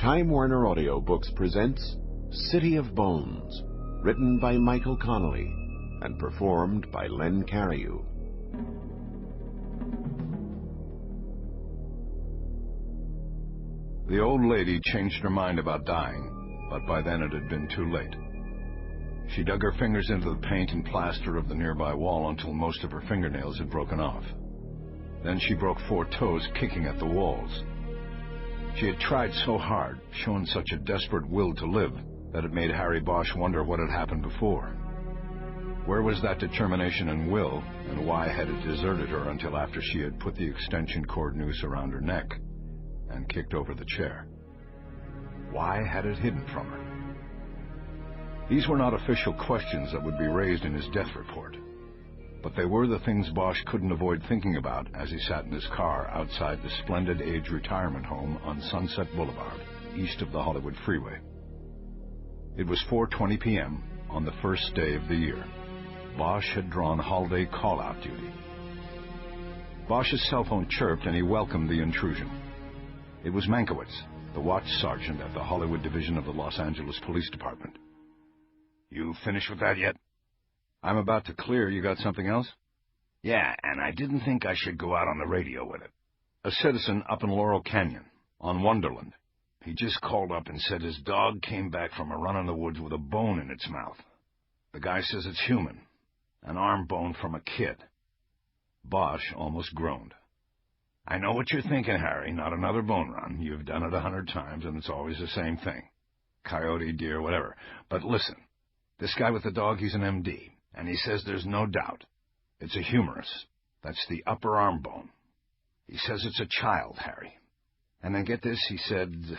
Time Warner Audiobooks presents City of Bones, written by Michael Connelly and performed by Len Cariou. The old lady changed her mind about dying, but by then it had been too late. She dug her fingers into the paint and plaster of the nearby wall until most of her fingernails had broken off. Then she broke 4 toes kicking at the walls. She had tried so hard, shown such a desperate will to live, that it made Harry Bosch wonder what had happened before. Where was that determination and will, and why had it deserted her until after she had put the extension cord noose around her neck and kicked over the chair? Why had it hidden from her? These were not official questions that would be raised in his death report, but they were the things Bosch couldn't avoid thinking about as he sat in his car outside the splendid age retirement home on Sunset Boulevard, east of the Hollywood freeway. It was 4:20 p.m. on the first day of the year. Bosch had drawn holiday call-out duty. Bosch's cell phone chirped and he welcomed the intrusion. It was Mankiewicz, the watch sergeant at the Hollywood division of the Los Angeles Police Department. "You finished with that yet?" "I'm about to clear. You got something else?" "Yeah, and I didn't think I should go out on the radio with it. A citizen up in Laurel Canyon, on Wonderland. He just called up and said his dog came back from a run in the woods with a bone in its mouth. The guy says it's human, an arm bone from a kid." Bosch almost groaned. "I know what you're thinking, Harry, not another bone run. You've done it 100 times, and it's always the same thing. Coyote, deer, whatever. But listen, this guy with the dog, he's an MD, and he says there's no doubt. It's a humerus. That's the upper arm bone. He says it's a child, Harry. And then get this, he said..."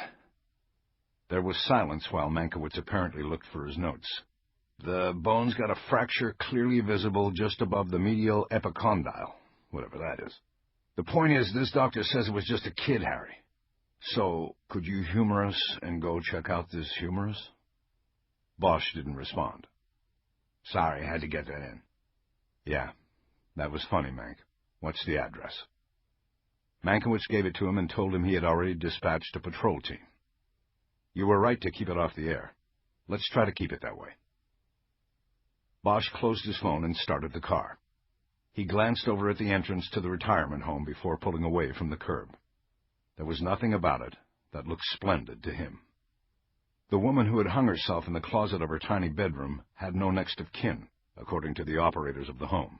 There was silence while Mankiewicz apparently looked for his notes. "The bone's got a fracture clearly visible just above the medial epicondyle, whatever that is. The point is, this doctor says it was just a kid, Harry. So, could you humor us and go check out this humerus?" Bosch didn't respond. "Sorry, I had to get that in." "Yeah, that was funny, Mank. What's the address?" Mankiewicz gave it to him and told him he had already dispatched a patrol team. "You were right to keep it off the air. Let's try to keep it that way." Bosch closed his phone and started the car. He glanced over at the entrance to the retirement home before pulling away from the curb. There was nothing about it that looked splendid to him. The woman who had hung herself in the closet of her tiny bedroom had no next of kin, according to the operators of the home.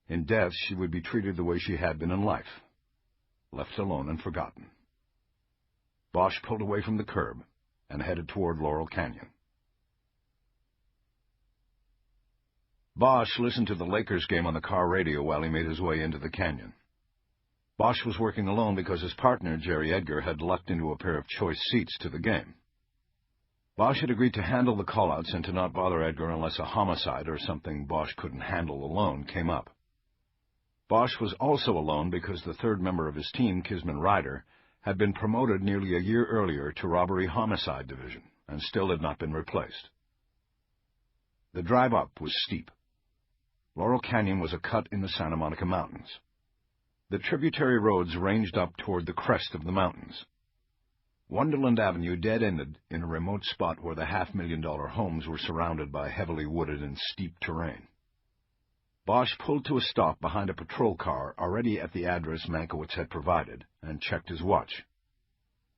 In death, she would be treated the way she had been in life, left alone and forgotten. Bosch pulled away from the curb and headed toward Laurel Canyon. Bosch listened to the Lakers game on the car radio while he made his way into the canyon. Bosch was working alone because his partner, Jerry Edgar, had lucked into a pair of choice seats to the game. Bosch had agreed to handle the call-outs and to not bother Edgar unless a homicide or something Bosch couldn't handle alone came up. Bosch was also alone because the third member of his team, Kisman Ryder, had been promoted nearly a year earlier to robbery-homicide division and still had not been replaced. The drive up was steep. Laurel Canyon was a cut in the Santa Monica Mountains. The tributary roads ranged up toward the crest of the mountains. Wonderland Avenue dead-ended in a remote spot where the $500,000 homes were surrounded by heavily wooded and steep terrain. Bosch pulled to a stop behind a patrol car already at the address Mankiewicz had provided and checked his watch.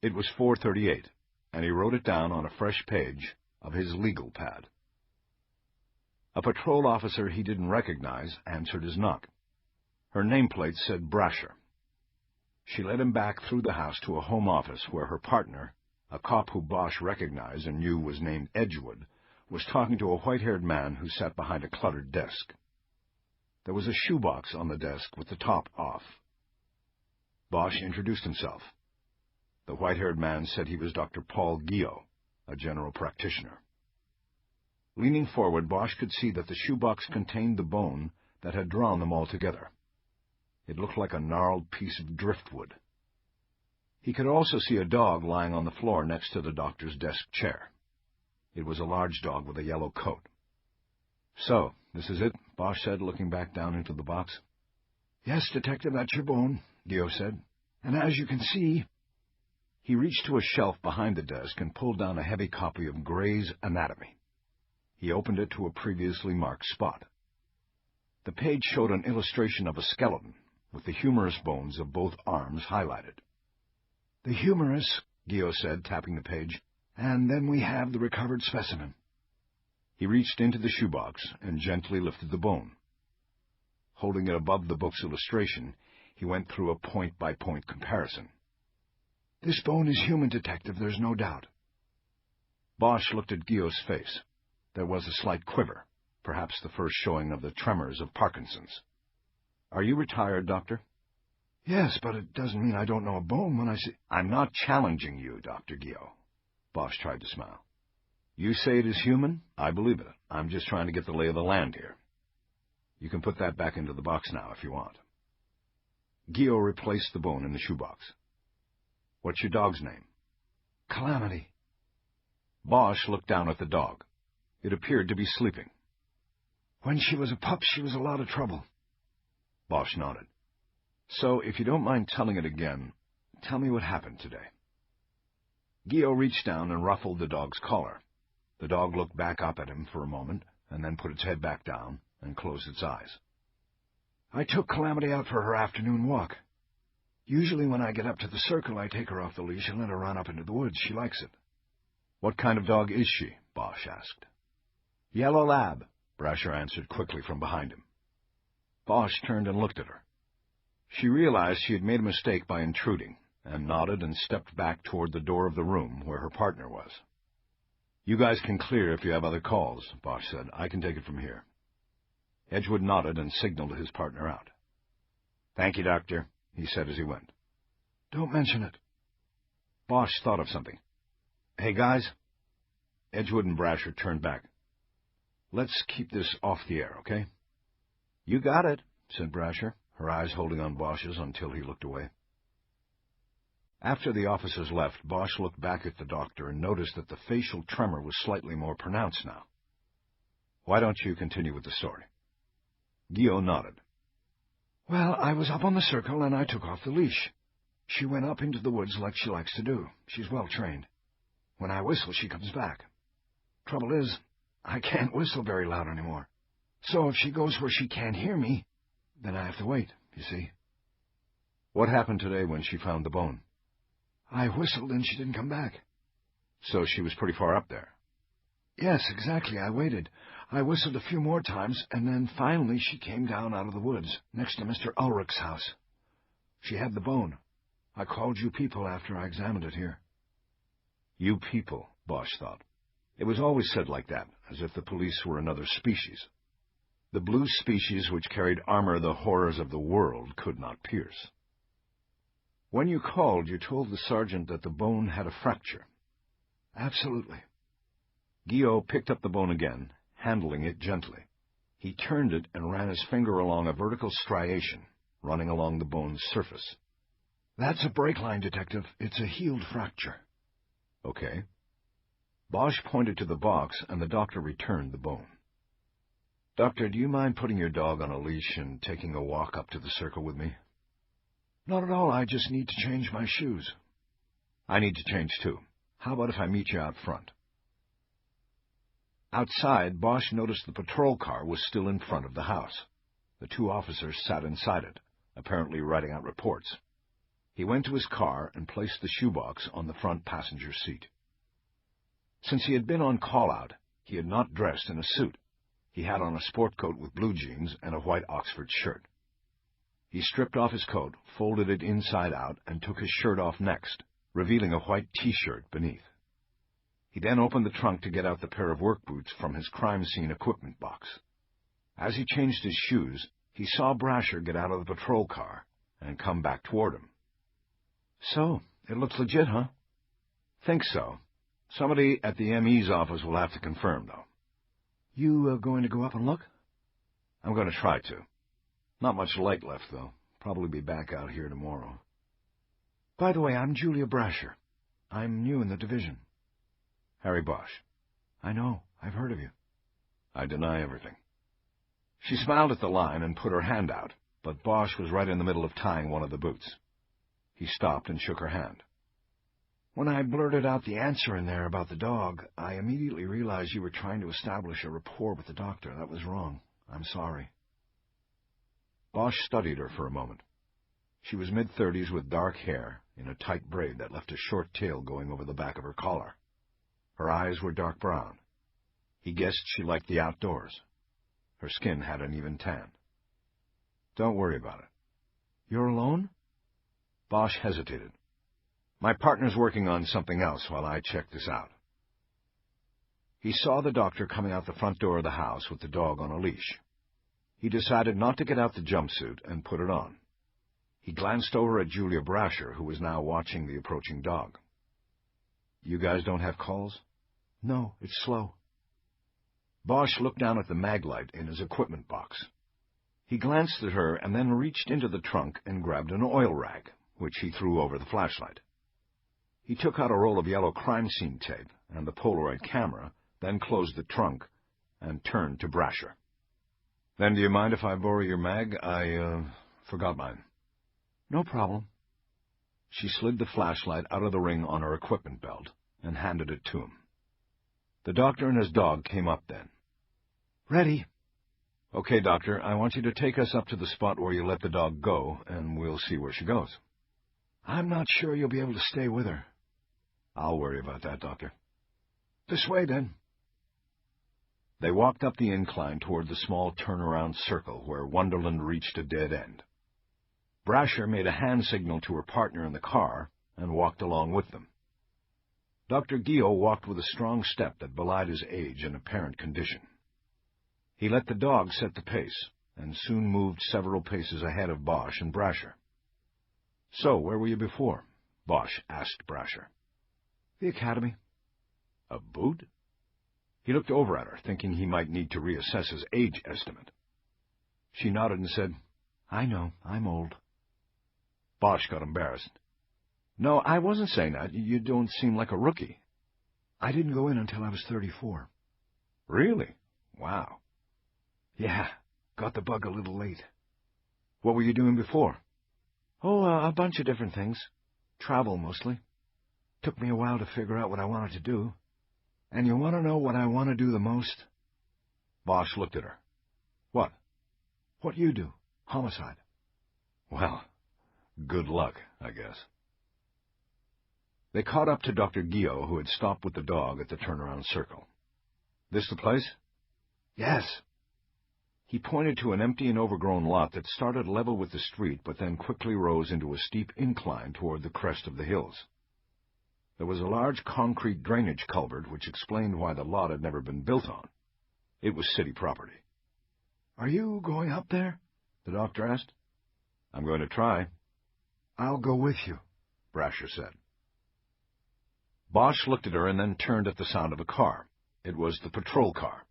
It was 4:38, and he wrote it down on a fresh page of his legal pad. A patrol officer he didn't recognize answered his knock. Her nameplate said Brasher. She led him back through the house to a home office where her partner, a cop who Bosch recognized and knew was named Edgewood, was talking to a white-haired man who sat behind a cluttered desk. There was a shoebox on the desk with the top off. Bosch introduced himself. The white-haired man said he was Dr. Paul Gio, a general practitioner. Leaning forward, Bosch could see that the shoebox contained the bone that had drawn them all together. It looked like a gnarled piece of driftwood. He could also see a dog lying on the floor next to the doctor's desk chair. It was a large dog with a yellow coat. "So, this is it?" Bosch said, looking back down into the box. "Yes, Detective, that's your bone," Gio said. "And as you can see..." He reached to a shelf behind the desk and pulled down a heavy copy of Gray's Anatomy. He opened it to a previously marked spot. The page showed an illustration of a skeleton, with the humerus bones of both arms highlighted. "The humerus," Gio said, tapping the page, "and then we have the recovered specimen." He reached into the shoebox and gently lifted the bone. Holding it above the book's illustration, he went through a point-by-point comparison. "This bone is human, Detective, there's no doubt." Bosch looked at Gio's face. There was a slight quiver, perhaps the first showing of the tremors of Parkinson's. "Are you retired, Doctor?" "Yes, but it doesn't mean I don't know a bone when I see—" "I'm not challenging you, Dr. Gio." Bosch tried to smile. "You say it is human? I believe it. I'm just trying to get the lay of the land here. You can put that back into the box now if you want." Gio replaced the bone in the shoebox. "What's your dog's name?" "Calamity." Bosch looked down at the dog. It appeared to be sleeping. "When she was a pup, she was a lot of trouble." Bosch nodded. "So, if you don't mind telling it again, tell me what happened today." Gio reached down and ruffled the dog's collar. The dog looked back up at him for a moment, and then put its head back down and closed its eyes. "I took Calamity out for her afternoon walk. Usually when I get up to the circle, I take her off the leash and let her run up into the woods. She likes it." "What kind of dog is she?" Bosch asked. "Yellow lab," Brasher answered quickly from behind him. Bosch turned and looked at her. She realized she had made a mistake by intruding, and nodded and stepped back toward the door of the room where her partner was. "You guys can clear if you have other calls," Bosch said. "I can take it from here." Edgewood nodded and signaled his partner out. "Thank you, Doctor," he said as he went. "Don't mention it." Bosch thought of something. "Hey, guys." Edgewood and Brasher turned back. "Let's keep this off the air, okay?" "You got it," said Brasher, her eyes holding on Bosch's until he looked away. After the officers left, Bosch looked back at the doctor and noticed that the facial tremor was slightly more pronounced now. "Why don't you continue with the story?" Gio nodded. "Well, I was up on the circle, and I took off the leash. She went up into the woods like she likes to do. She's well trained. When I whistle, she comes back. Trouble is, I can't whistle very loud anymore. So if she goes where she can't hear me, then I have to wait, you see." "What happened today when she found the bone?" "I whistled and she didn't come back." "So she was pretty far up there?" "Yes, exactly. I waited. I whistled a few more times, and then finally she came down out of the woods, next to Mr. Ulrich's house. She had the bone. I called you people after I examined it here." "You people," Bosch thought. It was always said like that, as if the police were another species. The blue species which carried armor the horrors of the world could not pierce. "When you called, you told the sergeant that the bone had a fracture." "Absolutely." Gio picked up the bone again, handling it gently. He turned it and ran his finger along a vertical striation, running along the bone's surface. "That's a break line, Detective. It's a healed fracture." "Okay." Bosch pointed to the box, and the doctor returned the bone. "Doctor, do you mind putting your dog on a leash and taking a walk up to the circle with me?" "Not at all. I just need to change my shoes." "I need to change, too. How about if I meet you out front?" Outside, Bosch noticed the patrol car was still in front of the house. The two officers sat inside it, apparently writing out reports. He went to his car and placed the shoebox on the front passenger seat. Since he had been on call-out, he had not dressed in a suit. He had on a sport coat with blue jeans and a white Oxford shirt. He stripped off his coat, folded it inside out, and took his shirt off next, revealing a white T-shirt beneath. He then opened the trunk to get out the pair of work boots from his crime scene equipment box. As he changed his shoes, he saw Brasher get out of the patrol car and come back toward him. "So, it looks legit, huh?" "Think so. Somebody at the ME's office will have to confirm, though." "You going to go up and look?" "I'm going to try to. Not much light left, though. Probably be back out here tomorrow." "By the way, I'm Julia Brasher. I'm new in the division." "Harry Bosch." "I know. I've heard of you." "I deny everything." She smiled at the line and put her hand out, but Bosch was right in the middle of tying one of the boots. He stopped and shook her hand. When I blurted out the answer in there about the dog, I immediately realized you were trying to establish a rapport with the doctor. That was wrong. I'm sorry. Bosch studied her for a moment. She was mid-30s with dark hair in a tight braid that left a short tail going over the back of her collar. Her eyes were dark brown. He guessed she liked the outdoors. Her skin had an even tan. Don't worry about it. You're alone? Bosch hesitated. My partner's working on something else while I check this out. He saw the doctor coming out the front door of the house with the dog on a leash. He decided not to get out the jumpsuit and put it on. He glanced over at Julia Brasher, who was now watching the approaching dog. You guys don't have calls? No, it's slow. Bosch looked down at the mag light in his equipment box. He glanced at her and then reached into the trunk and grabbed an oil rag, which he threw over the flashlight. He took out a roll of yellow crime scene tape and the Polaroid camera, then closed the trunk and turned to Brasher. Then do you mind if I borrow your mag? I forgot mine. No problem. She slid the flashlight out of the ring on her equipment belt and handed it to him. The doctor and his dog came up then. Ready. Okay, doctor, I want you to take us up to the spot where you let the dog go, and we'll see where she goes. I'm not sure you'll be able to stay with her. I'll worry about that, doctor. This way, then. They walked up the incline toward the small turnaround circle where Wonderland reached a dead end. Brasher made a hand signal to her partner in the car and walked along with them. Dr. Gio walked with a strong step that belied his age and apparent condition. He let the dog set the pace, and soon moved several paces ahead of Bosch and Brasher. So, where were you before? Bosch asked Brasher. The academy. A boot? He looked over at her, thinking he might need to reassess his age estimate. She nodded and said, I know, I'm old. Bosch got embarrassed. No, I wasn't saying that. You don't seem like a rookie. I didn't go in until I was 34. Really? Wow. Yeah, got the bug a little late. What were you doing before? Oh, a bunch of different things. Travel, mostly. Took me a while to figure out what I wanted to do. And you want to know what I want to do the most? Bosch looked at her. What? What you do? Homicide. Well, good luck, I guess. They caught up to Dr. Gio, who had stopped with the dog at the turnaround circle. This the place? Yes. He pointed to an empty and overgrown lot that started level with the street, but then quickly rose into a steep incline toward the crest of the hills. There was a large concrete drainage culvert which explained why the lot had never been built on. It was city property. Are you going up there? The doctor asked. I'm going to try. I'll go with you, Brasher said. Bosch looked at her and then turned at the sound of a car. It was the patrol car.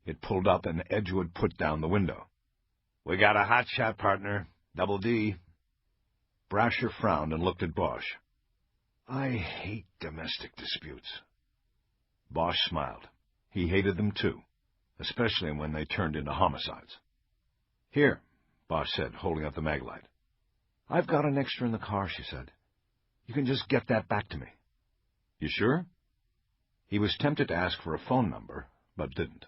It pulled up and Edgewood put down the window. We got a hot shot, partner. Double D. Brasher frowned and looked at Bosch. I hate domestic disputes. Bosch smiled. He hated them too, especially when they turned into homicides. Here, Bosch said, holding up the mag light. I've got an extra in the car, she said. You can just get that back to me. You sure? He was tempted to ask for a phone number, but didn't.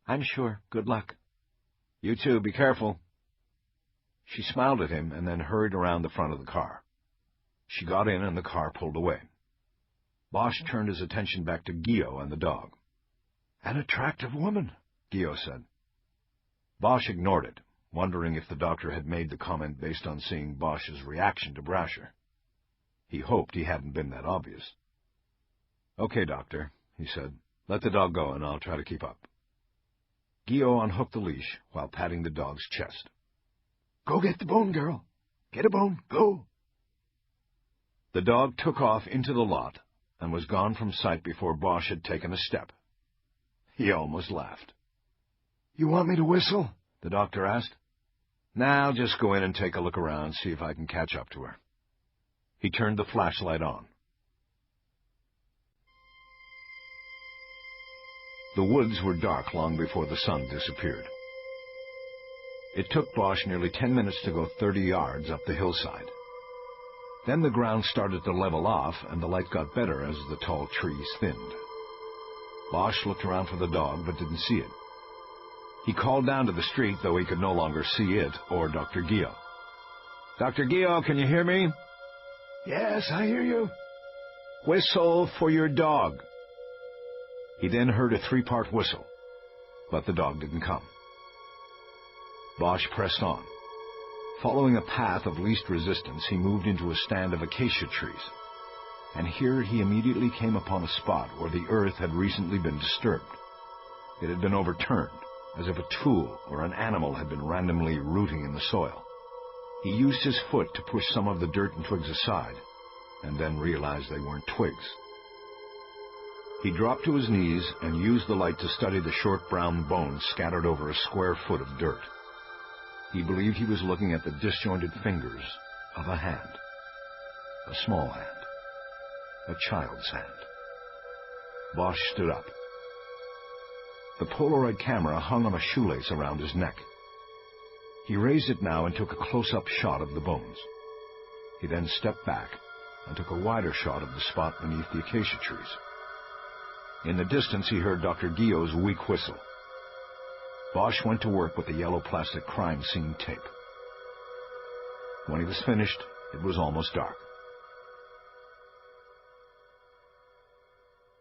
I'm sure. Good luck. You too. Be careful. She smiled at him and then hurried around the front of the car. She got in and the car pulled away. Bosch turned his attention back to Gio and the dog. An attractive woman, Gio said. Bosch ignored it, wondering if the doctor had made the comment based on seeing Bosch's reaction to Brasher. He hoped he hadn't been that obvious. Okay, doctor, he said. Let the dog go and I'll try to keep up. Gio unhooked the leash while patting the dog's chest. Go get the bone, girl. Get a bone. Go. The dog took off into the lot and was gone from sight before Bosch had taken a step. He almost laughed. You want me to whistle? The doctor asked. Nah, I'll just go in and take a look around, see if I can catch up to her. He turned the flashlight on. The woods were dark long before the sun disappeared. It took Bosch nearly 10 minutes to go 30 yards up the hillside. Then the ground started to level off, and the light got better as the tall trees thinned. Bosch looked around for the dog, but didn't see it. He called down to the street, though he could no longer see it or Dr. Gio. "Dr. Gio, can you hear me?" "Yes, I hear you." "Whistle for your dog." He then heard a 3-part whistle, but the dog didn't come. Bosch pressed on. Following a path of least resistance, he moved into a stand of acacia trees, and here he immediately came upon a spot where the earth had recently been disturbed. It had been overturned, as if a tool or an animal had been randomly rooting in the soil. He used his foot to push some of the dirt and twigs aside, and then realized they weren't twigs. He dropped to his knees and used the light to study the short brown bones scattered over a square foot of dirt. He believed he was looking at the disjointed fingers of a hand. A small hand. A child's hand. Bosch stood up. The Polaroid camera hung on a shoelace around his neck. He raised it now and took a close-up shot of the bones. He then stepped back and took a wider shot of the spot beneath the acacia trees. In the distance, he heard Dr. Gio's weak whistle. Bosch went to work with the yellow plastic crime scene tape. When he was finished, it was almost dark.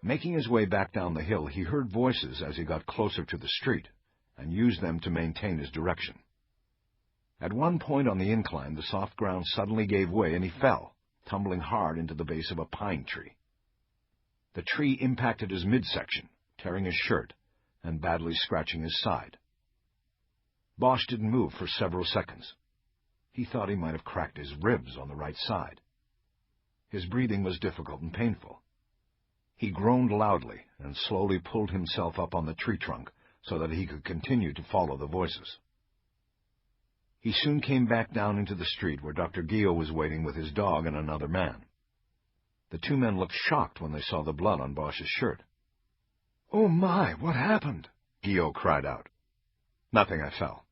Making his way back down the hill, he heard voices as he got closer to the street, and used them to maintain his direction. At one point on the incline, the soft ground suddenly gave way, and he fell, tumbling hard into the base of a pine tree. The tree impacted his midsection, tearing his shirt, and badly scratching his side. Bosch didn't move for several seconds. He thought he might have cracked his ribs on the right side. His breathing was difficult and painful. He groaned loudly and slowly pulled himself up on the tree trunk so that he could continue to follow the voices. He soon came back down into the street where Dr. Gio was waiting with his dog and another man. The 2 men looked shocked when they saw the blood on Bosch's shirt. "Oh my, what happened?" Gio cried out. "Nothing, I fell."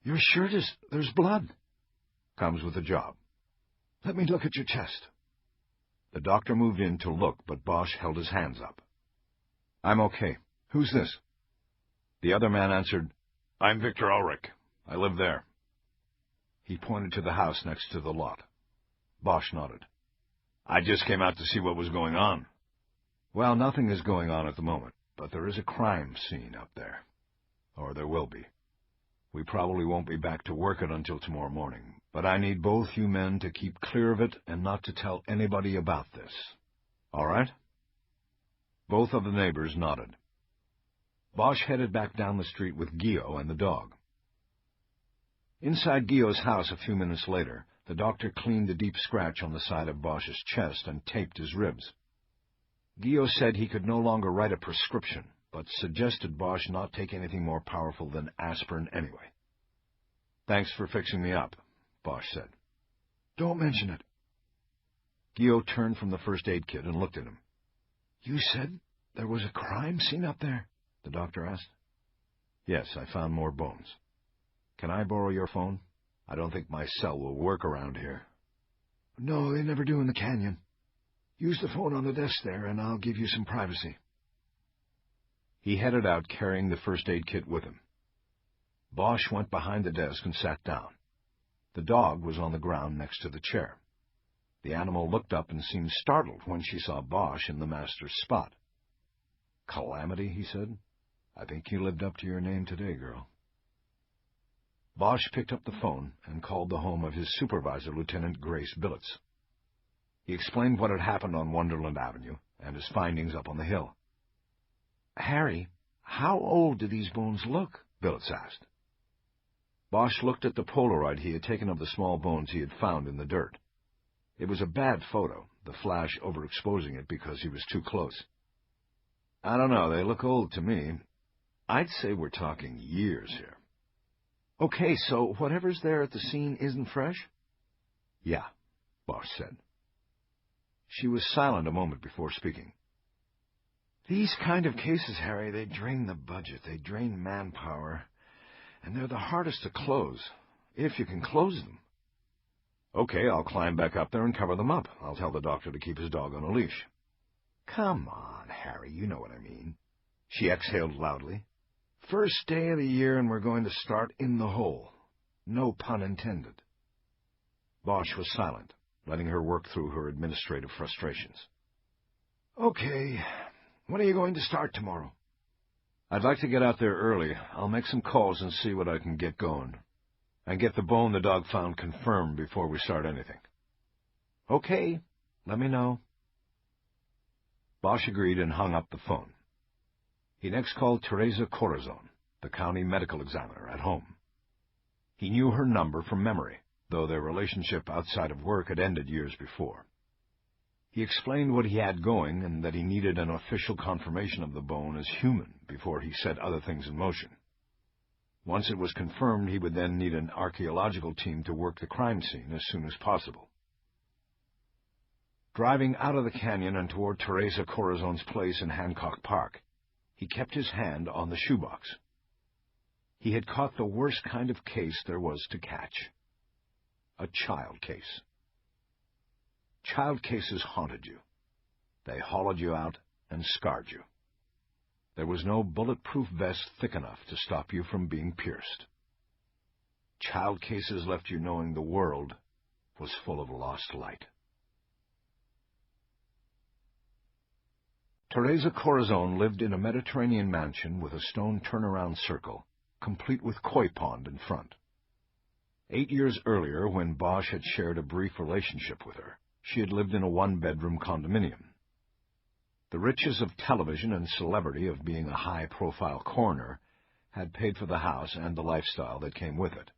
"Your shirt there's blood." "Comes with the job." "Let me look at your chest." The doctor moved in to look, but Bosch held his hands up. "I'm okay. Who's this?" The other man answered, "I'm Victor Ulrich. I live there." He pointed to the house next to the lot. Bosch nodded. "I just came out to see what was going on." "Well, nothing is going on at the moment, but there is a crime scene up there. Or there will be. We probably won't be back to work it until tomorrow morning, but I need both you men to keep clear of it and not to tell anybody about this. All right?" Both of the neighbors nodded. Bosch headed back down the street with Gio and the dog. Inside Gio's house a few minutes later, the doctor cleaned the deep scratch on the side of Bosch's chest and taped his ribs. Gio said he could no longer write a prescription, but suggested Bosch not take anything more powerful than aspirin anyway. "Thanks for fixing me up," Bosch said. "Don't mention it." Gio turned from the first aid kit and looked at him. "You said there was a crime scene up there?" the doctor asked. "Yes, I found more bones. Can I borrow your phone? I don't think my cell will work around here." "No, they never do in the canyon. Use the phone on the desk there, and I'll give you some privacy." He headed out, carrying the first aid kit with him. Bosch went behind the desk and sat down. The dog was on the ground next to the chair. The animal looked up and seemed startled when she saw Bosch in the master's spot. "Calamity," he said. "I think you lived up to your name today, girl." Bosch picked up the phone and called the home of his supervisor, Lieutenant Grace Billets. He explained what had happened on Wonderland Avenue and his findings up on the hill. "Harry, how old do these bones look?" Billets asked. Bosch looked at the Polaroid he had taken of the small bones he had found in the dirt. It was a bad photo, the flash overexposing it because he was too close. "I don't know, they look old to me. I'd say we're talking years here." "Okay, so whatever's there at the scene isn't fresh?" "Yeah," Bosch said. She was silent a moment before speaking. "These kind of cases, Harry, they drain the budget, they drain manpower, and they're the hardest to close, if you can close them." Okay, I'll climb back up there and cover them up. I'll tell the doctor to keep his dog on a leash. Come on, Harry, you know what I mean. She exhaled loudly. First day of the year and we're going to start in the hole. No pun intended. Bosch was silent, letting her work through her administrative frustrations. Okay, when are you going to start tomorrow? I'd like to get out there early. I'll make some calls and see what I can get going. And get the bone the dog found confirmed before we start anything. Okay, let me know. Bosch agreed and hung up the phone. He next called Teresa Corazon, the county medical examiner, at home. He knew her number from memory, though their relationship outside of work had ended years before. He explained what he had going and that he needed an official confirmation of the bone as human before he set other things in motion. Once it was confirmed, he would then need an archaeological team to work the crime scene as soon as possible. Driving out of the canyon and toward Teresa Corazon's place in Hancock Park, he kept his hand on the shoebox. He had caught the worst kind of case there was to catch. A child case. Child cases haunted you. They hollowed you out and scarred you. There was no bulletproof vest thick enough to stop you from being pierced. Child cases left you knowing the world was full of lost light. Teresa Corazon lived in a Mediterranean mansion with a stone turnaround circle, complete with koi pond in front. 8 years earlier, when Bosch had shared a brief relationship with her, she had lived in a one-bedroom condominium. The riches of television and celebrity of being a high-profile coroner had paid for the house and the lifestyle that came with it.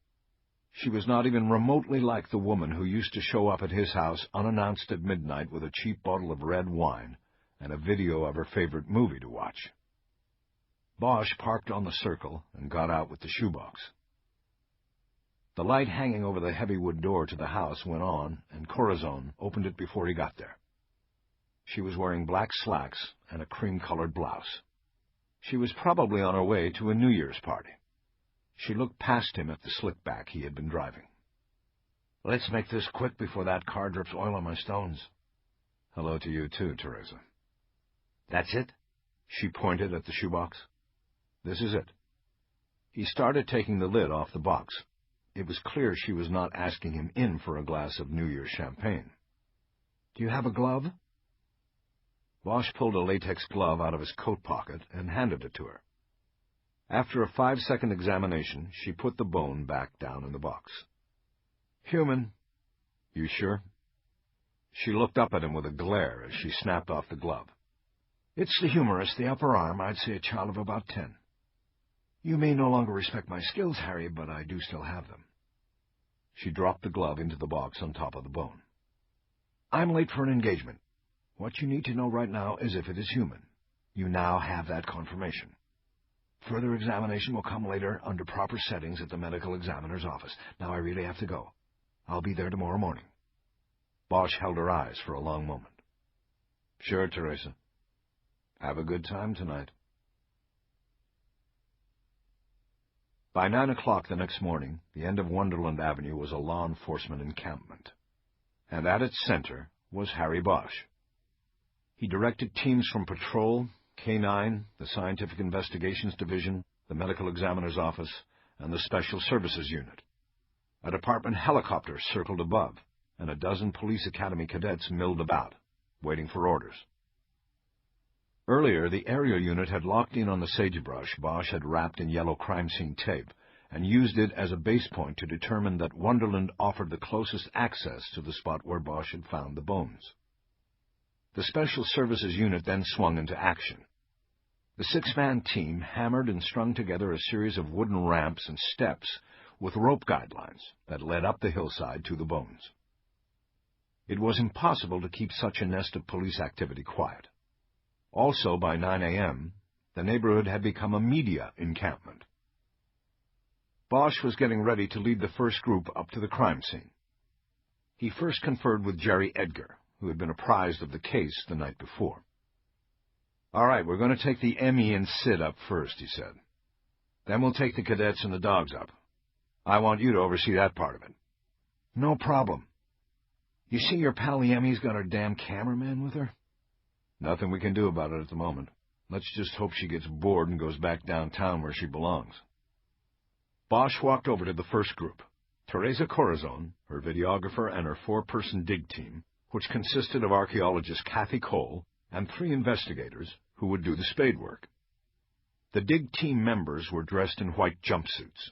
She was not even remotely like the woman who used to show up at his house unannounced at midnight with a cheap bottle of red wine and a video of her favorite movie to watch. Bosch parked on the circle and got out with the shoebox. The light hanging over the heavy wood door to the house went on, and Corazon opened it before he got there. She was wearing black slacks and a cream-colored blouse. She was probably on her way to a New Year's party. She looked past him at the slickback he had been driving. Let's make this quick before that car drips oil on my stones. Hello to you too, Teresa. That's it? She pointed at the shoebox. This is it. He started taking the lid off the box. It was clear she was not asking him in for a glass of New Year's champagne. Do you have a glove? Bosch pulled a latex glove out of his coat pocket and handed it to her. After a 5-second examination, she put the bone back down in the box. Human. You sure? She looked up at him with a glare as she snapped off the glove. It's the humerus, the upper arm. I'd say a child of about 10. You may no longer respect my skills, Harry, but I do still have them. She dropped the glove into the box on top of the bone. I'm late for an engagement. What you need to know right now is if it is human. You now have that confirmation. Further examination will come later under proper settings at the medical examiner's office. Now I really have to go. I'll be there tomorrow morning. Bosch held her eyes for a long moment. Sure, Teresa. Have a good time tonight. By 9 o'clock the next morning, the end of Wonderland Avenue was a law enforcement encampment. And at its center was Harry Bosch. He directed teams from Patrol, K-9, the Scientific Investigations Division, the Medical Examiner's Office, and the Special Services Unit. A department helicopter circled above, and a dozen police academy cadets milled about, waiting for orders. Earlier, the aerial unit had locked in on the sagebrush Bosch had wrapped in yellow crime scene tape, and used it as a base point to determine that Wonderland offered the closest access to the spot where Bosch had found the bones. The Special Services Unit then swung into action. The 6-man team hammered and strung together a series of wooden ramps and steps with rope guidelines that led up the hillside to the bones. It was impossible to keep such a nest of police activity quiet. Also, by 9 a.m., the neighborhood had become a media encampment. Bosch was getting ready to lead the first group up to the crime scene. He first conferred with Jerry Edgar, who had been apprised of the case the night before. All right, we're going to take the ME and Sid up first, he said. Then we'll take the cadets and the dogs up. I want you to oversee that part of it. No problem. You see your pal Yemi's got her damn cameraman with her? Nothing we can do about it at the moment. Let's just hope she gets bored and goes back downtown where she belongs. Bosch walked over to the first group. Teresa Corazon, her videographer, and her 4-person dig team, which consisted of archaeologist Kathy Cole and 3 investigators who would do the spade work. The dig team members were dressed in white jumpsuits.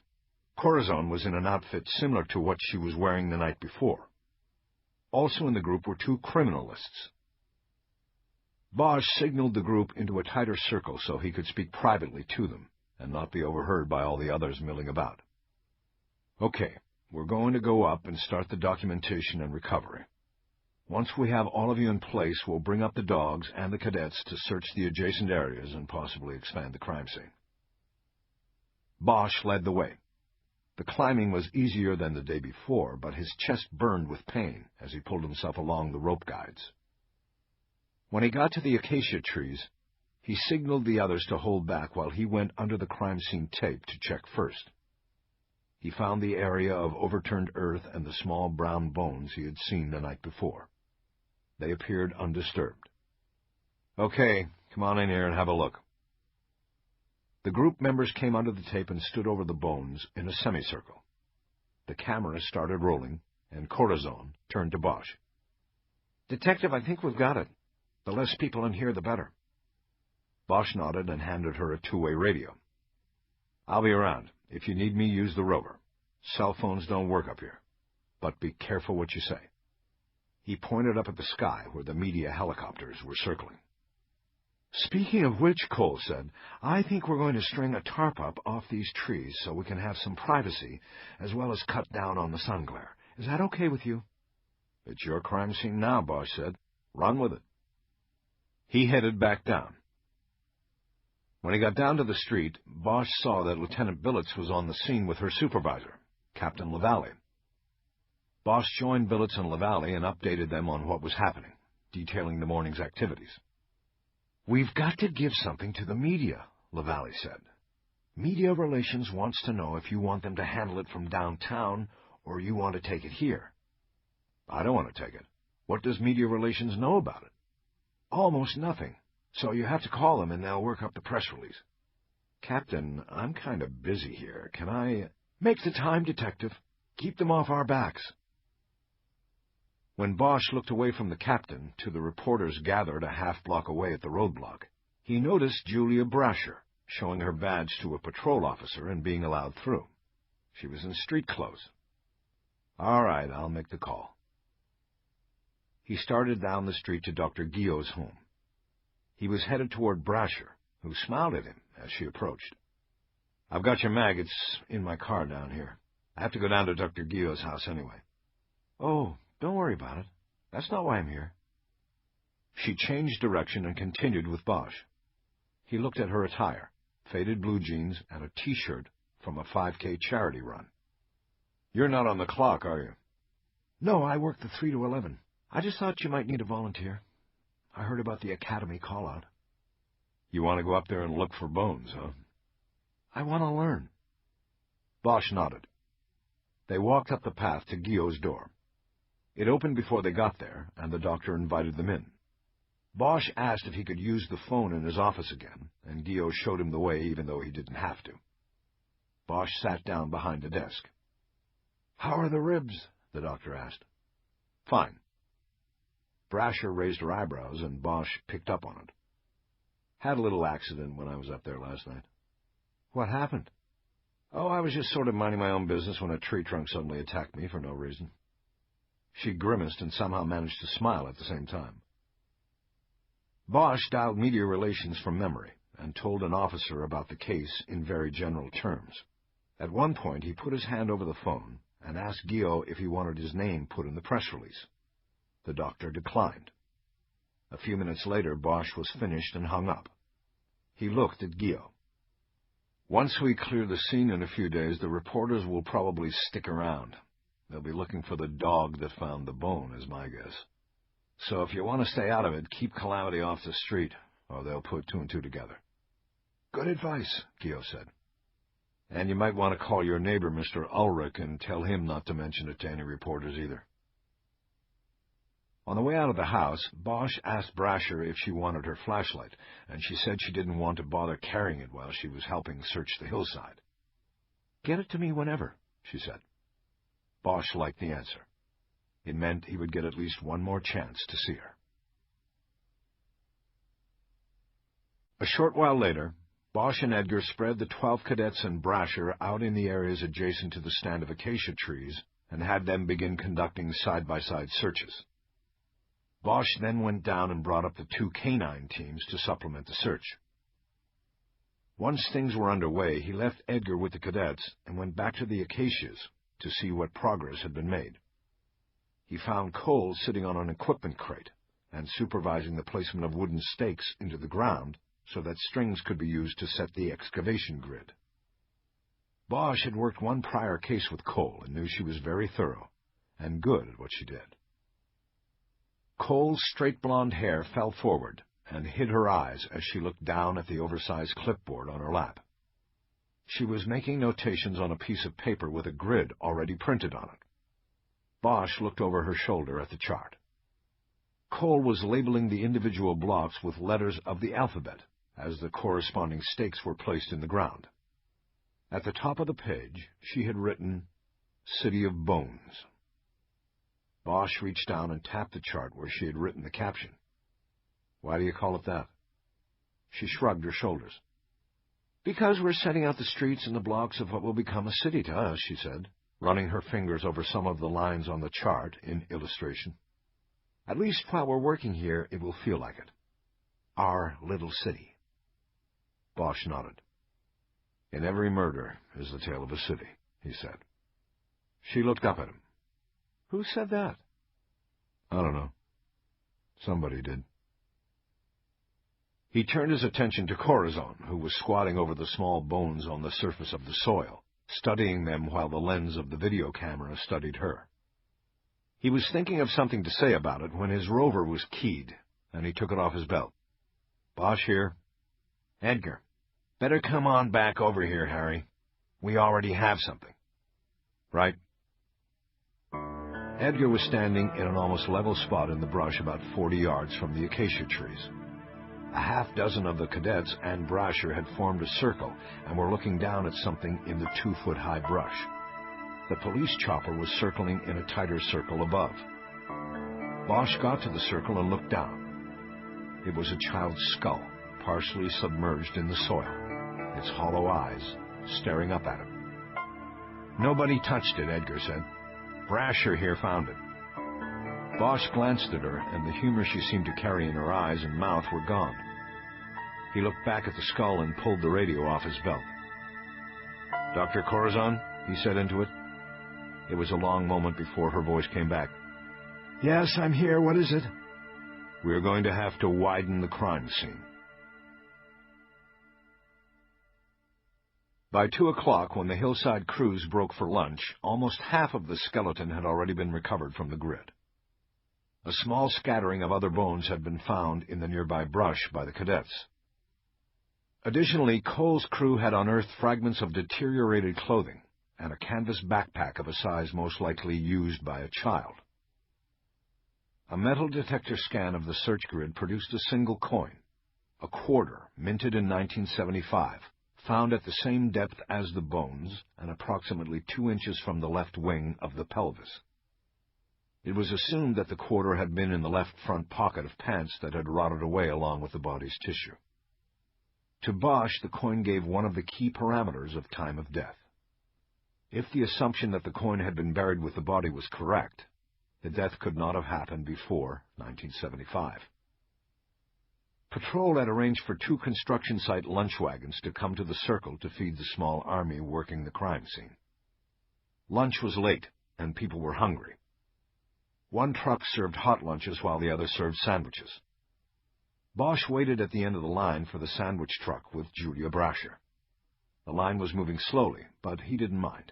Corazon was in an outfit similar to what she was wearing the night before. Also in the group were 2 criminalists. Bosch signaled the group into a tighter circle so he could speak privately to them and not be overheard by all the others milling about. Okay, we're going to go up and start the documentation and recovery. Once we have all of you in place, we'll bring up the dogs and the cadets to search the adjacent areas and possibly expand the crime scene. Bosch led the way. The climbing was easier than the day before, but his chest burned with pain as he pulled himself along the rope guides. When he got to the acacia trees, he signaled the others to hold back while he went under the crime scene tape to check first. He found the area of overturned earth and the small brown bones he had seen the night before. They appeared undisturbed. Okay, come on in here and have a look. The group members came under the tape and stood over the bones in a semicircle. The camera started rolling, and Corazon turned to Bosch. Detective, I think we've got it. The less people in here, the better. Bosch nodded and handed her a 2-way radio. I'll be around. If you need me, use the rover. Cell phones don't work up here. But be careful what you say. He pointed up at the sky where the media helicopters were circling. Speaking of which, Cole said, I think we're going to string a tarp up off these trees so we can have some privacy, as well as cut down on the sun glare. Is that okay with you? It's your crime scene now, Bosch said. Run with it. He headed back down. When he got down to the street, Bosch saw that Lieutenant Billets was on the scene with her supervisor, Captain Lavalle. Bosch joined Billets and Lavalle and updated them on what was happening, detailing the morning's activities. We've got to give something to the media, Lavalle said. Media Relations wants to know if you want them to handle it from downtown or you want to take it here. I don't want to take it. What does Media Relations know about it? Almost nothing. So you have to call them and they'll work up the press release. Captain, I'm kind of busy here. Can I... Make the time, Detective. Keep them off our backs. When Bosch looked away from the captain to the reporters gathered a half-block away at the roadblock, he noticed Julia Brasher showing her badge to a patrol officer and being allowed through. She was in street clothes. All right, I'll make the call. He started down the street to Dr. Guillot's home. He was headed toward Brasher, who smiled at him as she approached. I've got your mag. It's in my car down here. I have to go down to Dr. Guillot's house anyway. Oh, don't worry about it. That's not why I'm here. She changed direction and continued with Bosch. He looked at her attire, faded blue jeans and a T-shirt from a 5K charity run. You're not on the clock, are you? No, I work the 3 to 11. I just thought you might need a volunteer. I heard about the Academy call-out. You want to go up there and look for bones, huh? I want to learn. Bosch nodded. They walked up the path to Guillot's door. It opened before they got there, and the doctor invited them in. Bosch asked if he could use the phone in his office again, and Guillot showed him the way even though he didn't have to. Bosch sat down behind a desk. How are the ribs? The doctor asked. Fine. Brasher raised her eyebrows, and Bosch picked up on it. Had a little accident when I was up there last night. What happened? Oh, I was just sort of minding my own business when a tree trunk suddenly attacked me for no reason. She grimaced and somehow managed to smile at the same time. Bosch dialed Media Relations from memory and told an officer about the case in very general terms. At one point, he put his hand over the phone and asked Guillot if he wanted his name put in the press release. The doctor declined. A few minutes later, Bosch was finished and hung up. He looked at Guillot. Once we clear the scene in a few days, the reporters will probably stick around. They'll be looking for the dog that found the bone, is my guess. So if you want to stay out of it, keep Calamity off the street, or they'll put 2 and 2 together. Good advice, Guillot said. And you might want to call your neighbor, Mr. Ulrich, and tell him not to mention it to any reporters either. On the way out of the house, Bosch asked Brasher if she wanted her flashlight, and she said she didn't want to bother carrying it while she was helping search the hillside. "Get it to me whenever," she said. Bosch liked the answer. It meant he would get at least one more chance to see her. A short while later, Bosch and Edgar spread the 12 cadets and Brasher out in the areas adjacent to the stand of acacia trees and had them begin conducting side-by-side searches. Bosch then went down and brought up the 2 canine teams to supplement the search. Once things were underway, he left Edgar with the cadets and went back to the acacias to see what progress had been made. He found Cole sitting on an equipment crate and supervising the placement of wooden stakes into the ground so that strings could be used to set the excavation grid. Bosch had worked one prior case with Cole and knew she was very thorough and good at what she did. Cole's straight blonde hair fell forward and hid her eyes as she looked down at the oversized clipboard on her lap. She was making notations on a piece of paper with a grid already printed on it. Bosch looked over her shoulder at the chart. Cole was labeling the individual blocks with letters of the alphabet as the corresponding stakes were placed in the ground. At the top of the page, she had written, "City of Bones." Bosch reached down and tapped the chart where she had written the caption. "Why do you call it that?" She shrugged her shoulders. "Because we're setting out the streets and the blocks of what will become a city to us," she said, running her fingers over some of the lines on the chart in illustration. "At least while we're working here, it will feel like it. Our little city." Bosch nodded. "In every murder is the tale of a city," he said. She looked up at him. "Who said that?" "I don't know. Somebody did." He turned his attention to Corazon, who was squatting over the small bones on the surface of the soil, studying them while the lens of the video camera studied her. He was thinking of something to say about it when his rover was keyed, and he took it off his belt. "Bosch here." "Edgar, better come on back over here, Harry. We already have something." "Right." Edgar was standing in an almost level spot in the brush about 40 yards from the acacia trees. A half dozen of the cadets and Brasher had formed a circle and were looking down at something in the 2-foot-high brush. The police chopper was circling in a tighter circle above. Bosch got to the circle and looked down. It was a child's skull, partially submerged in the soil, its hollow eyes staring up at him. "Nobody touched it," Edgar said. "Brasher here found it." Bosch glanced at her, and the humor she seemed to carry in her eyes and mouth were gone. He looked back at the skull and pulled the radio off his belt. "Dr. Corazon?" he said into it. It was a long moment before her voice came back. "Yes, I'm here. What is it?" "We're going to have to widen the crime scene." By 2 o'clock, when the hillside crews broke for lunch, almost half of the skeleton had already been recovered from the grid. A small scattering of other bones had been found in the nearby brush by the cadets. Additionally, Cole's crew had unearthed fragments of deteriorated clothing and a canvas backpack of a size most likely used by a child. A metal detector scan of the search grid produced a single coin, a quarter minted in 1975, found at the same depth as the bones and approximately 2 inches from the left wing of the pelvis. It was assumed that the quarter had been in the left front pocket of pants that had rotted away along with the body's tissue. To Bosch, the coin gave one of the key parameters of time of death. If the assumption that the coin had been buried with the body was correct, the death could not have happened before 1975. Patrol had arranged for 2 construction site lunch wagons to come to the circle to feed the small army working the crime scene. Lunch was late, and people were hungry. One truck served hot lunches while the other served sandwiches. Bosch waited at the end of the line for the sandwich truck with Julia Brasher. The line was moving slowly, but he didn't mind.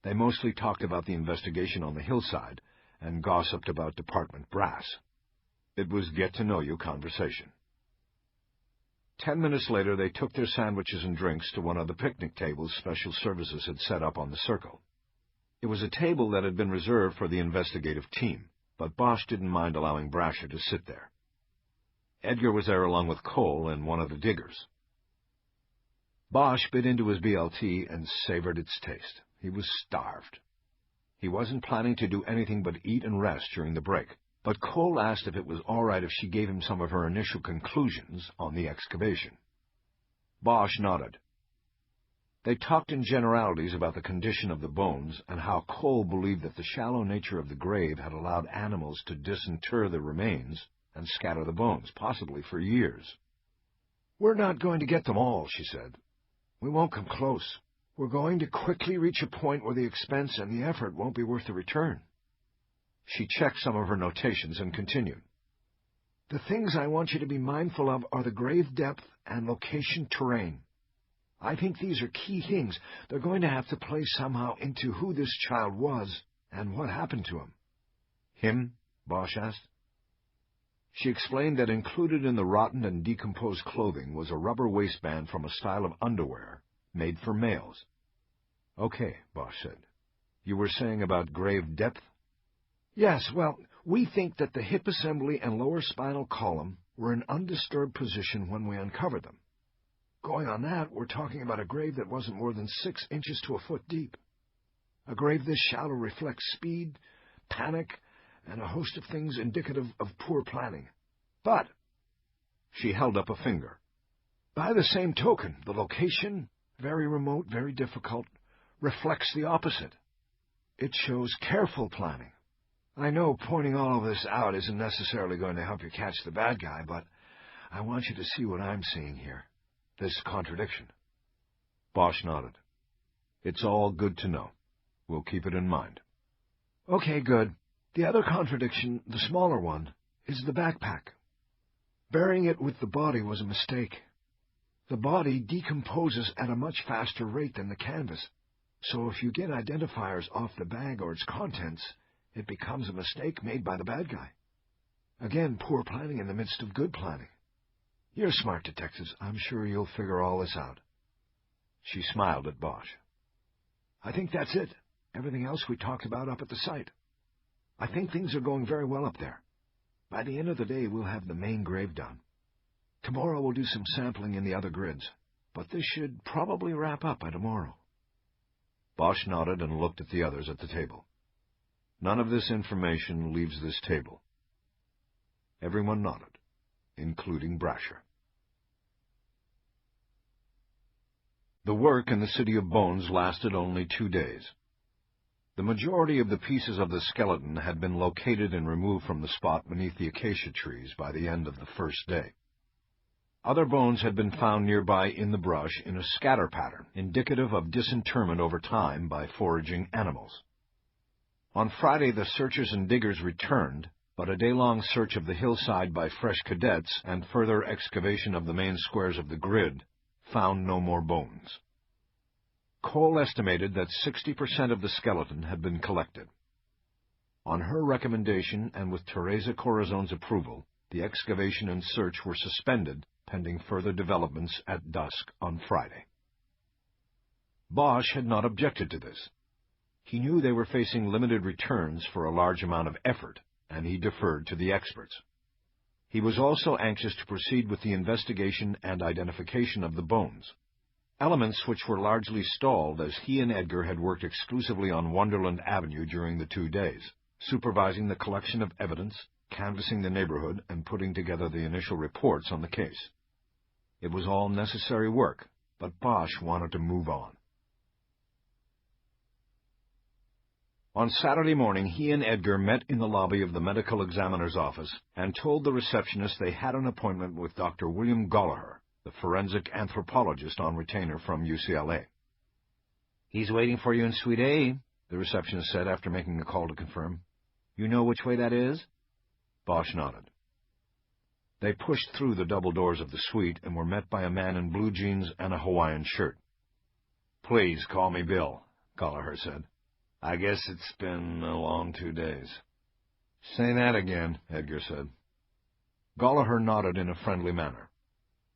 They mostly talked about the investigation on the hillside and gossiped about department brass. It was get-to-know-you conversation. 10 minutes later, they took their sandwiches and drinks to one of the picnic tables Special Services had set up on the circle. It was a table that had been reserved for the investigative team, but Bosch didn't mind allowing Brasher to sit there. Edgar was there along with Cole and one of the diggers. Bosch bit into his BLT and savored its taste. He was starved. He wasn't planning to do anything but eat and rest during the break, but Cole asked if it was all right if she gave him some of her initial conclusions on the excavation. Bosch nodded. They talked in generalities about the condition of the bones and how Cole believed that the shallow nature of the grave had allowed animals to disinter the remains and scatter the bones, possibly for years. "We're not going to get them all," she said. "We won't come close. We're going to quickly reach a point where the expense and the effort won't be worth the return." She checked some of her notations and continued. "The things I want you to be mindful of are the grave depth and location terrain. I think these are key things. They're going to have to play somehow into who this child was and what happened to him." "Him?" Bosch asked. She explained that included in the rotten and decomposed clothing was a rubber waistband from a style of underwear made for males. "Okay," Bosch said. "You were saying about grave depth?" "Yes, well, we think that the hip assembly and lower spinal column were in undisturbed position when we uncovered them. Going on that, we're talking about a grave that wasn't more than 6 inches to a foot deep. A grave this shallow reflects speed, panic, and a host of things indicative of poor planning. But," she held up a finger, "by the same token, the location, very remote, very difficult, reflects the opposite. It shows careful planning. I know pointing all of this out isn't necessarily going to help you catch the bad guy, but I want you to see what I'm seeing here, this contradiction." Bosch nodded. "It's all good to know. We'll keep it in mind." "Okay, good. The other contradiction, the smaller one, is the backpack. Burying it with the body was a mistake. The body decomposes at a much faster rate than the canvas, so if you get identifiers off the bag or its contents, it becomes a mistake made by the bad guy. Again, poor planning in the midst of good planning. You're smart detectives. I'm sure you'll figure all this out." She smiled at Bosch. "I think that's it. Everything else we talked about up at the site. I think things are going very well up there. By the end of the day, we'll have the main grave done. Tomorrow we'll do some sampling in the other grids, but this should probably wrap up by tomorrow." Bosch nodded and looked at the others at the table. "None of this information leaves this table." Everyone nodded, including Brasher. The work in the City of Bones lasted only 2 days. The majority of the pieces of the skeleton had been located and removed from the spot beneath the acacia trees by the end of the first day. Other bones had been found nearby in the brush in a scatter pattern, indicative of disinterment over time by foraging animals. On Friday, the searchers and diggers returned, but a day-long search of the hillside by fresh cadets and further excavation of the main squares of the grid found no more bones. Cole estimated that 60% of the skeleton had been collected. On her recommendation and with Teresa Corazon's approval, the excavation and search were suspended pending further developments at dusk on Friday. Bosch had not objected to this. He knew they were facing limited returns for a large amount of effort, and he deferred to the experts. He was also anxious to proceed with the investigation and identification of the bones, elements which were largely stalled as he and Edgar had worked exclusively on Wonderland Avenue during the 2 days, supervising the collection of evidence, canvassing the neighborhood, and putting together the initial reports on the case. It was all necessary work, but Bosch wanted to move on. On Saturday morning, he and Edgar met in the lobby of the medical examiner's office and told the receptionist they had an appointment with Dr. William Gallagher, the forensic anthropologist on retainer from UCLA. "He's waiting for you in Suite A," the receptionist said after making a call to confirm. "You know which way that is?" Bosch nodded. They pushed through the double doors of the suite and were met by a man in blue jeans and a Hawaiian shirt. "Please call me Bill," Gallagher said. "I guess it's been a long 2 days." "Say that again," Edgar said. Gallagher nodded in a friendly manner.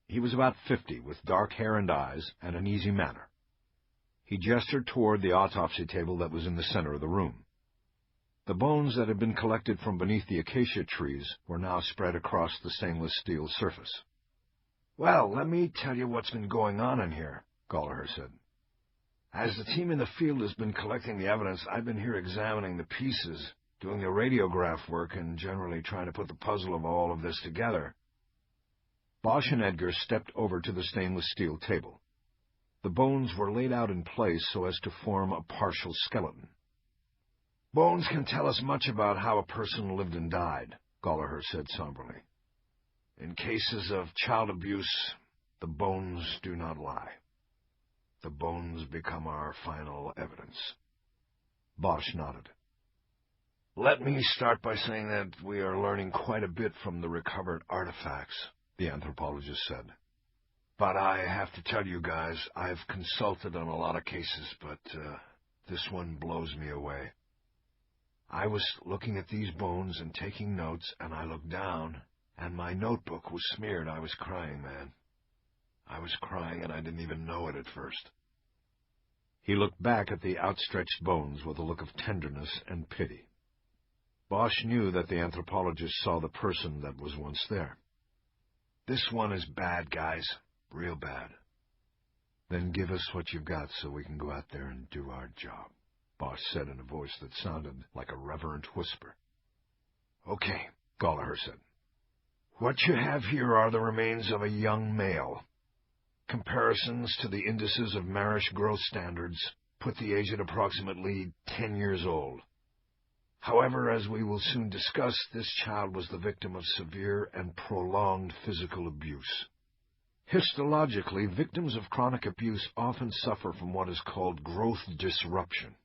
He was about 50, with dark hair and eyes, and an easy manner. He gestured toward the autopsy table that was in the center of the room. The bones that had been collected from beneath the acacia trees were now spread across the stainless steel surface. "Well, let me tell you what's been going on in here," Gallagher said. "As the team in the field has been collecting the evidence, I've been here examining the pieces, doing the radiograph work, and generally trying to put the puzzle of all of this together." Bosch and Edgar stepped over to the stainless steel table. The bones were laid out in place so as to form a partial skeleton. "Bones can tell us much about how a person lived and died," Gallagher said somberly. "In cases of child abuse, the bones do not lie. The bones become our final evidence." Bosch nodded. "Let me start by saying that we are learning quite a bit from the recovered artifacts," the anthropologist said. "But I have to tell you guys, I've consulted on a lot of cases, but this one blows me away. I was looking at these bones and taking notes, and I looked down, and my notebook was smeared. I was crying, man. I was crying, and I didn't even know it at first." He looked back at the outstretched bones with a look of tenderness and pity. Bosch knew that the anthropologist saw the person that was once there. "This one is bad, guys. Real bad." "Then give us what you've got so we can go out there and do our job," Bosch said in a voice that sounded like a reverent whisper. "Okay," Gallagher said. "What you have here are the remains of a young male. Comparisons to the indices of Marish growth standards put the age at approximately 10 years old. However, as we will soon discuss, this child was the victim of severe and prolonged physical abuse. Histologically, victims of chronic abuse often suffer from what is called growth disruption.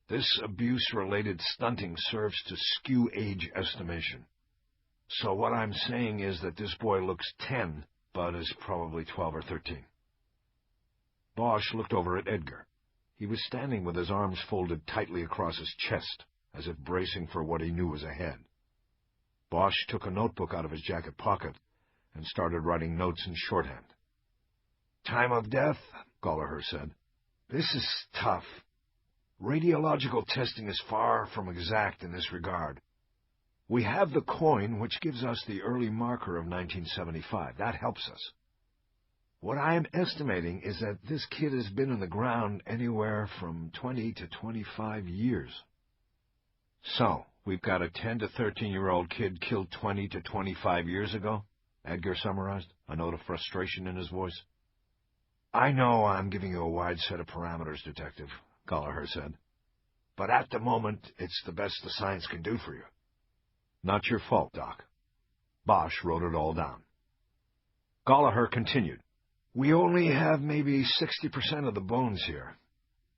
This abuse-related stunting serves to skew age estimation. So what I'm saying is that this boy looks 10, but is probably 12 or 13. Bosch looked over at Edgar. He was standing with his arms folded tightly across his chest, as if bracing for what he knew was ahead. Bosch took a notebook out of his jacket pocket and started writing notes in shorthand. "Time of death," Gallagher said. "This is tough. Radiological testing is far from exact in this regard. We have the coin, which gives us the early marker of 1975. That helps us. What I am estimating is that this kid has been in the ground anywhere from 20 to 25 years. So, we've got a 10 to 13-year-old kid killed 20 to 25 years ago?" Edgar summarized, a note of frustration in his voice. "I know I'm giving you a wide set of parameters, Detective," Gallagher said. "But at the moment, it's the best the science can do for you." "Not your fault, Doc." Bosch wrote it all down. Gallagher continued. "We only have maybe 60% of the bones here.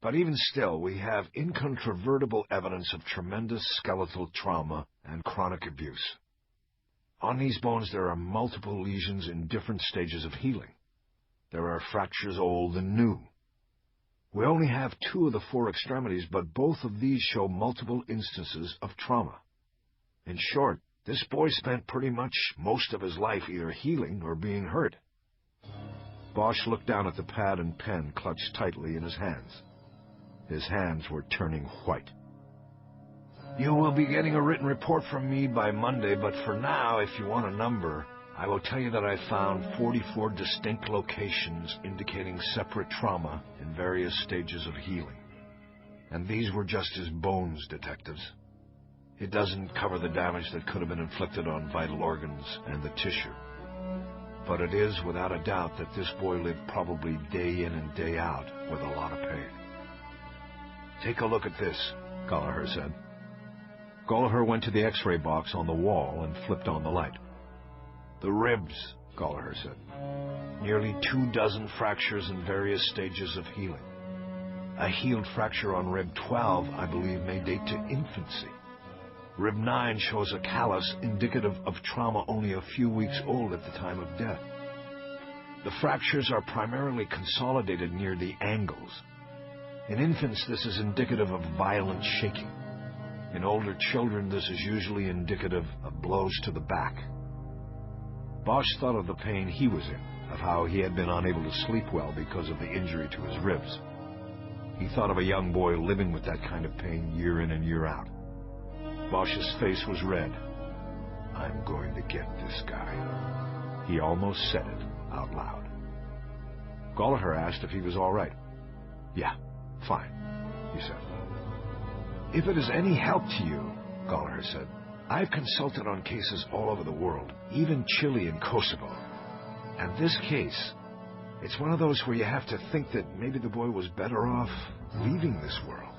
But even still, we have incontrovertible evidence of tremendous skeletal trauma and chronic abuse. On these bones there are multiple lesions in different stages of healing. There are fractures old and new. We only have 2 of the 4 extremities, but both of these show multiple instances of trauma. In short, this boy spent pretty much most of his life either healing or being hurt." Bosch looked down at the pad and pen clutched tightly in his hands. His hands were turning white. "You will be getting a written report from me by Monday, but for now, if you want a number, I will tell you that I found 44 distinct locations indicating separate trauma in various stages of healing. And these were just his bones, detectives. It doesn't cover the damage that could have been inflicted on vital organs and the tissue. But it is without a doubt that this boy lived probably day in and day out with a lot of pain. Take a look at this," Gallagher said. Gallagher went to the X-ray box on the wall and flipped on the light. "The ribs," Gallagher said. "Nearly 24 fractures in various stages of healing. A healed fracture on rib 12, I believe, may date to infancy. Rib 9 shows a callus indicative of trauma only a few weeks old at the time of death. The fractures are primarily consolidated near the angles. In infants, this is indicative of violent shaking. In older children, this is usually indicative of blows to the back." Bosch thought of the pain he was in, of how he had been unable to sleep well because of the injury to his ribs. He thought of a young boy living with that kind of pain year in and year out. Bosch's face was red. "I'm going to get this guy." He almost said it out loud. Gallagher asked if he was all right. "Yeah, fine," he said. "If it is any help to you," Gallagher said, "I've consulted on cases all over the world, even Chile and Kosovo. And this case, it's one of those where you have to think that maybe the boy was better off leaving this world.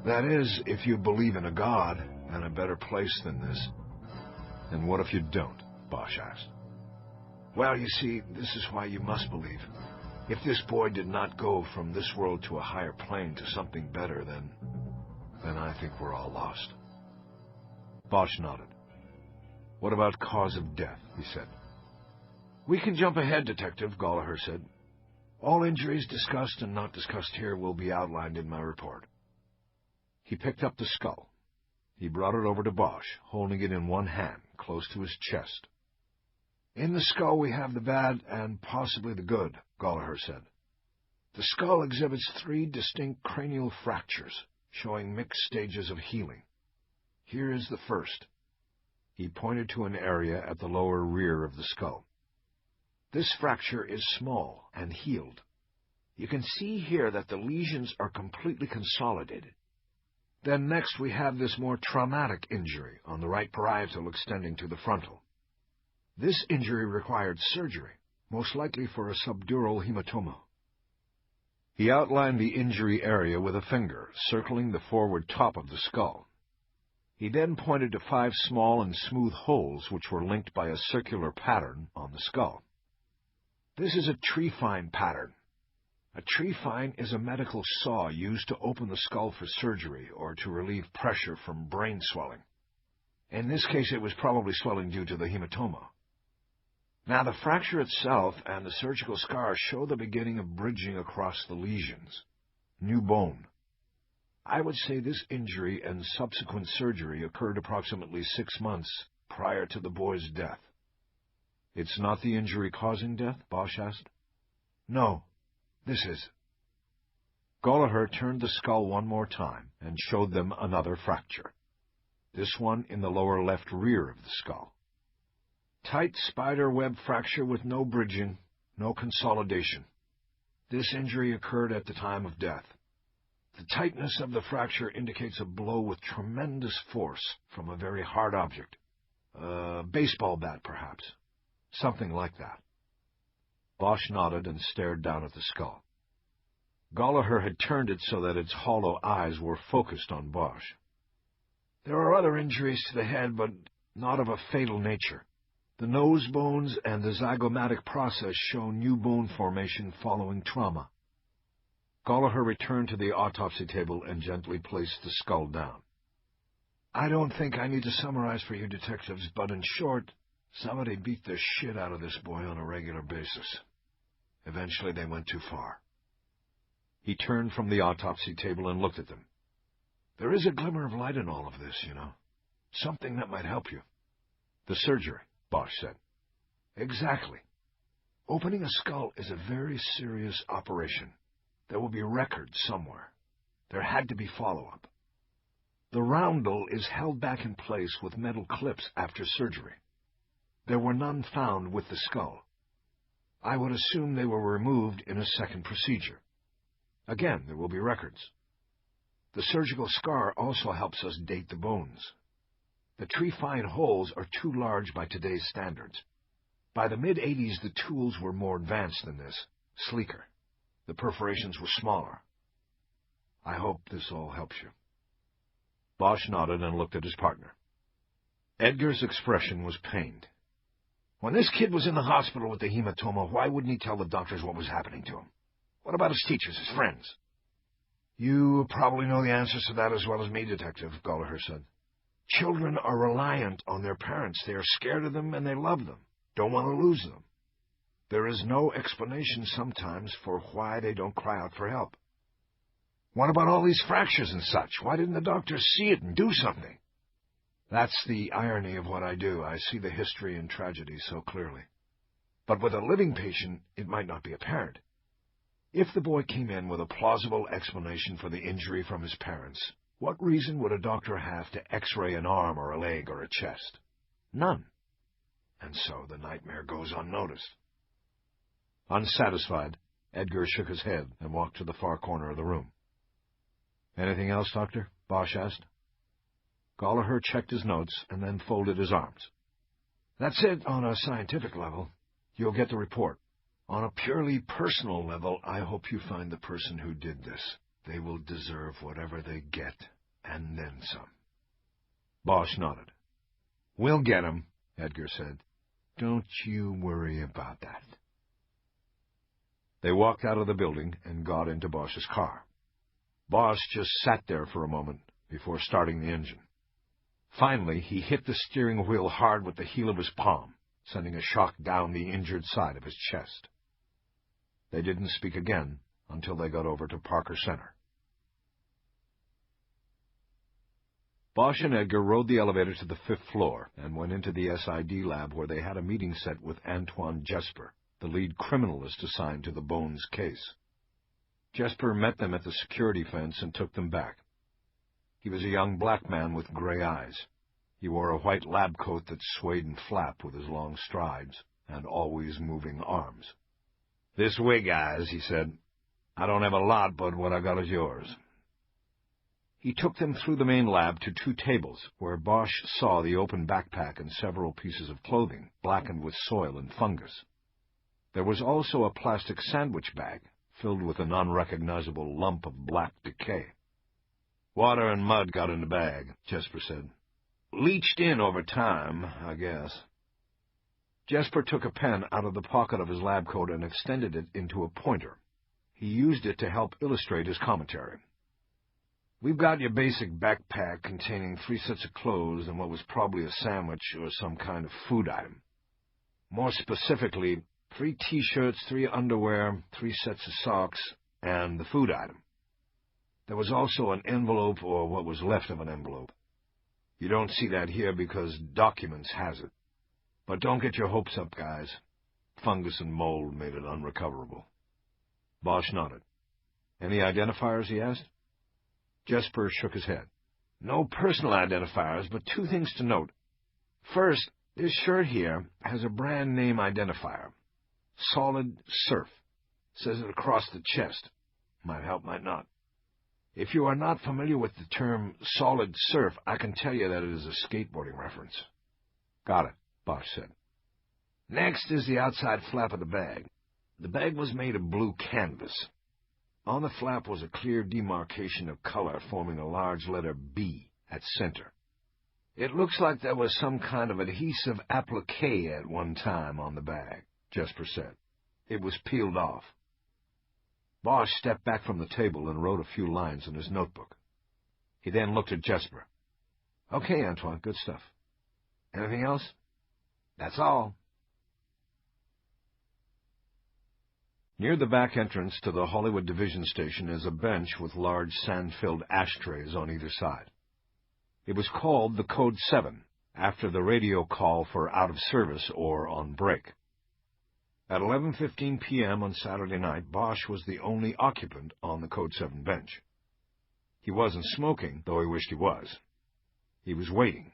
That is, if you believe in a God and a better place than this." "And what if you don't?" Bosch asked. "Well, you see, this is why you must believe. If this boy did not go from this world to a higher plane to something better, then I think we're all lost." Bosch nodded. "What about cause of death?" he said. "We can jump ahead, Detective," Gallagher said. "All injuries discussed and not discussed here will be outlined in my report." He picked up the skull. He brought it over to Bosch, holding it in one hand, close to his chest. "In the skull we have the bad and possibly the good," Gallagher said. "The skull exhibits 3 distinct cranial fractures, showing mixed stages of healing. Here is the first." He pointed to an area at the lower rear of the skull. "This fracture is small and healed. You can see here that the lesions are completely consolidated. Then next we have this more traumatic injury on the right parietal extending to the frontal. This injury required surgery, most likely for a subdural hematoma." He outlined the injury area with a finger, circling the forward top of the skull. He then pointed to 5 small and smooth holes which were linked by a circular pattern on the skull. "This is a trephine pattern. A trephine is a medical saw used to open the skull for surgery or to relieve pressure from brain swelling. In this case, it was probably swelling due to the hematoma. Now, the fracture itself and the surgical scar show the beginning of bridging across the lesions. New bone. I would say this injury and subsequent surgery occurred approximately 6 months prior to the boy's death." "It's not the injury causing death?" Bosch asked. "No, this is." Gallagher turned the skull one more time and showed them another fracture. This one in the lower left rear of the skull. "Tight spider web fracture with no bridging, no consolidation. This injury occurred at the time of death. The tightness of the fracture indicates a blow with tremendous force from a very hard object. A baseball bat, perhaps. Something like that." Bosch nodded and stared down at the skull. Gallagher had turned it so that its hollow eyes were focused on Bosch. "There are other injuries to the head, but not of a fatal nature. The nose bones and the zygomatic process show new bone formation following trauma." Gallagher returned to the autopsy table and gently placed the skull down. "I don't think I need to summarize for you detectives, but in short, somebody beat the shit out of this boy on a regular basis. Eventually they went too far." He turned from the autopsy table and looked at them. "There is a glimmer of light in all of this, you know. Something that might help you." "The surgery," Bosch said. "Exactly. Opening a skull is a very serious operation. There will be records somewhere. There had to be follow-up. The roundel is held back in place with metal clips after surgery. There were none found with the skull. I would assume they were removed in a second procedure. Again, there will be records. The surgical scar also helps us date the bones. The trephine holes are too large by today's standards. By the mid-'80s, the tools were more advanced than this, sleeker. The perforations were smaller. I hope this all helps you." Bosch nodded and looked at his partner. Edgar's expression was pained. "When this kid was in the hospital with the hematoma, why wouldn't he tell the doctors what was happening to him? What about his teachers, his friends?" "You probably know the answers to that as well as me, Detective," Gallagher said. "Children are reliant on their parents. They are scared of them and they love them, don't want to lose them. There is no explanation sometimes for why they don't cry out for help. What about all these fractures and such? Why didn't the doctors see it and do something?" "That's the irony of what I do. I see the history and tragedy so clearly. But with a living patient, it might not be apparent. If the boy came in with a plausible explanation for the injury from his parents, What reason would a doctor have to x-ray an arm or a leg or a chest? None. And so the nightmare goes unnoticed. Unsatisfied, Edgar shook his head and walked to the far corner of the room. "Anything else, Doctor?" Bosch asked. Gallagher checked his notes and then folded his arms. "That's it on a scientific level. You'll get the report. On a purely personal level, I hope you find the person who did this. They will deserve whatever they get, and then some." Bosch nodded. "We'll get him," Edgar said. "Don't you worry about that." They walked out of the building and got into Bosch's car. Bosch just sat there for a moment before starting the engine. Finally, he hit the steering wheel hard with the heel of his palm, sending a shock down the injured side of his chest. They didn't speak again until they got over to Parker Center. Bosch and Edgar rode the elevator to the 5th floor and went into the SID lab where they had a meeting set with Antoine Jesper, the lead criminalist assigned to the Bones case. Jesper met them at the security fence and took them back. He was a young black man with gray eyes. He wore a white lab coat that swayed and flapped with his long strides and always moving arms. "This way, guys," he said. "I don't have a lot, but what I got is yours." He took them through the main lab to 2 tables, where Bosch saw the open backpack and several pieces of clothing, blackened with soil and fungus. There was also a plastic sandwich bag, filled with an unrecognizable lump of black decay. "Water and mud got in the bag," Jesper said. "Leached in over time, I guess." Jesper took a pen out of the pocket of his lab coat and extended it into a pointer. He used it to help illustrate his commentary. "We've got your basic backpack containing 3 sets of clothes and what was probably a sandwich or some kind of food item. More specifically, 3 T-shirts, 3 underwear, 3 sets of socks, and the food item. There was also an envelope or what was left of an envelope. You don't see that here because Documents has it. But don't get your hopes up, guys. Fungus and mold made it unrecoverable." Bosch nodded. "Any identifiers?" he asked. Jesper shook his head. "No personal identifiers, but 2 things to note. First, this shirt here has a brand name identifier. Solid Surf. Says it across the chest. Might help, might not. If you are not familiar with the term Solid Surf, I can tell you that it is a skateboarding reference." "Got it," Bosch said. "Next is the outside flap of the bag. The bag was made of blue canvas. On the flap was a clear demarcation of color forming a large letter B at center. It looks like there was some kind of adhesive applique at one time on the bag," Jesper said. "It was peeled off." Bosch stepped back from the table and wrote a few lines in his notebook. He then looked at Jesper. "Okay, Antoine, good stuff. Anything else?" "That's all." Near the back entrance to the Hollywood Division Station is a bench with large sand-filled ashtrays on either side. It was called the Code 7, after the radio call for out of service or on break. At 11:15 p.m. on Saturday night, Bosch was the only occupant on the Code 7 bench. He wasn't smoking, though he wished he was. He was waiting.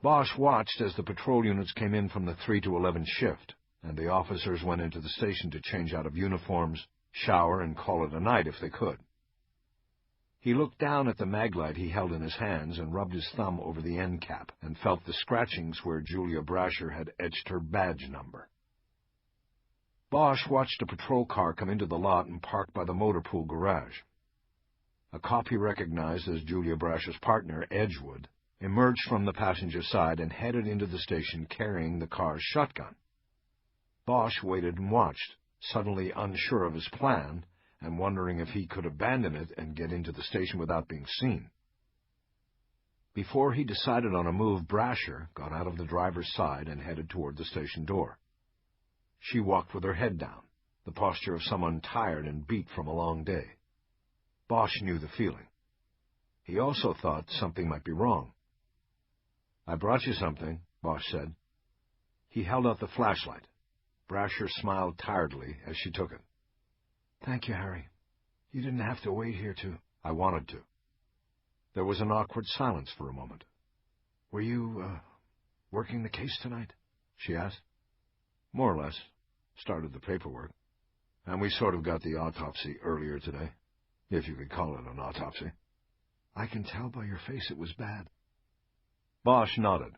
Bosch watched as the patrol units came in from the 3 to 11 shift, and the officers went into the station to change out of uniforms, shower, and call it a night if they could. He looked down at the maglite he held in his hands and rubbed his thumb over the end cap and felt the scratchings where Julia Brasher had etched her badge number. Bosch watched a patrol car come into the lot and park by the motor pool garage. A cop he recognized as Julia Brasher's partner, Edgewood, emerged from the passenger side and headed into the station carrying the car's shotgun. Bosch waited and watched, suddenly unsure of his plan and wondering if he could abandon it and get into the station without being seen. Before he decided on a move, Brasher got out of the driver's side and headed toward the station door. She walked with her head down, the posture of someone tired and beat from a long day. Bosch knew the feeling. He also thought something might be wrong. "I brought you something," Bosch said. He held out the flashlight. Brasher smiled tiredly as she took it. "Thank you, Harry. You didn't have to wait here to—" "I wanted to." There was an awkward silence for a moment. "Were you, working the case tonight?" she asked. "More or less. Started the paperwork. And we sort of got the autopsy earlier today, if you could call it an autopsy." "I can tell by your face it was bad." Bosch nodded.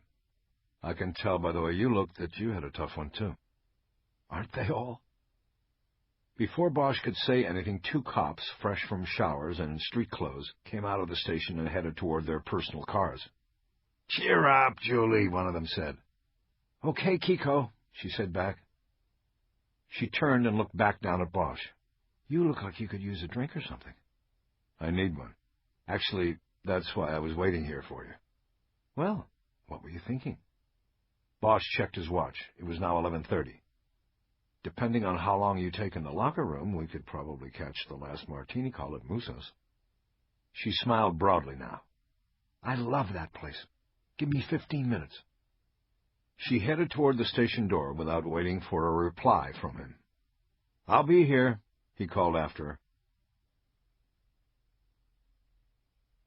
"I can tell by the way you looked that you had a tough one, too." "Aren't they all?" Before Bosch could say anything, 2 cops, fresh from showers and in street clothes, came out of the station and headed toward their personal cars. "Cheer up, Julie," one of them said. "Okay, Kiko," she said back. She turned and looked back down at Bosch. "You look like you could use a drink or something." "I need one. Actually, that's why I was waiting here for you." "Well, what were you thinking?" Bosch checked his watch. It was now 11:30. "Depending on how long you take in the locker room, we could probably catch the last martini call at Musa's." She smiled broadly now. "I love that place. Give me 15 minutes. She headed toward the station door without waiting for a reply from him. "I'll be here," he called after her.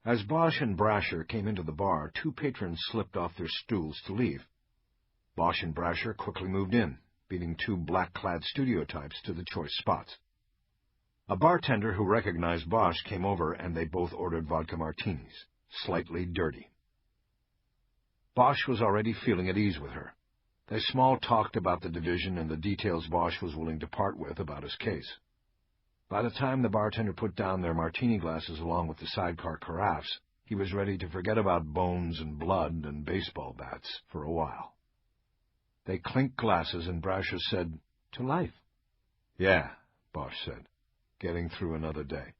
As Bosch and Brasher came into the bar, 2 patrons slipped off their stools to leave. Bosch and Brasher quickly moved in, beating 2 black-clad studio types to the choice spots. A bartender who recognized Bosch came over, and they both ordered vodka martinis, slightly dirty. Bosch was already feeling at ease with her. They small-talked about the division and the details Bosch was willing to part with about his case. By the time the bartender put down their martini glasses along with the sidecar carafes, he was ready to forget about bones and blood and baseball bats for a while. They clinked glasses, and Brasher said, "To life." "Yeah," Bosch said, "getting through another day."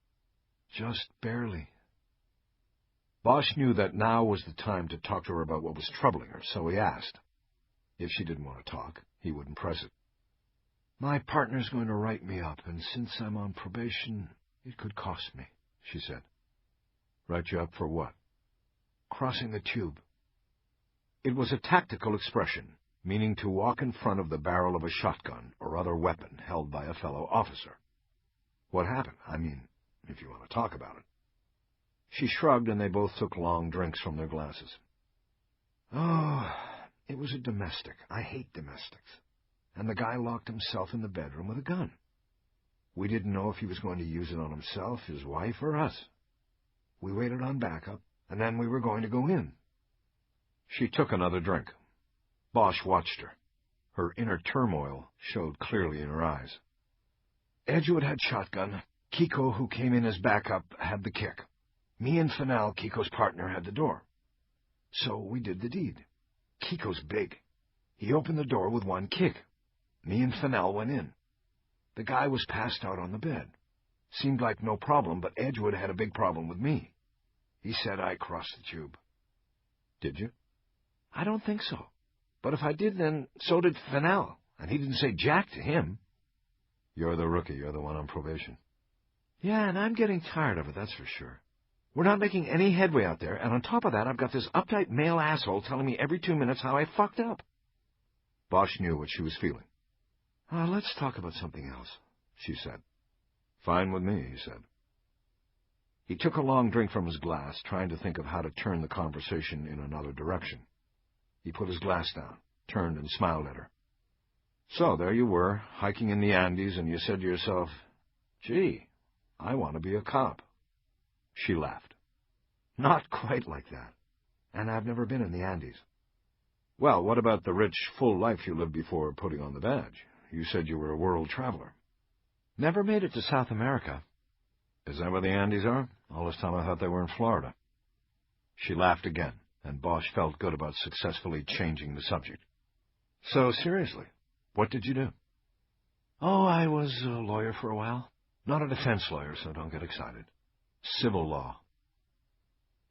"Just barely." Bosch knew that now was the time to talk to her about what was troubling her, so he asked. If she didn't want to talk, he wouldn't press it. "My partner's going to write me up, and since I'm on probation, it could cost me," she said. "Write you up for what?" "Crossing the tube." It was a tactical expression, meaning to walk in front of the barrel of a shotgun or other weapon held by a fellow officer. "What happened? I mean, if you want to talk about it." She shrugged, and they both took long drinks from their glasses. "Oh, it was a domestic. I hate domestics. And the guy locked himself in the bedroom with a gun. We didn't know if he was going to use it on himself, his wife, or us. We waited on backup, and then we were going to go in." She took another drink. Bosch watched her. Her inner turmoil showed clearly in her eyes. "Edgewood had shotgun. Kiko, who came in as backup, had the kick. Me and Fennell, Kiko's partner, had the door. So we did the deed. Kiko's big. He opened the door with 1 kick. Me and Fennell went in. The guy was passed out on the bed. Seemed like no problem, but Edgewood had a big problem with me. He said I crossed the tube." "Did you?" "I don't think so. But if I did, then so did Fennell, and he didn't say jack to him." "You're the rookie. You're the one on probation." "Yeah, and I'm getting tired of it, that's for sure. We're not making any headway out there, and on top of that, I've got this uptight male asshole telling me every 2 minutes how I fucked up." Bosch knew what she was feeling. "Let's talk about something else," she said. "Fine with me," he said. He took a long drink from his glass, trying to think of how to turn the conversation in another direction. He put his glass down, turned and smiled at her. "So there you were, hiking in the Andes, and you said to yourself, 'Gee, I want to be a cop.'" She laughed. "Not quite like that. And I've never been in the Andes." "Well, what about the rich, full life you lived before putting on the badge? You said you were a world traveler." "Never made it to South America." "Is that where the Andes are? All this time I thought they were in Florida." She laughed again, and Bosch felt good about successfully changing the subject. "So, seriously, what did you do?" "Oh, I was a lawyer for a while. Not a defense lawyer, so don't get excited. Civil law.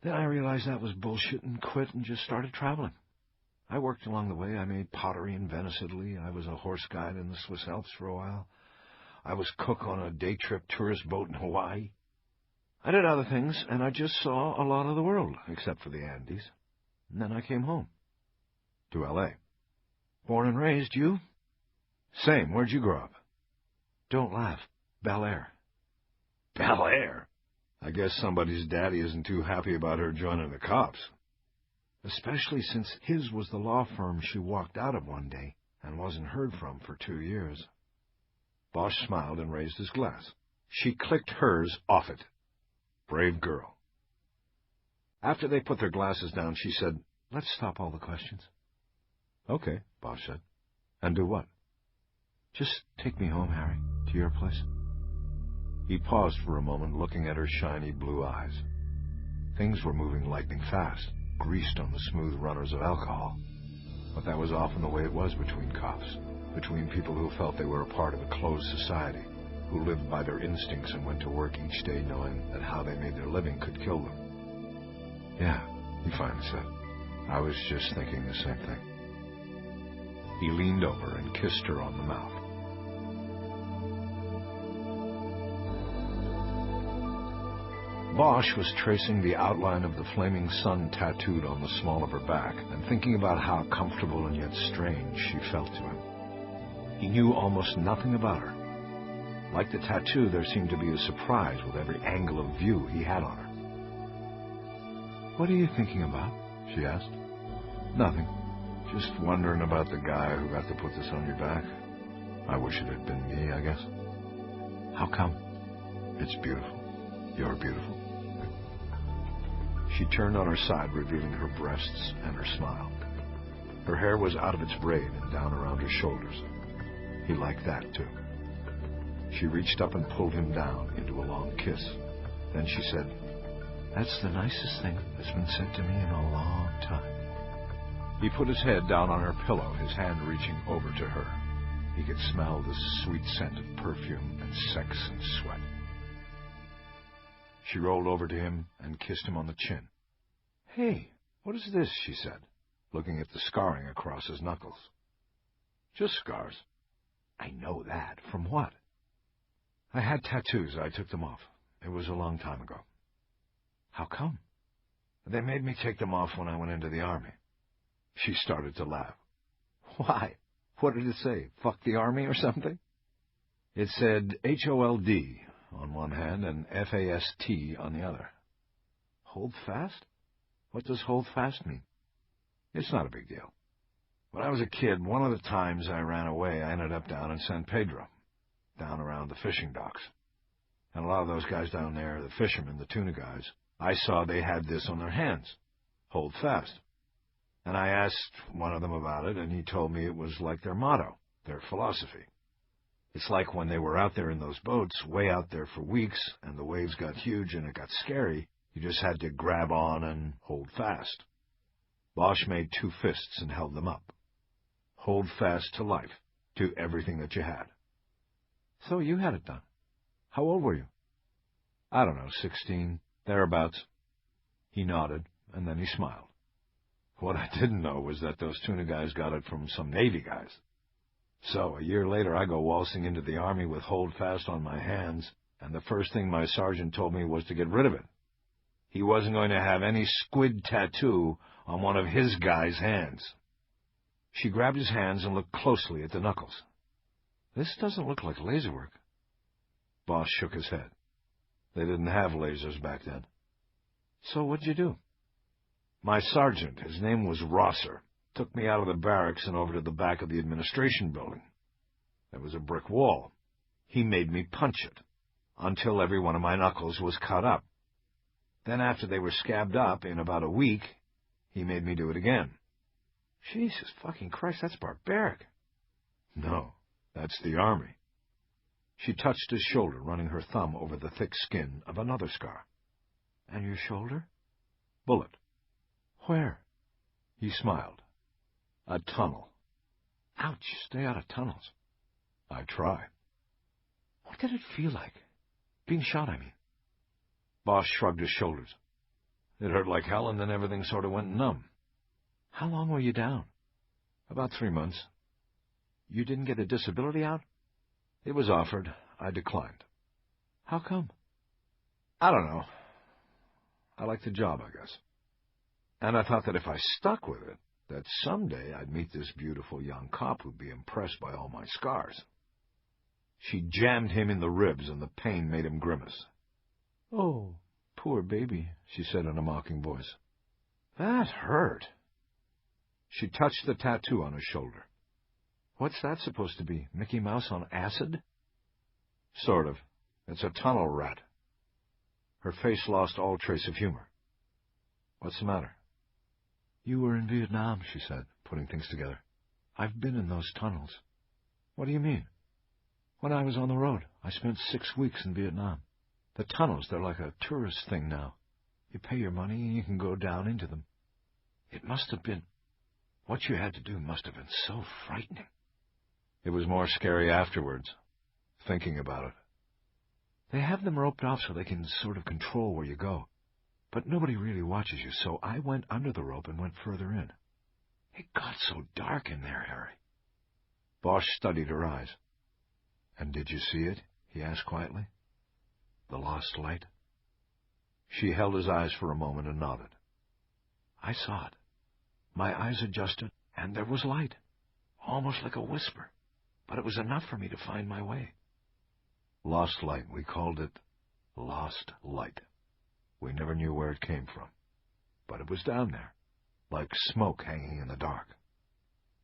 Then I realized that was bullshit and quit and just started traveling. I worked along the way. I made pottery in Venice, Italy. I was a horse guide in the Swiss Alps for a while. I was cook on a day-trip tourist boat in Hawaii. I did other things, and I just saw a lot of the world, except for the Andes. And then I came home." "To L.A.? "Born and raised. You?" "Same. Where'd you grow up?" "Don't laugh. Bel Air." "Bel Air? I guess somebody's daddy isn't too happy about her joining the cops. Especially since his was the law firm she walked out of one day and wasn't heard from for 2 years. Bosch smiled and raised his glass. She clicked hers off it. Brave girl. After they put their glasses down, she said, "Let's stop all the questions." "Okay," Bosch said. "And do what?" "Just take me home, Harry, to your place." He paused for a moment, looking at her shiny blue eyes. Things were moving lightning fast, greased on the smooth runners of alcohol. But that was often the way it was between cops, between people who felt they were a part of a closed society, who lived by their instincts and went to work each day knowing that how they made their living could kill them. "Yeah," he finally said. "I was just thinking the same thing." He leaned over and kissed her on the mouth. Bosch was tracing the outline of the flaming sun tattooed on the small of her back and thinking about how comfortable and yet strange she felt to him. He knew almost nothing about her. Like the tattoo, there seemed to be a surprise with every angle of view he had on her. "What are you thinking about?" she asked. "Nothing. Just wondering about the guy who got to put this on your back. I wish it had been me, I guess." "How come?" "It's beautiful. You're beautiful." She turned on her side, revealing her breasts and her smile. Her hair was out of its braid and down around her shoulders. He liked that, too. She reached up and pulled him down into a long kiss. Then she said, "That's the nicest thing that's been said to me in a long time." He put his head down on her pillow, his hand reaching over to her. He could smell the sweet scent of perfume and sex and sweat. She rolled over to him and kissed him on the chin. "Hey, what is this?" she said, looking at the scarring across his knuckles. "Just scars." "I know that. From what?" "I had tattoos. I took them off. It was a long time ago." "How come?" "They made me take them off when I went into the army." She started to laugh. "Why? What did it say? Fuck the army or something?" "It said HOLD on one hand and FAST on the other." "Hold fast? What does hold fast mean?" "It's not a big deal. When I was a kid, one of the times I ran away, I ended up down in San Pedro, down around the fishing docks. And a lot of those guys down there, the fishermen, the tuna guys, I saw they had this on their hands. Hold fast. And I asked one of them about it, and he told me it was like their motto, their philosophy. It's like when they were out there in those boats, way out there for weeks, and the waves got huge and it got scary, you just had to grab on and hold fast." Bosch made 2 fists and held them up. Hold fast to life, to everything that you had. "So you had it done. How old were you?" "I don't know, 16, thereabouts." He nodded, and then he smiled. "What I didn't know was that those tuna guys got it from some Navy guys. So, a year later, I go waltzing into the Army with hold fast on my hands, and the first thing my sergeant told me was to get rid of it. He wasn't going to have any squid tattoo on one of his guys' hands." She grabbed his hands and looked closely at the knuckles. "This doesn't look like laser work." Bosch shook his head. They didn't have lasers back then. "So what'd you do?" "My sergeant, his name was Rosser, took me out of the barracks and over to the back of the administration building. There was a brick wall. He made me punch it, until every one of my knuckles was cut up. Then after they were scabbed up in about a week, he made me do it again." "Jesus fucking Christ, that's barbaric." "No, that's the Army." She touched his shoulder, running her thumb over the thick skin of another scar. "And your shoulder?" "Bullet." "Where?" He smiled. "A tunnel." "Ouch, stay out of tunnels." "I try." "What did it feel like? Being shot, I mean." Bosch shrugged his shoulders. "It hurt like hell, and then everything sort of went numb." "How long were you down?" "About 3 months." "You didn't get a disability out?" "It was offered. I declined." "How come?" "I don't know. I liked the job, I guess. And I thought that if I stuck with it, that someday I'd meet this beautiful young cop who'd be impressed by all my scars." She jammed him in the ribs, and the pain made him grimace. "Oh, Poor baby, she said in a mocking voice. That hurt. She touched the tattoo on his shoulder. What's that supposed to be? Mickey Mouse on acid? Sort of. It's a tunnel rat. Her face lost all trace of humor. What's the matter? You were in Vietnam, she said, putting things together. I've been in those tunnels. What do you mean? When I was on the road, I spent 6 weeks in Vietnam. The tunnels, they're like a tourist thing now. You pay your money and you can go down into them. It must have been... What you had to do must have been so frightening. It was more scary afterwards, thinking about it. They have them roped off so they can sort of control where you go. But nobody really watches you, so I went under the rope and went further in. It got so dark in there, Harry. Bosch studied her eyes. And did you see it? He asked quietly. The lost light? She held his eyes for a moment and nodded. I saw it. My eyes adjusted, and there was light, almost like a whisper, but it was enough for me to find my way. Lost light, we called it lost light. We never knew where it came from, but it was down there, like smoke hanging in the dark.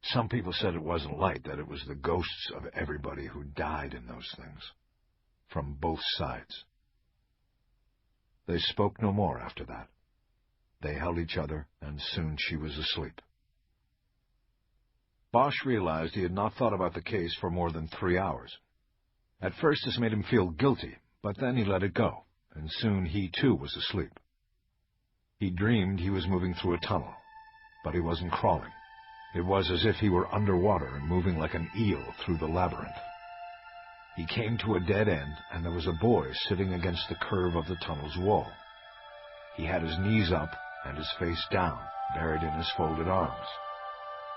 Some people said it wasn't light, that it was the ghosts of everybody who died in those things, from both sides. They spoke no more after that. They held each other, and soon she was asleep. Bosch realized he had not thought about the case for more than 3 hours. At first this made him feel guilty, but then he let it go, and soon he too was asleep. He dreamed he was moving through a tunnel, but he wasn't crawling. It was as if he were underwater and moving like an eel through the labyrinth. He came to a dead end, and there was a boy sitting against the curve of the tunnel's wall. He had his knees up and his face down, buried in his folded arms.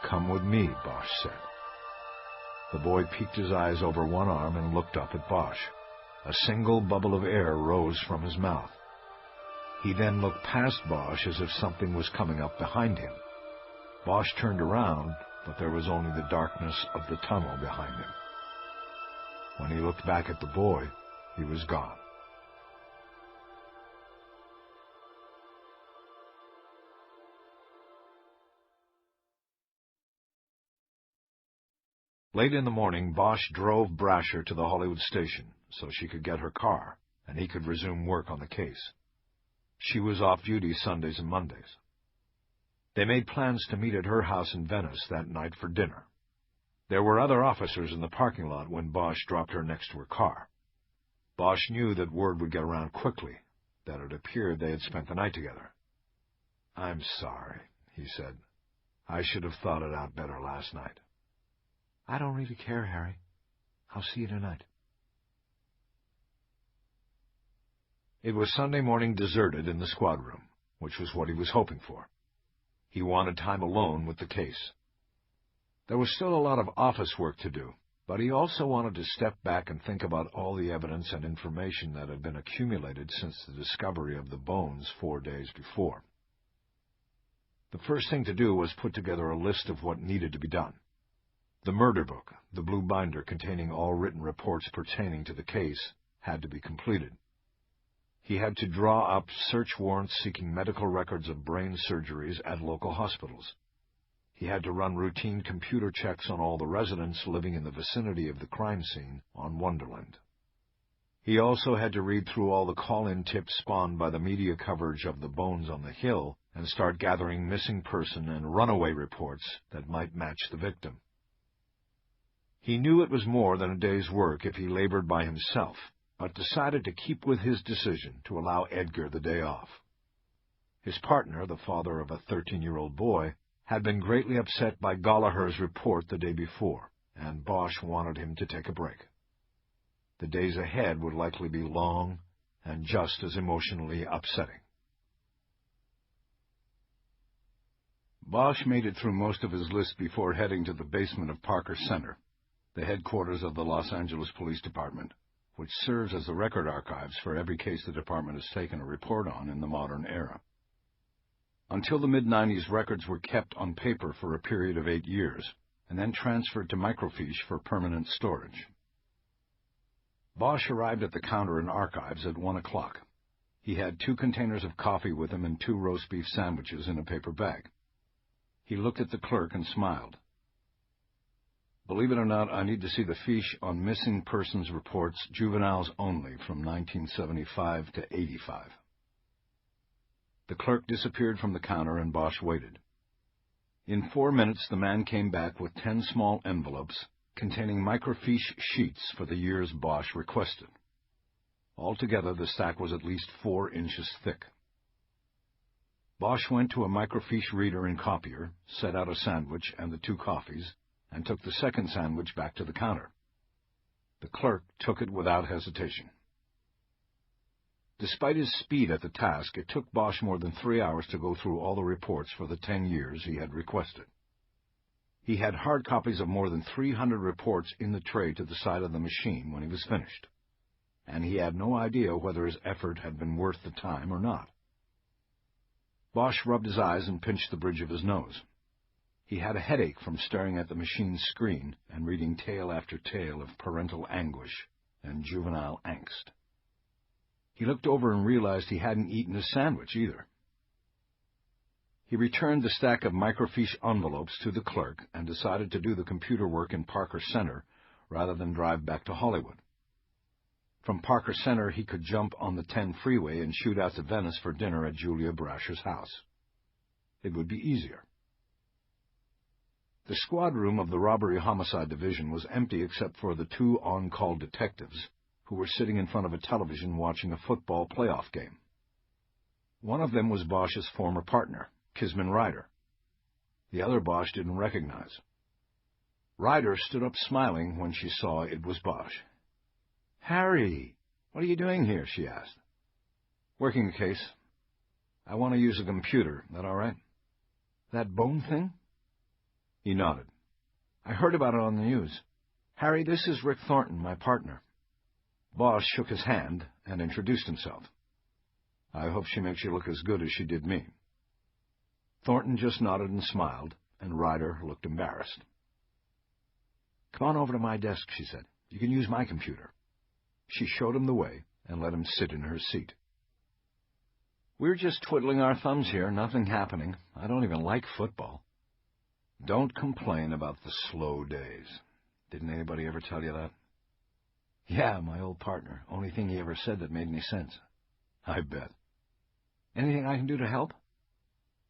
Come with me, Bosch said. The boy peeked his eyes over one arm and looked up at Bosch. A single bubble of air rose from his mouth. He then looked past Bosch as if something was coming up behind him. Bosch turned around, but there was only the darkness of the tunnel behind him. When he looked back at the boy, he was gone. Late in the morning, Bosch drove Brasher to the Hollywood station so she could get her car, and he could resume work on the case. She was off duty Sundays and Mondays. They made plans to meet at her house in Venice that night for dinner. There were other officers in the parking lot when Bosch dropped her next to her car. Bosch knew that word would get around quickly, that it appeared they had spent the night together. I'm sorry, he said. I should have thought it out better last night. I don't really care, Harry. I'll see you tonight. It was Sunday morning deserted in the squad room, which was what he was hoping for. He wanted time alone with the case. There was still a lot of office work to do, but he also wanted to step back and think about all the evidence and information that had been accumulated since the discovery of the bones 4 days before. The first thing to do was put together a list of what needed to be done. The murder book, the blue binder containing all written reports pertaining to the case, had to be completed. He had to draw up search warrants seeking medical records of brain surgeries at local hospitals. He had to run routine computer checks on all the residents living in the vicinity of the crime scene on Wonderland. He also had to read through all the call-in tips spawned by the media coverage of the bones on the hill and start gathering missing person and runaway reports that might match the victim. He knew it was more than a day's work if he labored by himself, but decided to keep with his decision to allow Edgar the day off. His partner, the father of a 13-year-old boy, had been greatly upset by Gallagher's report the day before, and Bosch wanted him to take a break. The days ahead would likely be long and just as emotionally upsetting. Bosch made it through most of his list before heading to the basement of Parker Center, the headquarters of the Los Angeles Police Department, which serves as the record archives for every case the department has taken a report on in the modern era. Until the mid-90s, records were kept on paper for a period of 8 years, and then transferred to microfiche for permanent storage. Bosch arrived at the counter in archives at 1 o'clock. He had 2 containers of coffee with him and 2 roast beef sandwiches in a paper bag. He looked at the clerk and smiled. Believe it or not, I need to see the fiche on missing persons reports, juveniles only, from 1975 to 85. The clerk disappeared from the counter and Bosch waited. In 4 minutes, the man came back with 10 small envelopes containing microfiche sheets for the years Bosch requested. Altogether, the stack was at least 4 inches thick. Bosch went to a microfiche reader and copier, set out a sandwich and the 2 coffees, and took the second sandwich back to the counter. The clerk took it without hesitation. Despite his speed at the task, it took Bosch more than 3 hours to go through all the reports for the 10 years he had requested. He had hard copies of more than 300 reports in the tray to the side of the machine when he was finished, and he had no idea whether his effort had been worth the time or not. Bosch rubbed his eyes and pinched the bridge of his nose. He had a headache from staring at the machine's screen and reading tale after tale of parental anguish and juvenile angst. He looked over and realized he hadn't eaten his sandwich either. He returned the stack of microfiche envelopes to the clerk and decided to do the computer work in Parker Center rather than drive back to Hollywood. From Parker Center, he could jump on the 10 freeway and shoot out to Venice for dinner at Julia Brasher's house. It would be easier. The squad room of the Robbery-Homicide Division was empty except for the 2 on-call detectives who were sitting in front of a television watching a football playoff game. One of them was Bosch's former partner, Kisman Ryder. The other Bosch didn't recognize. Ryder stood up smiling when she saw it was Bosch. "Harry, what are you doing here?" she asked. "Working a case. I want to use a computer. That all right?" "That bone thing?" He nodded. "I heard about it on the news. Harry, this is Rick Thornton, my partner." Bosch shook his hand and introduced himself. "I hope she makes you look as good as she did me." Thornton just nodded and smiled, and Ryder looked embarrassed. "Come on over to my desk," she said. "You can use my computer." She showed him the way and let him sit in her seat. "We're just twiddling our thumbs here, nothing happening. I don't even like football." "Don't complain about the slow days. Didn't anybody ever tell you that?" "Yeah, my old partner. Only thing he ever said that made any sense." "I bet." "Anything I can do to help?"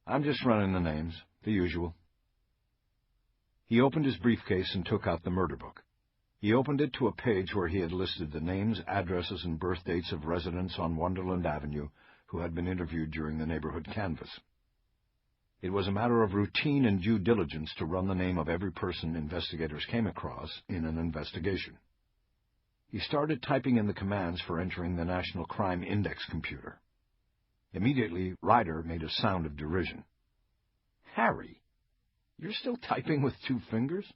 "I'm just running the names, the usual." He opened his briefcase and took out the murder book. He opened it to a page where he had listed the names, addresses, and birth dates of residents on Wonderland Avenue who had been interviewed during the neighborhood canvass. It was a matter of routine and due diligence to run the name of every person investigators came across in an investigation. He started typing in the commands for entering the National Crime Index computer. Immediately, Ryder made a sound of derision. "Harry, you're still typing with 2 fingers?"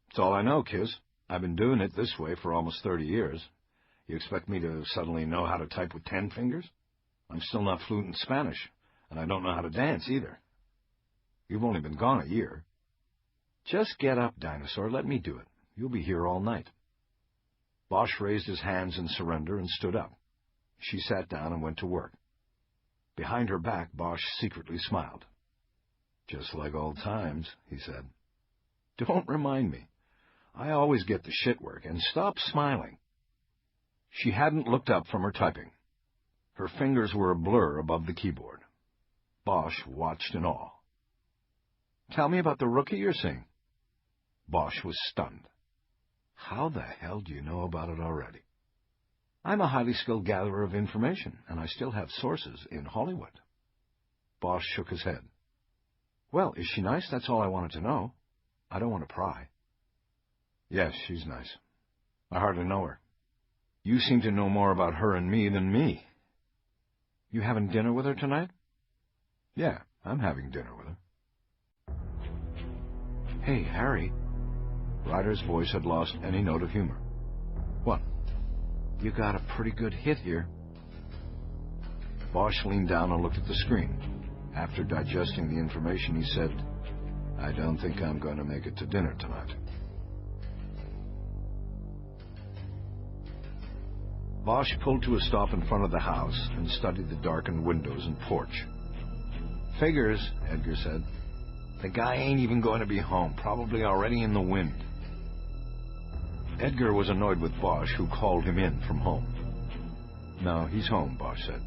"It's all I know, Kiz. I've been doing it this way for almost 30 years. You expect me to suddenly know how to type with 10 fingers? I'm still not fluent in Spanish, and I don't know how to dance either." "You've only been gone a year." "Just get up, dinosaur. Let me do it. You'll be here all night." Bosch raised his hands in surrender and stood up. She sat down and went to work. Behind her back, Bosch secretly smiled. "Just like old times," he said. "Don't remind me. I always get the shit work, and stop smiling." She hadn't looked up from her typing. Her fingers were a blur above the keyboard. Bosch watched in awe. "Tell me about the rookie you're seeing." Bosch was stunned. "How the hell do you know about it already?" "I'm a highly skilled gatherer of information, and I still have sources in Hollywood." Bosch shook his head. "Well, is she nice? That's all I wanted to know. I don't want to pry." "Yes, she's nice. I hardly know her. You seem to know more about her and me than me." "You having dinner with her tonight?" "Yeah, I'm having dinner with her." "Hey, Harry." Ryder's voice had lost any note of humor. "What?" "You got a pretty good hit here." Bosch leaned down and looked at the screen. After digesting the information, he said, "I don't think I'm going to make it to dinner tonight." Bosch pulled to a stop in front of the house and studied the darkened windows and porch. "Figures," Edgar said. "The guy ain't even going to be home, probably already in the wind." Edgar was annoyed with Bosch, who called him in from home. "No, he's home," Bosch said.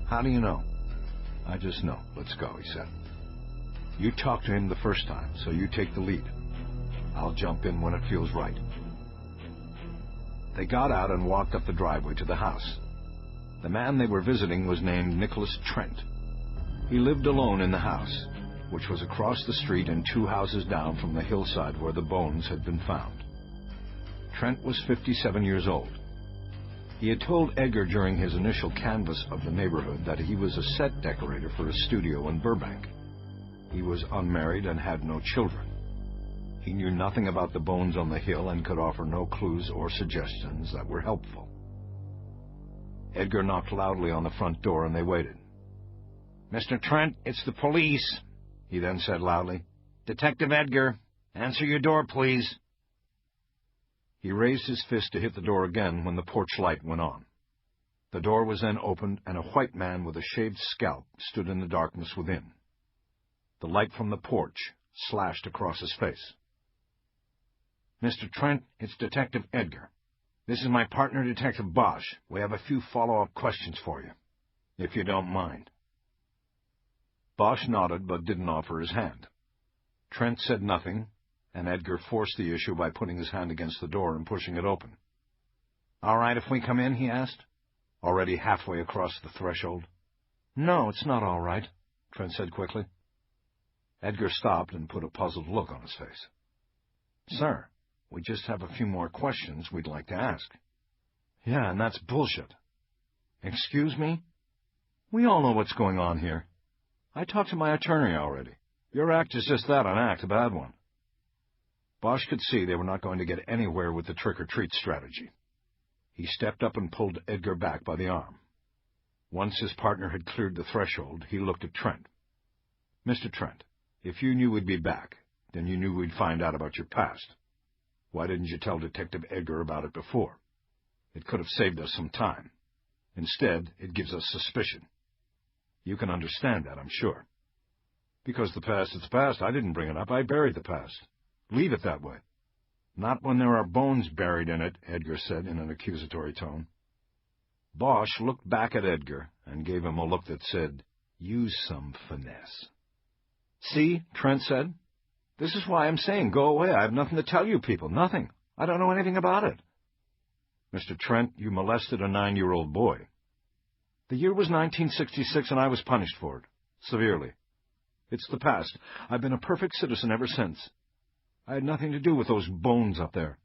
"How do you know?" "I just know. Let's go," he said. "You talked to him the first time, so you take the lead. I'll jump in when it feels right." They got out and walked up the driveway to the house. The man they were visiting was named Nicholas Trent. He lived alone in the house, which was across the street and 2 houses down from the hillside where the bones had been found. Trent was 57 years old. He had told Edgar during his initial canvass of the neighborhood that he was a set decorator for a studio in Burbank. He was unmarried and had no children. He knew nothing about the bones on the hill and could offer no clues or suggestions that were helpful. Edgar knocked loudly on the front door and they waited. "Mr. Trent, it's the police," he then said loudly. "Detective Edgar, answer your door, please." He raised his fist to hit the door again when the porch light went on. The door was then opened and a white man with a shaved scalp stood in the darkness within. The light from the porch slashed across his face. "Mr. Trent, it's Detective Edgar. This is my partner, Detective Bosch. We have a few follow-up questions for you, if you don't mind." Bosch nodded but didn't offer his hand. Trent said nothing, and Edgar forced the issue by putting his hand against the door and pushing it open. "All right if we come in?" he asked, already halfway across the threshold. "No, it's not all right," Trent said quickly. Edgar stopped and put a puzzled look on his face. "Sir, we just have a few more questions we'd like to ask." "Yeah, and that's bullshit." "Excuse me? We all know what's going on here. I talked to my attorney already. Your act is just that, an act, a bad one." Bosch could see they were not going to get anywhere with the trick-or-treat strategy. He stepped up and pulled Edgar back by the arm. Once his partner had cleared the threshold, he looked at Trent. "Mr. Trent, if you knew we'd be back, then you knew we'd find out about your past. Why didn't you tell Detective Edgar about it before? It could have saved us some time. Instead, it gives us suspicion. You can understand that, I'm sure." "Because the past is the past. I didn't bring it up. I buried the past. Leave it that way." "Not when there are bones buried in it," Edgar said in an accusatory tone. Bosch looked back at Edgar and gave him a look that said, "Use some finesse." "See," Trent said. "This is why I'm saying go away. I have nothing to tell you people. Nothing. I don't know anything about it." "Mr. Trent, you molested a 9-year-old boy." "The year was 1966 and I was punished for it. Severely. It's the past. I've been a perfect citizen ever since. I had nothing to do with those bones up there."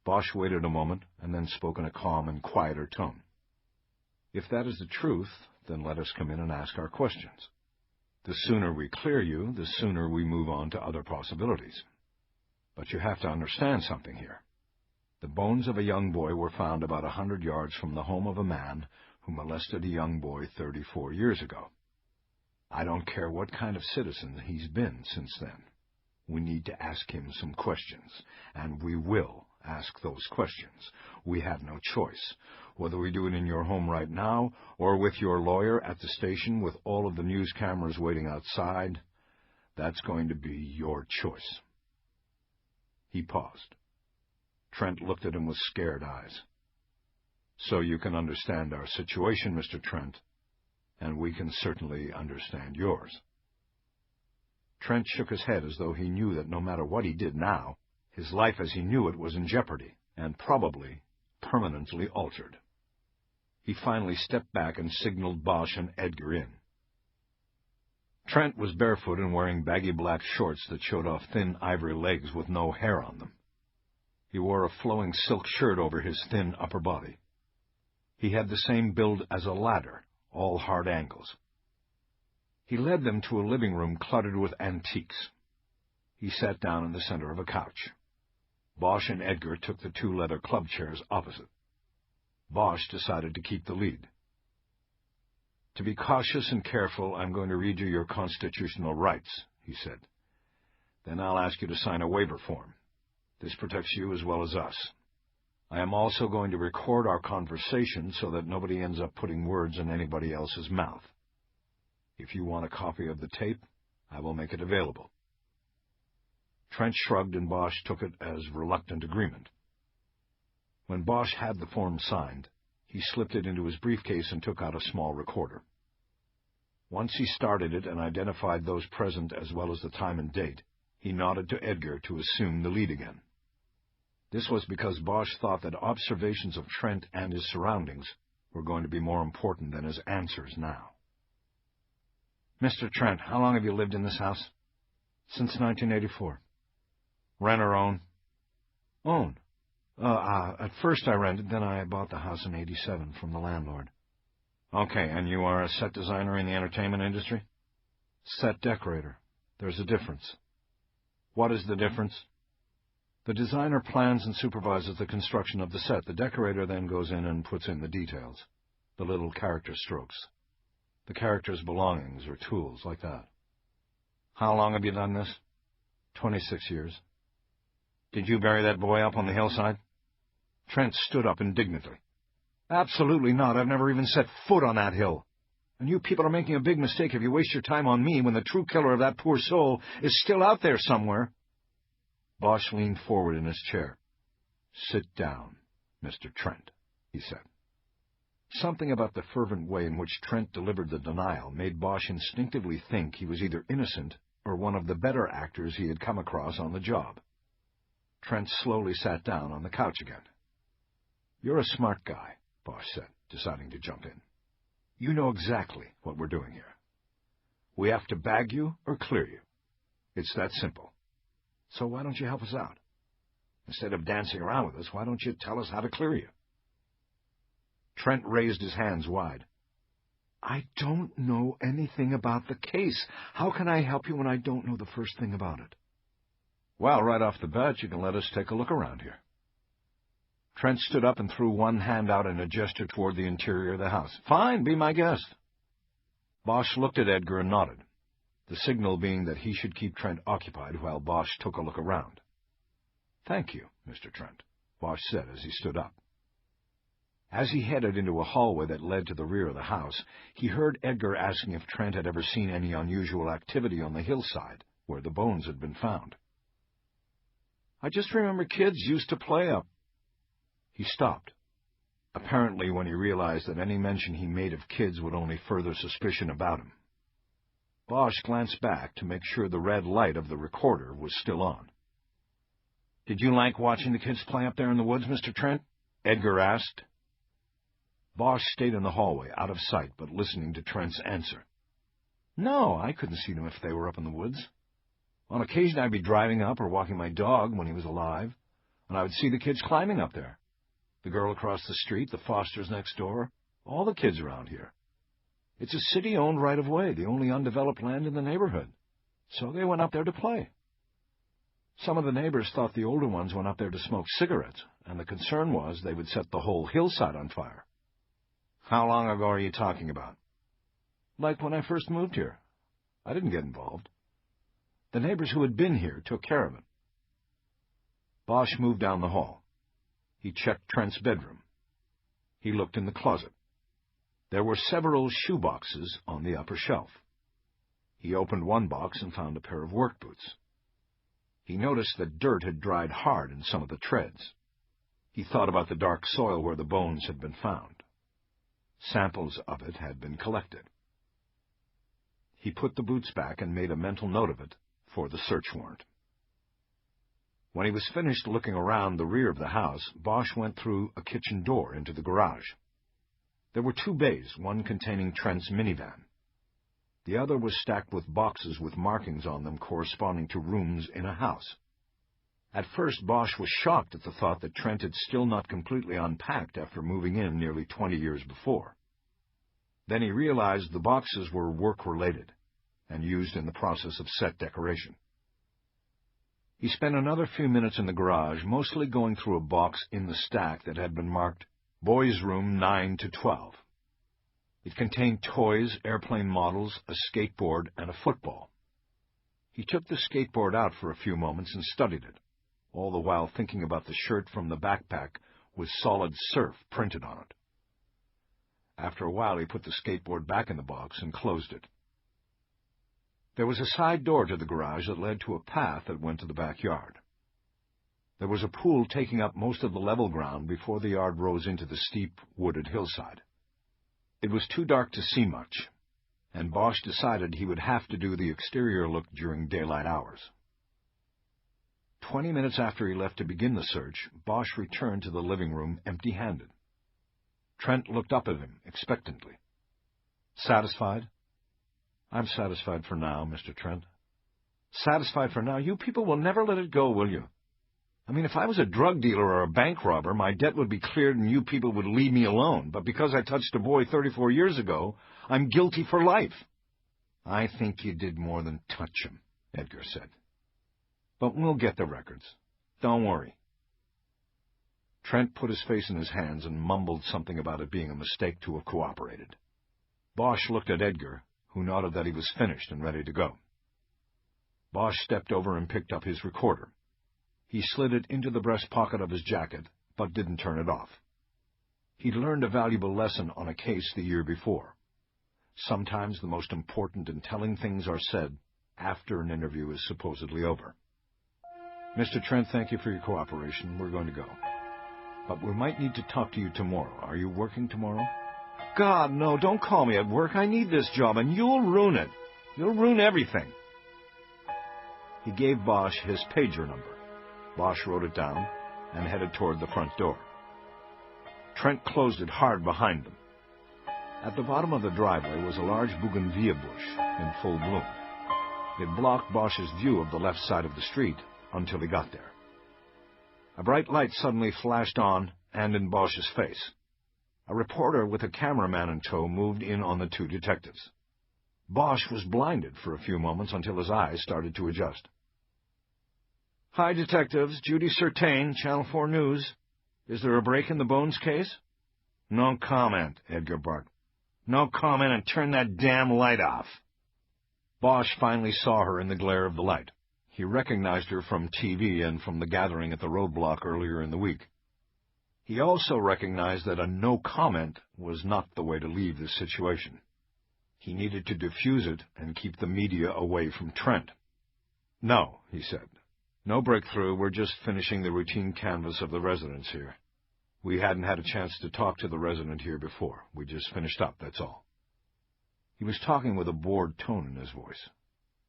Bosch waited a moment and then spoke in a calm and quieter tone. "If that is the truth, then let us come in and ask our questions. The sooner we clear you, the sooner we move on to other possibilities. But you have to understand something here. The bones of a young boy were found about 100 yards from the home of a man who molested a young boy 34 years ago. I don't care what kind of citizen he's been since then. We need to ask him some questions, and we will ask those questions. We have no choice. Whether we do it in your home right now or with your lawyer at the station with all of the news cameras waiting outside, that's going to be your choice." He paused. Trent looked at him with scared eyes. "So you can understand our situation, Mr. Trent, and we can certainly understand yours." Trent shook his head as though he knew that no matter what he did now, his life as he knew it was in jeopardy, and probably permanently altered. He finally stepped back and signaled Bosch and Edgar in. Trent was barefoot and wearing baggy black shorts that showed off thin ivory legs with no hair on them. He wore a flowing silk shirt over his thin upper body. He had the same build as a ladder, all hard angles. He led them to a living room cluttered with antiques. He sat down in the center of a couch. Bosch and Edgar took the 2 leather club chairs opposite. Bosch decided to keep the lead. "To be cautious and careful, I'm going to read you your constitutional rights," he said. "Then I'll ask you to sign a waiver form. This protects you as well as us. I am also going to record our conversation so that nobody ends up putting words in anybody else's mouth. If you want a copy of the tape, I will make it available." Trent shrugged, and Bosch took it as reluctant agreement. When Bosch had the form signed, he slipped it into his briefcase and took out a small recorder. Once he started it and identified those present as well as the time and date, he nodded to Edgar to assume the lead again. This was because Bosch thought that observations of Trent and his surroundings were going to be more important than his answers now. "Mr. Trent, how long have you lived in this house?" "Since 1984. "Rent or own?" "Own. At first I rented, then I bought the house in '87 from the landlord." "Okay, and you are a set designer in the entertainment industry?" "Set decorator. There's a difference." "What is the difference?" "The designer plans and supervises the construction of the set. The decorator then goes in and puts in the details, the little character strokes, the character's belongings or tools, like that." "How long have you done this?" 26 years. "Did you bury that boy up on the hillside?" Trent stood up indignantly. "Absolutely not. I've never even set foot on that hill. And you people are making a big mistake if you waste your time on me when the true killer of that poor soul is still out there somewhere." Bosch leaned forward in his chair. "Sit down, Mr. Trent," he said. Something about the fervent way in which Trent delivered the denial made Bosch instinctively think he was either innocent or one of the better actors he had come across on the job. Trent slowly sat down on the couch again. "You're a smart guy," Bosch said, deciding to jump in. "You know exactly what we're doing here. We have to bag you or clear you. It's that simple. So why don't you help us out? Instead of dancing around with us, why don't you tell us how to clear you?" Trent raised his hands wide. "I don't know anything about the case. How can I help you when I don't know the first thing about it?" "Well, right off the bat, you can let us take a look around here." Trent stood up and threw one hand out in a gesture toward the interior of the house. "Fine, be my guest." Bosch looked at Edgar and nodded, the signal being that he should keep Trent occupied while Bosch took a look around. "Thank you, Mr. Trent," Bosch said as he stood up. As he headed into a hallway that led to the rear of the house, he heard Edgar asking if Trent had ever seen any unusual activity on the hillside where the bones had been found. "I just remember kids used to play up." He stopped, apparently when he realized that any mention he made of kids would only further suspicion about him. Bosch glanced back to make sure the red light of the recorder was still on. "Did you like watching the kids play up there in the woods, Mr. Trent?" Edgar asked. Bosch stayed in the hallway, out of sight, but listening to Trent's answer. "No, I couldn't see them if they were up in the woods. On occasion I'd be driving up or walking my dog when he was alive, and I would see the kids climbing up there. The girl across the street, the Fosters next door, all the kids around here. It's a city-owned right-of-way, the only undeveloped land in the neighborhood, so they went up there to play. Some of the neighbors thought the older ones went up there to smoke cigarettes, and the concern was they would set the whole hillside on fire." "How long ago are you talking about?" "Like when I first moved here. I didn't get involved. The neighbors who had been here took care of it." Bosch moved down the hall. He checked Trent's bedroom. He looked in the closet. There were several shoe boxes on the upper shelf. He opened one box and found a pair of work boots. He noticed that dirt had dried hard in some of the treads. He thought about the dark soil where the bones had been found. Samples of it had been collected. He put the boots back and made a mental note of it for the search warrant. When he was finished looking around the rear of the house, Bosch went through a kitchen door into the garage. There were two bays, one containing Trent's minivan. The other was stacked with boxes with markings on them corresponding to rooms in a house. At first, Bosch was shocked at the thought that Trent had still not completely unpacked after moving in nearly 20 years before. Then he realized the boxes were work-related and used in the process of set decoration. He spent another few minutes in the garage, mostly going through a box in the stack that had been marked Boys' Room 9 to 12. It contained toys, airplane models, a skateboard, and a football. He took the skateboard out for a few moments and studied it, all the while thinking about the shirt from the backpack with solid surf printed on it. After a while, he put the skateboard back in the box and closed it. There was a side door to the garage that led to a path that went to the backyard. There was a pool taking up most of the level ground before the yard rose into the steep, wooded hillside. It was too dark to see much, and Bosch decided he would have to do the exterior look during daylight hours. 20 minutes after he left to begin the search, Bosch returned to the living room empty-handed. Trent looked up at him expectantly. "Satisfied?" "I'm satisfied for now, Mr. Trent." "Satisfied for now? You people will never let it go, will you? I mean, if I was a drug dealer or a bank robber, my debt would be cleared and you people would leave me alone. But because I touched a boy 34 years ago, I'm guilty for life." "I think you did more than touch him," Edgar said. "But we'll get the records. Don't worry." Trent put his face in his hands and mumbled something about it being a mistake to have cooperated. Bosch looked at Edgar, who nodded that he was finished and ready to go. Bosch stepped over and picked up his recorder. He slid it into the breast pocket of his jacket, but didn't turn it off. He'd learned a valuable lesson on a case the year before. Sometimes the most important and telling things are said after an interview is supposedly over. "Mr. Trent, thank you for your cooperation. We're going to go. But we might need to talk to you tomorrow. Are you working tomorrow?" "God, no, don't call me at work. I need this job, and you'll ruin it. You'll ruin everything." He gave Bosch his pager number. Bosch wrote it down and headed toward the front door. Trent closed it hard behind them. At the bottom of the driveway was a large bougainvillea bush in full bloom. It blocked Bosch's view of the left side of the street until he got there. A bright light suddenly flashed on and in Bosch's face. A reporter with a cameraman in tow moved in on the two detectives. Bosch was blinded for a few moments until his eyes started to adjust. "Hi, detectives. Judy Certain, Channel 4 News. Is there a break in the Bones case?" "No comment," Edgar barked. "No comment, and turn that damn light off." Bosch finally saw her in the glare of the light. He recognized her from TV and from the gathering at the roadblock earlier in the week. He also recognized that a no comment was not the way to leave this situation. He needed to defuse it and keep the media away from Trent. "No," he said. "No breakthrough. We're just finishing the routine canvass of the residents here. We hadn't had a chance to talk to the resident here before. We just finished up, that's all." He was talking with a bored tone in his voice.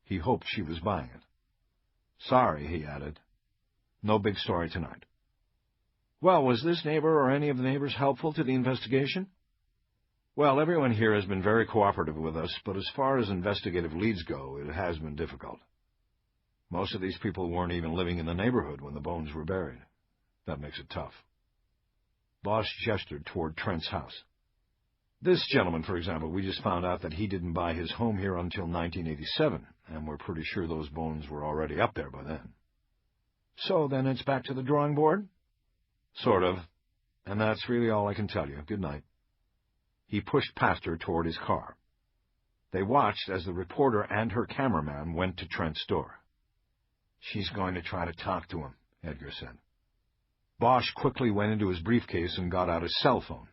He hoped she was buying it. "Sorry," he added. "No big story tonight." "Well, was this neighbor or any of the neighbors helpful to the investigation?" "Well, everyone here has been very cooperative with us, but as far as investigative leads go, it has been difficult. Most of these people weren't even living in the neighborhood when the bones were buried. That makes it tough." Bosch gestured toward Trent's house. "This gentleman, for example, we just found out that he didn't buy his home here until 1987, and we're pretty sure those bones were already up there by then." "So then it's back to the drawing board?" "Sort of. And that's really all I can tell you. Good night." He pushed past her toward his car. They watched as the reporter and her cameraman went to Trent's door. "She's going to try to talk to him," Edgar said. Bosch quickly went into his briefcase and got out his cell phone.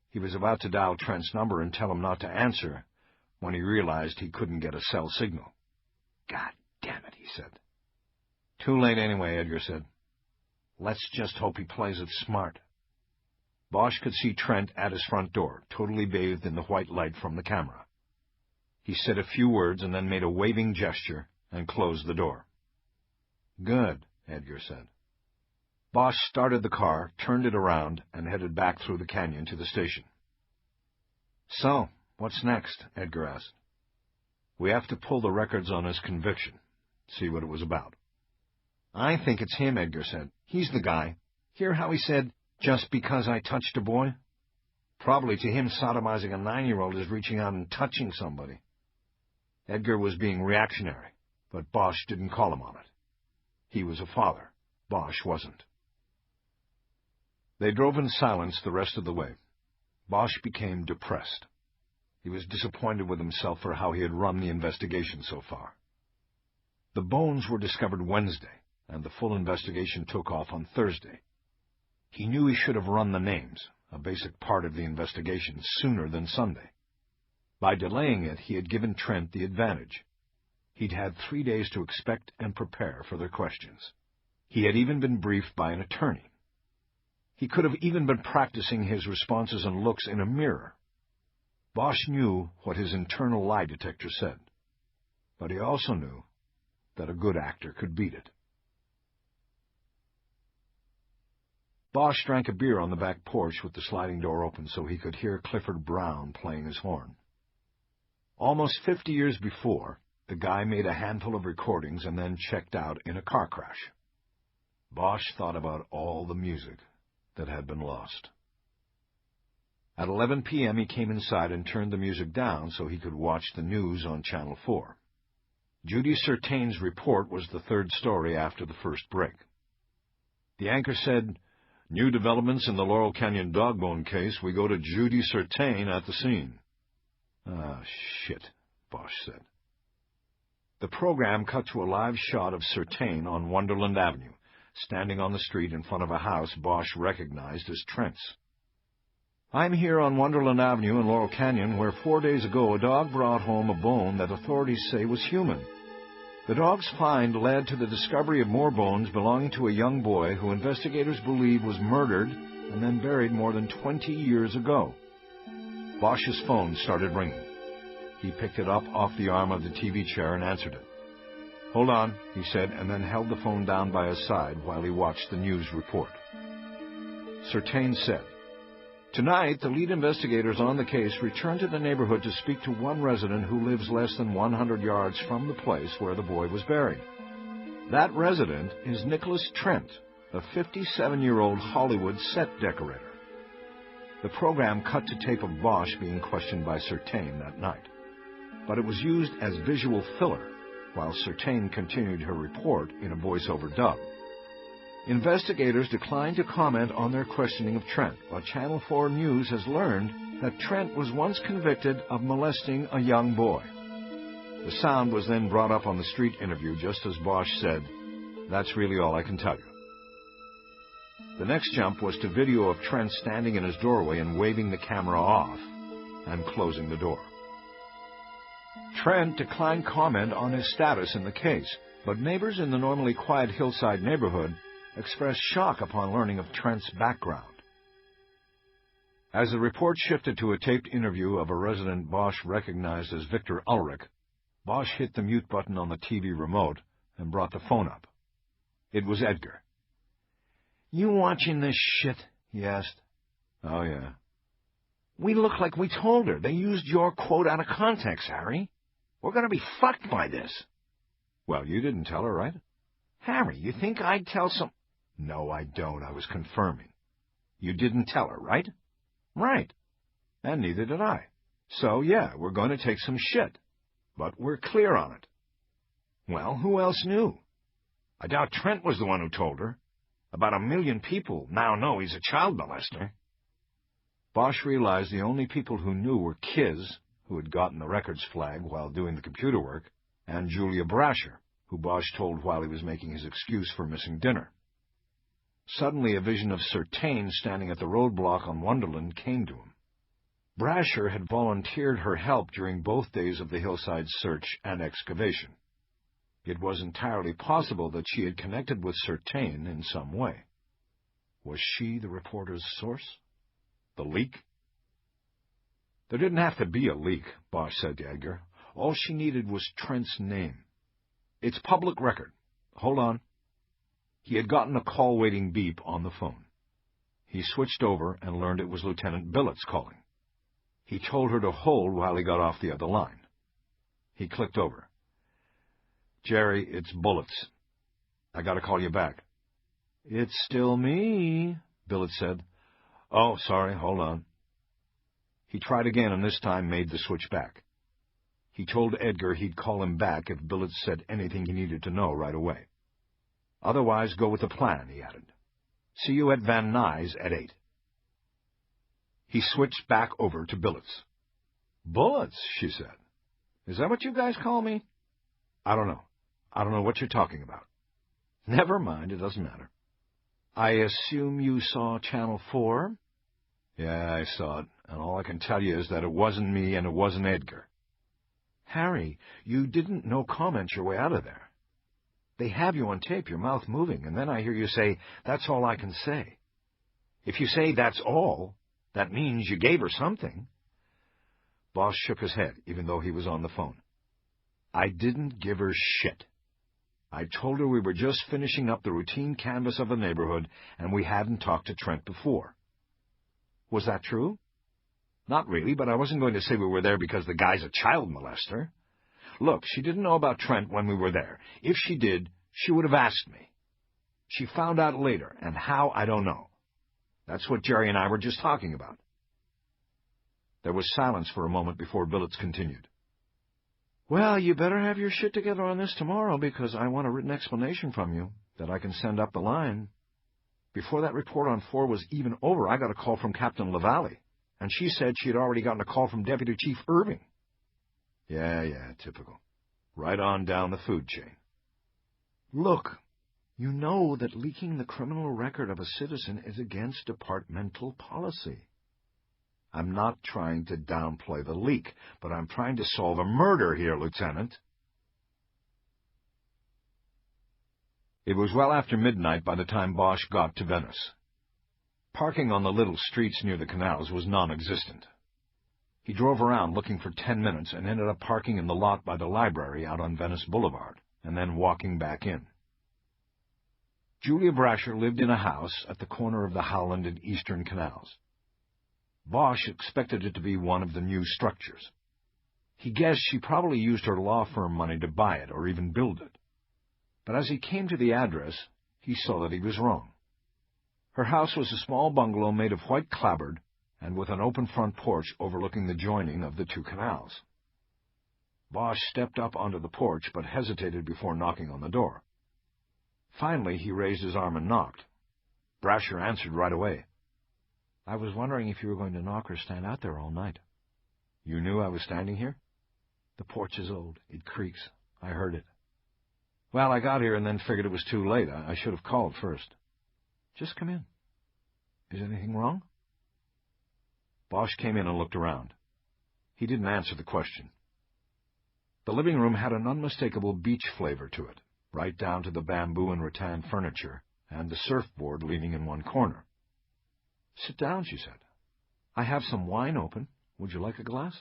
He was about to dial Trent's number and tell him not to answer when he realized he couldn't get a cell signal. "God damn it," he said. "Too late anyway," Edgar said. "Let's just hope he plays it smart." Bosch could see Trent at his front door, totally bathed in the white light from the camera. He said a few words and then made a waving gesture and closed the door. "Good," Edgar said. Bosch started the car, turned it around, and headed back through the canyon to the station. "So, what's next?" Edgar asked. "We have to pull the records on his conviction, see what it was about." "I think it's him," Edgar said. "He's the guy. Hear how he said, 'just because I touched a boy'? Probably to him, sodomizing a 9-year-old is reaching out and touching somebody." Edgar was being reactionary, but Bosch didn't call him on it. He was a father. Bosch wasn't. They drove in silence the rest of the way. Bosch became depressed. He was disappointed with himself for how he had run the investigation so far. The bones were discovered Wednesday, and the full investigation took off on Thursday. He knew he should have run the names, a basic part of the investigation, sooner than Sunday. By delaying it, he had given Trent the advantage. He'd had 3 days to expect and prepare for their questions. He had even been briefed by an attorney. He could have even been practicing his responses and looks in a mirror. Bosch knew what his internal lie detector said, but he also knew that a good actor could beat it. Bosch drank a beer on the back porch with the sliding door open so he could hear Clifford Brown playing his horn. Almost 50 years before, the guy made a handful of recordings and then checked out in a car crash. Bosch thought about all the music that had been lost. At 11 p.m. he came inside and turned the music down so he could watch the news on Channel 4. Judy Certain's report was the third story after the first break. The anchor said, "New developments in the Laurel Canyon dogbone case. We go to Judy Certain at the scene." "Ah, shit," Bosch said. The program cut to a live shot of Certain on Wonderland Avenue, standing on the street in front of a house Bosch recognized as Trent's. "I'm here on Wonderland Avenue in Laurel Canyon, where 4 days ago a dog brought home a bone that authorities say was human. The dog's find led to the discovery of more bones belonging to a young boy who investigators believe was murdered and then buried more than 20 years ago." Bosch's phone started ringing. He picked it up off the arm of the TV chair and answered it. "Hold on," he said, and then held the phone down by his side while he watched the news report. Certain said, "Tonight, the lead investigators on the case returned to the neighborhood to speak to one resident who lives less than 100 yards from the place where the boy was buried. That resident is Nicholas Trent, a 57-year-old Hollywood set decorator." The program cut to tape of Bosch being questioned by Certain that night, but it was used as visual filler while Certain continued her report in a voice-over dub. Investigators declined to comment on their questioning of Trent, but Channel 4 News has learned that Trent was once convicted of molesting a young boy. The sound was then brought up on the street interview just as Bosch said, "That's really all I can tell you." The next jump was to video of Trent standing in his doorway and waving the camera off and closing the door. Trent declined comment on his status in the case, but neighbors in the normally quiet hillside neighborhood expressed shock upon learning of Trent's background. As the report shifted to a taped interview of a resident Bosch recognized as Victor Ulrich, Bosch hit the mute button on the TV remote and brought the phone up. It was Edgar. "You watching this shit?" he asked. "Oh, yeah." "We look like we told her. They used your quote out of context, Harry. We're going to be fucked by this." "Well, you didn't tell her, right?" "Harry, you think I'd tell some—" "No, I don't. I was confirming. You didn't tell her, right?" "Right." "And neither did I. So, yeah, we're going to take some shit. But we're clear on it." "Well, who else knew?" "I doubt Trent was the one who told her. About 1 million people now know he's a child molester." Bosch realized the only people who knew were Kiz, who had gotten the records flag while doing the computer work, and Julia Brasher, who Bosch told while he was making his excuse for missing dinner. Suddenly, a vision of Certain standing at the roadblock on Wonderland came to him. Brasher had volunteered her help during both days of the hillside search and excavation. It was entirely possible that she had connected with Certain in some way. Was she the reporter's source? The leak? There didn't have to be a leak, Bosch said to Edgar. All she needed was Trent's name. It's public record. Hold on. He had gotten a call-waiting beep on the phone. He switched over and learned it was Lieutenant Billets calling. He told her to hold while he got off the other line. He clicked over. "Jerry, it's Bullets. I got to call you back." "It's still me," Billets said. "Oh, sorry, hold on." He tried again and this time made the switch back. He told Edgar he'd call him back if Billets said anything he needed to know right away. "Otherwise, go with the plan," he added. "See you at Van Nuys at 8. He switched back over to Billets. "Bullets," she said. "Is that what you guys call me?" "I don't know. I don't know what you're talking about." "Never mind, it doesn't matter." I assume you saw Channel 4? Yeah, I saw it, and all I can tell you is that it wasn't me and it wasn't Edgar. Harry, you didn't no comment your way out of there. They have you on tape, your mouth moving, and then I hear you say, "That's all I can say." If you say that's all, that means you gave her something. Bosch shook his head, even though he was on the phone. I didn't give her shit. I told her we were just finishing up the routine canvass of the neighborhood, and we hadn't talked to Trent before. Was that true? Not really, but I wasn't going to say we were there because the guy's a child molester. Look, she didn't know about Trent when we were there. If she did, she would have asked me. She found out later, and how, I don't know. That's what Jerry and I were just talking about. There was silence for a moment before Billets continued. Well, you better have your shit together on this tomorrow, because I want a written explanation from you that I can send up the line. Before that report on 4 was even over, I got a call from Captain LaValle, and she said she had already gotten a call from Deputy Chief Irving. Yeah, typical. Right on down the food chain. Look, you know that leaking the criminal record of a citizen is against departmental policy. I'm not trying to downplay the leak, but I'm trying to solve a murder here, Lieutenant. It was well after midnight by the time Bosch got to Venice. Parking on the little streets near the canals was non-existent. He drove around looking for 10 minutes and ended up parking in the lot by the library out on Venice Boulevard, and then walking back in. Julia Brasher lived in a house at the corner of the Howland and Eastern Canals. Bosch expected it to be one of the new structures. He guessed she probably used her law firm money to buy it or even build it. But as he came to the address, he saw that he was wrong. Her house was a small bungalow made of white clapboard and with an open front porch overlooking the joining of the two canals. Bosch stepped up onto the porch but hesitated before knocking on the door. Finally, he raised his arm and knocked. Brasher answered right away. I was wondering if you were going to knock or stand out there all night. You knew I was standing here? The porch is old. It creaks. I heard it. Well, I got here and then figured it was too late. I should have called first. Just come in. Is anything wrong? Bosch came in and looked around. He didn't answer the question. The living room had an unmistakable beach flavor to it, right down to the bamboo and rattan furniture and the surfboard leaning in one corner. Sit down, she said. I have some wine open. Would you like a glass?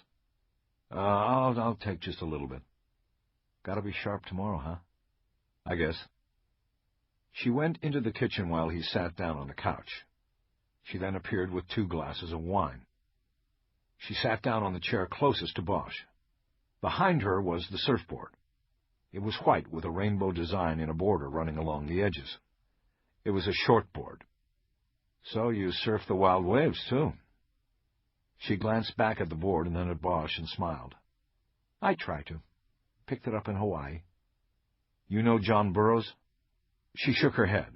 I'll take just a little bit. Gotta be sharp tomorrow, huh? I guess. She went into the kitchen while he sat down on the couch. She then appeared with 2 glasses of wine. She sat down on the chair closest to Bosch. Behind her was the surfboard. It was white with a rainbow design in a border running along the edges. It was a short board. So you surf the wild waves, too. She glanced back at the board and then at Bosch and smiled. I try to. Picked it up in Hawaii. You know John Burroughs? She shook her head.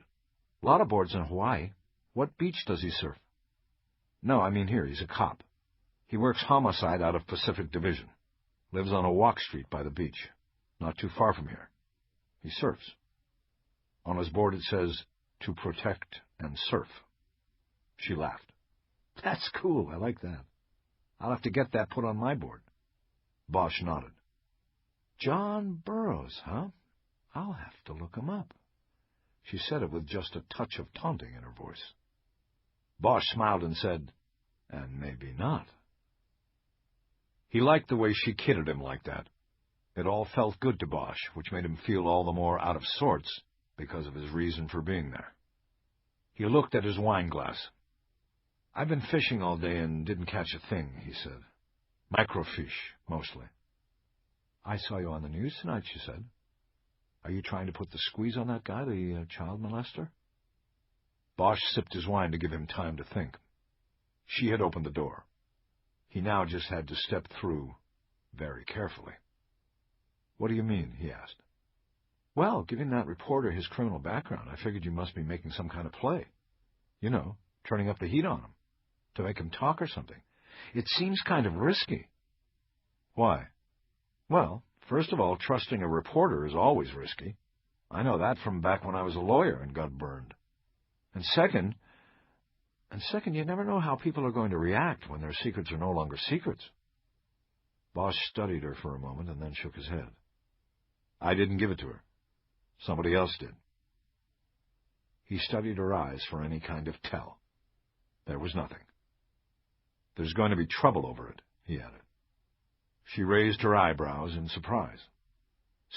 A lot of boards in Hawaii. What beach does he surf? No, I mean here. He's a cop. He works homicide out of Pacific Division. Lives on a walk street by the beach. Not too far from here. He surfs. On his board it says, to protect and surf. She laughed. That's cool. I like that. I'll have to get that put on my board. Bosch nodded. John Burroughs, huh? I'll have to look him up. She said it with just a touch of taunting in her voice. Bosch smiled and said, and maybe not. He liked the way she kidded him like that. It all felt good to Bosch, which made him feel all the more out of sorts because of his reason for being there. He looked at his wine glass. I've been fishing all day and didn't catch a thing, he said. Microfiche, mostly. I saw you on the news tonight, she said. Are you trying to put the squeeze on that guy, the child molester? Bosch sipped his wine to give him time to think. She had opened the door. He now just had to step through very carefully. What do you mean? He asked. Well, giving that reporter his criminal background, I figured you must be making some kind of play. You know, turning up the heat on him, to make him talk or something. It seems kind of risky. Why? Well, first of all, trusting a reporter is always risky. I know that from back when I was a lawyer and got burned. And second, you never know how people are going to react when their secrets are no longer secrets. Bosch studied her for a moment and then shook his head. I didn't give it to her. Somebody else did. He studied her eyes for any kind of tell. There was nothing. There's going to be trouble over it, he added. She raised her eyebrows in surprise.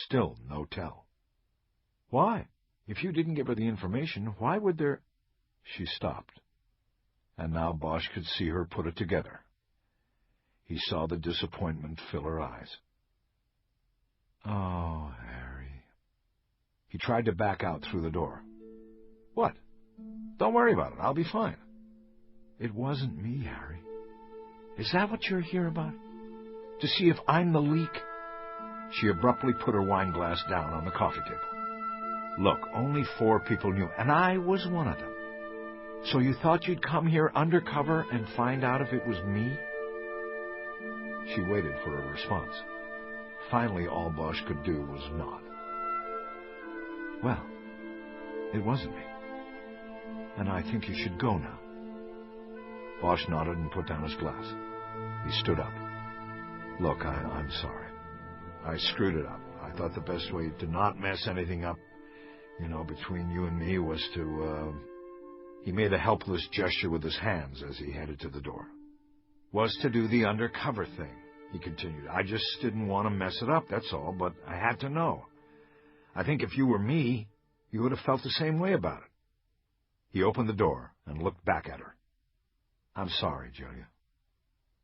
Still no tell. Why? If you didn't give her the information, why would there... She stopped. And now Bosch could see her put it together. He saw the disappointment fill her eyes. Oh, Harry. He tried to back out through the door. What? Don't worry about it. I'll be fine. It wasn't me, Harry. Is that what you're here about? To see if I'm the leak? She abruptly put her wine glass down on the coffee table. Look, only 4 people knew, and I was one of them. So you thought you'd come here undercover and find out if it was me? She waited for a response. Finally, all Bosch could do was nod. Well, it wasn't me. And I think you should go now. Bosch nodded and put down his glass. He stood up. Look, I'm sorry. I screwed it up. I thought the best way to not mess anything up, between you and me was to, He made a helpless gesture with his hands as he headed to the door. Was to do the undercover thing, he continued. I just didn't want to mess it up, that's all, but I had to know. I think if you were me, you would have felt the same way about it. He opened the door and looked back at her. I'm sorry, Julia.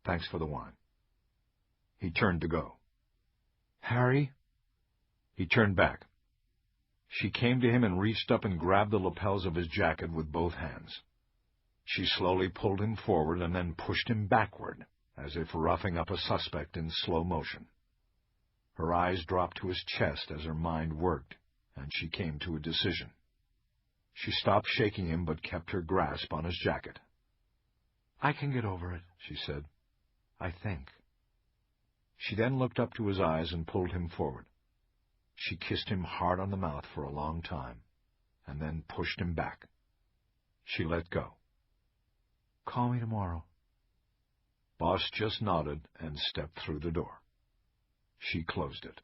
Thanks for the wine. He turned to go. Harry? He turned back. She came to him and reached up and grabbed the lapels of his jacket with both hands. She slowly pulled him forward and then pushed him backward, as if roughing up a suspect in slow motion. Her eyes dropped to his chest as her mind worked, and she came to a decision. She stopped shaking him but kept her grasp on his jacket. I can get over it, she said. I think. She then looked up to his eyes and pulled him forward. She kissed him hard on the mouth for a long time, and then pushed him back. She let go. Call me tomorrow. Bosch just nodded and stepped through the door. She closed it.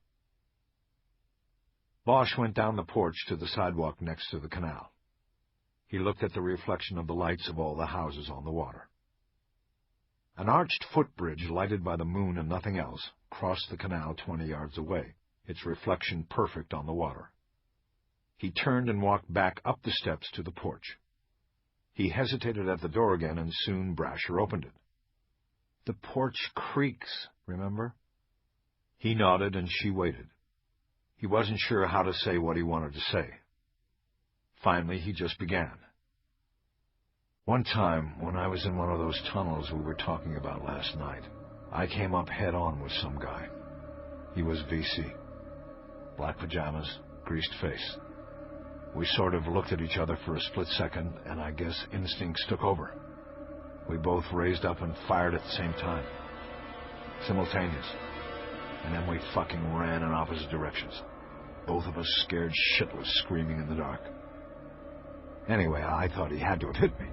Bosch went down the porch to the sidewalk next to the canal. He looked at the reflection of the lights of all the houses on the water. An arched footbridge lighted by the moon and nothing else crossed the canal 20 yards away, its reflection perfect on the water. He turned and walked back up the steps to the porch. He hesitated at the door again, and soon Brasher opened it. The porch creaks, remember? He nodded, and she waited. He wasn't sure how to say what he wanted to say. Finally, he just began. One time, when I was in one of those tunnels we were talking about last night, I came up head-on with some guy. He was VC. Black pajamas, greased face. We sort of looked at each other for a split second, and I guess instincts took over. We both raised up and fired at the same time. Simultaneous. And then we fucking ran in opposite directions. Both of us scared shitless, screaming in the dark. Anyway, I thought he had to have hit me.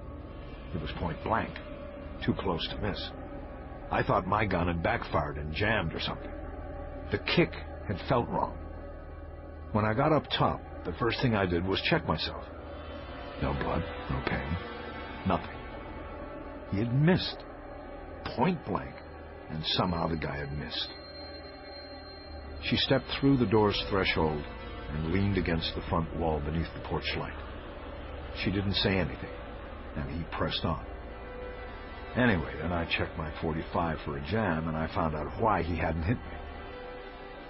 It was point blank. Too close to miss. I thought my gun had backfired and jammed or something. The kick had felt wrong. When I got up top, the first thing I did was check myself. No blood, no pain, nothing. He had missed. Point blank. And somehow the guy had missed. She stepped through the door's threshold and leaned against the front wall beneath the porch light. She didn't say anything, and he pressed on. Anyway, then I checked my .45 for a jam, and I found out why he hadn't hit me.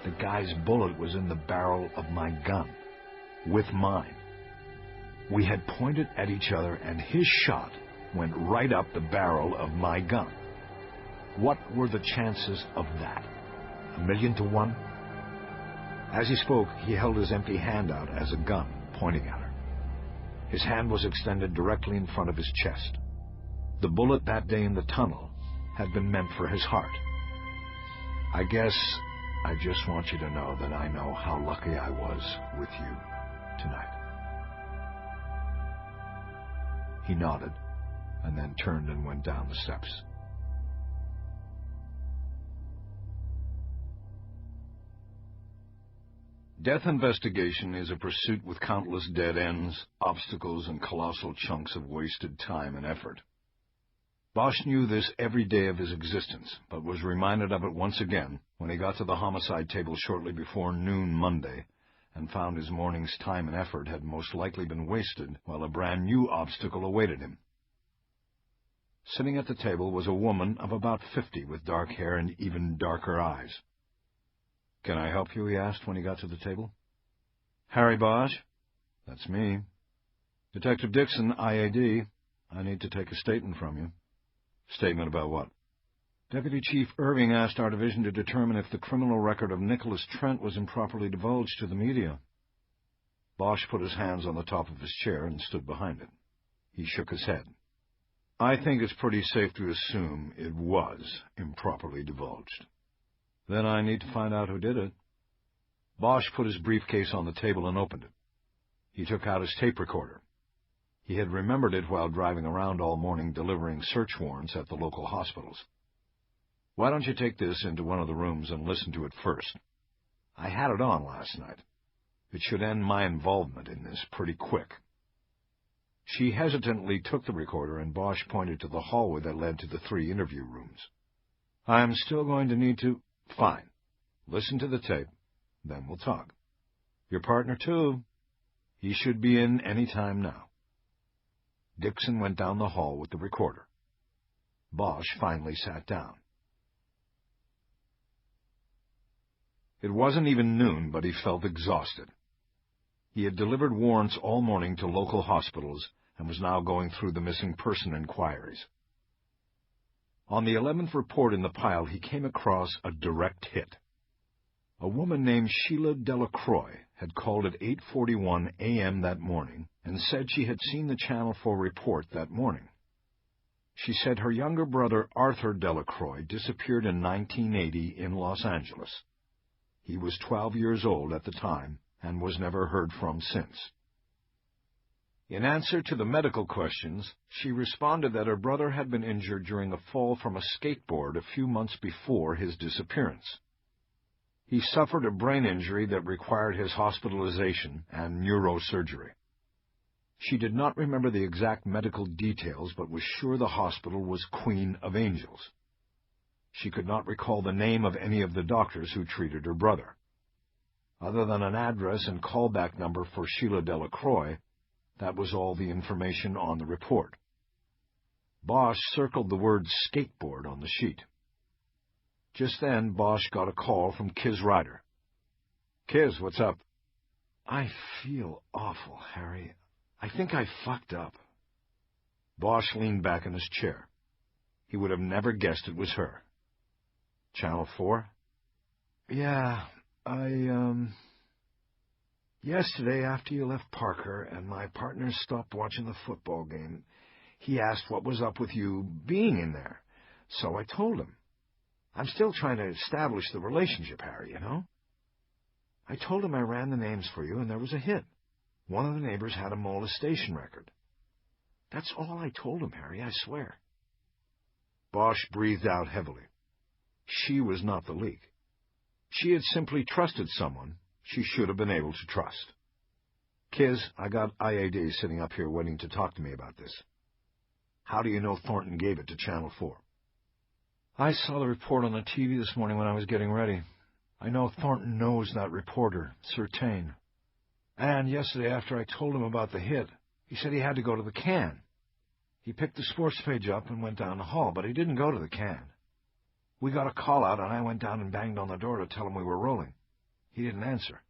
The guy's bullet was in the barrel of my gun, with mine. We had pointed at each other, and his shot went right up the barrel of my gun. What were the chances of that? 1,000,000 to 1? As he spoke, he held his empty hand out as a gun, pointing at her. His hand was extended directly in front of his chest. The bullet that day in the tunnel had been meant for his heart. I guess I just want you to know that I know how lucky I was with you tonight. He nodded, and then turned and went down the steps. Death investigation is a pursuit with countless dead ends, obstacles, and colossal chunks of wasted time and effort. Bosch knew this every day of his existence, but was reminded of it once again when he got to the homicide table shortly before noon Monday and found his morning's time and effort had most likely been wasted while a brand new obstacle awaited him. Sitting at the table was a woman of about 50 with dark hair and even darker eyes. "Can I help you?" he asked when he got to the table. "Harry Bosch?" "That's me." "Detective Dixon, IAD. I need to take a statement from you." "Statement about what?" "Deputy Chief Irving asked our division to determine if the criminal record of Nicholas Trent was improperly divulged to the media." Bosch put his hands on the top of his chair and stood behind it. He shook his head. "I think it's pretty safe to assume it was improperly divulged." "Then I need to find out who did it." Bosch put his briefcase on the table and opened it. He took out his tape recorder. He had remembered it while driving around all morning delivering search warrants at the local hospitals. "Why don't you take this into one of the rooms and listen to it first? I had it on last night. It should end my involvement in this pretty quick." She hesitantly took the recorder, and Bosch pointed to the hallway that led to the 3 interview rooms. "I'm still going to need to—" "Fine. Listen to the tape, then we'll talk. Your partner, too. He should be in any time now." Dixon went down the hall with the recorder. Bosch finally sat down. It wasn't even noon, but he felt exhausted. He had delivered warrants all morning to local hospitals and was now going through the missing person inquiries. On the 11th report in the pile, he came across a direct hit. A woman named Sheila Delacroix had called at 8:41 a.m. that morning and said she had seen the Channel 4 report that morning. She said her younger brother, Arthur Delacroix, disappeared in 1980 in Los Angeles. He was 12 years old at the time and was never heard from since. In answer to the medical questions, she responded that her brother had been injured during a fall from a skateboard a few months before his disappearance. He suffered a brain injury that required his hospitalization and neurosurgery. She did not remember the exact medical details, but was sure the hospital was Queen of Angels. She could not recall the name of any of the doctors who treated her brother. Other than an address and callback number for Sheila Delacroix, that was all the information on the report. Bosch circled the word skateboard on the sheet. Just then, Bosch got a call from Kiz Ryder. "Kiz, what's up?" "I feel awful, Harry. I think I fucked up." Bosch leaned back in his chair. He would have never guessed it was her. "Channel 4? "Yeah, Yesterday, after you left Parker and my partner stopped watching the football game, he asked what was up with you being in there. So I told him. I'm still trying to establish the relationship, Harry, you know? I told him I ran the names for you and there was a hit. One of the neighbors had a molestation record. That's all I told him, Harry, I swear." Bosch breathed out heavily. She was not the leak. She had simply trusted someone she should have been able to trust. "Kiz, I got IAD sitting up here waiting to talk to me about this. How do you know Thornton gave it to Channel 4? "I saw the report on the TV this morning when I was getting ready. I know Thornton knows that reporter, Certain. And yesterday, after I told him about the hit, he said he had to go to the can. He picked the sports page up and went down the hall, but he didn't go to the can. We got a call out, and I went down and banged on the door to tell him we were rolling. He didn't answer.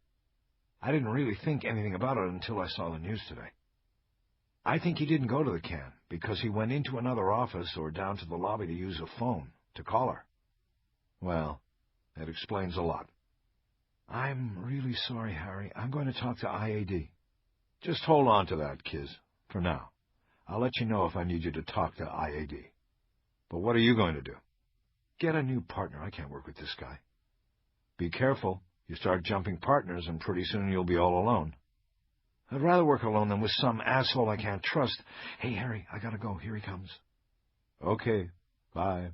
I didn't really think anything about it until I saw the news today. I think he didn't go to the can because he went into another office or down to the lobby to use a phone to call her." "Well, that explains a lot." "I'm really sorry, Harry. I'm going to talk to IAD. "Just hold on to that, Kiz, for now. I'll let you know if I need you to talk to IAD. But what are you going to do?" "Get a new partner. I can't work with this guy." "Be careful. You start jumping partners, and pretty soon you'll be all alone." I'd rather work alone than with some asshole I can't trust. Hey, Harry, I gotta go. Here he comes. Okay, bye.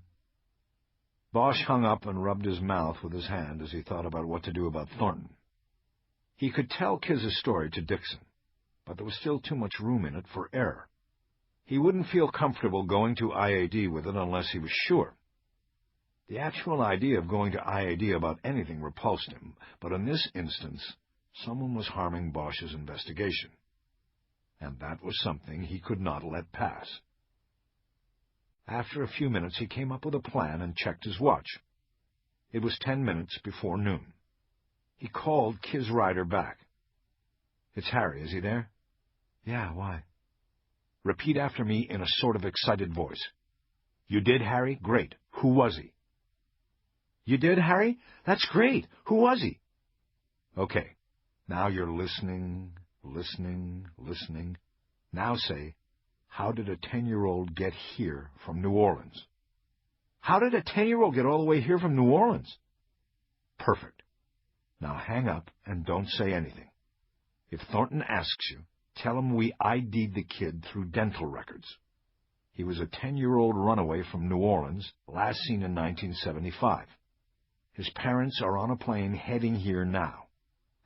Bosch hung up and rubbed his mouth with his hand as he thought about what to do about Thornton. He could tell Kiz's story to Dixon, but there was still too much room in it for error. He wouldn't feel comfortable going to IAD with it unless he was sure. The actual idea of going to IAD about anything repulsed him, but in this instance, someone was harming Bosch's investigation. And that was something he could not let pass. After a few minutes, he came up with a plan and checked his watch. It was 10 minutes before noon. He called Kiz Ryder back. It's Harry, is he there? Yeah, why? Repeat after me in a sort of excited voice. You did, Harry? Great. Who was he? You did, Harry? That's great. Who was he? Okay. Now you're listening, listening, listening. Now say, how did a 10-year-old get here from New Orleans? How did a 10-year-old get all the way here from New Orleans? Perfect. Now hang up and don't say anything. If Thornton asks you, tell him we ID'd the kid through dental records. He was a 10-year-old runaway from New Orleans, last seen in 1975. His parents are on a plane heading here now,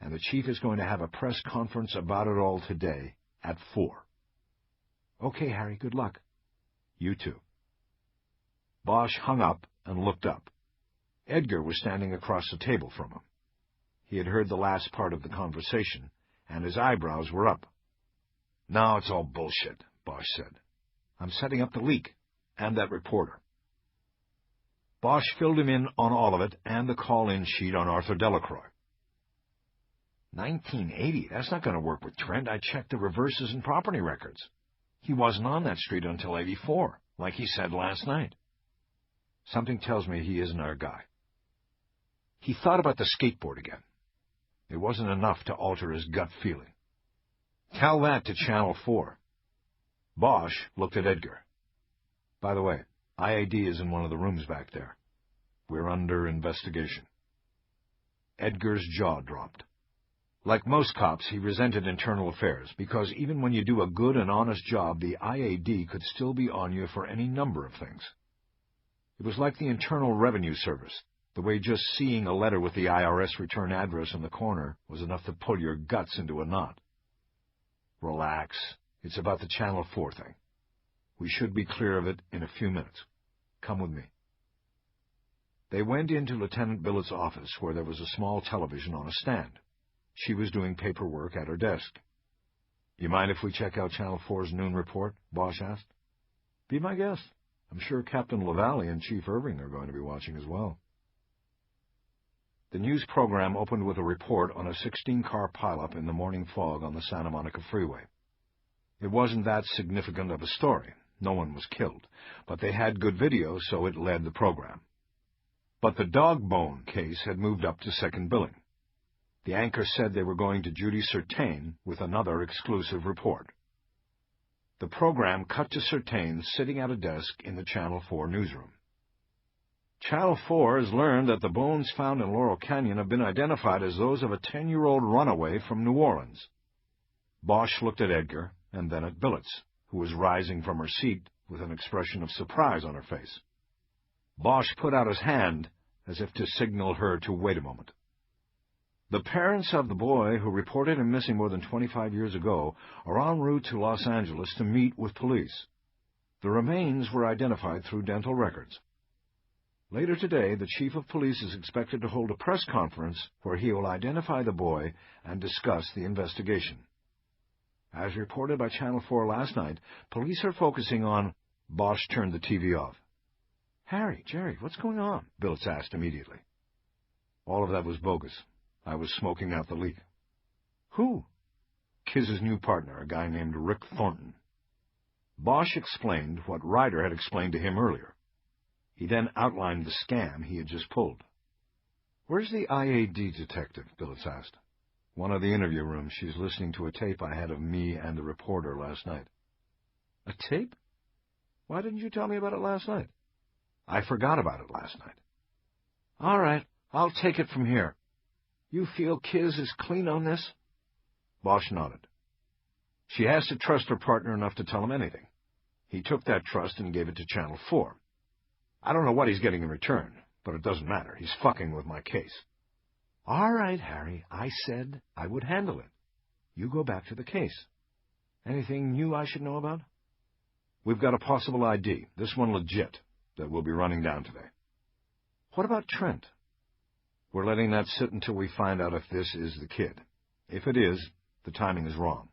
and the chief is going to have a press conference about it all today at 4. Okay, Harry, good luck. You too. Bosch hung up and looked up. Edgar was standing across the table from him. He had heard the last part of the conversation, and his eyebrows were up. No, it's all bullshit, Bosch said. I'm setting up the leak, and that reporter. Bosch filled him in on all of it and the call-in sheet on Arthur Delacroix. 1980, that's not going to work with Trent. I checked the reverses and property records. He wasn't on that street until 84, like he said last night. Something tells me he isn't our guy. He thought about the skateboard again. It wasn't enough to alter his gut feeling. Tell that to Channel 4. Bosch looked at Edgar. By the way, IAD is in one of the rooms back there. We're under investigation. Edgar's jaw dropped. Like most cops, he resented internal affairs, because even when you do a good and honest job, the IAD could still be on you for any number of things. It was like the Internal Revenue Service, the way just seeing a letter with the IRS return address in the corner was enough to pull your guts into a knot. Relax. It's about the Channel 4 thing. We should be clear of it in a few minutes. Come with me. They went into Lieutenant Billett's office, where there was a small television on a stand. She was doing paperwork at her desk. You mind if we check out Channel 4's noon report? Bosch asked. Be my guest. I'm sure Captain LaValle and Chief Irving are going to be watching as well. The news program opened with a report on a 16-car pileup in the morning fog on the Santa Monica Freeway. It wasn't that significant of a story. No one was killed, but they had good video, so it led the program. But the dog bone case had moved up to second billing. The anchor said they were going to Judy Certain with another exclusive report. The program cut to Certain sitting at a desk in the Channel 4 newsroom. Channel 4 has learned that the bones found in Laurel Canyon have been identified as those of a 10-year-old runaway from New Orleans. Bosch looked at Edgar and then at Billets, who was rising from her seat with an expression of surprise on her face. Bosch put out his hand as if to signal her to wait a moment. The parents of the boy who reported him missing more than 25 years ago are en route to Los Angeles to meet with police. The remains were identified through dental records. Later today, the chief of police is expected to hold a press conference where he will identify the boy and discuss the investigation. As reported by Channel 4 last night, police are focusing on... Bosch turned the TV off. Harry, Jerry, what's going on? Billets asked immediately. All of that was bogus. I was smoking out the leak. Who? Kiz's new partner, a guy named Rick Thornton. Bosch explained what Ryder had explained to him earlier. He then outlined the scam he had just pulled. Where's the IAD detective? Billets asked. One of the interview rooms. She's listening to a tape I had of me and the reporter last night. A tape? Why didn't you tell me about it last night? I forgot about it last night. All right, I'll take it from here. You feel Kiz is clean on this? Bosch nodded. She has to trust her partner enough to tell him anything. He took that trust and gave it to Channel 4. I don't know what he's getting in return, but it doesn't matter. He's fucking with my case. All right, Harry, I said I would handle it. You go back to the case. Anything new I should know about? We've got a possible ID, this one legit, that we'll be running down today. What about Trent? We're letting that sit until we find out if this is the kid. If it is, the timing is wrong.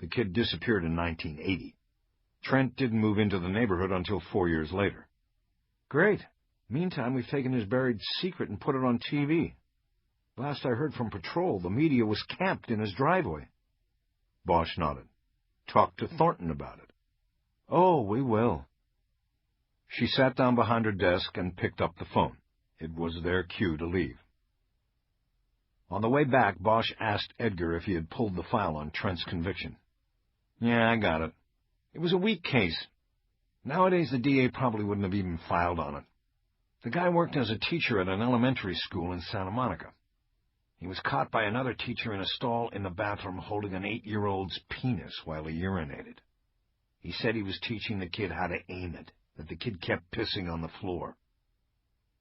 The kid disappeared in 1980. Trent didn't move into the neighborhood until 4 years later. Great. Meantime, we've taken his buried secret and put it on TV. Last I heard from patrol, the media was camped in his driveway. Bosch nodded. Talk to Thornton about it. Oh, we will. She sat down behind her desk and picked up the phone. It was their cue to leave. On the way back, Bosch asked Edgar if he had pulled the file on Trent's conviction. Yeah, I got it. It was a weak case. Nowadays, the DA probably wouldn't have even filed on it. The guy worked as a teacher at an elementary school in Santa Monica. He was caught by another teacher in a stall in the bathroom holding an 8-year-old's penis while he urinated. He said he was teaching the kid how to aim it, that the kid kept pissing on the floor.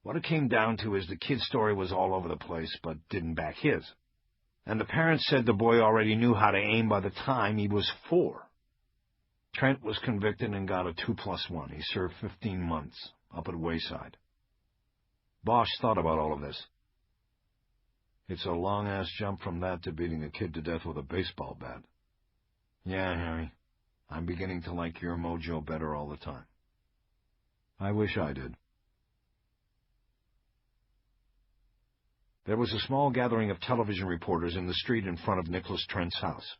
What it came down to is the kid's story was all over the place, but didn't back his. And the parents said the boy already knew how to aim by the time he was 4. Trent was convicted and got a 2+1. He served 15 months, up at Wayside. Bosch thought about all of this. It's a long-ass jump from that to beating a kid to death with a baseball bat. Yeah, Harry, I'm beginning to like your mojo better all the time. I wish I did. There was a small gathering of television reporters in the street in front of Nicholas Trent's house.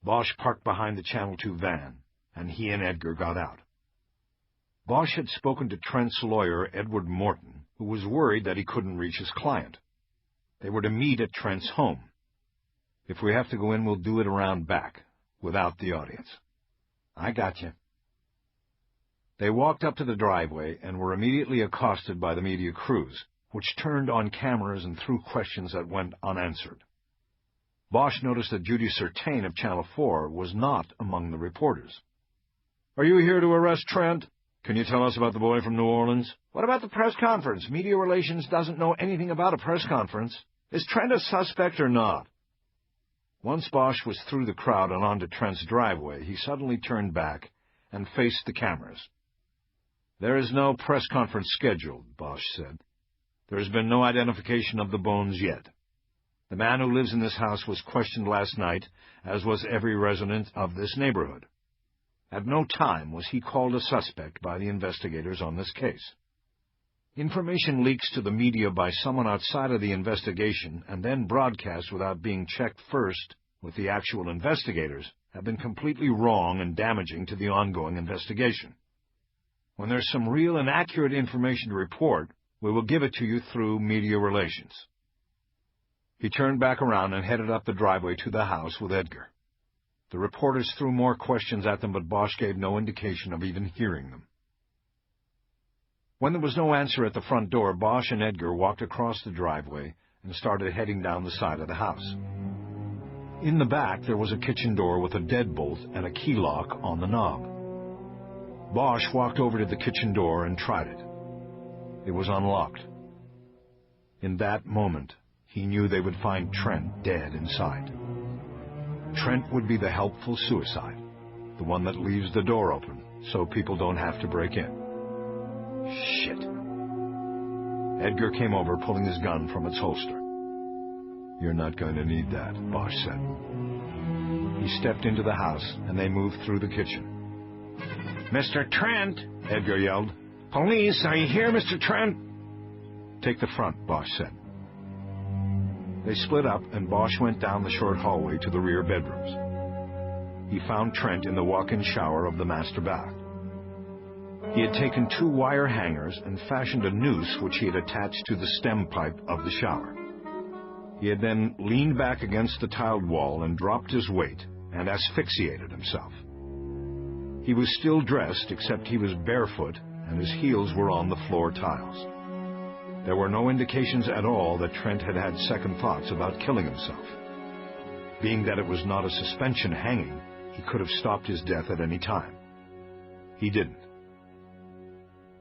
Bosch parked behind the Channel 2 van, and he and Edgar got out. Bosch had spoken to Trent's lawyer, Edward Morton, who was worried that he couldn't reach his client. They were to meet at Trent's home. If we have to go in, we'll do it around back, without the audience. I got you. They walked up to the driveway and were immediately accosted by the media crews, which turned on cameras and threw questions that went unanswered. Bosch noticed that Judy Certain of Channel 4 was not among the reporters. Are you here to arrest Trent? Can you tell us about the boy from New Orleans? What about the press conference? Media Relations doesn't know anything about a press conference. Is Trent a suspect or not? Once Bosch was through the crowd and onto Trent's driveway, he suddenly turned back and faced the cameras. There is no press conference scheduled, Bosch said. There has been no identification of the bones yet. The man who lives in this house was questioned last night, as was every resident of this neighborhood. At no time was he called a suspect by the investigators on this case. Information leaks to the media by someone outside of the investigation and then broadcast without being checked first with the actual investigators have been completely wrong and damaging to the ongoing investigation. When there's some real and accurate information to report, we will give it to you through Media Relations. He turned back around and headed up the driveway to the house with Edgar. The reporters threw more questions at them, but Bosch gave no indication of even hearing them. When there was no answer at the front door, Bosch and Edgar walked across the driveway and started heading down the side of the house. In the back, there was a kitchen door with a deadbolt and a key lock on the knob. Bosch walked over to the kitchen door and tried it. It was unlocked. In that moment, he knew they would find Trent dead inside. Trent would be the helpful suicide, the one that leaves the door open so people don't have to break in. Shit. Edgar came over, pulling his gun from its holster. You're not going to need that, Bosch said. He stepped into the house, and they moved through the kitchen. Mr. Trent, Edgar yelled. Police, are you here, Mr. Trent? Take the front, Bosch said. They split up, and Bosch went down the short hallway to the rear bedrooms. He found Trent in the walk-in shower of the master bath. He had taken 2 wire hangers and fashioned a noose which he had attached to the stem pipe of the shower. He had then leaned back against the tiled wall and dropped his weight and asphyxiated himself. He was still dressed, except he was barefoot and his heels were on the floor tiles. There were no indications at all that Trent had had second thoughts about killing himself. Being that it was not a suspension hanging, he could have stopped his death at any time. He didn't.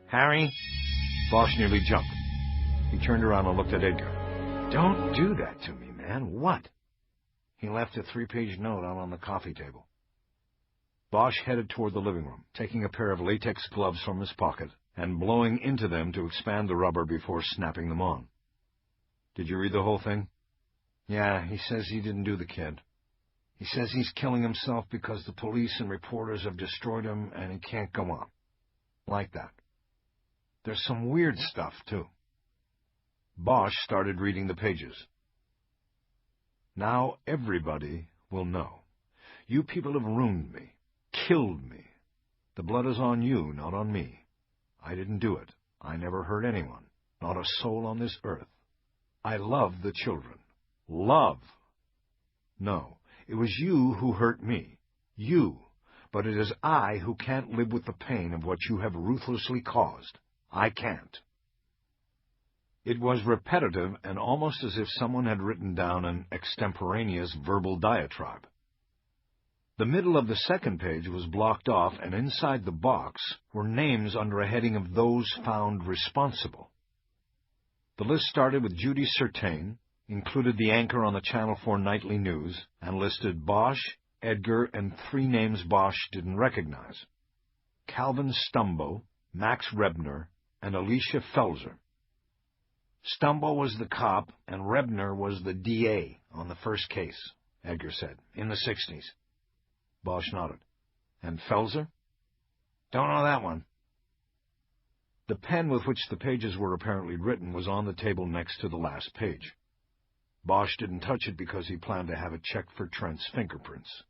"Harry?" Bosch nearly jumped. He turned around and looked at Edgar. "Don't do that to me, man. What?" He left a 3-page note out on the coffee table. Bosch headed toward the living room, taking a pair of latex gloves from his pocket and blowing into them to expand the rubber before snapping them on. "Did you read the whole thing?" "Yeah, he says he didn't do the kid. He says he's killing himself because the police and reporters have destroyed him and he can't go on. Like that. There's some weird stuff, too." Bosch started reading the pages. "Now everybody will know. You people have ruined me, killed me. The blood is on you, not on me. I didn't do it. I never hurt anyone, not a soul on this earth. I love the children. Love. No, it was you who hurt me. You. But it is I who can't live with the pain of what you have ruthlessly caused. I can't." It was repetitive and almost as if someone had written down an extemporaneous verbal diatribe. The middle of the second page was blocked off, and inside the box were names under a heading of those found responsible. The list started with Judy Certain, included the anchor on the Channel 4 nightly news, and listed Bosch, Edgar, and 3 names Bosch didn't recognize: Calvin Stumbo, Max Rebner, and Alicia Felser. Stumbo was the cop, and Rebner was the DA on the first case, Edgar said, in the 60s. Bosch nodded. "And Felser?" "Don't know that one." The pen with which the pages were apparently written was on the table next to the last page. Bosch didn't touch it because he planned to have it checked for Trent's fingerprints.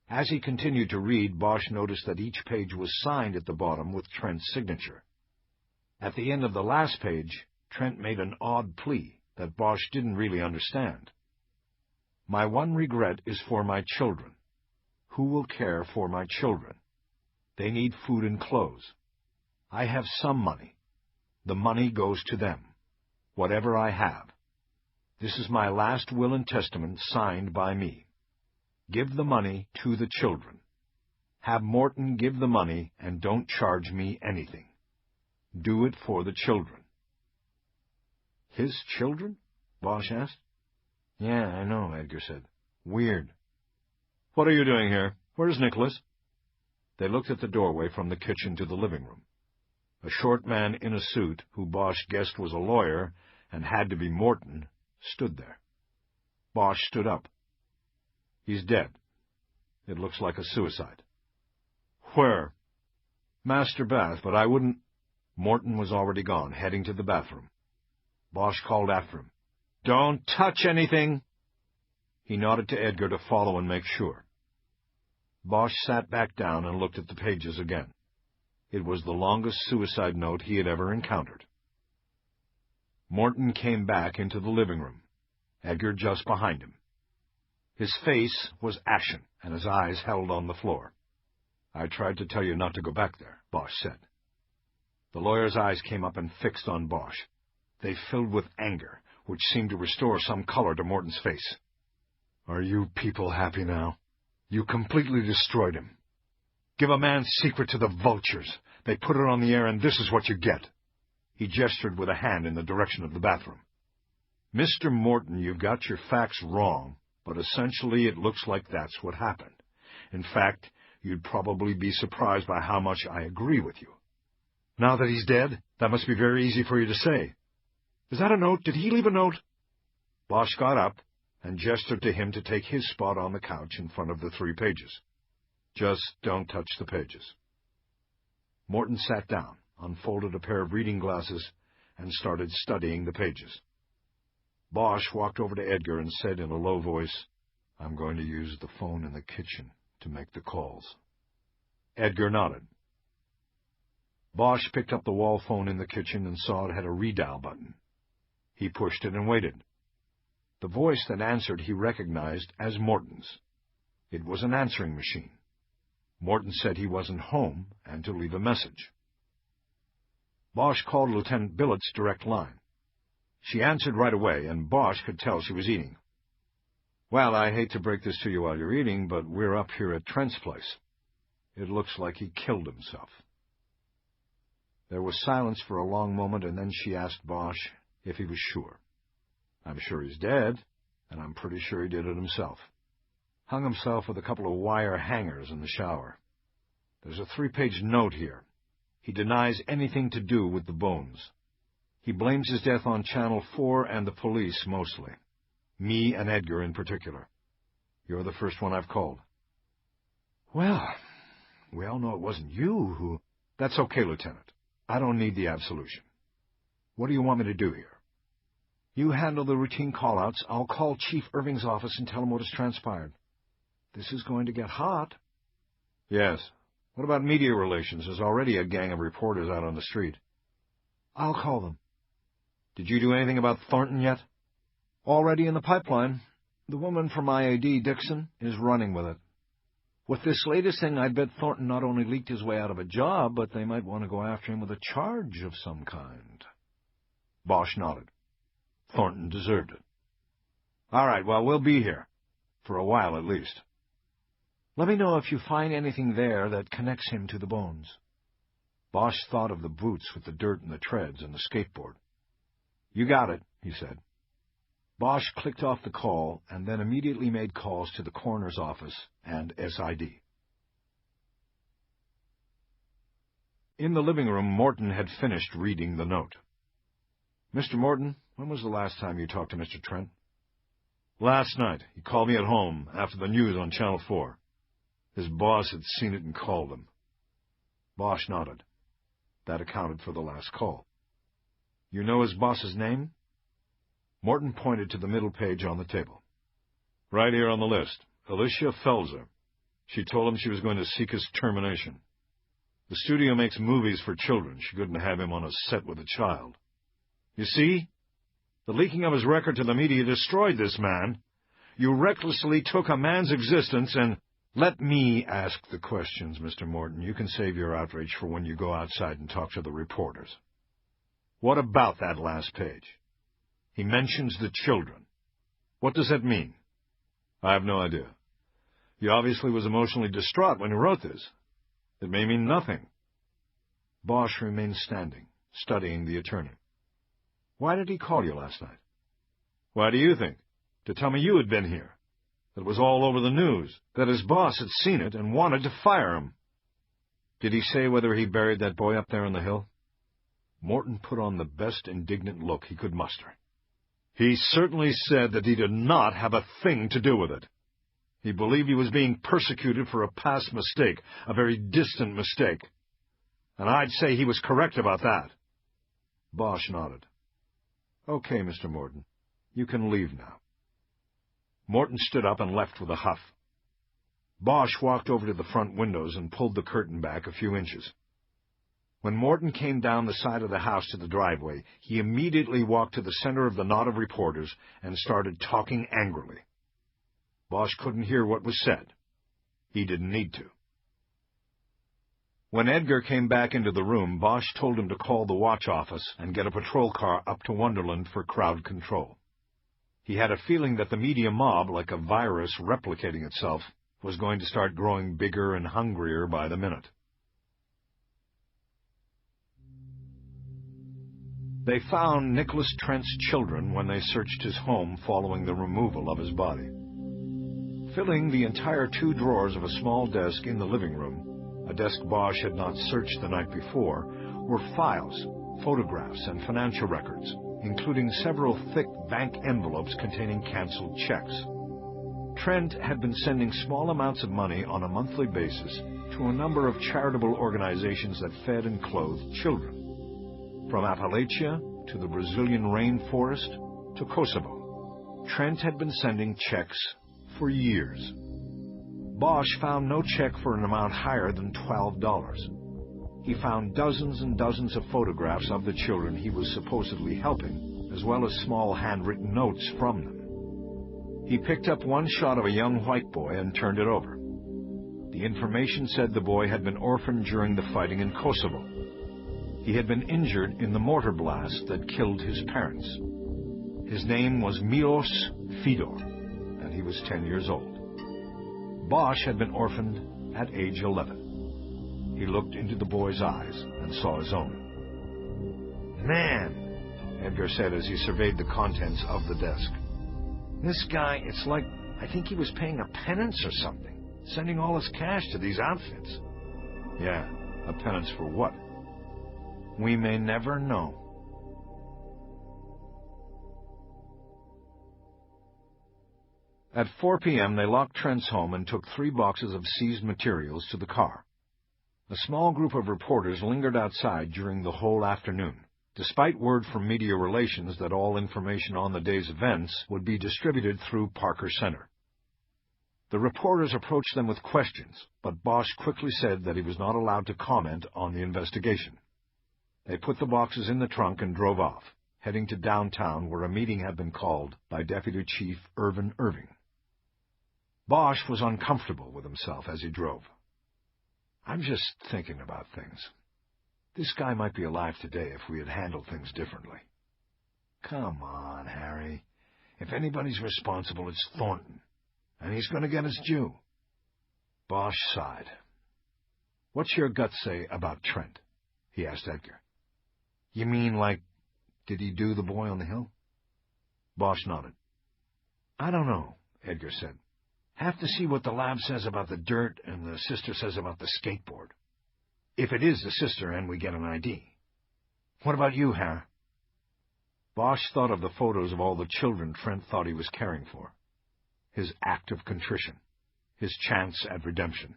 As he continued to read, Bosch noticed that each page was signed at the bottom with Trent's signature. At the end of the last page, Trent made an odd plea that Bosch didn't really understand. "My one regret is for my children. Who will care for my children? They need food and clothes. I have some money. The money goes to them. Whatever I have. This is my last will and testament signed by me. Give the money to the children. Have Morton give the money and don't charge me anything. Do it for the children." "His children?" Bosch asked. "Yeah, I know," Edgar said. "Weird." "What are you doing here? Where's Nicholas?" They looked at the doorway from the kitchen to the living room. A short man in a suit, who Bosch guessed was a lawyer and had to be Morton, stood there. Bosch stood up. "He's dead. It looks like a suicide." "Where?" "Master bath, but I wouldn't—" Morton was already gone, heading to the bathroom. Bosch called after him. "Don't touch anything!" He nodded to Edgar to follow and make sure. Bosch sat back down and looked at the pages again. It was the longest suicide note he had ever encountered. Morton came back into the living room, Edgar just behind him. His face was ashen, and his eyes held on the floor. "I tried to tell you not to go back there," Bosch said. The lawyer's eyes came up and fixed on Bosch. They filled with anger, which seemed to restore some color to Morton's face. "Are you people happy now? You completely destroyed him. Give a man's secret to the vultures. They put it on the air, and this is what you get." He gestured with a hand in the direction of the bathroom. "Mr. Morton, you got your facts wrong, but essentially it looks like that's what happened. In fact, you'd probably be surprised by how much I agree with you. Now that he's dead, that must be very easy for you to say. Is that a note? Did he leave a note?" Bosch got up and gestured to him to take his spot on the couch in front of the 3 pages. "Just don't touch the pages." Morton sat down, unfolded a pair of reading glasses, and started studying the pages. Bosch walked over to Edgar and said in a low voice, "I'm going to use the phone in the kitchen to make the calls." Edgar nodded. Bosch picked up the wall phone in the kitchen and saw it had a redial button. He pushed it and waited. The voice that answered he recognized as Morton's. It was an answering machine. Morton said he wasn't home and to leave a message. Bosch called Lieutenant Billett's direct line. She answered right away, and Bosch could tell she was eating. Well, I hate to break this to you while you're eating, but we're up here at Trent's place. It looks like he killed himself. There was silence for a long moment, and then she asked Bosch if he was sure. I'm sure he's dead, and I'm pretty sure he did it himself. Hung himself with a couple of wire hangers in the shower. There's a 3-page note here. He denies anything to do with the bones. He blames his death on Channel 4 and the police mostly. Me and Edgar in particular. You're the first one I've called. Well, we all know it wasn't you who... That's okay, Lieutenant. I don't need the absolution. What do you want me to do here? You handle the routine call-outs. I'll call Chief Irving's office and tell him what has transpired. This is going to get hot. Yes. What about media relations? There's already a gang of reporters out on the street. I'll call them. Did you do anything about Thornton yet? Already in the pipeline. The woman from IAD, Dixon, is running with it. With this latest thing, I'd bet Thornton not only leaked his way out of a job, but they might want to go after him with a charge of some kind. Bosch nodded. Thornton deserved it. All right, well, we'll be here. For a while, at least. Let me know if you find anything there that connects him to the bones. Bosch thought of the boots with the dirt and the treads and the skateboard. You got it, he said. Bosch clicked off the call and then immediately made calls to the coroner's office and SID. In the living room, Morton had finished reading the note. Mr. Morton, when was the last time you talked to Mr. Trent? Last night. He called me at home after the news on Channel 4. His boss had seen it and called him. Bosch nodded. That accounted for the last call. You know his boss's name? Morton pointed to the middle page on the table. Right here on the list. Alicia Felser. She told him she was going to seek his termination. The studio makes movies for children. She couldn't have him on a set with a child. You see? The leaking of his record to the media destroyed this man. You recklessly took a man's existence and... Let me ask the questions, Mr. Morton. You can save your outrage for when you go outside and talk to the reporters. What about that last page? He mentions the children. What does that mean? I have no idea. He obviously was emotionally distraught when he wrote this. It may mean nothing. Bosch remained standing, studying the attorney. Why did he call you last night? Why do you think? To tell me you had been here. That it was all over the news. That his boss had seen it and wanted to fire him. Did he say whether he buried that boy up there on the hill? Morton put on the best indignant look he could muster. He certainly said that he did not have a thing to do with it. He believed he was being persecuted for a past mistake, a very distant mistake. And I'd say he was correct about that. Bosch nodded. Okay, Mr. Morton. You can leave now. Morton stood up and left with a huff. Bosch walked over to the front windows and pulled the curtain back a few inches. When Morton came down the side of the house to the driveway, he immediately walked to the center of the knot of reporters and started talking angrily. Bosch couldn't hear what was said. He didn't need to. When Edgar came back into the room, Bosch told him to call the watch office and get a patrol car up to Wonderland for crowd control. He had a feeling that the media mob, like a virus replicating itself, was going to start growing bigger and hungrier by the minute. They found Nicholas Trent's children when they searched his home following the removal of his body. Filling the entire 2 drawers of a small desk in the living room, a desk Bosch had not searched the night before, were files, photographs, and financial records, including several thick bank envelopes containing canceled checks. Trent had been sending small amounts of money on a monthly basis to a number of charitable organizations that fed and clothed children. From Appalachia to the Brazilian rainforest to Kosovo, Trent had been sending checks for years. Bosch found no check for an amount higher than $12. He found dozens and dozens of photographs of the children he was supposedly helping, as well as small handwritten notes from them. He picked up one shot of a young white boy and turned it over. The information said the boy had been orphaned during the fighting in Kosovo. He had been injured in the mortar blast that killed his parents. His name was Milos Fedor, and he was 10 years old. Bosch had been orphaned at age 11. He looked into the boy's eyes and saw his own. "Man," Edgar said as he surveyed the contents of the desk. "This guy, it's like, I think he was paying a penance or something, sending all his cash to these outfits." "Yeah, a penance for what?" "We may never know." At 4 p.m., they locked Trent's home and took 3 boxes of seized materials to the car. A small group of reporters lingered outside during the whole afternoon, despite word from media relations that all information on the day's events would be distributed through Parker Center. The reporters approached them with questions, but Bosch quickly said that he was not allowed to comment on the investigation. They put the boxes in the trunk and drove off, heading to downtown where a meeting had been called by Deputy Chief Irvin Irving. Bosch was uncomfortable with himself as he drove. "I'm just thinking about things. This guy might be alive today if we had handled things differently." "Come on, Harry. If anybody's responsible, it's Thornton, and he's going to get his due." Bosch sighed. "What's your gut say about Trent?" he asked Edgar. "You mean, like, did he do the boy on the hill?" Bosch nodded. "I don't know," Edgar said. "Have to see what the lab says about the dirt and the sister says about the skateboard. If it is the sister and we get an ID. What about you, Harry?" Bosch thought of the photos of all the children Trent thought he was caring for. His act of contrition. His chance at redemption.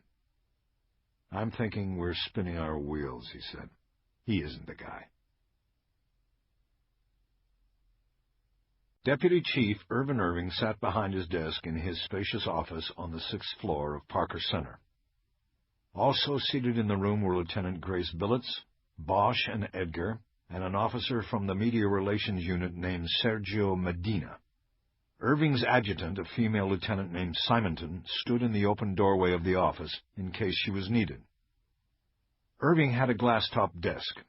"I'm thinking we're spinning our wheels," he said. "He isn't the guy." Deputy Chief Irvin Irving sat behind his desk in his spacious office on the 6th floor of Parker Center. Also seated in the room were Lieutenant Grace Billets, Bosch and Edgar, and an officer from the Media Relations Unit named Sergio Medina. Irving's adjutant, a female lieutenant named Simonton, stood in the open doorway of the office in case she was needed. Irving had a glass-top desk.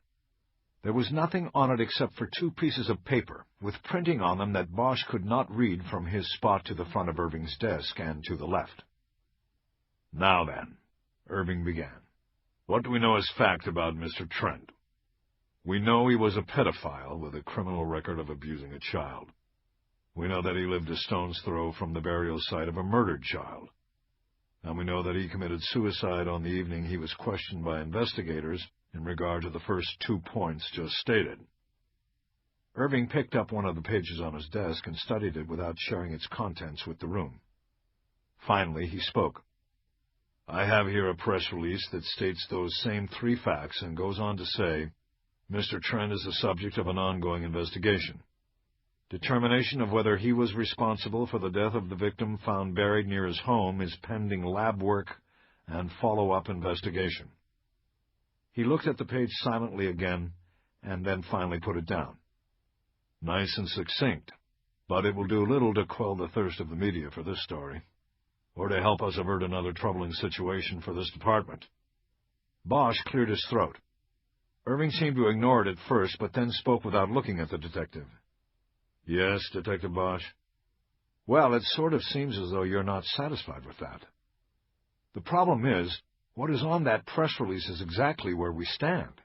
There was nothing on it except for 2 pieces of paper, with printing on them that Bosch could not read from his spot to the front of Irving's desk and to the left. "Now then," Irving began, "what do we know as fact about Mr. Trent? We know he was a pedophile with a criminal record of abusing a child. We know that he lived a stone's throw from the burial site of a murdered child. And we know that he committed suicide on the evening he was questioned by investigators in regard to the first 2 points just stated." Irving picked up one of the pages on his desk and studied it without sharing its contents with the room. Finally, he spoke. "I have here a press release that states those same 3 facts and goes on to say, Mr. Trent is the subject of an ongoing investigation. Determination of whether he was responsible for the death of the victim found buried near his home is pending lab work and follow-up investigation." He looked at the page silently again, and then finally put it down. "Nice and succinct, but it will do little to quell the thirst of the media for this story, or to help us avert another troubling situation for this department." Bosch cleared his throat. Irving seemed to ignore it at first, but then spoke without looking at the detective. "Yes, Detective Bosch?" "Well, it sort of seems as though you're not satisfied with that. The problem is, what is on that press release is exactly where we stand.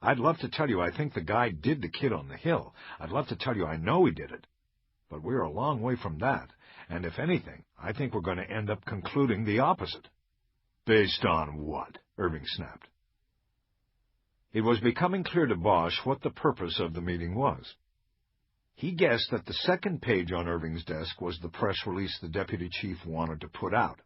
I'd love to tell you I think the guy did the kid on the hill. I'd love to tell you I know he did it. But we're a long way from that, and if anything, I think we're going to end up concluding the opposite." "Based on what?" Irving snapped. It was becoming clear to Bosch what the purpose of the meeting was. He guessed that the second page on Irving's desk was the press release the deputy chief wanted to put out.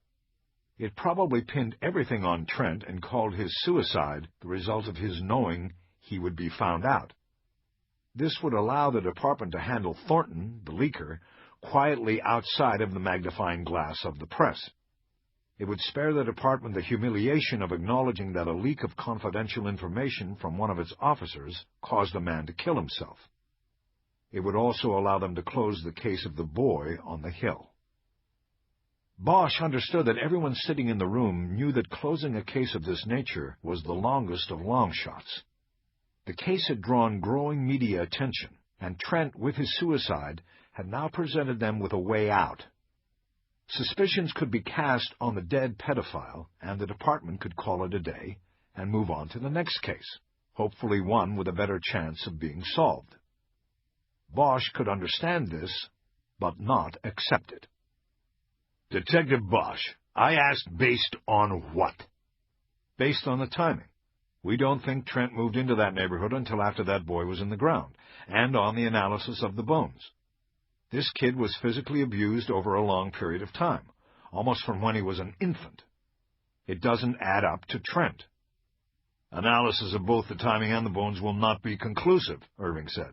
It probably pinned everything on Trent and called his suicide the result of his knowing he would be found out. This would allow the department to handle Thornton, the leaker, quietly outside of the magnifying glass of the press. It would spare the department the humiliation of acknowledging that a leak of confidential information from one of its officers caused a man to kill himself. It would also allow them to close the case of the boy on the hill. Bosch understood that everyone sitting in the room knew that closing a case of this nature was the longest of long shots. The case had drawn growing media attention, and Trent, with his suicide, had now presented them with a way out. Suspicions could be cast on the dead pedophile, and the department could call it a day and move on to the next case, hopefully one with a better chance of being solved. Bosch could understand this, but not accept it. Detective Bosch, I asked based on what? Based on the timing. We don't think Trent moved into that neighborhood until after that boy was in the ground, and on the analysis of the bones. This kid was physically abused over a long period of time, almost from when he was an infant. It doesn't add up to Trent. Analysis of both the timing and the bones will not be conclusive, Irving said.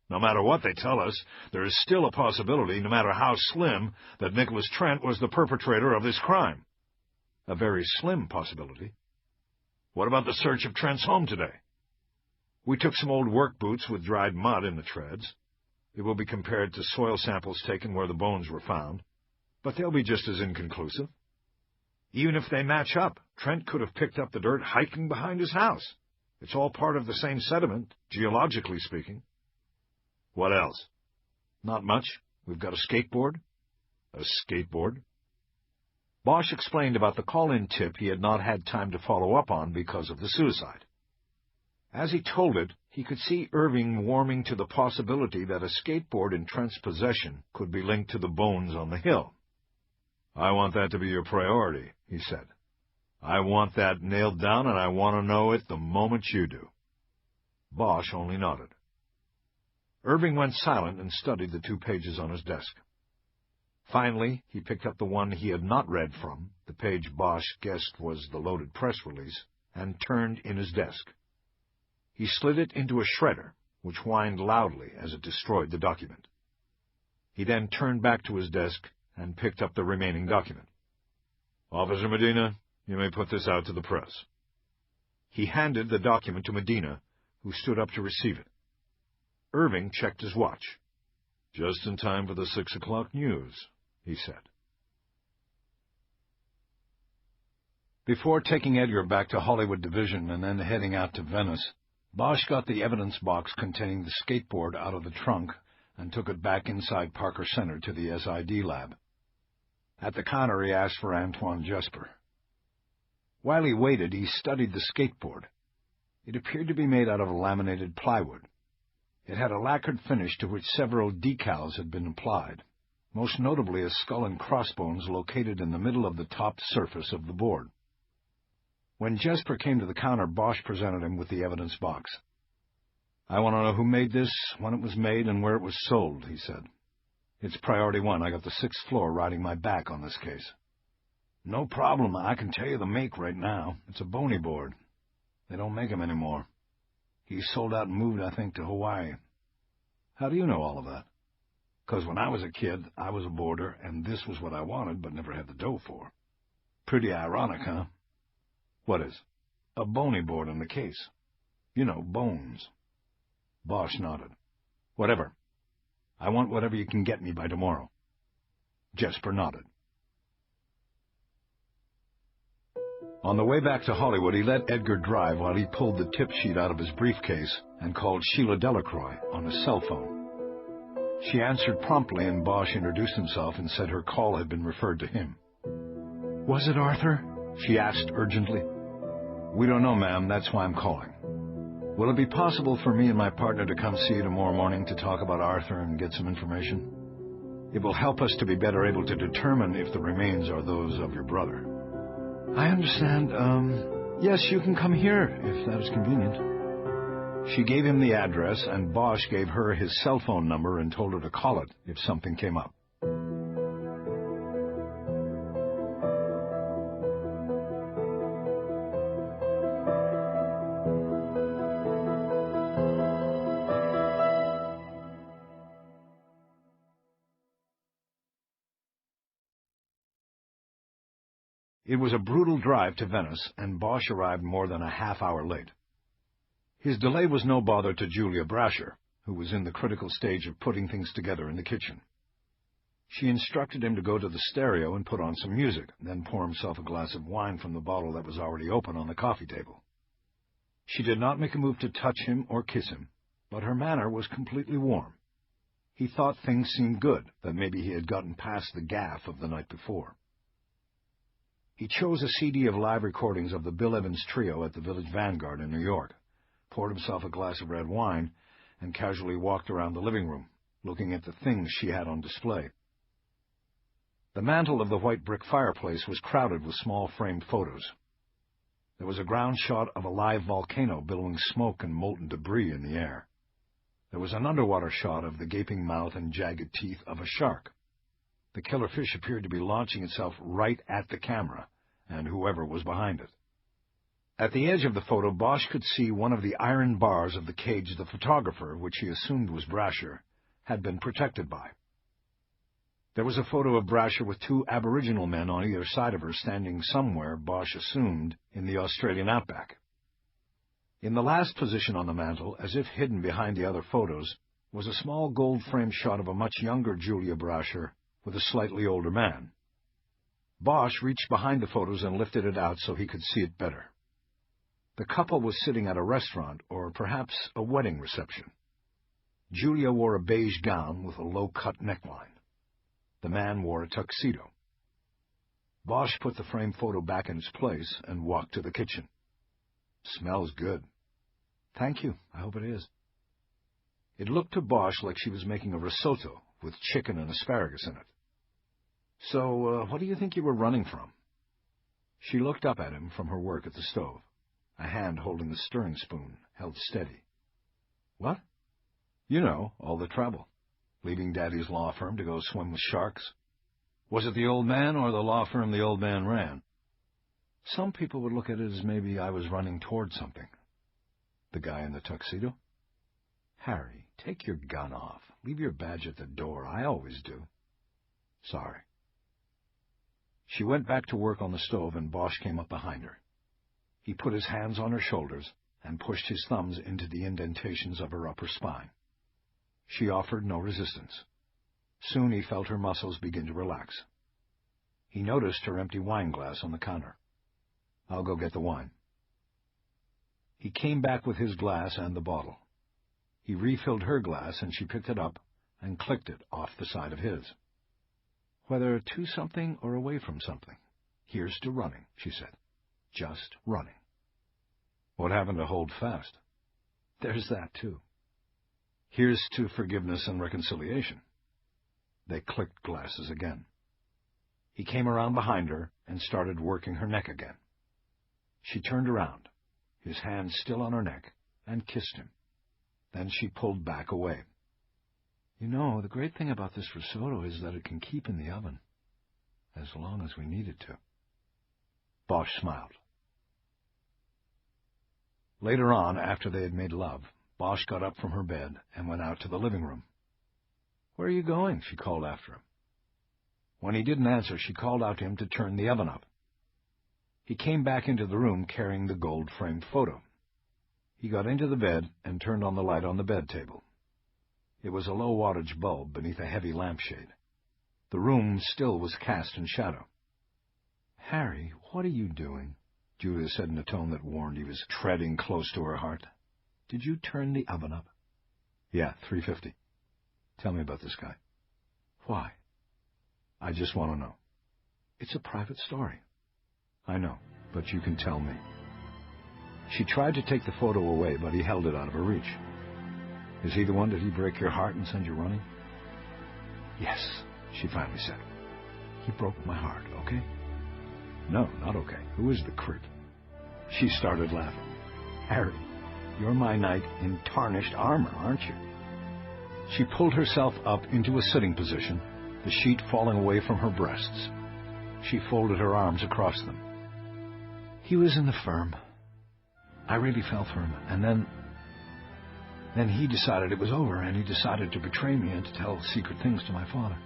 No matter what they tell us, there is still a possibility, no matter how slim, that Nicholas Trent was the perpetrator of this crime. A very slim possibility. What about the search of Trent's home today? We took some old work boots with dried mud in the treads. It will be compared to soil samples taken where the bones were found, but they'll be just as inconclusive. Even if they match up, Trent could have picked up the dirt hiking behind his house. It's all part of the same sediment, geologically speaking. What else? Not much. We've got a skateboard. A skateboard? Bosch explained about the call-in tip he had not had time to follow up on because of the suicide. As he told it, he could see Irving warming to the possibility that a skateboard in Trent's possession could be linked to the bones on the hill. I want that to be your priority, he said. I want that nailed down, and I want to know it the moment you do. Bosch only nodded. Irving went silent and studied the 2 pages on his desk. Finally, he picked up the one he had not read from, the page Bosch guessed was the loaded press release, and turned in his desk. He slid it into a shredder, which whined loudly as it destroyed the document. He then turned back to his desk and picked up the remaining document. Officer Medina, you may put this out to the press. He handed the document to Medina, who stood up to receive it. Irving checked his watch. Just in time for the 6 o'clock news, he said. Before taking Edgar back to Hollywood Division and then heading out to Venice, Bosch got the evidence box containing the skateboard out of the trunk and took it back inside Parker Center to the SID lab. At the counter, he asked for Antoine Jesper. While he waited, he studied the skateboard. It appeared to be made out of laminated plywood. It had a lacquered finish to which several decals had been applied, most notably a skull and crossbones located in the middle of the top surface of the board. When Jesper came to the counter, Bosch presented him with the evidence box. "I want to know who made this, when it was made, and where it was sold," he said. "It's priority 1. I got the 6th floor riding my back on this case." "No problem. I can tell you the make right now. It's a bony board. They don't make them anymore. He sold out and moved, I think, to Hawaii." "How do you know all of that?" "'Cause when I was a kid, I was a boarder, and this was what I wanted but never had the dough for. Pretty ironic, huh?" "What is?" "A bony board in the case. You know, bones." Bosch nodded. "Whatever. I want whatever you can get me by tomorrow." Jesper nodded. On the way back to Hollywood, he let Edgar drive while he pulled the tip sheet out of his briefcase and called Sheila Delacroix on his cell phone. She answered promptly, and Bosch introduced himself and said her call had been referred to him. "Was it Arthur?" she asked urgently. "We don't know, ma'am. That's why I'm calling. Will it be possible for me and my partner to come see you tomorrow morning to talk about Arthur and get some information? It will help us to be better able to determine if the remains are those of your brother." "I understand. Yes, you can come here, if that is convenient." She gave him the address, and Bosch gave her his cell phone number and told her to call it if something came up. It was a brutal drive to Venice, and Bosch arrived more than a half-hour late. His delay was no bother to Julia Brasher, who was in the critical stage of putting things together in the kitchen. She instructed him to go to the stereo and put on some music, then pour himself a glass of wine from the bottle that was already open on the coffee table. She did not make a move to touch him or kiss him, but her manner was completely warm. He thought things seemed good, that maybe he had gotten past the gaffe of the night before. He chose a CD of live recordings of the Bill Evans Trio at the Village Vanguard in New York, poured himself a glass of red wine, and casually walked around the living room, looking at the things she had on display. The mantel of the white brick fireplace was crowded with small framed photos. There was a ground shot of a live volcano billowing smoke and molten debris in the air. There was an underwater shot of the gaping mouth and jagged teeth of a shark. The killer fish appeared to be launching itself right at the camera, and whoever was behind it. At the edge of the photo, Bosch could see one of the iron bars of the cage the photographer, which he assumed was Brasher, had been protected by. There was a photo of Brasher with two Aboriginal men on either side of her, standing somewhere, Bosch assumed, in the Australian outback. In the last position on the mantel, as if hidden behind the other photos, was a small gold-framed shot of a much younger Julia Brasher with a slightly older man. Bosch reached behind the photos and lifted it out so he could see it better. The couple was sitting at a restaurant, or perhaps a wedding reception. Julia wore a beige gown with a low-cut neckline. The man wore a tuxedo. Bosch put the framed photo back in its place and walked to the kitchen. "Smells good." "Thank you. I hope it is." It looked to Bosch like she was making a risotto with chicken and asparagus in it. "So, what do you think you were running from?" She looked up at him from her work at the stove, a hand holding the stirring spoon, held steady. "What?" "You know, all the trouble. Leaving Daddy's law firm to go swim with sharks." "Was it the old man or the law firm the old man ran?" "Some people would look at it as maybe I was running toward something." "The guy in the tuxedo?" "Harry, take your gun off. Leave your badge at the door. I always do." "Sorry." She went back to work on the stove, and Bosch came up behind her. He put his hands on her shoulders and pushed his thumbs into the indentations of her upper spine. She offered no resistance. Soon he felt her muscles begin to relax. He noticed her empty wine glass on the counter. "I'll go get the wine." He came back with his glass and the bottle. He refilled her glass, and she picked it up and clicked it off the side of his. "Whether to something or away from something, here's to running," she said. "Just running." "What happened to hold fast?" "There's that, too." "Here's to forgiveness and reconciliation." They clicked glasses again. He came around behind her and started working her neck again. She turned around, his hand still on her neck, and kissed him. Then she pulled back away. "You know, the great thing about this risotto is that it can keep in the oven, as long as we need it to." Bosch smiled. Later on, after they had made love, Bosch got up from her bed and went out to the living room. "Where are you going?" she called after him. When he didn't answer, she called out to him to turn the oven up. He came back into the room carrying the gold-framed photo. He got into the bed and turned on the light on the bed table. It was a low-wattage bulb beneath a heavy lampshade. The room still was cast in shadow. "Harry, what are you doing?" Julia said in a tone that warned he was treading close to her heart. "Did you turn the oven up?" "Yeah, 350. Tell me about this guy." "Why?" "I just want to know." "It's a private story." "I know, but you can tell me." She tried to take the photo away, but he held it out of her reach. "Is he the one? Did he break your heart and send you running?" "Yes," she finally said. "He broke my heart, okay?" "No, not okay. Who is the creep?" She started laughing. "Harry, you're my knight in tarnished armor, aren't you?" She pulled herself up into a sitting position, the sheet falling away from her breasts. She folded her arms across them. "He was in the firm. I really fell for him, and then he decided it was over, and he decided to betray me and to tell secret things to my father."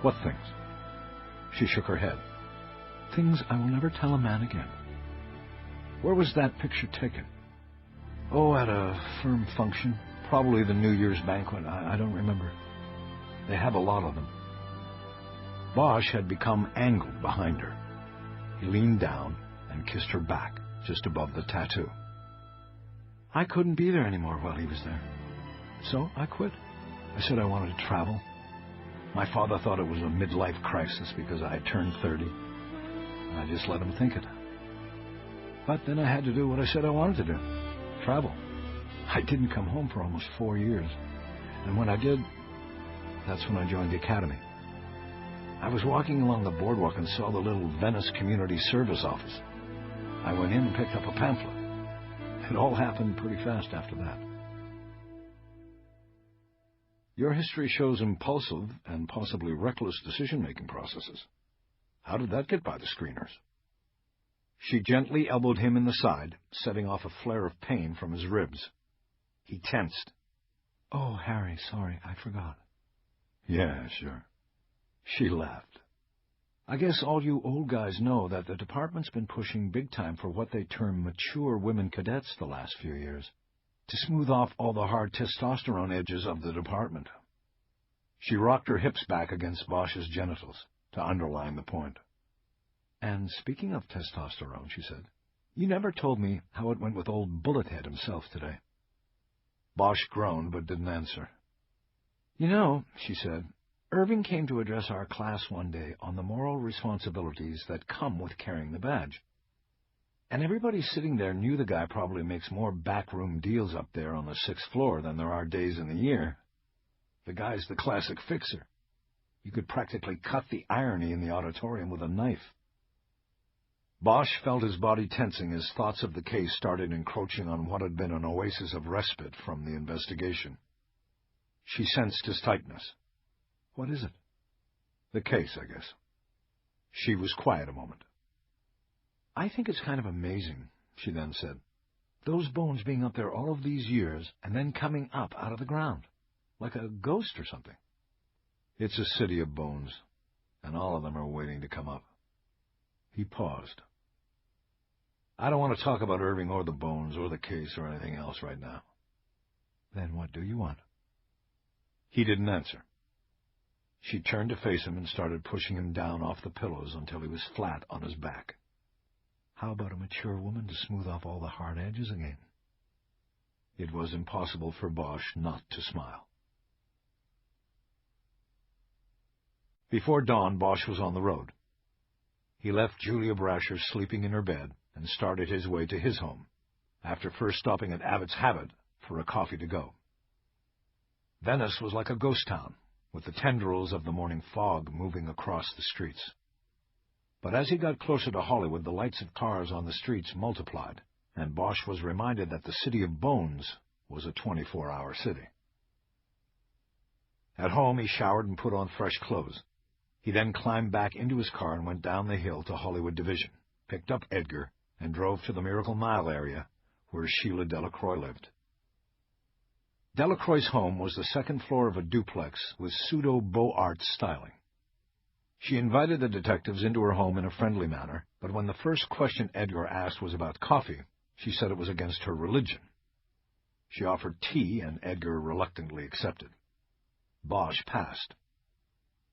"What things?" She shook her head. "Things I will never tell a man again." "Where was that picture taken?" "Oh, at a firm function. Probably the New Year's banquet. I don't remember. They have a lot of them." Bosch had become angled behind her. He leaned down and kissed her back, just above the tattoo. "I couldn't be there anymore while he was there. So I quit. I said I wanted to travel. My father thought it was a midlife crisis because I had turned 30. And I just let him think it. But then I had to do what I said I wanted to do. Travel. I didn't come home for almost 4 years. And when I did, that's when I joined the academy. I was walking along the boardwalk and saw the little Venice Community Service office. I went in and picked up a pamphlet. It all happened pretty fast after that. Your history shows impulsive and possibly reckless decision-making processes. How did that get by the screeners? She gently elbowed him in the side, setting off a flare of pain from his ribs. He tensed. Oh, Harry, sorry, I forgot. Yeah, sure. She laughed. I guess all you old guys know that the department's been pushing big time for what they term mature women cadets the last few years, to smooth off all the hard testosterone edges of the department. She rocked her hips back against Bosch's genitals to underline the point. And speaking of testosterone, she said, you never told me how it went with old Bullethead himself today. Bosch groaned but didn't answer. You know, she said, Irving came to address our class one day on the moral responsibilities that come with carrying the badge. And everybody sitting there knew the guy probably makes more backroom deals up there on the 6th floor than there are days in the year. The guy's the classic fixer. You could practically cut the irony in the auditorium with a knife. Bosch felt his body tensing as thoughts of the case started encroaching on what had been an oasis of respite from the investigation. She sensed his tightness. What is it? The case, I guess. She was quiet a moment. I think it's kind of amazing, she then said. Those bones being up there all of these years and then coming up out of the ground, like a ghost or something. It's a city of bones, and all of them are waiting to come up. He paused. I don't want to talk about Irving or the bones or the case or anything else right now. Then what do you want? He didn't answer. She turned to face him and started pushing him down off the pillows until he was flat on his back. How about a mature woman to smooth off all the hard edges again? It was impossible for Bosch not to smile. Before dawn, Bosch was on the road. He left Julia Brasher sleeping in her bed and started his way to his home, after first stopping at Abbott's Habit for a coffee to go. Venice was like a ghost town, with the tendrils of the morning fog moving across the streets. But as he got closer to Hollywood, the lights of cars on the streets multiplied, and Bosch was reminded that the city of bones was a 24-hour city. At home, he showered and put on fresh clothes. He then climbed back into his car and went down the hill to Hollywood Division, picked up Edgar, and drove to the Miracle Mile area where Sheila Delacroix lived. Delacroix's home was the second floor of a duplex with pseudo-Beaux Arts styling. She invited the detectives into her home in a friendly manner, but when the first question Edgar asked was about coffee, she said it was against her religion. She offered tea, and Edgar reluctantly accepted. Bosch passed.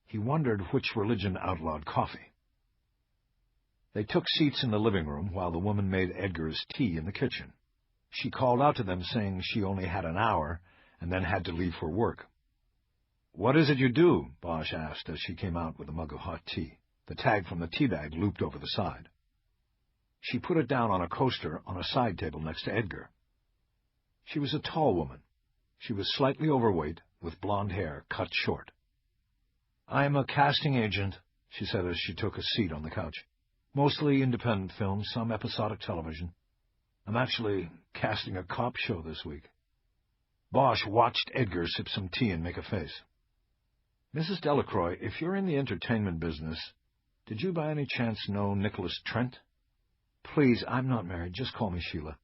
He wondered which religion outlawed coffee. They took seats in the living room while the woman made Edgar's tea in the kitchen. She called out to them, saying she only had an hour and then had to leave for work. "What is it you do?" Bosch asked as she came out with a mug of hot tea, the tag from the tea bag looped over the side. She put it down on a coaster on a side table next to Edgar. She was a tall woman. She was slightly overweight, with blonde hair cut short. "I'm a casting agent," she said as she took a seat on the couch. "Mostly independent films, some episodic television. I'm actually casting a cop show this week." Bosch watched Edgar sip some tea and make a face. "Mrs. Delacroix, if you're in the entertainment business, did you by any chance know Nicholas Trent?" "Please, I'm not married. Just call me Sheila."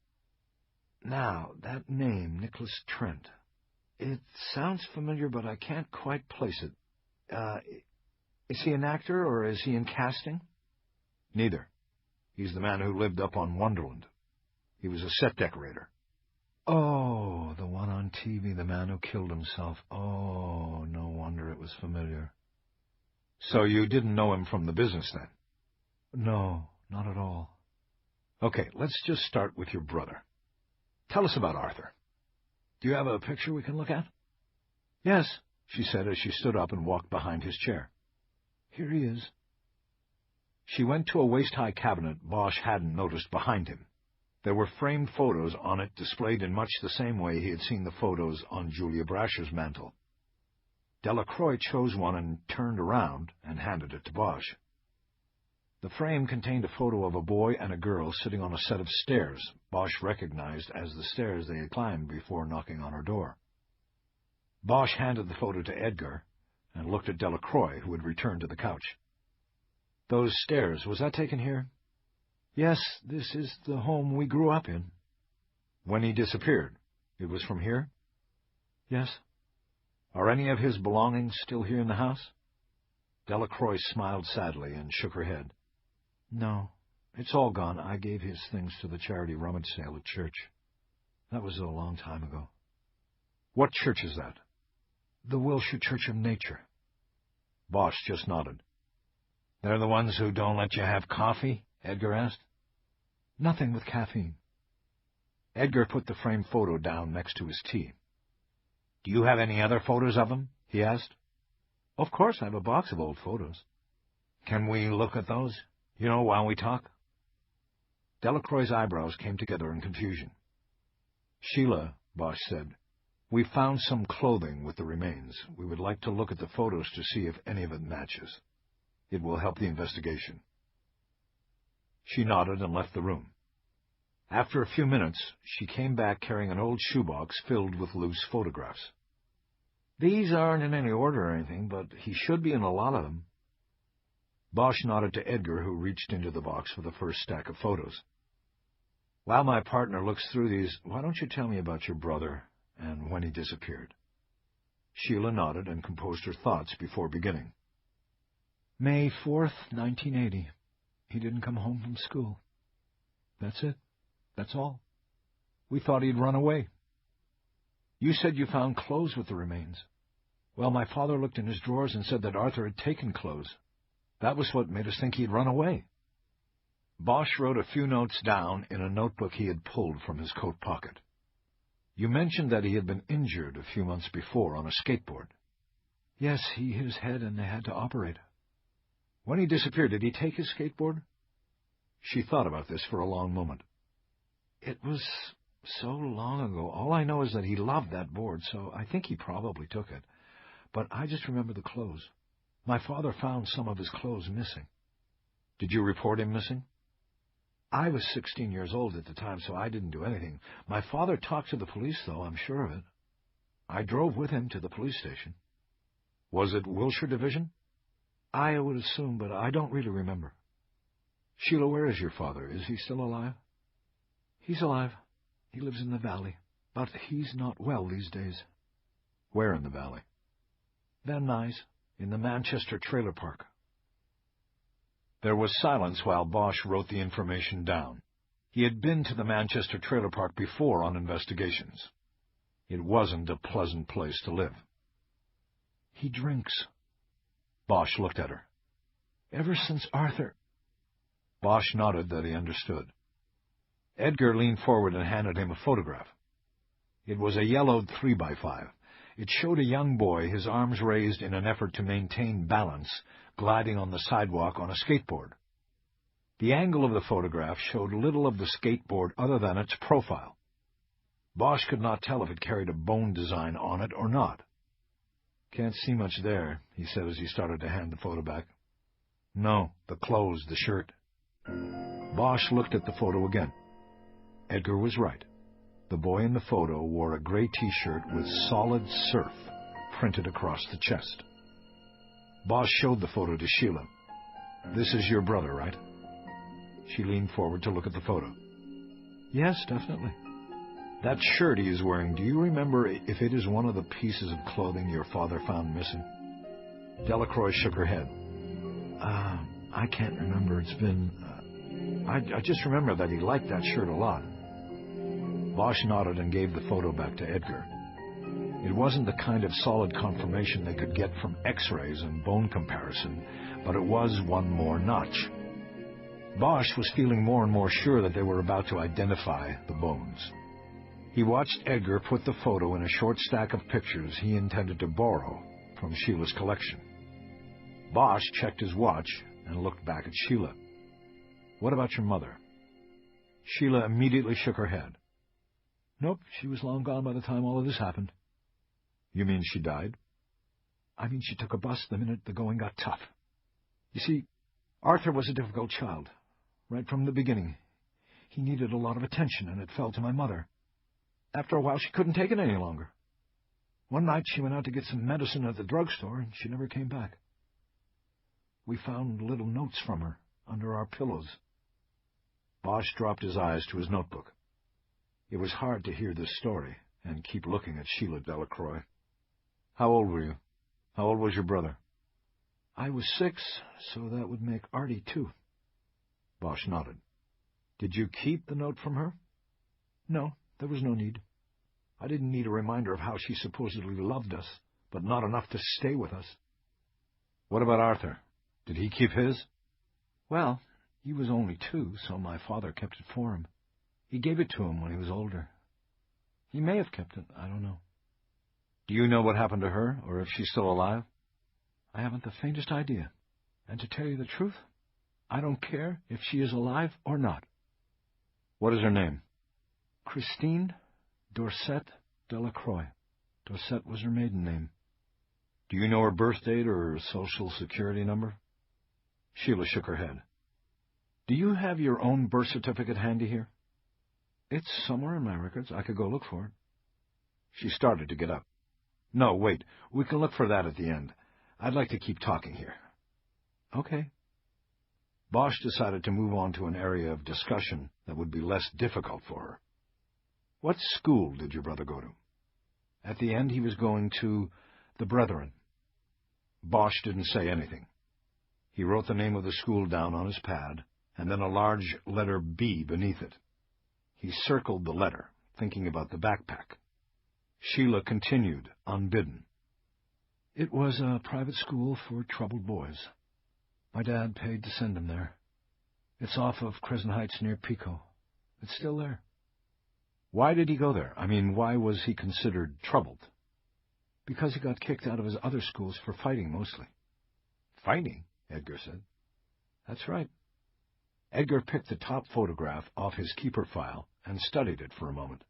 "Now, that name, Nicholas Trent. It sounds familiar, but I can't quite place it. Is he an actor, or is he in casting?" "Neither. He's the man who lived up on Wonderland. He was a set decorator." "Oh, the one on TV, the man who killed himself. Oh, no wonder it was familiar." "So you didn't know him from the business, then?" "No, not at all." "Okay, let's just start with your brother. Tell us about Arthur. Do you have a picture we can look at?" "Yes," she said as she stood up and walked behind his chair. "Here he is." She went to a waist-high cabinet Bosch hadn't noticed behind him. There were framed photos on it displayed in much the same way he had seen the photos on Julia Brasher's mantel. Delacroix chose one and turned around and handed it to Bosch. The frame contained a photo of a boy and a girl sitting on a set of stairs Bosch recognized as the stairs they had climbed before knocking on her door. Bosch handed the photo to Edgar and looked at Delacroix, who had returned to the couch. "Those stairs, was that taken here?" "Yes, this is the home we grew up in." "When he disappeared, it was from here?" "Yes." "Are any of his belongings still here in the house?" Delacroix smiled sadly and shook her head. "No, it's all gone. I gave his things to the charity rummage sale at church. That was a long time ago." "What church is that?" "The Wilshire Church of Nature." Bosch just nodded. "They're the ones who don't let you have coffee?" Edgar asked. "Nothing with caffeine." Edgar put the framed photo down next to his tea. "Do you have any other photos of him?" he asked. "Of course, I have a box of old photos." "Can we look at those, while we talk?" Delacroix's eyebrows came together in confusion. "Sheila," Bosch said, "we found some clothing with the remains. We would like to look at the photos to see if any of it matches. It will help the investigation." She nodded and left the room. After a few minutes, she came back carrying an old shoebox filled with loose photographs. "These aren't in any order or anything, but he should be in a lot of them." Bosch nodded to Edgar, who reached into the box for the first stack of photos. "While my partner looks through these, why don't you tell me about your brother and when he disappeared?" Sheila nodded and composed her thoughts before beginning. "May 4th, 1980. He didn't come home from school. That's it. That's all. We thought he'd run away. You said you found clothes with the remains. Well, my father looked in his drawers and said that Arthur had taken clothes. That was what made us think he'd run away." Bosch wrote a few notes down in a notebook he had pulled from his coat pocket. "You mentioned that he had been injured a few months before on a skateboard." "Yes, he hit his head and they had to operate." "When he disappeared, did he take his skateboard?" She thought about this for a long moment. "It was so long ago. All I know is that he loved that board, so I think he probably took it. But I just remember the clothes. My father found some of his clothes missing." "Did you report him missing?" "I was 16 years old at the time, so I didn't do anything. My father talked to the police, though, I'm sure of it. I drove with him to the police station." "Was it Wilshire Division?" "I would assume, but I don't really remember." "Sheila, where is your father? Is he still alive?" "He's alive. He lives in the valley, but he's not well these days." "Where in the valley?" "Van Nuys, in the Manchester trailer park." There was silence while Bosch wrote the information down. He had been to the Manchester trailer park before on investigations. It wasn't a pleasant place to live. "He drinks." Bosch looked at her. "Ever since Arthur—" Bosch nodded that he understood. Edgar leaned forward and handed him a photograph. It was a yellowed 3x5. It showed a young boy, his arms raised in an effort to maintain balance, gliding on the sidewalk on a skateboard. The angle of the photograph showed little of the skateboard other than its profile. Bosch could not tell if it carried a bone design on it or not. "Can't see much there," he said as he started to hand the photo back. "No, the clothes, the shirt." Bosch looked at the photo again. Edgar was right. The boy in the photo wore a gray T-shirt with "Solid Surf" printed across the chest. Bosch showed the photo to Sheila. "This is your brother, right?" She leaned forward to look at the photo. "Yes, definitely." "That shirt he is wearing, do you remember if it is one of the pieces of clothing your father found missing?" Delacroix shook her head. I can't remember. It's been... I just remember that he liked that shirt a lot." Bosch nodded and gave the photo back to Edgar. It wasn't the kind of solid confirmation they could get from X-rays and bone comparison, but it was one more notch. Bosch was feeling more and more sure that they were about to identify the bones. He watched Edgar put the photo in a short stack of pictures he intended to borrow from Sheila's collection. Bosch checked his watch and looked back at Sheila. "What about your mother?" Sheila immediately shook her head. "Nope, she was long gone by the time all of this happened." "You mean she died?" "I mean she took a bus the minute the going got tough. You see, Arthur was a difficult child. Right from the beginning. He needed a lot of attention, and it fell to my mother. After a while, she couldn't take it any longer. One night, she went out to get some medicine at the drugstore, and she never came back. We found little notes from her under our pillows." Bosch dropped his eyes to his notebook. It was hard to hear this story and keep looking at Sheila Delacroix. "How old were you? How old was your brother?" "I was 6, so that would make Artie 2. Bosch nodded. "Did you keep the note from her?" "No, there was no need. I didn't need a reminder of how she supposedly loved us, but not enough to stay with us." "What about Arthur? Did he keep his?" "Well, he was only 2, so my father kept it for him. He gave it to him when he was older. He may have kept it, I don't know." "Do you know what happened to her, or if she's still alive?" "I haven't the faintest idea. And to tell you the truth, I don't care if she is alive or not." "What is her name?" "Christine Dorset Delacroix. Dorset was her maiden name." "Do you know her birth date or her social security number?" Sheila shook her head. "Do you have your own birth certificate handy here?" "It's somewhere in my records. I could go look for it." She started to get up. "No, wait. We can look for that at the end. I'd like to keep talking here." "Okay." Bosch decided to move on to an area of discussion that would be less difficult for her. "What school did your brother go to?" At the end, he was going to the Brethren. Bosch didn't say anything. He wrote the name of the school down on his pad, and then a large letter B beneath it. He circled the letter, thinking about the backpack. Sheila continued, unbidden. "It was a private school for troubled boys. My dad paid to send him there. It's off of Crescent Heights near Pico. It's still there." "Why did he go there? I mean, why was he considered troubled?" "Because he got kicked out of his other schools for fighting, mostly." "Fighting?" Edgar said. "That's right." Edgar picked the top photograph off his keeper file and studied it for a moment.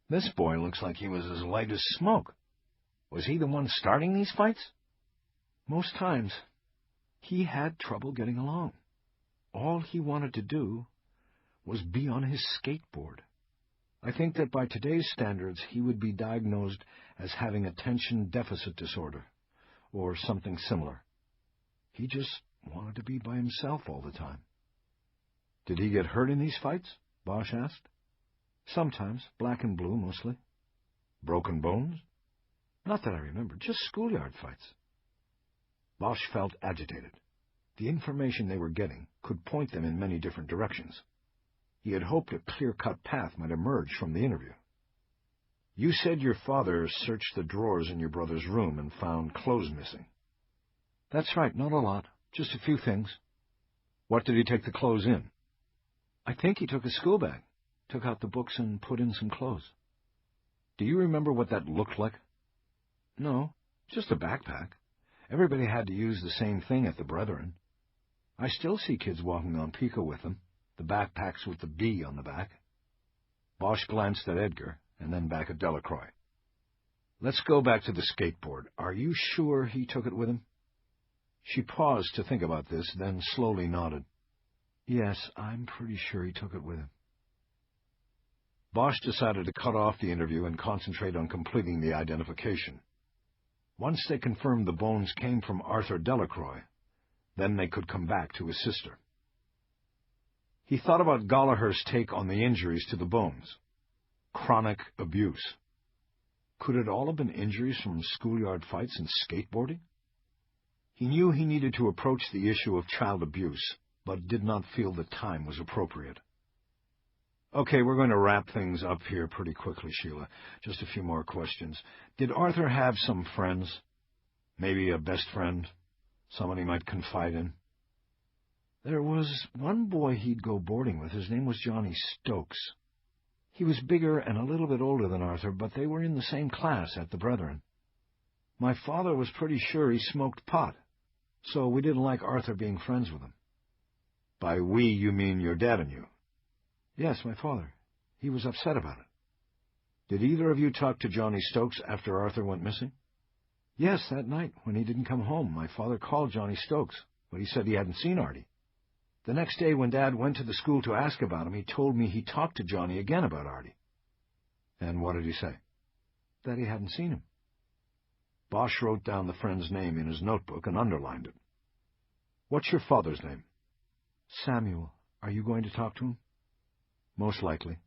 "This boy looks like he was as light as smoke. Was he the one starting these fights?" "Most times. He had trouble getting along. All he wanted to do was be on his skateboard. I think that by today's standards he would be diagnosed as having attention deficit disorder, or something similar. He just wanted to be by himself all the time." "Did he get hurt in these fights?" Bosch asked. "Sometimes, black and blue mostly." "Broken bones?" "Not that I remember, just schoolyard fights." Bosch felt agitated. The information they were getting could point them in many different directions. He had hoped a clear-cut path might emerge from the interview. "You said your father searched the drawers in your brother's room and found clothes missing." "That's right, not a lot, just a few things." "What did he take the clothes in?" "I think he took his school bag, took out the books and put in some clothes." "Do you remember what that looked like?" "No, just a backpack. Everybody had to use the same thing at the Brethren. I still see kids walking on Pico with them, the backpacks with the B on the back." Bosch glanced at Edgar and then back at Delacroix. "Let's go back to the skateboard. Are you sure he took it with him?" She paused to think about this, then slowly nodded. "Yes, I'm pretty sure he took it with him." Bosch decided to cut off the interview and concentrate on completing the identification. Once they confirmed the bones came from Arthur Delacroix, then they could come back to his sister. He thought about Gallagher's take on the injuries to the bones. Chronic abuse. Could it all have been injuries from schoolyard fights and skateboarding? He knew he needed to approach the issue of child abuse, but did not feel the time was appropriate. "Okay, we're going to wrap things up here pretty quickly, Sheila. Just a few more questions. Did Arthur have some friends? Maybe a best friend? Someone he might confide in?" "There was one boy he'd go boarding with. His name was Johnny Stokes. He was bigger and a little bit older than Arthur, but they were in the same class at the Brethren. My father was pretty sure he smoked pot, so we didn't like Arthur being friends with him. By we, you mean your dad and you? Yes, my father. He was upset about it. Did either of you talk to Johnny Stokes after Arthur went missing? Yes, that night, when he didn't come home, my father called Johnny Stokes, but he said he hadn't seen Artie. The next day, when Dad went to the school to ask about him, he told me he talked to Johnny again about Artie. And what did he say? That he hadn't seen him. Bosch wrote down the friend's name in his notebook and underlined it. What's your father's name? Samuel. Are you going to talk to him? Most likely.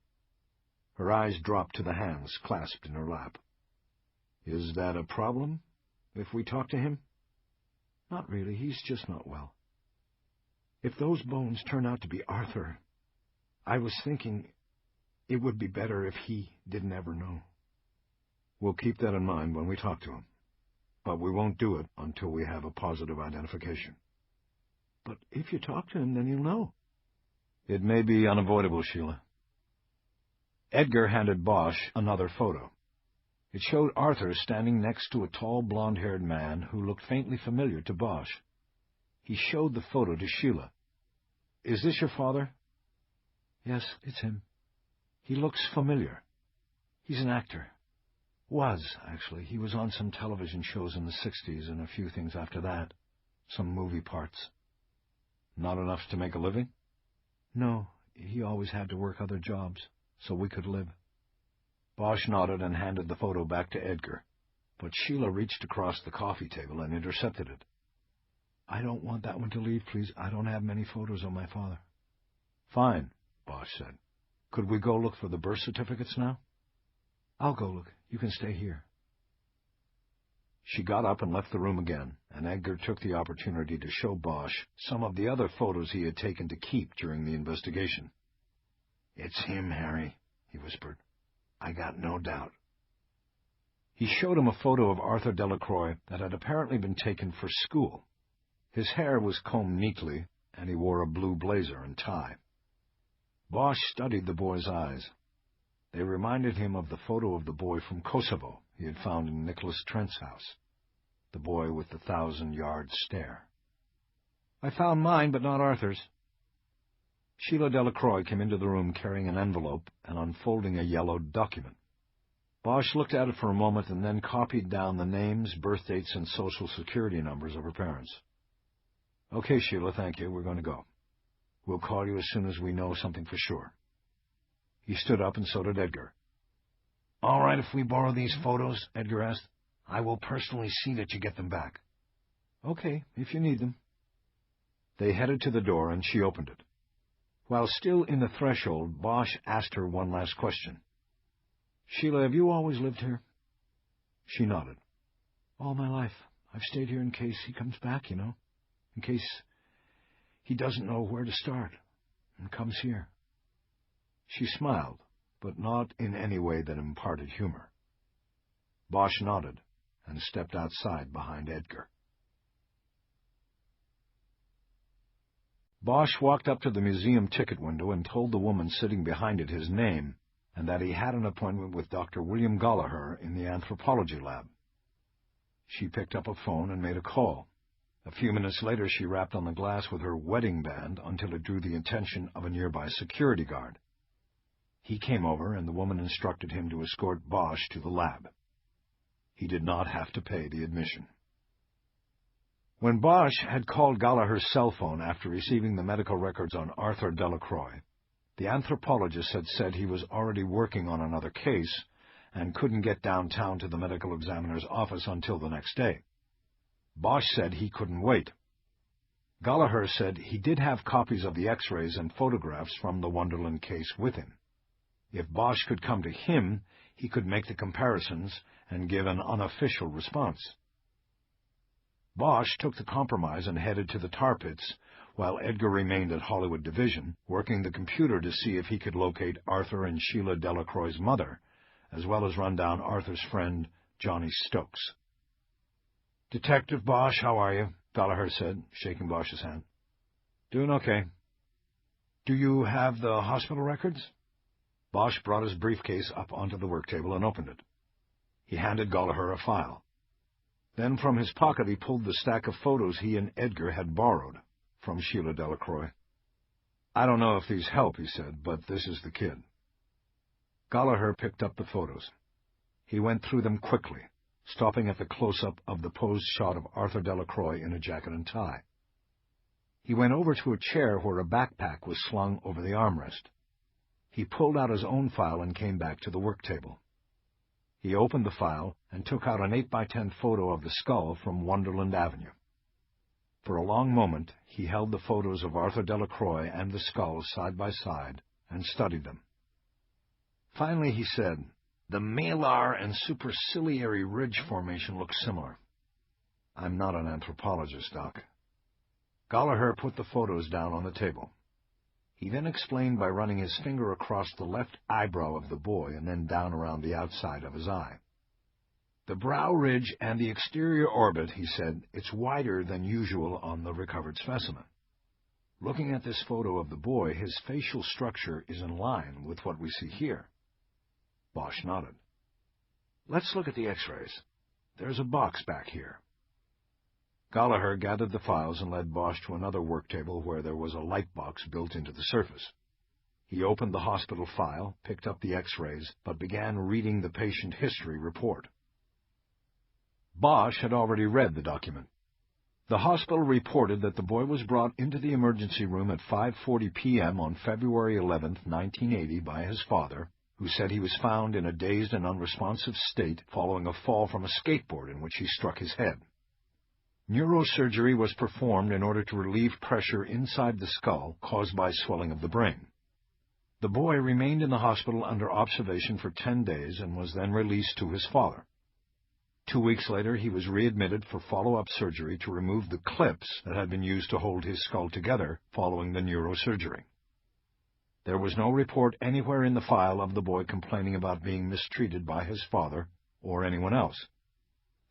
Her eyes dropped to the hands clasped in her lap. Is that a problem, if we talk to him? Not really. He's just not well. If those bones turn out to be Arthur, I was thinking it would be better if he didn't ever know. We'll keep that in mind when we talk to him. But we won't do it until we have a positive identification. But if you talk to him, then you'll know. It may be unavoidable, Sheila. Edgar handed Bosch another photo. It showed Arthur standing next to a tall, blonde-haired man who looked faintly familiar to Bosch. He showed the photo to Sheila. Is this your father? Yes, it's him. He looks familiar. He's an actor. Was, actually. He was on some television shows in the 60s and a few things after that. Some movie parts. Not enough to make a living? No, he always had to work other jobs, so we could live. Bosch nodded and handed the photo back to Edgar, but Sheila reached across the coffee table and intercepted it. I don't want that one to leave, please. I don't have many photos of my father. Fine, Bosch said. Could we go look for the birth certificates now? I'll go look. You can stay here. She got up and left the room again, and Edgar took the opportunity to show Bosch some of the other photos he had taken to keep during the investigation. It's him, Harry, he whispered. I got no doubt. He showed him a photo of Arthur Delacroix that had apparently been taken for school. His hair was combed neatly, and he wore a blue blazer and tie. Bosch studied the boy's eyes. They reminded him of the photo of the boy from Kosovo he had found in Nicholas Trent's house, the boy with the 1,000-yard stare. I found mine, but not Arthur's. Sheila Delacroix came into the room carrying an envelope and unfolding a yellowed document. Bosch looked at it for a moment and then copied down the names, birth dates, and social security numbers of her parents. Okay, Sheila, thank you. We're going to go. We'll call you as soon as we know something for sure. He stood up, and so did Edgar. All right if we borrow these photos? Edgar asked. I will personally see that you get them back. Okay, if you need them. They headed to the door, and she opened it. While still in the threshold, Bosch asked her one last question. Sheila, have you always lived here? She nodded. All my life. I've stayed here in case he comes back, you know. In case he doesn't know where to start and comes here. She smiled, but not in any way that imparted humor. Bosch nodded and stepped outside behind Edgar. Bosch walked up to the museum ticket window and told the woman sitting behind it his name and that he had an appointment with Dr. William Gallagher in the anthropology lab. She picked up a phone and made a call. A few minutes later, she rapped on the glass with her wedding band until it drew the attention of a nearby security guard. He came over, and the woman instructed him to escort Bosch to the lab. He did not have to pay the admission. When Bosch had called Gallagher's cell phone after receiving the medical records on Arthur Delacroix, the anthropologist had said he was already working on another case and couldn't get downtown to the medical examiner's office until the next day. Bosch said he couldn't wait. Gallagher said he did have copies of the X-rays and photographs from the Wonderland case with him. If Bosch could come to him, he could make the comparisons and give an unofficial response. Bosch took the compromise and headed to the tar pits, while Edgar remained at Hollywood Division, working the computer to see if he could locate Arthur and Sheila Delacroix's mother, as well as run down Arthur's friend, Johnny Stokes. "Detective Bosch, how are you?" Gallagher said, shaking Bosch's hand. "Doing okay." "Do you have the hospital records?" Bosch brought his briefcase up onto the work table and opened it. He handed Gallagher a file. Then from his pocket he pulled the stack of photos he and Edgar had borrowed from Sheila Delacroix. "I don't know if these help," he said, "but this is the kid." Gallagher picked up the photos. He went through them quickly, stopping at the close-up of the posed shot of Arthur Delacroix in a jacket and tie. He went over to a chair where a backpack was slung over the armrest. He pulled out his own file and came back to the work table. He opened the file and took out an 8x10 photo of the skull from Wonderland Avenue. For a long moment he held the photos of Arthur Delacroix and the skull side by side and studied them. Finally he said, "The malar and superciliary ridge formation looks similar." "I'm not an anthropologist, Doc." Gallagher put the photos down on the table. He then explained by running his finger across the left eyebrow of the boy and then down around the outside of his eye. "The brow ridge and the exterior orbit," he said, "it's wider than usual on the recovered specimen. Looking at this photo of the boy, his facial structure is in line with what we see here." Bosch nodded. "Let's look at the X-rays. There's a box back here." Gallagher gathered the files and led Bosch to another work table where there was a light box built into the surface. He opened the hospital file, picked up the X-rays, but began reading the patient history report. Bosch had already read the document. The hospital reported that the boy was brought into the emergency room at 5:40 p.m. on February 11, 1980, by his father, who said he was found in a dazed and unresponsive state following a fall from a skateboard in which he struck his head. Neurosurgery was performed in order to relieve pressure inside the skull caused by swelling of the brain. The boy remained in the hospital under observation for 10 days and was then released to his father. 2 weeks later, he was readmitted for follow-up surgery to remove the clips that had been used to hold his skull together following the neurosurgery. There was no report anywhere in the file of the boy complaining about being mistreated by his father or anyone else.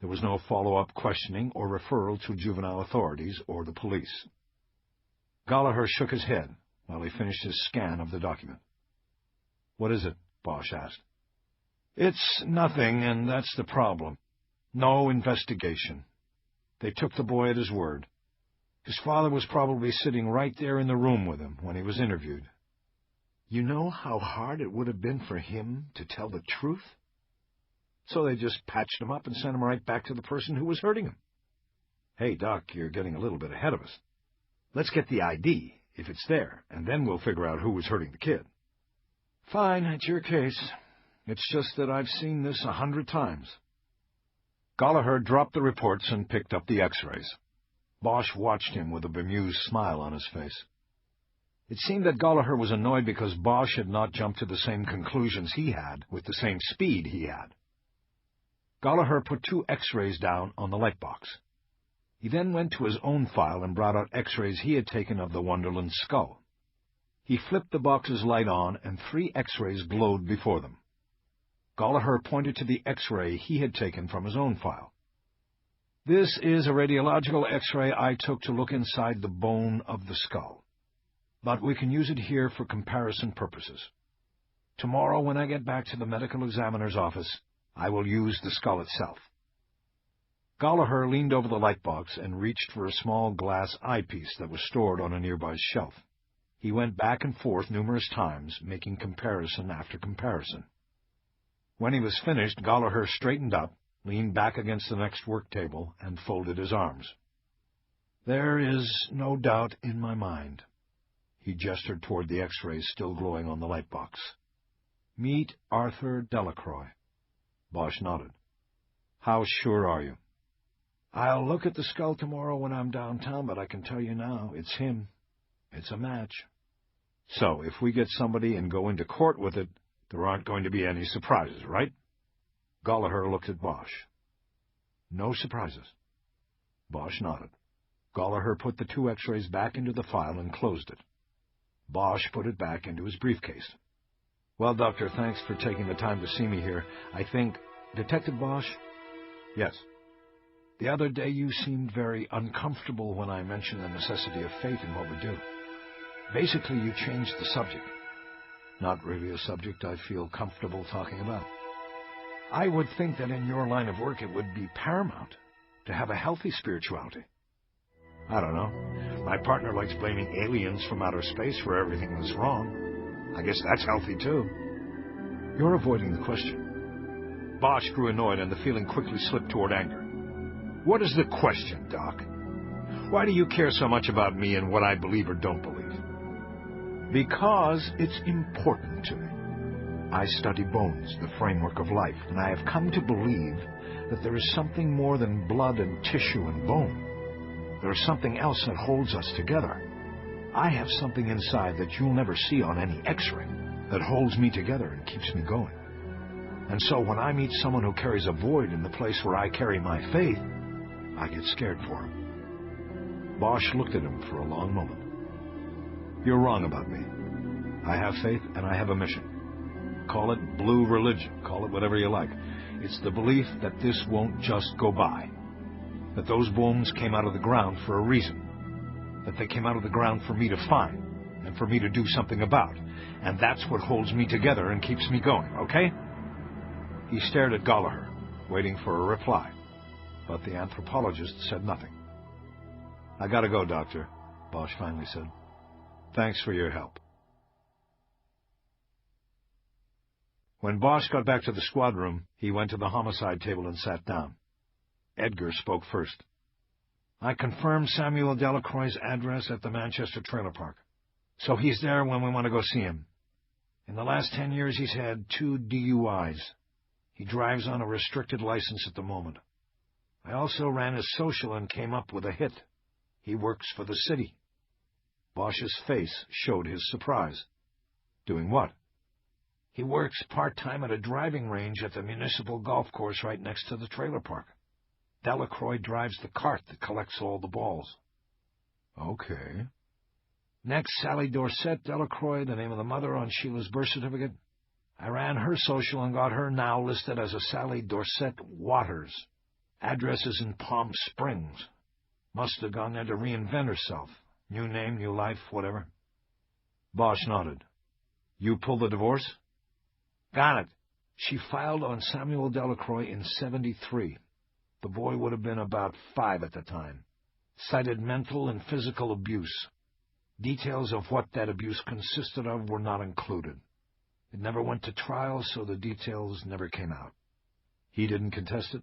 There was no follow-up questioning or referral to juvenile authorities or the police. Gallagher shook his head while he finished his scan of the document. "What is it?" Bosch asked. "It's nothing, and that's the problem. No investigation. They took the boy at his word. His father was probably sitting right there in the room with him when he was interviewed. You know how hard it would have been for him to tell the truth? So they just patched him up and sent him right back to the person who was hurting him. Hey, Doc, you're getting a little bit ahead of us. Let's get the ID, if it's there, and then we'll figure out who was hurting the kid." "Fine, it's your case. It's just that I've seen this 100 times. Gallagher dropped the reports and picked up the X-rays. Bosch watched him with a bemused smile on his face. It seemed that Gallagher was annoyed because Bosch had not jumped to the same conclusions he had with the same speed he had. Gallagher put 2 X-rays down on the light box. He then went to his own file and brought out X-rays he had taken of the Wonderland skull. He flipped the box's light on, and 3 X-rays glowed before them. Gallagher pointed to the X-ray he had taken from his own file. "This is a radiological X-ray I took to look inside the bone of the skull. But we can use it here for comparison purposes. Tomorrow, when I get back to the medical examiner's office, I will use the skull itself." Gallagher leaned over the light box and reached for a small glass eyepiece that was stored on a nearby shelf. He went back and forth numerous times, making comparison after comparison. When he was finished, Gallagher straightened up, leaned back against the next work table, and folded his arms. "There is no doubt in my mind." He gestured toward the X-rays still glowing on the light box. "Meet Arthur Delacroix." Bosch nodded. "How sure are you?" "I'll look at the skull tomorrow when I'm downtown, but I can tell you now, it's him. It's a match." "So, if we get somebody and go into court with it, there aren't going to be any surprises, right?" Gallagher looked at Bosch. "No surprises." Bosch nodded. Gallagher put the 2 X-rays back into the file and closed it. Bosch put it back into his briefcase. "Well, Doctor, thanks for taking the time to see me here. I think—" "Detective Bosch?" "Yes." "The other day you seemed very uncomfortable when I mentioned the necessity of faith in what we do. Basically, you changed the subject. Not really a subject I feel comfortable talking about. I would think that in your line of work it would be paramount to have a healthy spirituality. I don't know. My partner likes blaming aliens from outer space for everything that's wrong. I guess that's healthy, too. You're avoiding the question. Bosch grew annoyed, and the feeling quickly slipped toward anger. What is the question, Doc? Why do you care so much about me and what I believe or don't believe? Because it's important to me. I study bones, the framework of life, and I have come to believe that there is something more than blood and tissue and bone. There is something else that holds us together. I have something inside that you'll never see on any X-ray that holds me together and keeps me going. And so when I meet someone who carries a void in the place where I carry my faith, I get scared for him. Bosch looked at him for a long moment. You're wrong about me. I have faith and I have a mission. Call it blue religion, call it whatever you like. It's the belief that this won't just go by. That those bones came out of the ground for a reason. That they came out of the ground for me to find, and for me to do something about. And that's what holds me together and keeps me going, okay? He stared at Gallagher, waiting for a reply. But the anthropologist said nothing. I gotta go, Doctor, Bosch finally said. Thanks for your help. When Bosch got back to the squad room, he went to the homicide table and sat down. Edgar spoke first. I confirmed Samuel Delacroix's address at the Manchester trailer park. So he's there when we want to go see him. In the last 10 years, he's had 2 DUIs. He drives on a restricted license at the moment. I also ran his social and came up with a hit. He works for the city. Bosch's face showed his surprise. Doing what? He works part-time at a driving range at the municipal golf course right next to the trailer park. Delacroix drives the cart that collects all the balls. Okay. Next, Sally Dorset Delacroix, the name of the mother on Sheila's birth certificate. I ran her social and got her now listed as a Sally Dorset Waters. Address is in Palm Springs. Must have gone there to reinvent herself. New name, new life, whatever. Bosch nodded. You pulled the divorce? Got it. She filed on Samuel Delacroix in '73. The boy would have been about 5 at the time. Cited mental and physical abuse. Details of what that abuse consisted of were not included. It never went to trial, so the details never came out. He didn't contest it?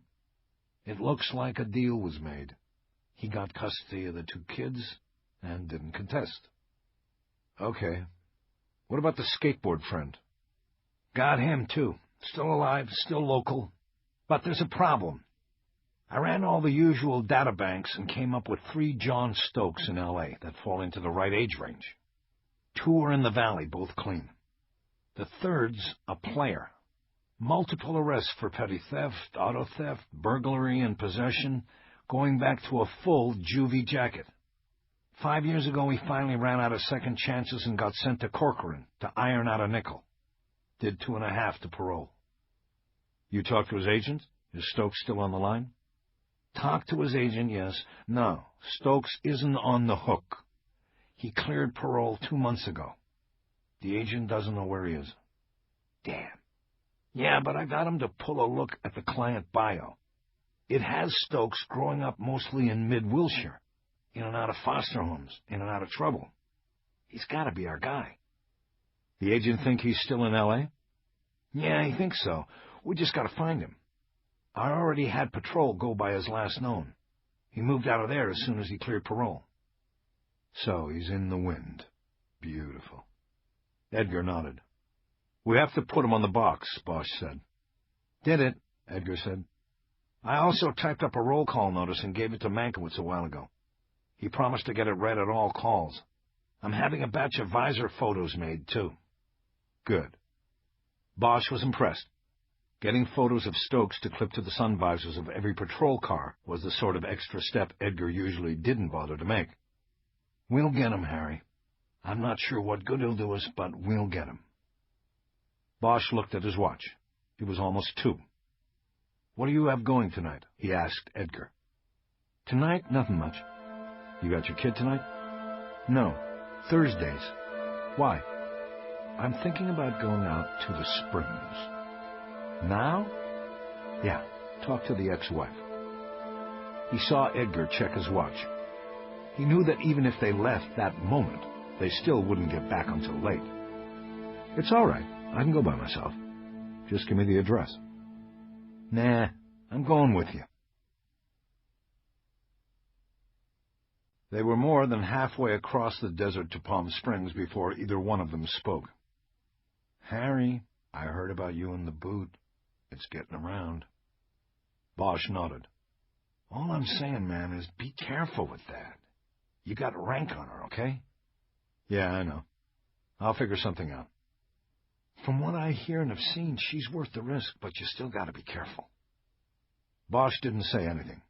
It looks like a deal was made. He got custody of the 2 kids and didn't contest. Okay. What about the skateboard friend? Got him, too. Still alive, still local. But there's a problem. I ran all the usual data banks and came up with 3 John Stokes in L.A. that fall into the right age range. 2 are in the valley, both clean. The 3rd's a player. Multiple arrests for petty theft, auto theft, burglary, and possession, going back to a full juvie jacket. 5 years ago, he finally ran out of second chances and got sent to Corcoran to iron out a nickel. Did 2.5 to parole. You talked to his agent? Is Stokes still on the line? Talked to his agent, yes. No, Stokes isn't on the hook. He cleared parole 2 months ago. The agent doesn't know where he is. Damn. Yeah, but I got him to pull a look at the client bio. It has Stokes growing up mostly in mid-Wilshire, in and out of foster homes, in and out of trouble. He's got to be our guy. The agent think he's still in L.A.? Yeah, he thinks so. We just got to find him. I already had patrol go by his last known. He moved out of there as soon as he cleared parole. So he's in the wind. Beautiful. Edgar nodded. We have to put him on the box, Bosch said. Did it, Edgar said. I also typed up a roll call notice and gave it to Mankiewicz a while ago. He promised to get it read at all calls. I'm having a batch of visor photos made, too. Good. Bosch was impressed. Getting photos of Stokes to clip to the sun visors of every patrol car was the sort of extra step Edgar usually didn't bother to make. We'll get him, Harry. I'm not sure what good he'll do us, but we'll get him. Bosch looked at his watch. It was almost 2. What do you have going tonight? He asked Edgar. Tonight, nothing much. You got your kid tonight? No, Thursdays. Why? I'm thinking about going out to the Springs. Now? Yeah, talk to the ex-wife. He saw Edgar check his watch. He knew that even if they left that moment, they still wouldn't get back until late. It's all right. I can go by myself. Just give me the address. Nah, I'm going with you. They were more than halfway across the desert to Palm Springs before either one of them spoke. Harry, I heard about you in the boot. It's getting around. Bosch nodded. All I'm saying, man, is be careful with that. You got rank on her, okay? Yeah, I know. I'll figure something out. From what I hear and have seen, she's worth the risk, but you still got to be careful. Bosch didn't say anything.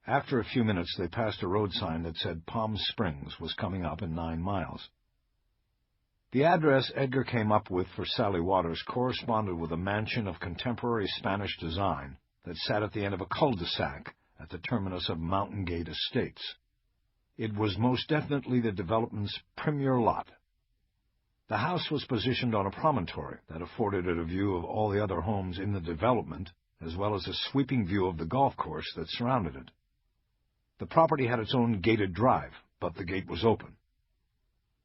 After a few minutes, they passed a road sign that said Palm Springs was coming up in 9 miles. The address Edgar came up with for Sally Waters corresponded with a mansion of contemporary Spanish design that sat at the end of a cul-de-sac at the terminus of Mountain Gate Estates. It was most definitely the development's premier lot. The house was positioned on a promontory that afforded it a view of all the other homes in the development, as well as a sweeping view of the golf course that surrounded it. The property had its own gated drive, but the gate was open.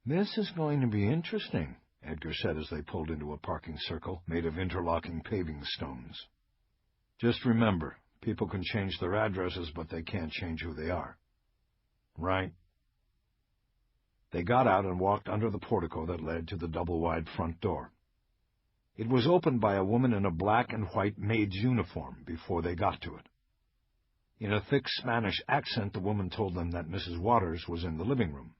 This is going to be interesting, Edgar said as they pulled into a parking circle made of interlocking paving stones. Just remember, people can change their addresses, but they can't change who they are. Right. They got out and walked under the portico that led to the double-wide front door. It was opened by a woman in a black and white maid's uniform before they got to it. In a thick Spanish accent, the woman told them that Mrs. Waters was in the living room.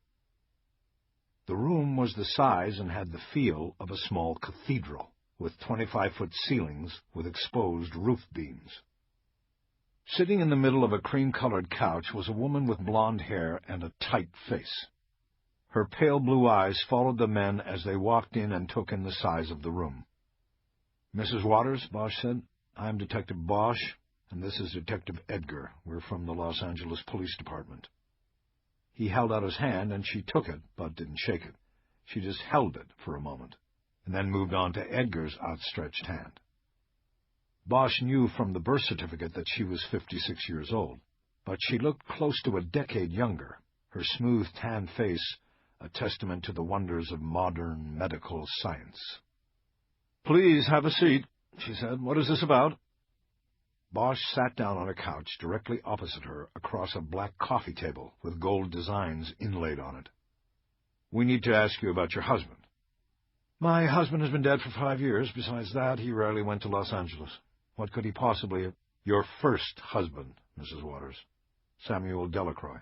The room was the size and had the feel of a small cathedral, with 25-foot ceilings with exposed roof beams. Sitting in the middle of a cream-colored couch was a woman with blonde hair and a tight face. Her pale blue eyes followed the men as they walked in and took in the size of the room. Mrs. Waters, Bosch said, I'm Detective Bosch, and this is Detective Edgar. We're from the Los Angeles Police Department. He held out his hand, and she took it, but didn't shake it. She just held it for a moment, and then moved on to Edgar's outstretched hand. Bosch knew from the birth certificate that she was 56 years old, but she looked close to a decade younger, her smooth, tan face a testament to the wonders of modern medical science. Please have a seat, she said. What is this about? Bosch sat down on a couch directly opposite her across a black coffee table with gold designs inlaid on it. We need to ask you about your husband. My husband has been dead for 5 years. Besides that, he rarely went to Los Angeles. What could he possibly have? Your first husband, Mrs. Waters. Samuel Delacroix.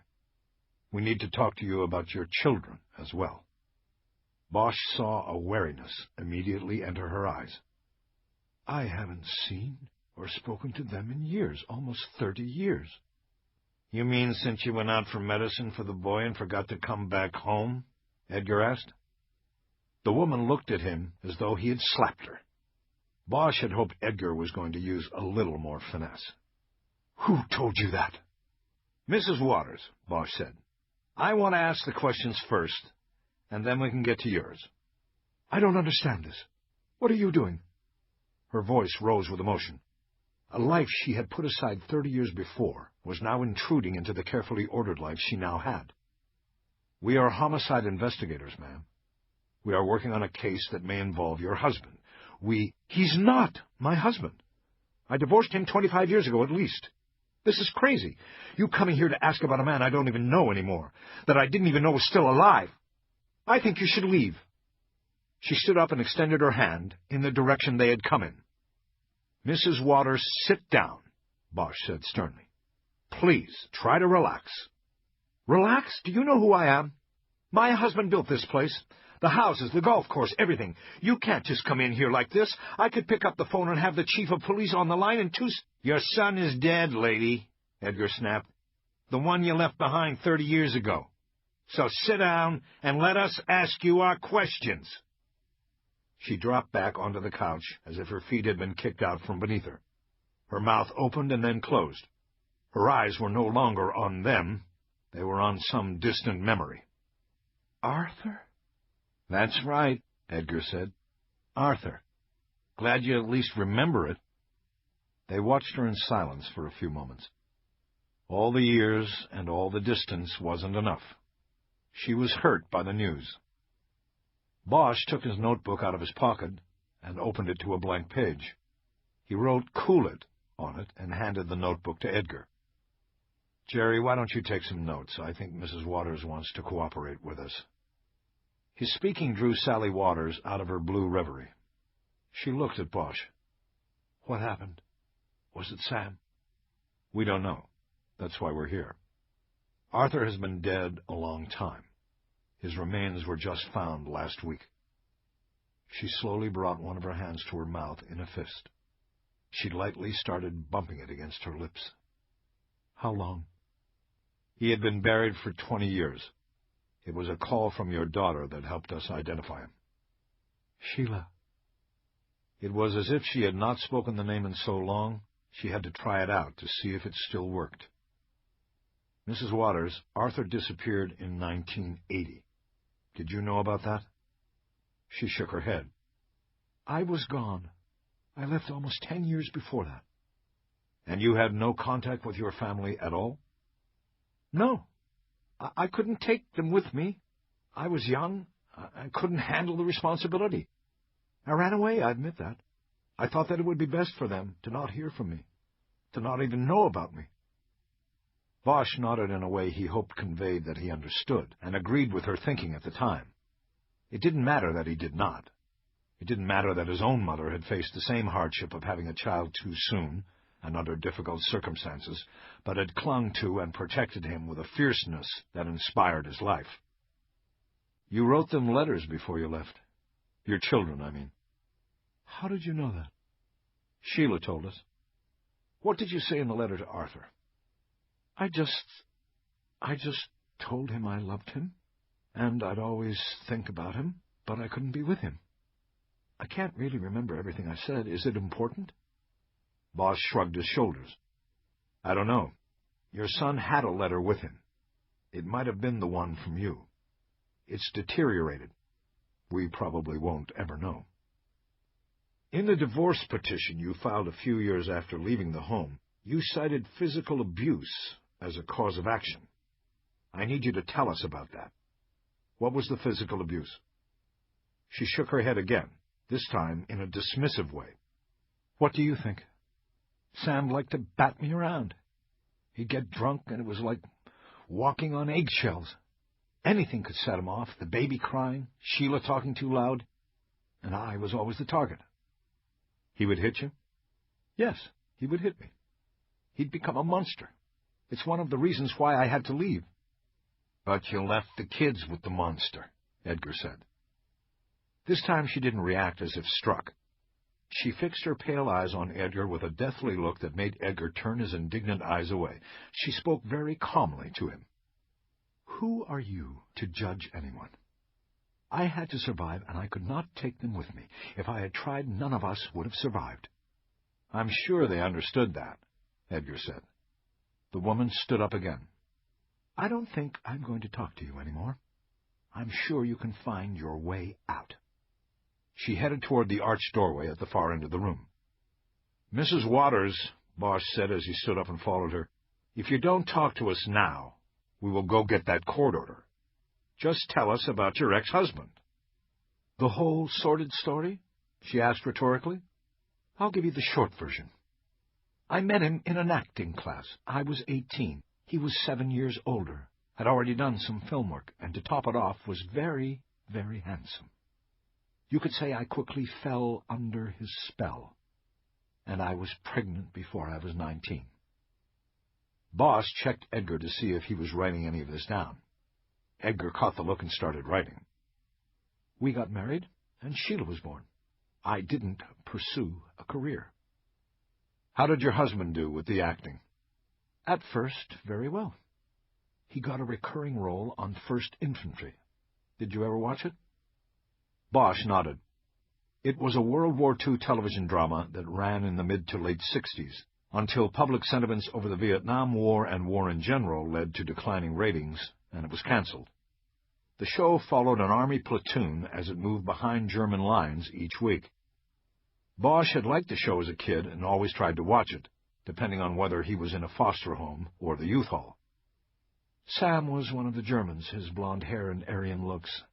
We need to talk to you about your children as well. Bosch saw a wariness immediately enter her eyes. I haven't seen or spoken to them in years, almost 30 years. You mean since you went out for medicine for the boy and forgot to come back home? Edgar asked. The woman looked at him as though he had slapped her. Bosch had hoped Edgar was going to use a little more finesse. Who told you that? Mrs. Waters, Bosch said. I want to ask the questions first, and then we can get to yours. I don't understand this. What are you doing? Her voice rose with emotion. A life she had put aside 30 years before was now intruding into the carefully ordered life she now had. We are homicide investigators, ma'am. We are working on a case that may involve your husband. He's not my husband. I divorced him 25 years ago at least. This is crazy. You coming here to ask about a man I don't even know anymore, that I didn't even know was still alive. I think you should leave. She stood up and extended her hand in the direction they had come in. Mrs. Waters, sit down, Bosch said sternly. Please, try to relax. Relax? Do you know who I am? My husband built this place. The houses, the golf course, everything. You can't just come in here like this. I could pick up the phone and have the chief of police on the line in 2 seconds. Your son is dead, lady, Edgar snapped. The one you left behind 30 years ago. So sit down and let us ask you our questions. She dropped back onto the couch as if her feet had been kicked out from beneath her. Her mouth opened and then closed. Her eyes were no longer on them. They were on some distant memory. Arthur? That's right. Edgar said. "Arthur. Glad you at least remember it." They watched her in silence for a few moments. All the years and all the distance wasn't enough. She was hurt by the news. Bosch took his notebook out of his pocket and opened it to a blank page. He wrote "Cool it" on it and handed the notebook to Edgar. "Jerry, why don't you take some notes? I think Mrs. Waters wants to cooperate with us." His speaking drew Sally Waters out of her blue reverie. She looked at Bosch. "What happened? Was it Sam?" "We don't know. That's why we're here. Arthur has been dead a long time. His remains were just found last week." She slowly brought one of her hands to her mouth in a fist. She lightly started bumping it against her lips. "How long?" "He had been buried for 20 years. It was a call from your daughter that helped us identify him." "Sheila." It was as if she had not spoken the name in so long, she had to try it out to see if it still worked. "Mrs. Waters, Arthur disappeared in 1980. Did you know about that?" She shook her head. "I was gone. I left almost 10 years before that." "And you had no contact with your family at all?" "No. I couldn't take them with me. I was young. I couldn't handle the responsibility. I ran away, I admit that. I thought that it would be best for them to not hear from me, to not even know about me." Bosch nodded in a way he hoped conveyed that he understood, and agreed with her thinking at the time. It didn't matter that he did not. It didn't matter that his own mother had faced the same hardship of having a child too soon, and under difficult circumstances, but had clung to and protected him with a fierceness that inspired his life. "You wrote them letters before you left. Your children, I mean." "How did you know that?" "Sheila told us." "What did you say in the letter to Arthur?" I just told him I loved him, and I'd always think about him, but I couldn't be with him. I can't really remember everything I said. Is it important?" Bosch shrugged his shoulders. "I don't know. Your son had a letter with him. It might have been the one from you. It's deteriorated. We probably won't ever know." "In the divorce petition you filed a few years after leaving the home, you cited physical abuse as a cause of action. I need you to tell us about that. What was the physical abuse?" She shook her head again, this time in a dismissive way. "What do you think? Sam liked to bat me around. He'd get drunk, and it was like walking on eggshells. Anything could set him off, the baby crying, Sheila talking too loud, and I was always the target." "He would hit you?" "Yes, he would hit me. He'd become a monster. It's one of the reasons why I had to leave." "But you left the kids with the monster," Edgar said. This time she didn't react as if struck. She fixed her pale eyes on Edgar with a deathly look that made Edgar turn his indignant eyes away. She spoke very calmly to him. "Who are you to judge anyone? I had to survive, and I could not take them with me. If I had tried, none of us would have survived." "I'm sure they understood that," Edgar said. The woman stood up again. "I don't think I'm going to talk to you anymore. I'm sure you can find your way out." She headed toward the arched doorway at the far end of the room. "Mrs. Waters," Bosch said as he stood up and followed her, "if you don't talk to us now, we will go get that court order. Just tell us about your ex-husband." "The whole sordid story?" she asked rhetorically. "I'll give you the short version. I met him in an acting class. I was 18. He was 7 years older, had already done some film work, and to top it off was very, very handsome. You could say I quickly fell under his spell, and I was pregnant before I was 19. Bosch checked Edgar to see if he was writing any of this down. Edgar caught the look and started writing. "We got married, and Sheila was born. I didn't pursue a career." "How did your husband do with the acting?" "At first, very well. He got a recurring role on 1st Infantry. Did you ever watch it?" Bosch nodded. It was a World War II television drama that ran in the mid to late 60s, until public sentiments over the Vietnam War and war in general led to declining ratings, and it was canceled. The show followed an army platoon as it moved behind German lines each week. Bosch had liked the show as a kid and always tried to watch it, depending on whether he was in a foster home or the youth hall. Sam was one of the Germans, his blonde hair and Aryan looks.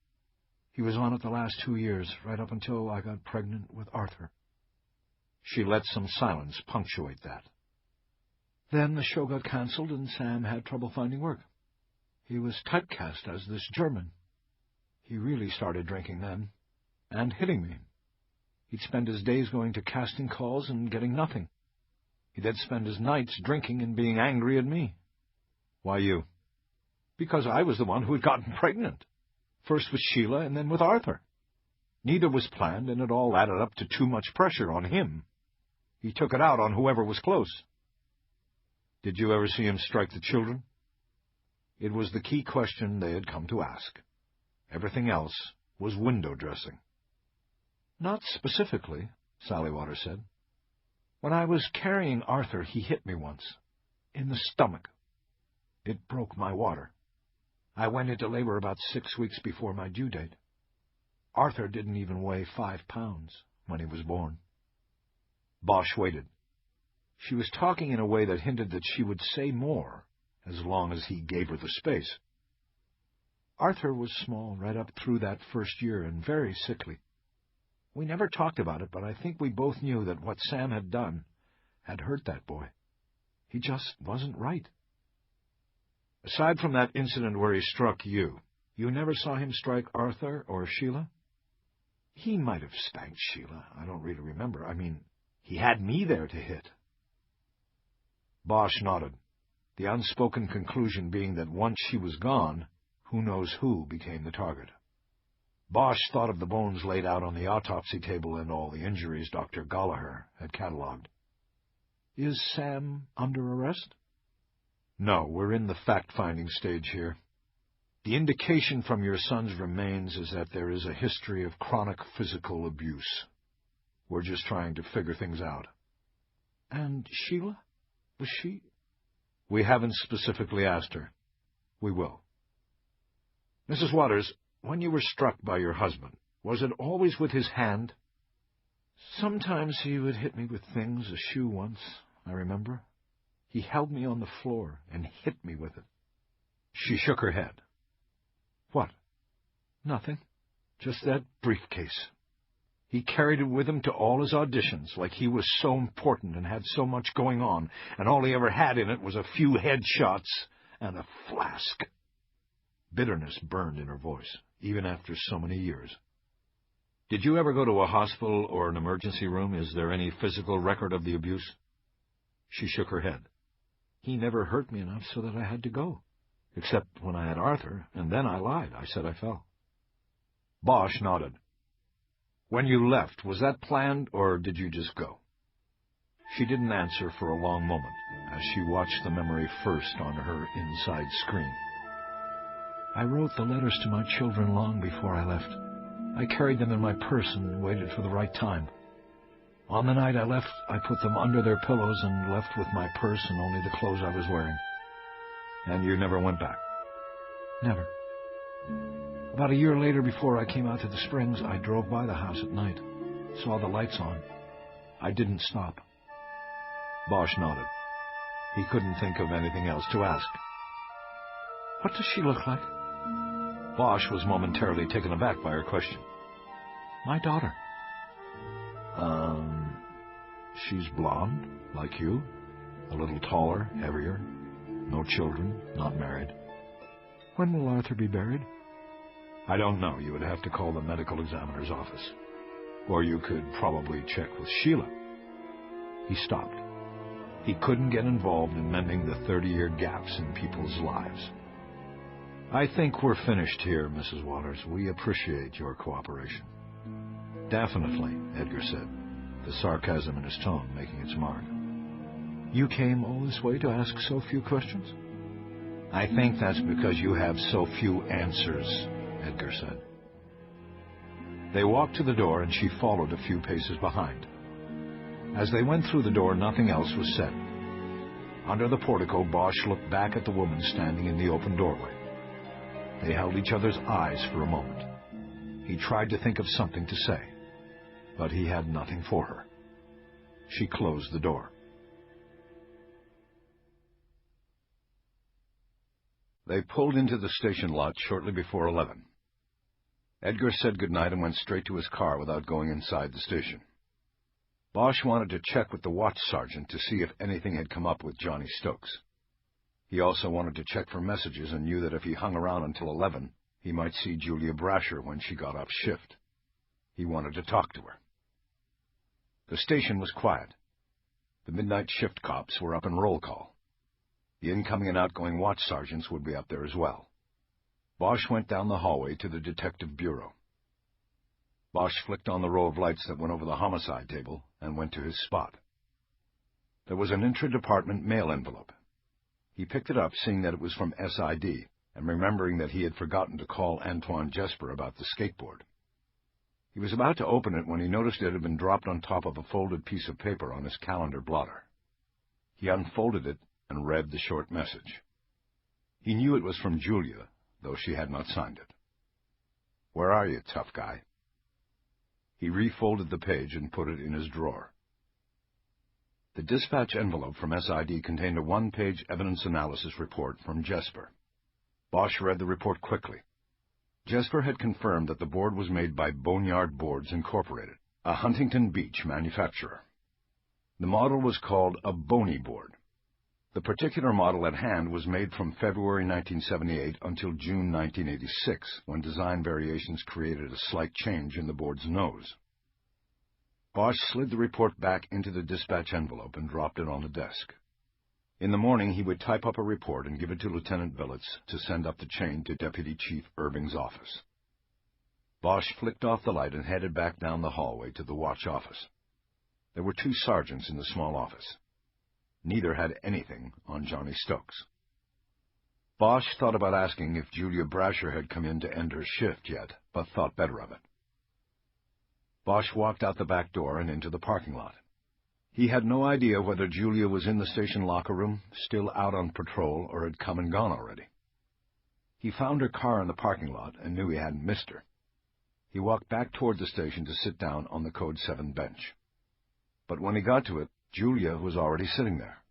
He was on it the last 2 years, right up until I got pregnant with Arthur. She let some silence punctuate that. Then the show got canceled and Sam had trouble finding work. He was typecast as this German. He really started drinking then, and hitting me. He'd spend his days going to casting calls and getting nothing. He'd then spend his nights drinking and being angry at me. Why you? Because I was the one who had gotten pregnant. First with Sheila and then with Arthur. Neither was planned, and it all added up to too much pressure on him. He took it out on whoever was close. Did you ever see him strike the children? It was the key question they had come to ask. Everything else was window dressing. Not specifically, Sally Waters said. When I was carrying Arthur, he hit me once. In the stomach. It broke my water. I went into labor about 6 weeks before my due date. Arthur didn't even weigh 5 pounds when he was born. Bosch waited. She was talking in a way that hinted that she would say more, as long as he gave her the space. Arthur was small right up through that first year and very sickly. We never talked about it, but I think we both knew that what Sam had done had hurt that boy. He just wasn't right. Aside from that incident where he struck you, you never saw him strike Arthur or Sheila? He might have spanked Sheila. I don't really remember. I mean, he had me there to hit. Bosch nodded, the unspoken conclusion being that once she was gone, who knows who became the target. Bosch thought of the bones laid out on the autopsy table and all the injuries Dr. Gallagher had catalogued. Is Sam under arrest? No, we're in the fact-finding stage here. The indication from your son's remains is that there is a history of chronic physical abuse. We're just trying to figure things out. And Sheila? Was she? We haven't specifically asked her. We will. Mrs. Waters, when you were struck by your husband, was it always with his hand? Sometimes he would hit me with things, a shoe once, I remember. He held me on the floor and hit me with it. She shook her head. What? Nothing. Just that briefcase. He carried it with him to all his auditions, like he was so important and had so much going on, and all he ever had in it was a few headshots and a flask. Bitterness burned in her voice, even after so many years. Did you ever go to a hospital or an emergency room? Is there any physical record of the abuse? She shook her head. He never hurt me enough so that I had to go, except when I had Arthur, and then I lied. I said I fell. Bosch nodded. When you left, was that planned, or did you just go? She didn't answer for a long moment, as she watched the memory first on her inside screen. I wrote the letters to my children long before I left. I carried them in my purse and waited for the right time. On the night I left, I put them under their pillows and left with my purse and only the clothes I was wearing. And you never went back? Never. About a year later, before I came out to the Springs, I drove by the house at night, saw the lights on. I didn't stop. Bosch nodded. He couldn't think of anything else to ask. What does she look like? Bosch was momentarily taken aback by her question. My daughter. She's blonde, like you, a little taller, heavier, no children, not married. When will Arthur be buried? I don't know. You would have to call the medical examiner's office. Or you could probably check with Sheila. He stopped. He couldn't get involved in mending the 30-year gaps in people's lives. I think we're finished here, Mrs. Waters. We appreciate your cooperation. Definitely, Edgar said, the sarcasm in his tone making its mark. You came all this way to ask so few questions? I think that's because you have so few answers, Edgar said. They walked to the door, and she followed a few paces behind. As they went through the door, nothing else was said. Under the portico, Bosch looked back at the woman standing in the open doorway. They held each other's eyes for a moment. He tried to think of something to say, but he had nothing for her. She closed the door. They pulled into the station lot shortly before 11. Edgar said goodnight and went straight to his car without going inside the station. Bosch wanted to check with the watch sergeant to see if anything had come up with Johnny Stokes. He also wanted to check for messages and knew that if he hung around until 11, he might see Julia Brasher when she got off shift. He wanted to talk to her. The station was quiet. The midnight shift cops were up in roll call. The incoming and outgoing watch sergeants would be up there as well. Bosch went down the hallway to the detective bureau. Bosch flicked on the row of lights that went over the homicide table and went to his spot. There was an intra-department mail envelope. He picked it up, seeing that it was from SID, and remembering that he had forgotten to call Antoine Jesper about the skateboard. He was about to open it when he noticed it had been dropped on top of a folded piece of paper on his calendar blotter. He unfolded it and read the short message. He knew it was from Julia, though she had not signed it. "Where are you, tough guy?" He refolded the page and put it in his drawer. The dispatch envelope from SID contained a one-page evidence analysis report from Jesper. Bosch read the report quickly. Jesper had confirmed that the board was made by Boneyard Boards Incorporated, a Huntington Beach manufacturer. The model was called a Boney board. The particular model at hand was made from February 1978 until June 1986, when design variations created a slight change in the board's nose. Bosch slid the report back into the dispatch envelope and dropped it on the desk. In the morning, he would type up a report and give it to Lieutenant Billets to send up the chain to Deputy Chief Irving's office. Bosch flicked off the light and headed back down the hallway to the watch office. There were two sergeants in the small office. Neither had anything on Johnny Stokes. Bosch thought about asking if Julia Brasher had come in to end her shift yet, but thought better of it. Bosch walked out the back door and into the parking lot. He had no idea whether Julia was in the station locker room, still out on patrol, or had come and gone already. He found her car in the parking lot and knew he hadn't missed her. He walked back toward the station to sit down on the Code 7 bench. But when he got to it, Julia was already sitting there.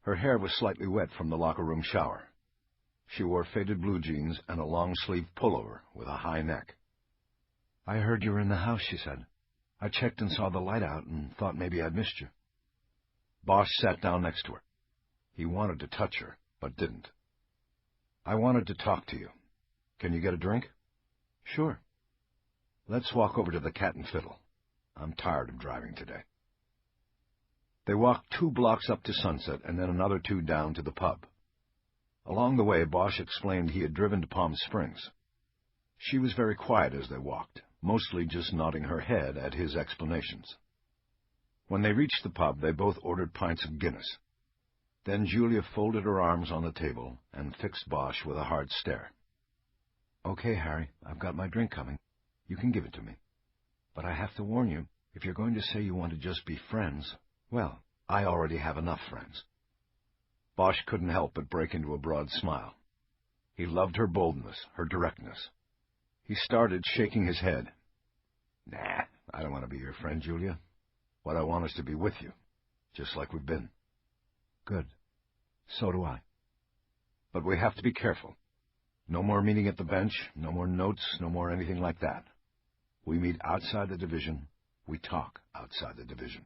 Her hair was slightly wet from the locker room shower. She wore faded blue jeans and a long-sleeved pullover with a high neck. "I heard you were in the house," she said. "I checked and saw the light out and thought maybe I'd missed you." Bosch sat down next to her. He wanted to touch her, but didn't. "I wanted to talk to you. Can you get a drink?" "Sure." "Let's walk over to the Cat and Fiddle. I'm tired of driving today." They walked 2 blocks up to Sunset and then another 2 down to the pub. Along the way, Bosch explained he had driven to Palm Springs. She was very quiet as they walked, mostly just nodding her head at his explanations. When they reached the pub, they both ordered pints of Guinness. Then Julia folded her arms on the table and fixed Bosch with a hard stare. "Okay, Harry, I've got my drink coming. You can give it to me. But I have to warn you, if you're going to say you want to just be friends, well, I already have enough friends." Bosch couldn't help but break into a broad smile. He loved her boldness, her directness. He started shaking his head. "Nah, I don't want to be your friend, Julia. What I want is to be with you, just like we've been." "Good. So do I. But we have to be careful. No more meeting at the bench, no more notes, no more anything like that. We meet outside the division. We talk outside the division."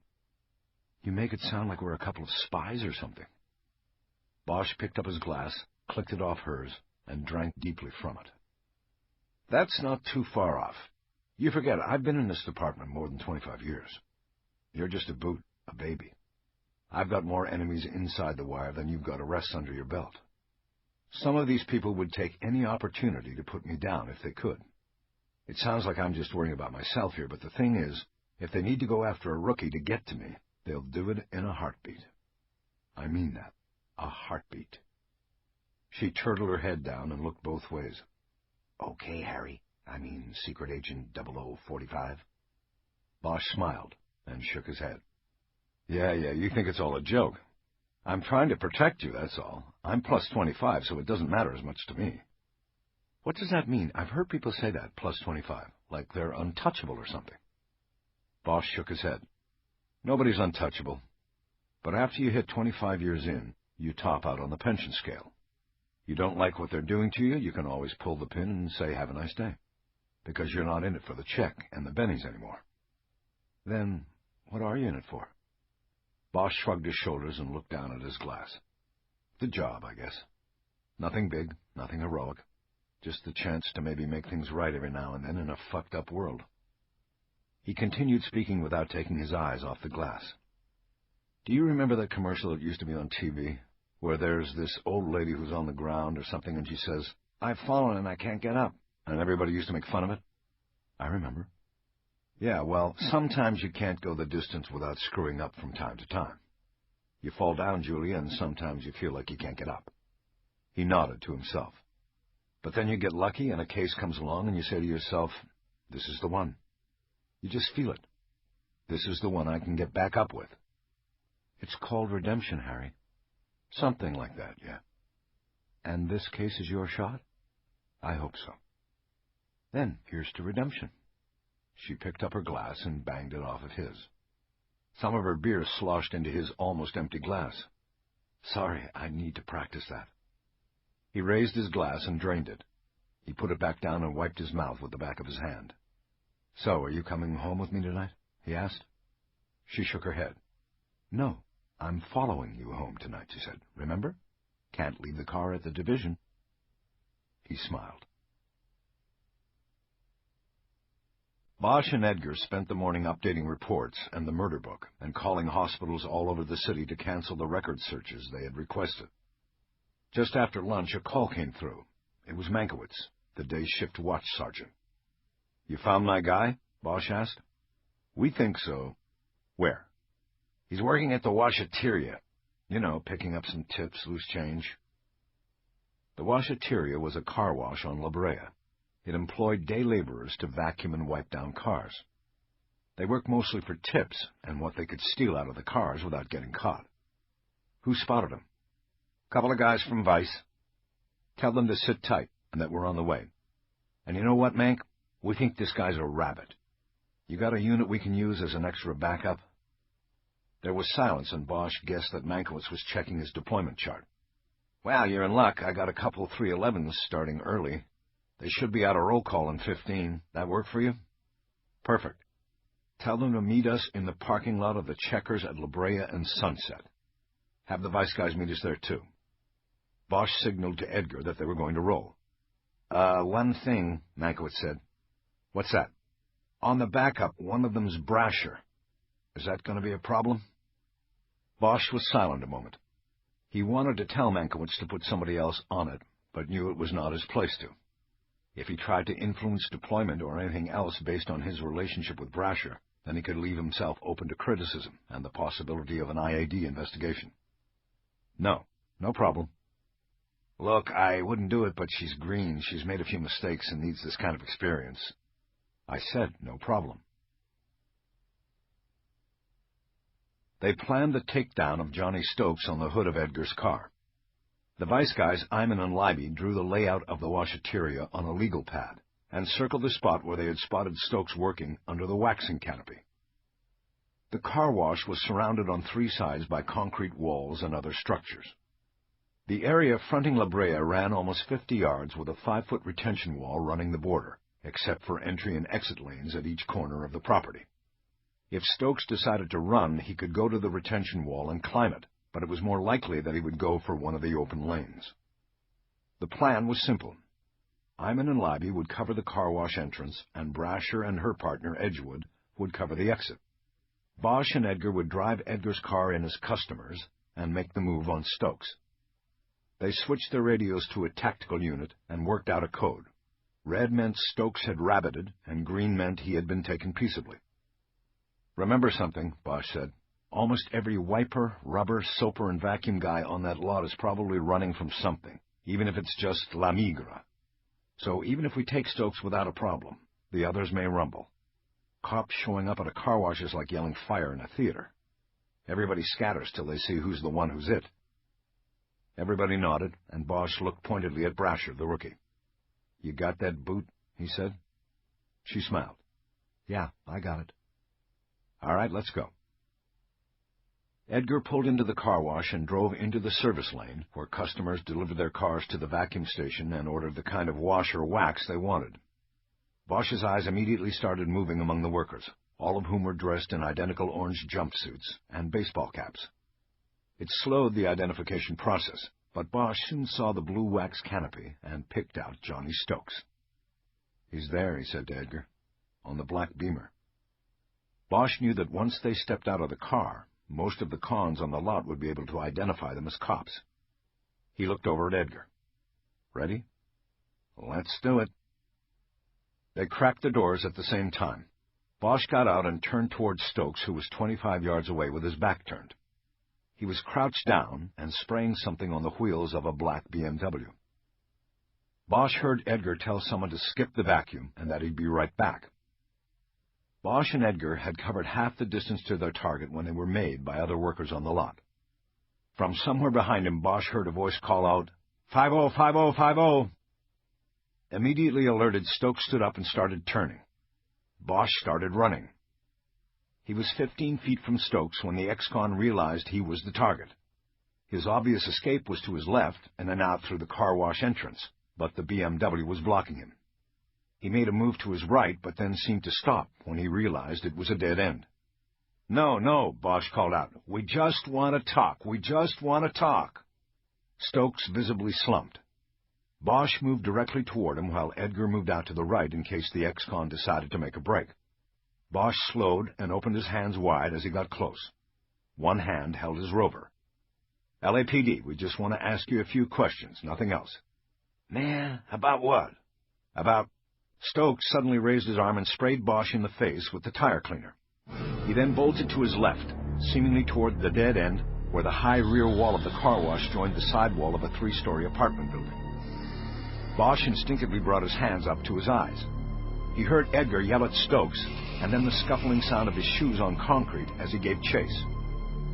"You make it sound like we're a couple of spies or something." Bosch picked up his glass, clicked it off hers, and drank deeply from it. "That's not too far off. You forget, I've been in this department more than 25 years. You're just a boot, a baby. I've got more enemies inside the wire than you've got arrests under your belt. Some of these people would take any opportunity to put me down if they could. It sounds like I'm just worrying about myself here, but the thing is, if they need to go after a rookie to get to me, they'll do it in a heartbeat. I mean that. A heartbeat." She turtled her head down and looked both ways. "Okay, Harry. I mean, Secret Agent 0045. Bosch smiled and shook his head. Yeah, you think it's all a joke. I'm trying to protect you, that's all. I'm plus 25, so it doesn't matter as much to me." What does that mean? I've heard people say that, plus 25, like they're untouchable or something. Bosch shook his head. Nobody's untouchable. But after you hit 25 years in, you top out on the pension scale. You don't like what they're doing to you, you can always pull the pin and say, have a nice day. Because you're not in it for the check and the bennies anymore. Then, what are you in it for? Bosch shrugged his shoulders and looked down at his glass. The job, I guess. Nothing big, nothing heroic. Just the chance to maybe make things right every now and then in a fucked-up world. He continued speaking without taking his eyes off the glass. Do you remember that commercial that used to be on TV, where there's this old lady who's on the ground or something and she says, I've fallen and I can't get up, and everybody used to make fun of it? I remember. Yeah, well, sometimes you can't go the distance without screwing up from time to time. You fall down, Julia, and sometimes you feel like you can't get up. He nodded to himself. But then you get lucky and a case comes along and you say to yourself, this is the one. You just feel it. This is the one I can get back up with. It's called redemption, Harry. Something like that, yeah. And this case is your shot? I hope so. Then, here's to redemption. She picked up her glass and banged it off of his. Some of her beer sloshed into his almost empty glass. Sorry, I need to practice that. He raised his glass and drained it. He put it back down and wiped his mouth with the back of his hand. So, are you coming home with me tonight? He asked. She shook her head. No, I'm following you home tonight, she said. Remember? Can't leave the car at the division. He smiled. Bosch and Edgar spent the morning updating reports and the murder book and calling hospitals all over the city to cancel the record searches they had requested. Just after lunch, a call came through. It was Mankiewicz, the day shift watch sergeant. You found my guy? Bosch asked. We think so. Where? He's working at the washateria. You know, picking up some tips, loose change. The washateria was a car wash on La Brea. It employed day laborers to vacuum and wipe down cars. They worked mostly for tips and what they could steal out of the cars without getting caught. Who spotted them? Couple of guys from Vice. Tell them to sit tight and that we're on the way. And you know what, Mank? We think this guy's a rabbit. You got a unit we can use as an extra backup? There was silence, and Bosch guessed that Mankiewicz was checking his deployment chart. Well, you're in luck. I got a couple 311s starting early. They should be out of roll call in 15. That work for you? Perfect. Tell them to meet us in the parking lot of the Checkers at La Brea and Sunset. Have the Vice guys meet us there, too. Bosch signaled to Edgar that they were going to roll. One thing, Mankiewicz said. What's that? On the backup, one of them's Brasher. Is that going to be a problem? Bosch was silent a moment. He wanted to tell Mankiewicz to put somebody else on it, but knew it was not his place to. If he tried to influence deployment or anything else based on his relationship with Brasher, then he could leave himself open to criticism and the possibility of an IAD investigation. No problem. Look, I wouldn't do it, but she's green. She's made a few mistakes and needs this kind of experience. I said no problem. They planned the takedown of Johnny Stokes on the hood of Edgar's car. The Vice guys, Iman and Libby, drew the layout of the washateria on a legal pad and circled the spot where they had spotted Stokes working under the waxing canopy. The car wash was surrounded on three sides by concrete walls and other structures. The area fronting La Brea ran almost 50 yards with a 5-foot retention wall running the border, except for entry and exit lanes at each corner of the property. If Stokes decided to run, he could go to the retention wall and climb it, but it was more likely that he would go for one of the open lanes. The plan was simple. Iman and Libby would cover the car wash entrance, and Brasher and her partner, Edgewood, would cover the exit. Bosch and Edgar would drive Edgar's car in as customers and make the move on Stokes. They switched their radios to a tactical unit and worked out a code. Red meant Stokes had rabbited, and green meant he had been taken peaceably. Remember something, Bosch said. Almost every wiper, rubber, soaper, and vacuum guy on that lot is probably running from something, even if it's just La Migra. So even if we take Stokes without a problem, the others may rumble. Cops showing up at a car wash is like yelling fire in a theater. Everybody scatters till they see who's the one who's it. Everybody nodded, and Bosch looked pointedly at Brasher, the rookie. "You got that boot?" he said. She smiled. "Yeah, I got it." "All right, let's go." Edgar pulled into the car wash and drove into the service lane, where customers delivered their cars to the vacuum station and ordered the kind of wash or wax they wanted. Bosch's eyes immediately started moving among the workers, all of whom were dressed in identical orange jumpsuits and baseball caps. It slowed the identification process, but Bosch soon saw the blue wax canopy and picked out Johnny Stokes. "He's there," he said to Edgar, "on the black Beamer." Bosch knew that once they stepped out of the car, most of the cons on the lot would be able to identify them as cops. He looked over at Edgar. "Ready?" "Let's do it." They cracked the doors at the same time. Bosch got out and turned towards Stokes, who was 25 yards away with his back turned. He was crouched down and spraying something on the wheels of a black BMW. Bosch heard Edgar tell someone to skip the vacuum and that he'd be right back. Bosch and Edgar had covered half the distance to their target when they were made by other workers on the lot. From somewhere behind him, Bosch heard a voice call out, "50, 50, 50." Immediately alerted, Stokes stood up and started turning. Bosch started running. He was 15 feet from Stokes when the ex-con realized he was the target. His obvious escape was to his left and then out through the car wash entrance, but the BMW was blocking him. He made a move to his right, but then seemed to stop when he realized it was a dead end. "No, no," Bosch called out. "We just want to talk. We just want to talk." Stokes visibly slumped. Bosch moved directly toward him while Edgar moved out to the right in case the ex-con decided to make a break. Bosch slowed and opened his hands wide as he got close. One hand held his rover. "LAPD, we just want to ask you a few questions, nothing else." "Man, about what?" "About—" Stokes suddenly raised his arm and sprayed Bosch in the face with the tire cleaner. He then bolted to his left, seemingly toward the dead end, where the high rear wall of the car wash joined the side wall of a 3-story apartment building. Bosch instinctively brought his hands up to his eyes. He heard Edgar yell at Stokes, and then the scuffling sound of his shoes on concrete as he gave chase.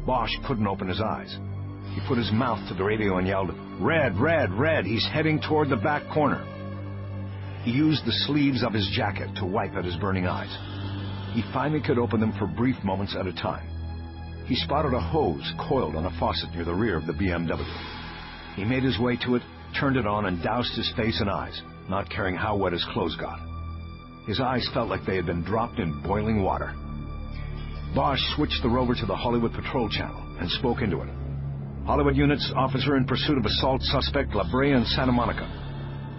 Bosch couldn't open his eyes. He put his mouth to the radio and yelled, "Red, red, red, he's heading toward the back corner." He used the sleeves of his jacket to wipe at his burning eyes. He finally could open them for brief moments at a time. He spotted a hose coiled on a faucet near the rear of the BMW. He made his way to it, turned it on, and doused his face and eyes, not caring how wet his clothes got. His eyes felt like they had been dropped in boiling water. Bosch switched the rover to the Hollywood Patrol channel and spoke into it. "Hollywood units, officer in pursuit of assault suspect, La Brea and Santa Monica.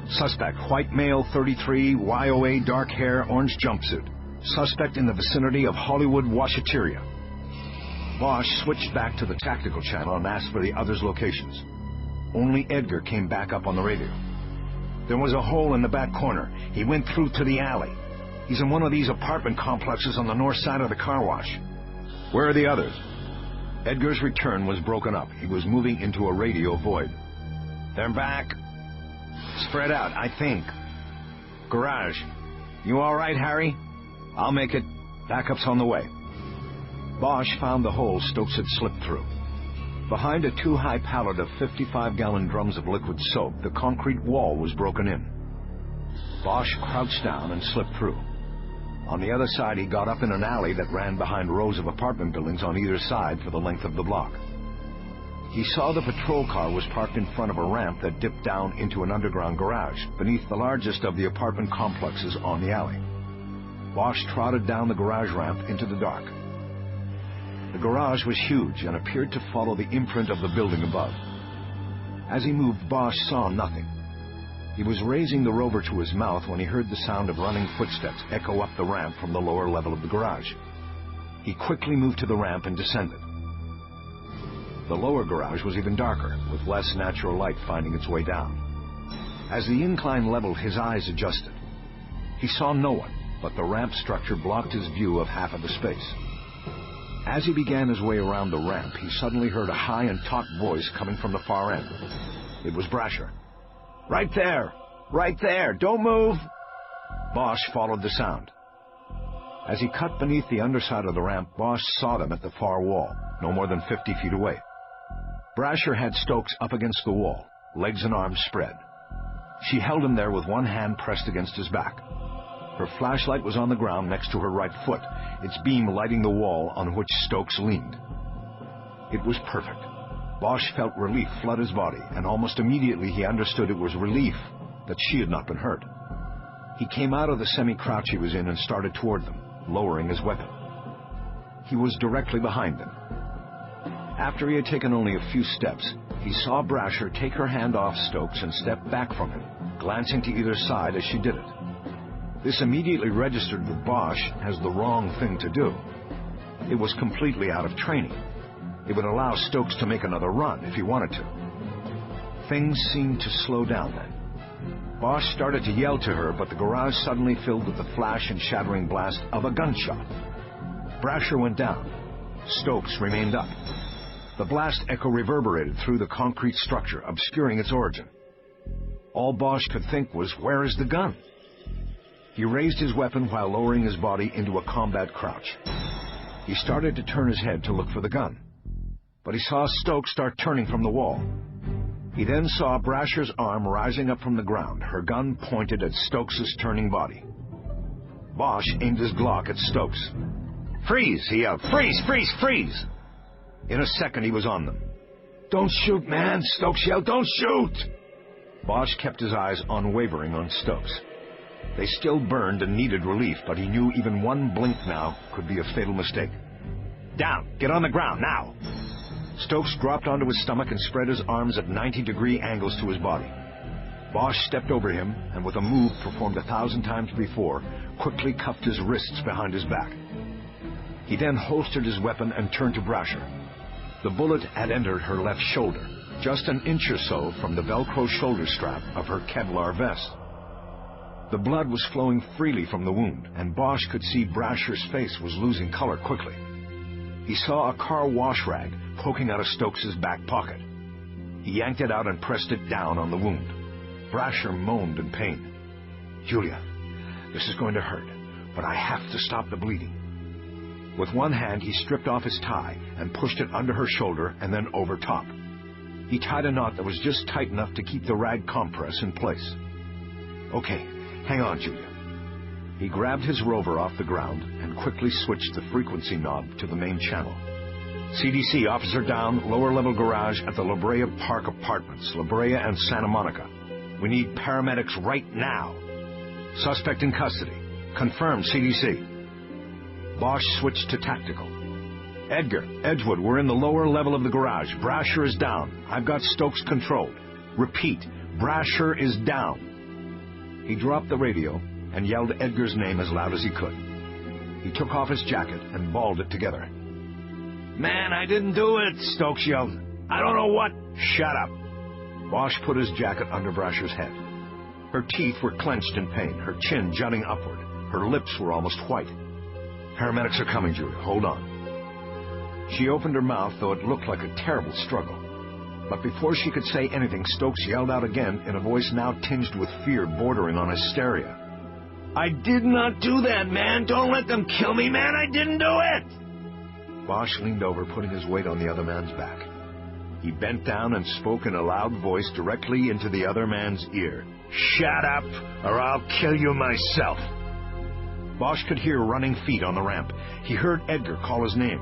Suspect, white male, 33, YOA, dark hair, orange jumpsuit. Suspect in the vicinity of Hollywood, Washateria." Bosch switched back to the tactical channel and asked for the others' locations. Only Edgar came back up on the radio. "There was a hole in the back corner. He went through to the alley. He's in one of these apartment complexes on the north side of the car wash." "Where are the others?" Edgar's return was broken up. He was moving into a radio void. "They're back. Spread out, I think. Garage. You all right, Harry?" "I'll make it. Backup's on the way." Bosch found the hole Stokes had slipped through. Behind a 2-high pallet of 55-gallon drums of liquid soap, the concrete wall was broken in. Bosch crouched down and slipped through. On the other side, he got up in an alley that ran behind rows of apartment buildings on either side for the length of the block. He saw the patrol car was parked in front of a ramp that dipped down into an underground garage beneath the largest of the apartment complexes on the alley. Bosch trotted down the garage ramp into the dark. The garage was huge and appeared to follow the imprint of the building above. As he moved, Bosch saw nothing. He was raising the rover to his mouth when he heard the sound of running footsteps echo up the ramp from the lower level of the garage. He quickly moved to the ramp and descended. The lower garage was even darker, with less natural light finding its way down. As the incline leveled, his eyes adjusted. He saw no one, but the ramp structure blocked his view of half of the space. As he began his way around the ramp, he suddenly heard a high and taut voice coming from the far end. It was Brasher. "Right there! Right there! Don't move!" Bosch followed the sound. As he cut beneath the underside of the ramp, Bosch saw them at the far wall, no more than 50 feet away. Brasher had Stokes up against the wall, legs and arms spread. She held him there with one hand pressed against his back. Her flashlight was on the ground next to her right foot, its beam lighting the wall on which Stokes leaned. It was perfect. Bosch felt relief flood his body, and almost immediately he understood it was relief that she had not been hurt. He came out of the semi-crouch he was in and started toward them, lowering his weapon. He was directly behind them. After he had taken only a few steps, he saw Brasher take her hand off Stokes and step back from him, glancing to either side as she did it. This immediately registered with Bosch as the wrong thing to do. It was completely out of training. It would allow Stokes to make another run if he wanted to. Things seemed to slow down then. Bosch started to yell to her, but the garage suddenly filled with the flash and shattering blast of a gunshot. Brasher went down. Stokes remained up. The blast echo reverberated through the concrete structure, obscuring its origin. All Bosch could think was, where is the gun? He raised his weapon while lowering his body into a combat crouch. He started to turn his head to look for the gun, but he saw Stokes start turning from the wall. He then saw Brasher's arm rising up from the ground, her gun pointed at Stokes' turning body. Bosch aimed his Glock at Stokes. "Freeze!" he yelled. "Freeze! Freeze! Freeze!" In a second, he was on them. "Don't shoot, man!" Stokes yelled. "Don't shoot!" Bosch kept his eyes unwavering on Stokes. They still burned and needed relief, but he knew even one blink now could be a fatal mistake. "Down! Get on the ground, now!" Stokes dropped onto his stomach and spread his arms at 90-degree angles to his body. Bosch stepped over him and, with a move performed 1,000 times before, quickly cuffed his wrists behind his back. He then holstered his weapon and turned to Brasher. The bullet had entered her left shoulder, just an inch or so from the Velcro shoulder strap of her Kevlar vest. The blood was flowing freely from the wound, and Bosch could see Brasher's face was losing color quickly. He saw a car wash rag poking out of Stokes' back pocket. He yanked it out and pressed it down on the wound. Brasher moaned in pain. "Julia, this is going to hurt, but I have to stop the bleeding." With one hand, he stripped off his tie and pushed it under her shoulder and then over top. He tied a knot that was just tight enough to keep the rag compress in place. "Okay, hang on, Julia." He grabbed his rover off the ground and quickly switched the frequency knob to the main channel. "CDC, officer down, lower-level garage at the La Brea Park Apartments, La Brea and Santa Monica. We need paramedics right now. Suspect in custody. Confirmed, CDC." Bosch switched to tactical. "Edgar, Edgewood, we're in the lower level of the garage. Brasher is down. I've got Stokes controlled. Repeat, Brasher is down." He dropped the radio and yelled Edgar's name as loud as he could. He took off his jacket and balled it together. "Man, I didn't do it," Stokes yelled. "I don't know what—" "Shut up." Bosch put his jacket under Brasher's head. Her teeth were clenched in pain, her chin jutting upward. Her lips were almost white. "Paramedics are coming, Julia. Hold on." She opened her mouth, though it looked like a terrible struggle. But before she could say anything, Stokes yelled out again in a voice now tinged with fear bordering on hysteria. "I did not do that, man! Don't let them kill me, man! I didn't do it!" Bosch leaned over, putting his weight on the other man's back. He bent down and spoke in a loud voice directly into the other man's ear. "Shut up, or I'll kill you myself!" Bosch could hear running feet on the ramp. He heard Edgar call his name.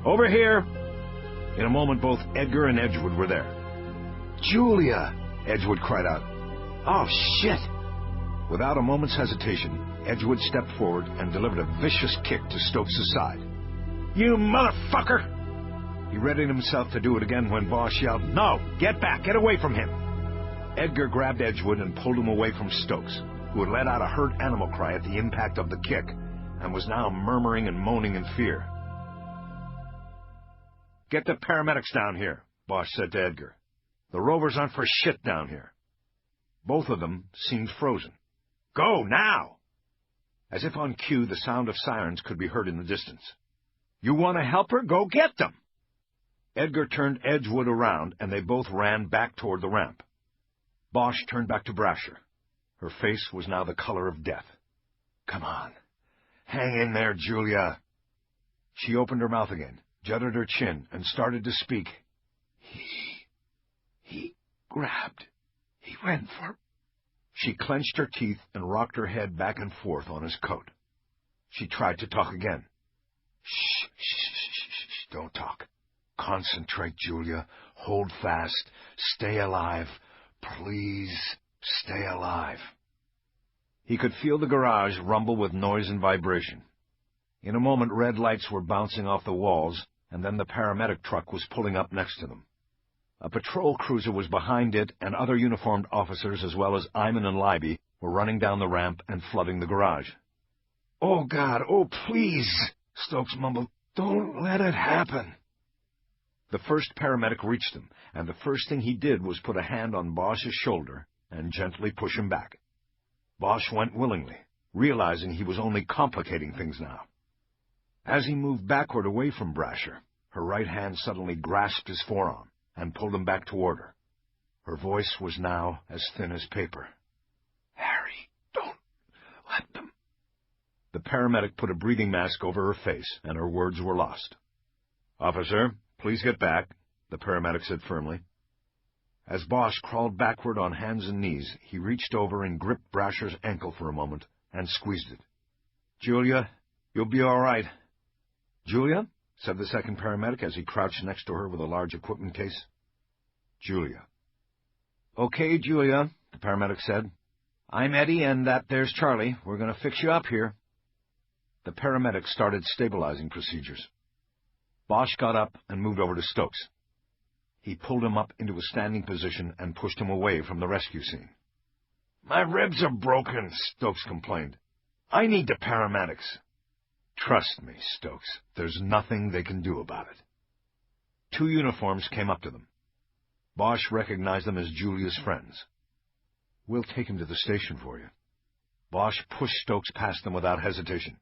"Over here!" In a moment, both Edgar and Edgewood were there. "Julia!" Edgewood cried out. "Oh, shit!" Without a moment's hesitation, Edgewood stepped forward and delivered a vicious kick to Stokes' side. "You motherfucker!" He readied himself to do it again when Bosch yelled, "No! Get back! Get away from him!" Edgar grabbed Edgewood and pulled him away from Stokes, who had let out a hurt animal cry at the impact of the kick and was now murmuring and moaning in fear. "Get the paramedics down here," Bosch said to Edgar. "The rovers aren't for shit down here." Both of them seemed frozen. "Go, now!" As if on cue, the sound of sirens could be heard in the distance. "You want to help her? Go get them!" Edgar turned Edgewood around, and they both ran back toward the ramp. Bosch turned back to Brasher. Her face was now the color of death. "Come on. Hang in there, Julia." She opened her mouth again, jutted her chin, and started to speak. He went for She clenched her teeth and rocked her head back and forth on his coat. She tried to talk again. Shh, shh, shh, shh, don't talk. Concentrate, Julia. Hold fast. Stay alive. Please, stay alive. He could feel the garage rumble with noise and vibration. In a moment, red lights were bouncing off the walls, and then the paramedic truck was pulling up next to them. A patrol cruiser was behind it, and other uniformed officers, as well as Eyman and Libby, were running down the ramp and flooding the garage. "Oh, God, oh, please," Stokes mumbled. "Don't let it happen." The first paramedic reached him, and the first thing he did was put a hand on Bosch's shoulder and gently push him back. Bosch went willingly, realizing he was only complicating things now. As he moved backward away from Brasher, her right hand suddenly grasped his forearm and pulled him back toward her. Her voice was now as thin as paper. "Harry, don't let them." The paramedic put a breathing mask over her face, and her words were lost. "Officer, please get back," the paramedic said firmly. As Bosch crawled backward on hands and knees, he reached over and gripped Brasher's ankle for a moment and squeezed it. "Julia, you'll be all right." "Julia?" said the second paramedic as he crouched next to her with a large equipment case. "Julia." "Okay, Julia," the paramedic said. "I'm Eddie, and that there's Charlie. We're going to fix you up here." The paramedic started stabilizing procedures. Bosch got up and moved over to Stokes. He pulled him up into a standing position and pushed him away from the rescue scene. "My ribs are broken," Stokes complained. "I need the paramedics." "Trust me, Stokes, there's nothing they can do about it." Two uniforms came up to them. Bosch recognized them as Julia's friends. "We'll take him to the station for you." Bosch pushed Stokes past them without hesitation.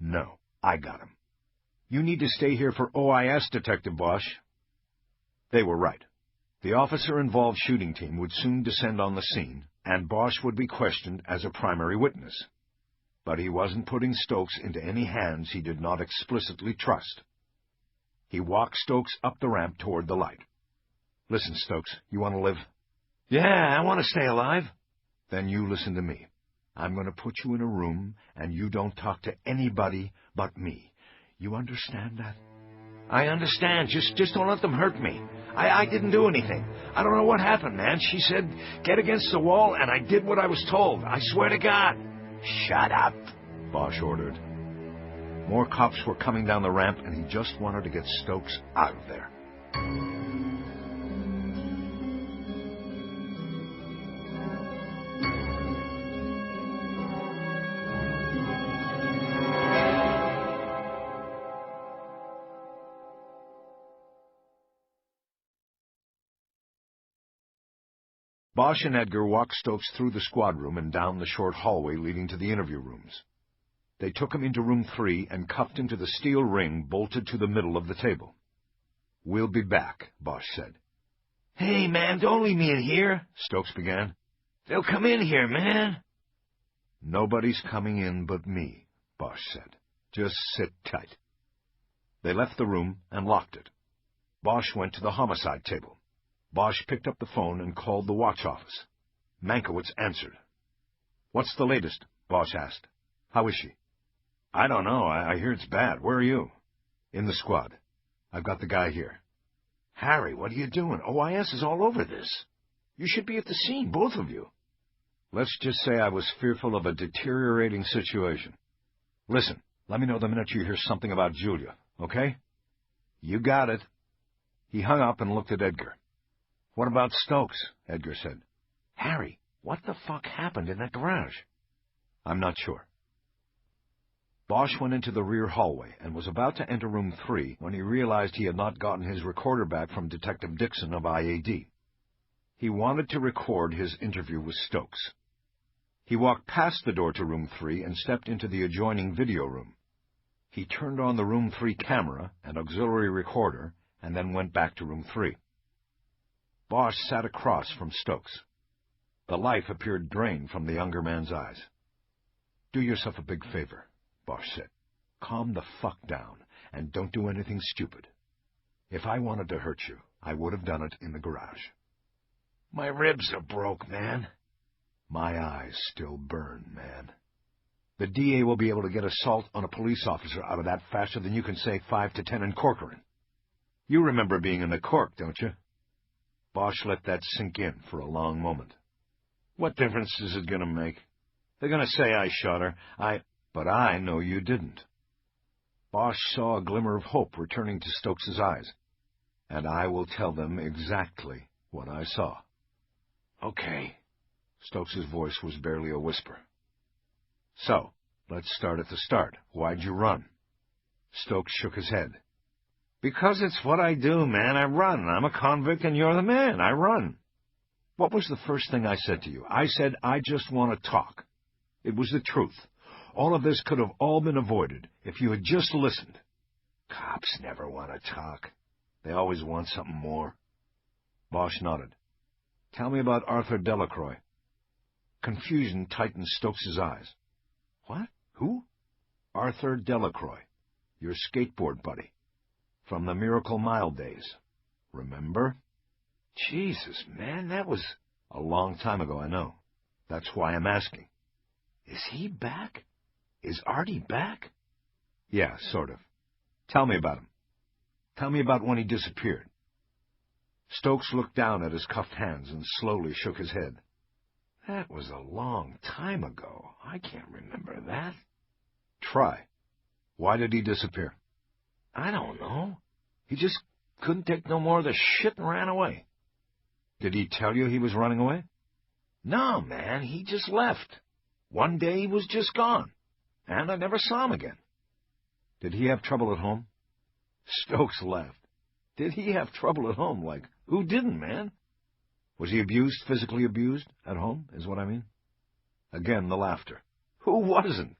"No, I got him." "You need to stay here for OIS, Detective Bosch." They were right. The officer-involved shooting team would soon descend on the scene, and Bosch would be questioned as a primary witness. But he wasn't putting Stokes into any hands he did not explicitly trust. He walked Stokes up the ramp toward the light. "Listen, Stokes, you want to live?" "Yeah, I want to stay alive." "Then you listen to me. I'm going to put you in a room, and you don't talk to anybody but me. You understand that?" "I understand. Just don't let them hurt me. I didn't do anything. I don't know what happened, man. She said, get against the wall, and I did what I was told. I swear to God." "Shut up," Bosch ordered. More cops were coming down the ramp, and he just wanted to get Stokes out of there. Bosch and Edgar walked Stokes through the squad room and down the short hallway leading to the interview rooms. They took him into room 3 and cuffed him to the steel ring bolted to the middle of the table. "We'll be back," Bosch said. "Hey, man, don't leave me in here," Stokes began. "They'll come in here, man." "Nobody's coming in but me," Bosch said. "Just sit tight." They left the room and locked it. Bosch went to the homicide table. Bosch picked up the phone and called the watch office. Mankiewicz answered. "What's the latest?" Bosch asked. "How is she?" "I don't know. I hear it's bad. Where are you?" "In the squad. I've got the guy here." "Harry, what are you doing? OIS is all over this. You should be at the scene, both of you." "Let's just say I was fearful of a deteriorating situation. Listen, let me know the minute you hear something about Julia, okay?" "You got it." He hung up and looked at Edgar. "What about Stokes?" Edgar said. "Harry, what the fuck happened in that garage?" "I'm not sure." Bosch went into the rear hallway and was about to enter room 3 when he realized he had not gotten his recorder back from Detective Dixon of IAD. He wanted to record his interview with Stokes. He walked past the door to room 3 and stepped into the adjoining video room. He turned on the room 3 camera and auxiliary recorder and then went back to room 3. Bosch sat across from Stokes. The life appeared drained from the younger man's eyes. "Do yourself a big favor," Bosch said. "Calm the fuck down, and don't do anything stupid. If I wanted to hurt you, I would have done it in the garage." "My ribs are broke, man." My eyes still burn, man. The DA will be able to get assault on a police officer out of that faster than you can say 5 to 10 in Corcoran. You remember being in the Cork, don't you? Bosch let that sink in for a long moment. What difference is it going to make? They're going to say I shot her. But I know you didn't. Bosch saw a glimmer of hope returning to Stokes's eyes. And I will tell them exactly what I saw. Okay. Stokes's voice was barely a whisper. So, let's start at the start. Why'd you run? Stokes shook his head. Because it's what I do, man. I run. I'm a convict and you're the man. I run. What was the first thing I said to you? I said, I just want to talk. It was the truth. All of this could have all been avoided if you had just listened. Cops never want to talk. They always want something more. Bosch nodded. Tell me about Arthur Delacroix. Confusion tightened Stokes's eyes. What? Who? Arthur Delacroix, your skateboard buddy. From the Miracle Mile days. Remember? Jesus, man, that was a long time ago, I know. That's why I'm asking. Is he back? Is Artie back? Yeah, sort of. Tell me about him. Tell me about when he disappeared. Stokes looked down at his cuffed hands and slowly shook his head. That was a long time ago. I can't remember that. Try. Why did he disappear? I don't know. He just couldn't take no more of the shit and ran away. Did he tell you he was running away? No, man, he just left. One day he was just gone, and I never saw him again. Did he have trouble at home? Stokes laughed. Did he have trouble at home? Like, who didn't, man? Was he abused, physically abused, at home, is what I mean? Again, the laughter. Who wasn't?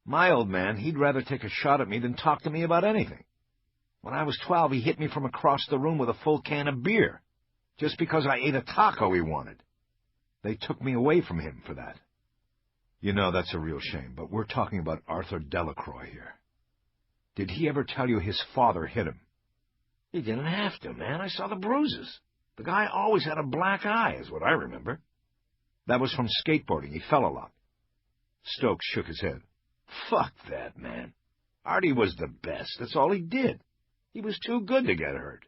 My old man, he'd rather take a shot at me than talk to me about anything. When I was 12, he hit me from across the room with a full can of beer, just because I ate a taco he wanted. They took me away from him for that. You know, that's a real shame, but we're talking about Arthur Delacroix here. Did he ever tell you his father hit him? He didn't have to, man. I saw the bruises. The guy always had a black eye, is what I remember. That was from skateboarding. He fell a lot. Stokes shook his head. Fuck that, man. Artie was the best. That's all he did. He was too good to get hurt.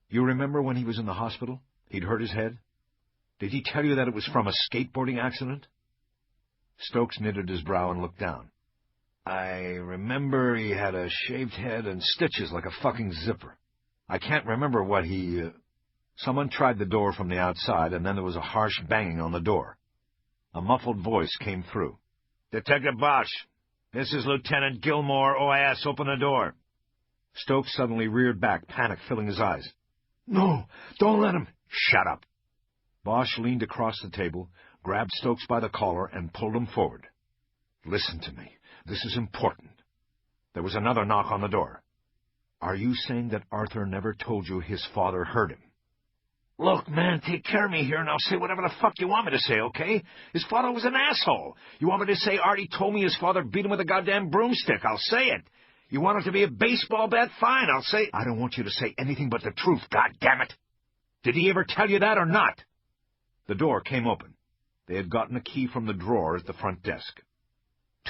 You remember when he was in the hospital? He'd hurt his head? Did he tell you that it was from a skateboarding accident? Stokes knitted his brow and looked down. I remember he had a shaved head and stitches like a fucking zipper. I can't remember what he... Someone tried the door from the outside, and then there was a harsh banging on the door. A muffled voice came through. Detective Bosch, this is Lieutenant Gilmore, OIS. Open the door. Stokes suddenly reared back, panic filling his eyes. No, don't let him. Shut up. Bosch leaned across the table, grabbed Stokes by the collar, and pulled him forward. Listen to me. This is important. There was another knock on the door. Are you saying that Arthur never told you his father hurt him? Look, man, take care of me here, and I'll say whatever the fuck you want me to say, okay? His father was an asshole. You want me to say Artie told me his father beat him with a goddamn broomstick? I'll say it. You want it to be a baseball bat? Fine, I'll say... I don't want you to say anything but the truth, goddammit. Did he ever tell you that or not? The door came open. They had gotten a key from the drawer at the front desk.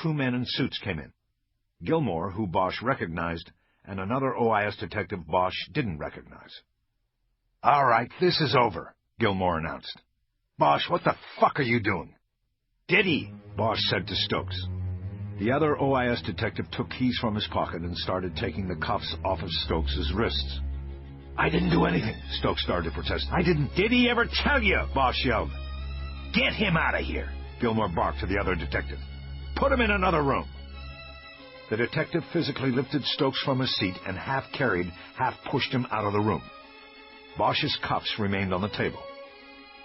2 men in suits came in. Gilmore, who Bosch recognized, and another OIS detective Bosch didn't recognize. All right, this is over, Gilmore announced. Bosch, what the fuck are you doing? Did he? Bosch said to Stokes. The other OIS detective took keys from his pocket and started taking the cuffs off of Stokes' wrists. I didn't do anything, Stokes started to protest. I didn't. Did he ever tell you? Bosch yelled. Get him out of here, Gilmore barked to the other detective. Put him in another room. The detective physically lifted Stokes from his seat and half carried, half pushed him out of the room. Bosch's cuffs remained on the table.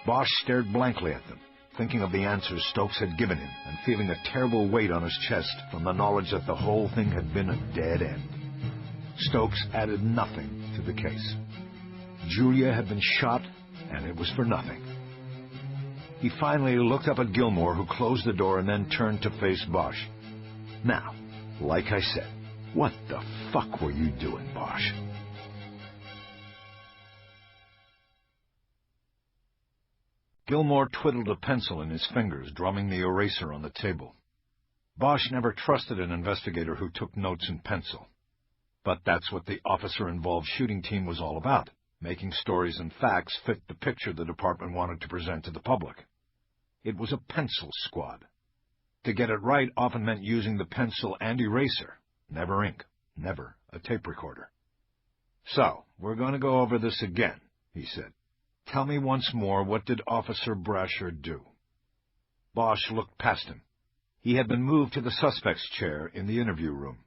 Bosch stared blankly at them, thinking of the answers Stokes had given him and feeling a terrible weight on his chest from the knowledge that the whole thing had been a dead end. Stokes added nothing to the case. Julia had been shot, and it was for nothing. He finally looked up at Gilmore, who closed the door and then turned to face Bosch. Now, like I said, what the fuck were you doing, Bosch? Gilmore twiddled a pencil in his fingers, drumming the eraser on the table. Bosch never trusted an investigator who took notes in pencil. But that's what the officer-involved shooting team was all about, making stories and facts fit the picture the department wanted to present to the public. It was a pencil squad. To get it right often meant using the pencil and eraser, never ink, never a tape recorder. "So, we're going to go over this again," he said. "Tell me once more, what did Officer Brasher do?" Bosch looked past him. He had been moved to the suspect's chair in the interview room.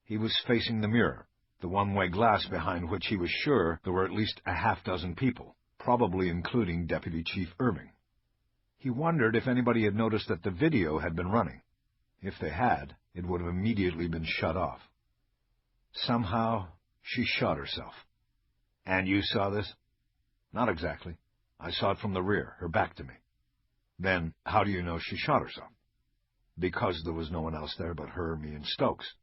He was facing the mirror, the one-way glass behind which he was sure there were at least a half-dozen people, probably including Deputy Chief Irving. He wondered if anybody had noticed that the video had been running. If they had, it would have immediately been shut off. Somehow, she shot herself. "And you saw this?" "Not exactly. I saw it from the rear, her back to me." "Then, how do you know she shot herself?" "Because there was no one else there but her, me, and Stokes.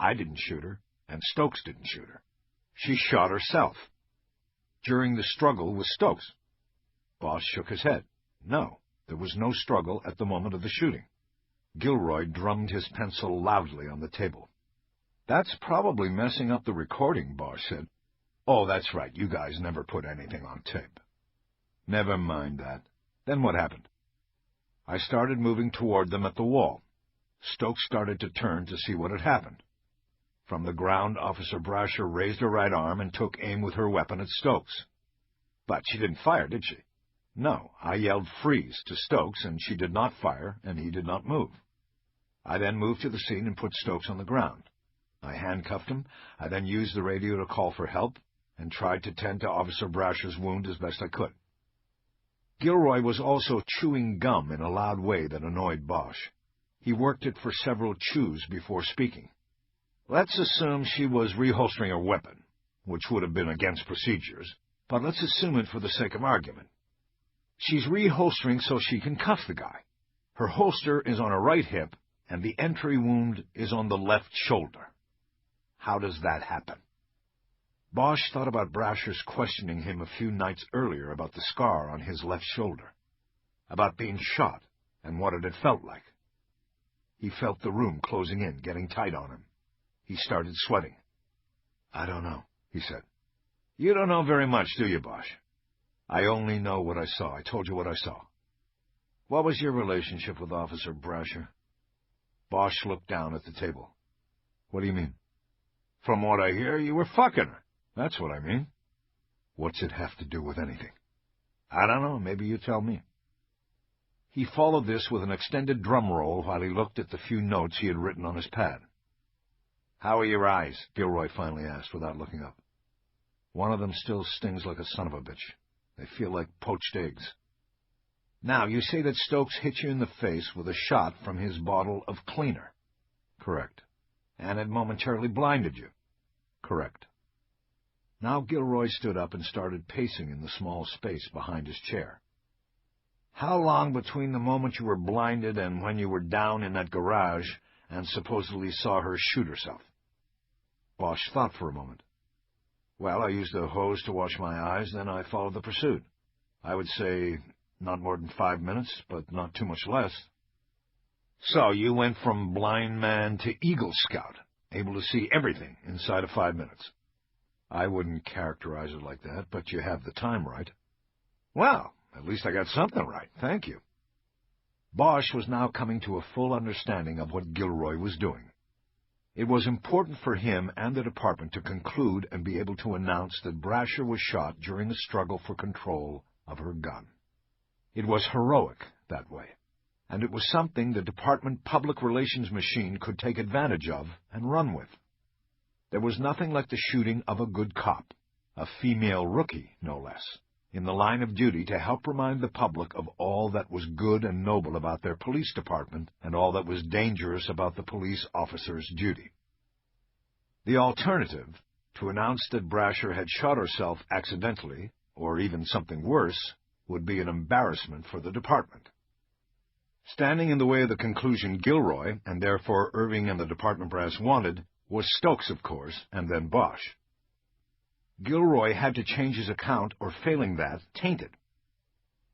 I didn't shoot her, and Stokes didn't shoot her. She shot herself." "During the struggle with Stokes?" Bosch shook his head. "No, there was no struggle at the moment of the shooting." Gilroy drummed his pencil loudly on the table. "That's probably messing up the recording," Bosch said. "Oh, that's right. You guys never put anything on tape." "Never mind that. Then what happened?" "I started moving toward them at the wall. Stokes started to turn to see what had happened. From the ground, Officer Brasher raised her right arm and took aim with her weapon at Stokes." "But she didn't fire, did she?" "No. I yelled 'freeze' to Stokes, and she did not fire, and he did not move. I then moved to the scene and put Stokes on the ground. I handcuffed him. I then used the radio to call for help, and tried to tend to Officer Brasher's wound as best I could." Gilroy was also chewing gum in a loud way that annoyed Bosch. He worked it for several chews before speaking. "Let's assume she was reholstering her weapon, which would have been against procedures, but let's assume it for the sake of argument. She's reholstering so she can cuff the guy. Her holster is on her right hip, and the entry wound is on the left shoulder. How does that happen?" Bosch thought about Brasher's questioning him a few nights earlier about the scar on his left shoulder, about being shot, and what it had felt like. He felt the room closing in, getting tight on him. He started sweating. "I don't know," he said. "You don't know very much, do you, Bosch?" "I only know what I saw. I told you what I saw." "What was your relationship with Officer Brasher?" Bosch looked down at the table. "What do you mean?" "From what I hear, you were fucking her. That's what I mean." "What's it have to do with anything?" "I don't know. Maybe you tell me." He followed this with an extended drum roll while he looked at the few notes he had written on his pad. "How are your eyes?" Gilroy finally asked without looking up. "One of them still stings like a son of a bitch. They feel like poached eggs." "Now, you say that Stokes hit you in the face with a shot from his bottle of cleaner." "Correct." "And it momentarily blinded you." "Correct." Now Gilroy stood up and started pacing in the small space behind his chair. "How long between the moment you were blinded and when you were down in that garage and supposedly saw her shoot herself?" Bosch thought for a moment. "Well, I used a hose to wash my eyes, then I followed the pursuit. I would say not more than 5 minutes, but not too much less." "So you went from blind man to Eagle Scout, able to see everything inside of 5 minutes." "I wouldn't characterize it like that, but you have the time right." "Well, at least I got something right. Thank you." Bosch was now coming to a full understanding of what Gilroy was doing. It was important for him and the department to conclude and be able to announce that Brasher was shot during the struggle for control of her gun. It was heroic that way, and it was something the department public relations machine could take advantage of and run with. There was nothing like the shooting of a good cop, a female rookie, no less, in the line of duty to help remind the public of all that was good and noble about their police department and all that was dangerous about the police officer's duty. The alternative, to announce that Brasher had shot herself accidentally, or even something worse, would be an embarrassment for the department. Standing in the way of the conclusion Gilroy, and therefore Irving and the department brass wanted, was Stokes, of course, and then Bosch. Gilroy had to change his account, or failing that, taint it.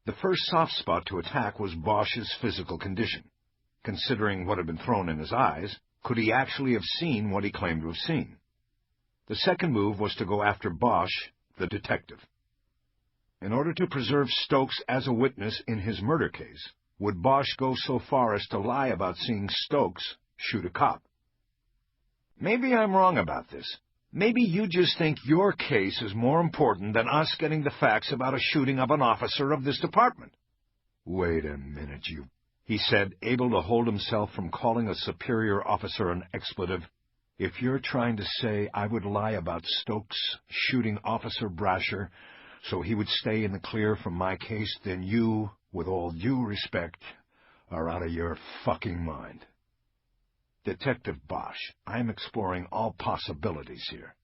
The first soft spot to attack was Bosch's physical condition. Considering what had been thrown in his eyes, could he actually have seen what he claimed to have seen? The second move was to go after Bosch, the detective. In order to preserve Stokes as a witness in his murder case, would Bosch go so far as to lie about seeing Stokes shoot a cop? Maybe I'm wrong about this. Maybe you just think your case is more important than us getting the facts about a shooting of an officer of this department. Wait a minute, he said, able to hold himself from calling a superior officer an expletive. If you're trying to say I would lie about Stokes shooting Officer Brasher so he would stay in the clear from my case, then you, with all due respect, are out of your fucking mind. Detective Bosch, I'm exploring all possibilities here.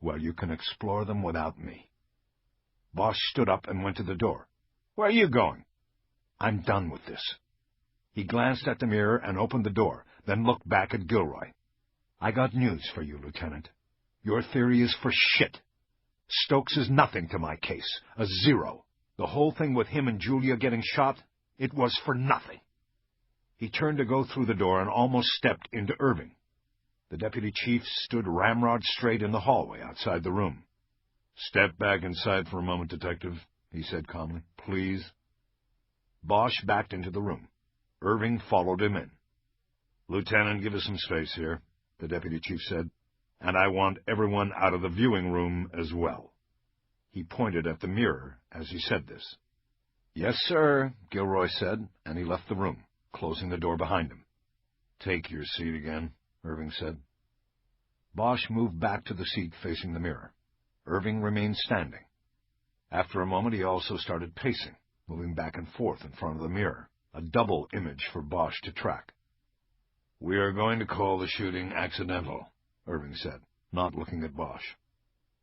Well, you can explore them without me. Bosch stood up and went to the door. Where are you going? I'm done with this. He glanced at the mirror and opened the door, then looked back at Gilroy. I got news for you, Lieutenant. Your theory is for shit. Stokes is nothing to my case, a zero. The whole thing with him and Julia getting shot, it was for nothing. He turned to go through the door and almost stepped into Irving. The deputy chief stood ramrod straight in the hallway outside the room. Step back inside for a moment, Detective, he said calmly. Please. Bosch backed into the room. Irving followed him in. Lieutenant, give us some space here, the deputy chief said, and I want everyone out of the viewing room as well. He pointed at the mirror as he said this. Yes, sir, Gilroy said, and he left the room, closing the door behind him. Take your seat again, Irving said. Bosch moved back to the seat facing the mirror. Irving remained standing. After a moment, he also started pacing, moving back and forth in front of the mirror, a double image for Bosch to track. We are going to call the shooting accidental, Irving said, not looking at Bosch.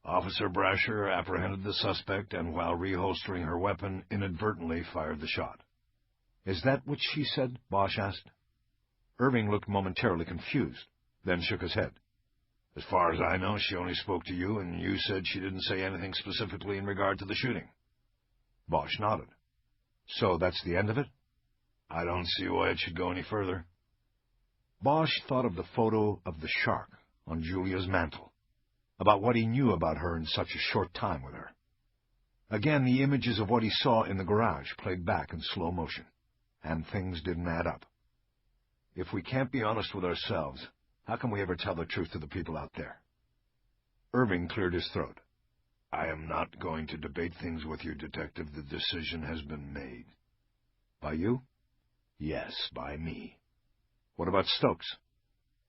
Officer Brasher apprehended the suspect and, while reholstering her weapon, inadvertently fired the shot. Is that what she said? Bosch asked. Irving looked momentarily confused, then shook his head. As far as I know, she only spoke to you, and you said she didn't say anything specifically in regard to the shooting. Bosch nodded. So that's the end of it? I don't see why it should go any further. Bosch thought of the photo of the shark on Julia's mantle, about what he knew about her in such a short time with her. Again, the images of what he saw in the garage played back in slow motion, and things didn't add up. If we can't be honest with ourselves, how can we ever tell the truth to the people out there? Irving cleared his throat. I am not going to debate things with you, Detective. The decision has been made. By you? Yes, by me. What about Stokes?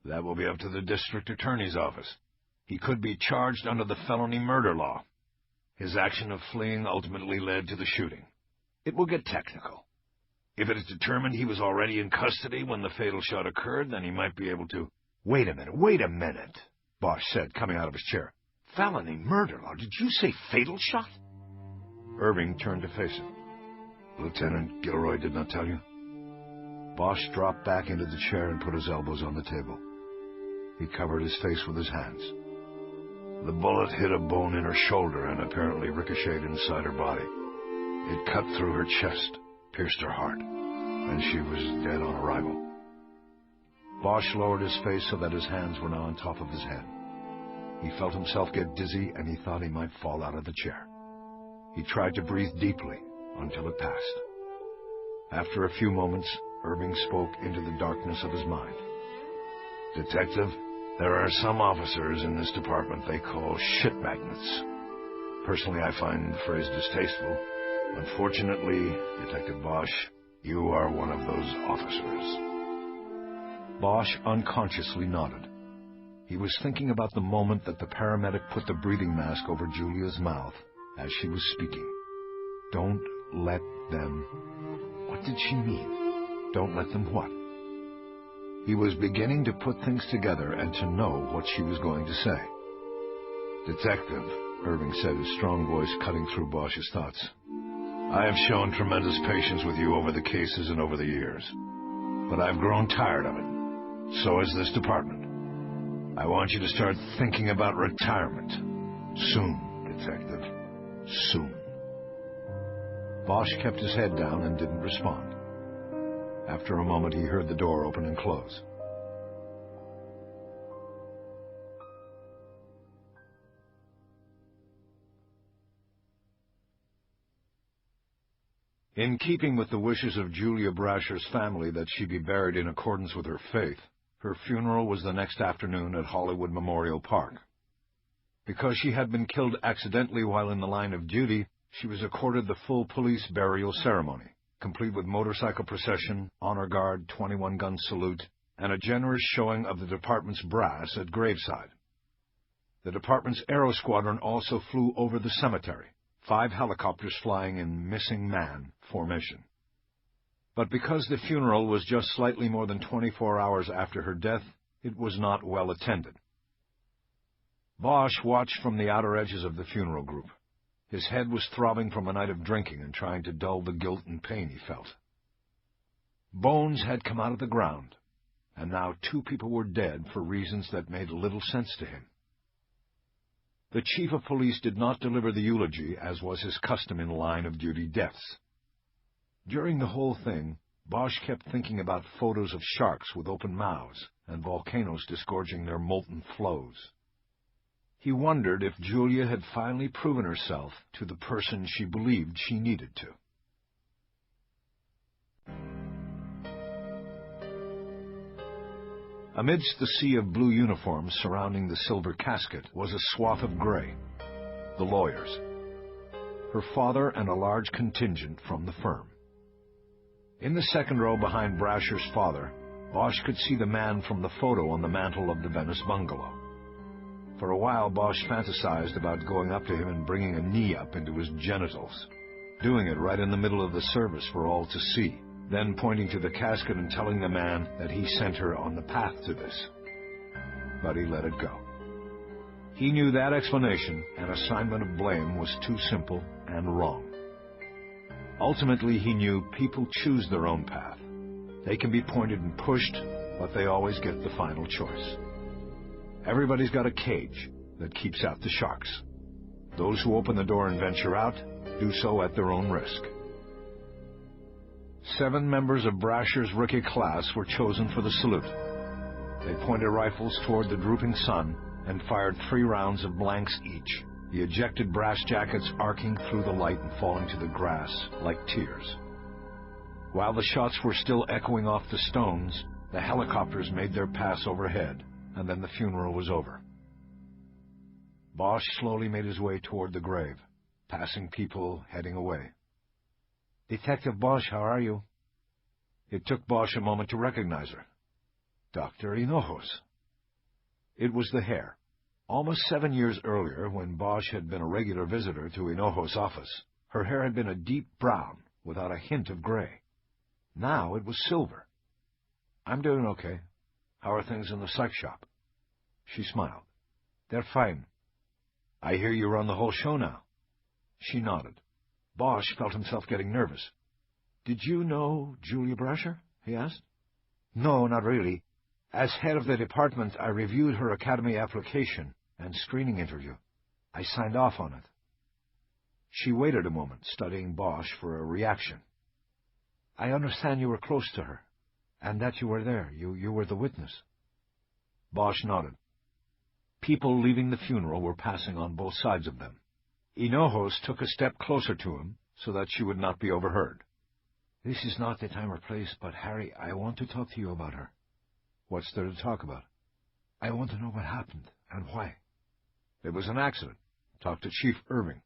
That will be up to the district attorney's office. He could be charged under the felony murder law. His action of fleeing ultimately led to the shooting. It will get technical. If it is determined he was already in custody when the fatal shot occurred, then he might be able to... Wait a minute, Bosch said, coming out of his chair. Felony murder law? Did you say fatal shot? Irving turned to face him. Lieutenant Gilroy did not tell you? Bosch dropped back into the chair and put his elbows on the table. He covered his face with his hands. The bullet hit a bone in her shoulder and apparently ricocheted inside her body. It cut through her chest, pierced her heart, and she was dead on arrival. Bosch lowered his face so that his hands were now on top of his head. He felt himself get dizzy, and he thought he might fall out of the chair. He tried to breathe deeply until it passed. After a few moments, Irving spoke into the darkness of his mind. Detective, there are some officers in this department they call shit magnets. Personally, I find the phrase distasteful. Unfortunately, Detective Bosch, you are one of those officers. Bosch unconsciously nodded. He was thinking about the moment that the paramedic put the breathing mask over Julia's mouth as she was speaking. Don't let them... What did she mean? Don't let them what? He was beginning to put things together and to know what she was going to say. Detective, Irving said, his strong voice cutting through Bosch's thoughts. I have shown tremendous patience with you over the cases and over the years, but I've grown tired of it. So has this department. I want you to start thinking about retirement. Soon, Detective. Soon. Bosch kept his head down and didn't respond. After a moment, he heard the door open and close. In keeping with the wishes of Julia Brasher's family that she be buried in accordance with her faith, her funeral was the next afternoon at Hollywood Memorial Park. Because she had been killed accidentally while in the line of duty, she was accorded the full police burial ceremony, complete with motorcycle procession, honor guard, 21-gun salute, and a generous showing of the department's brass at graveside. The department's aero squadron also flew over the cemetery, 5 helicopters flying in missing man formation. But because the funeral was just slightly more than 24 hours after her death, it was not well attended. Bosch watched from the outer edges of the funeral group. His head was throbbing from a night of drinking and trying to dull the guilt and pain he felt. Bones had come out of the ground, and now 2 people were dead for reasons that made little sense to him. The chief of police did not deliver the eulogy, as was his custom in line-of-duty deaths. During the whole thing, Bosch kept thinking about photos of sharks with open mouths and volcanoes disgorging their molten flows. He wondered if Julia had finally proven herself to the person she believed she needed to. Amidst the sea of blue uniforms surrounding the silver casket was a swath of gray, the lawyers, her father and a large contingent from the firm. In the second row behind Brasher's father, Bosch could see the man from the photo on the mantel of the Venice bungalow. For a while, Bosch fantasized about going up to him and bringing a knee up into his genitals, doing it right in the middle of the service for all to see, then pointing to the casket and telling the man that he sent her on the path to this. But he let it go. He knew that explanation and assignment of blame was too simple and wrong. Ultimately, he knew people choose their own path. They can be pointed and pushed, but they always get the final choice. Everybody's got a cage that keeps out the sharks. Those who open the door and venture out do so at their own risk. 7 members of Brasher's rookie class were chosen for the salute. They pointed rifles toward the drooping sun and fired 3 rounds of blanks each, the ejected brass jackets arcing through the light and falling to the grass like tears. While the shots were still echoing off the stones, the helicopters made their pass overhead, and then the funeral was over. Bosch slowly made his way toward the grave, passing people heading away. "Detective Bosch, how are you?" It took Bosch a moment to recognize her. Dr. Hinojos. It was the hair. Almost 7 years earlier, when Bosch had been a regular visitor to Hinojos' office, her hair had been a deep brown without a hint of gray. Now it was silver. "I'm doing okay. How are things in the psych shop?" She smiled. "They're fine." "I hear you run the whole show now." She nodded. Bosch felt himself getting nervous. "Did you know Julia Brasher?" he asked. "No, not really. As head of the department, I reviewed her academy application and screening interview. I signed off on it." She waited a moment, studying Bosch for a reaction. "I understand you were close to her, and that you were there. You were the witness." Bosch nodded. People leaving the funeral were passing on both sides of them. Hinojos took a step closer to him so that she would not be overheard. "This is not the time or place, but Harry, I want to talk to you about her." "What's there to talk about?" "I want to know what happened and why." "It was an accident. Talk to Chief Irving."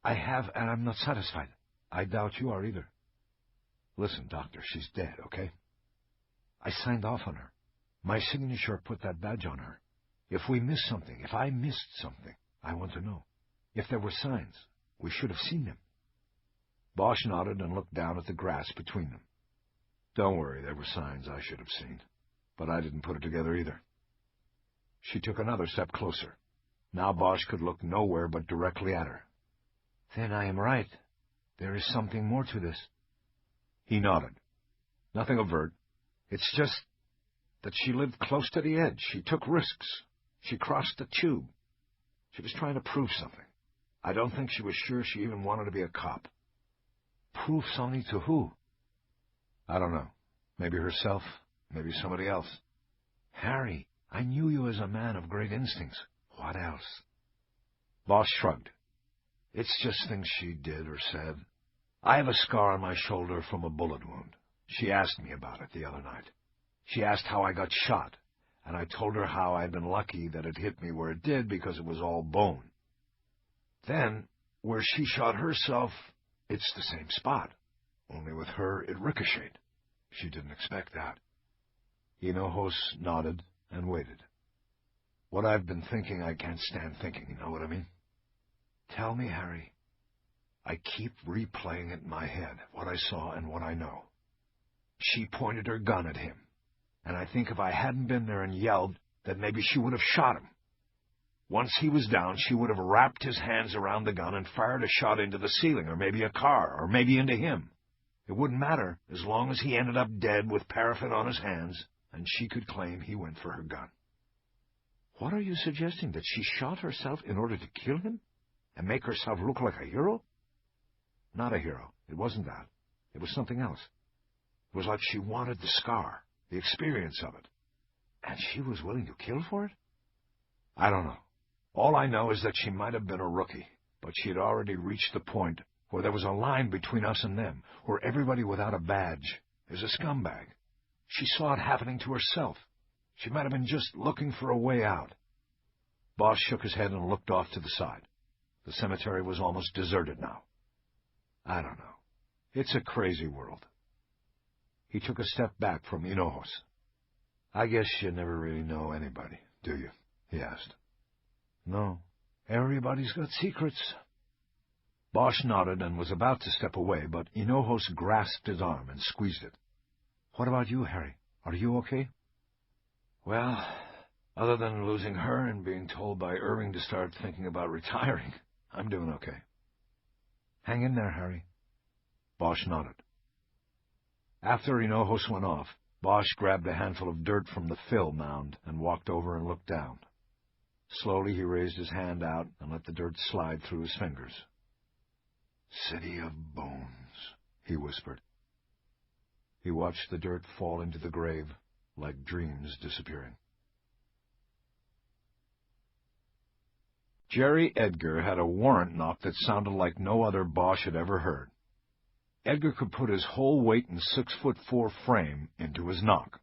"I have, and I'm not satisfied. I doubt you are either." "Listen, Doctor, she's dead, okay? I signed off on her. My signature put that badge on her. If we missed something, if I missed something, I want to know. If there were signs, we should have seen them." Bosch nodded and looked down at the grass between them. "Don't worry, there were signs I should have seen, but I didn't put it together either." She took another step closer. Now Bosch could look nowhere but directly at her. "Then I am right. There is something more to this." He nodded. "Nothing overt. It's just that she lived close to the edge. She took risks. She crossed the tube. She was trying to prove something. I don't think she was sure she even wanted to be a cop." Proofs only to who? I don't know. Maybe herself, maybe somebody else. Harry, I knew you as a man of great instincts. What else? Bosch shrugged. It's just things she did or said. I have a scar on my shoulder from a bullet wound. She asked me about it the other night. She asked how I got shot, and I told her how I'd been lucky that it hit me where it did because it was all bone. Then, where she shot herself, it's the same spot. Only with her, it ricocheted. She didn't expect that. Hieronymus nodded and waited. What I've been thinking, I can't stand thinking, you know what I mean? Tell me, Harry. I keep replaying it in my head, what I saw and what I know. She pointed her gun at him, and I think if I hadn't been there and yelled, that maybe she would have shot him. Once he was down, she would have wrapped his hands around the gun and fired a shot into the ceiling, or maybe a car, or maybe into him. It wouldn't matter, as long as he ended up dead with paraffin on his hands, and she could claim he went for her gun. What are you suggesting, that she shot herself in order to kill him? And make herself look like a hero? Not a hero. It wasn't that. It was something else. It was like she wanted the scar, the experience of it. And she was willing to kill for it? I don't know. All I know is that she might have been a rookie, but she had already reached the point where there was a line between us and them, where everybody without a badge is a scumbag. She saw it happening to herself. She might have been just looking for a way out. Bosch shook his head and looked off to the side. The cemetery was almost deserted now. I don't know. It's a crazy world. He took a step back from Hieronymus. I guess you never really know anybody, do you? He asked. No. Everybody's got secrets. Bosch nodded and was about to step away, but Hieronymus grasped his arm and squeezed it. What about you, Harry? Are you okay? Well, other than losing her and being told by Irving to start thinking about retiring, I'm doing okay. Hang in there, Harry. Bosch nodded. After Hieronymus went off, Bosch grabbed a handful of dirt from the fill mound and walked over and looked down. Slowly he raised his hand out and let the dirt slide through his fingers. City of Bones, he whispered. He watched the dirt fall into the grave like dreams disappearing. Jerry Edgar had a warrant knock that sounded like no other Bosch had ever heard. Edgar could put his whole weight and 6'4" frame into his knock.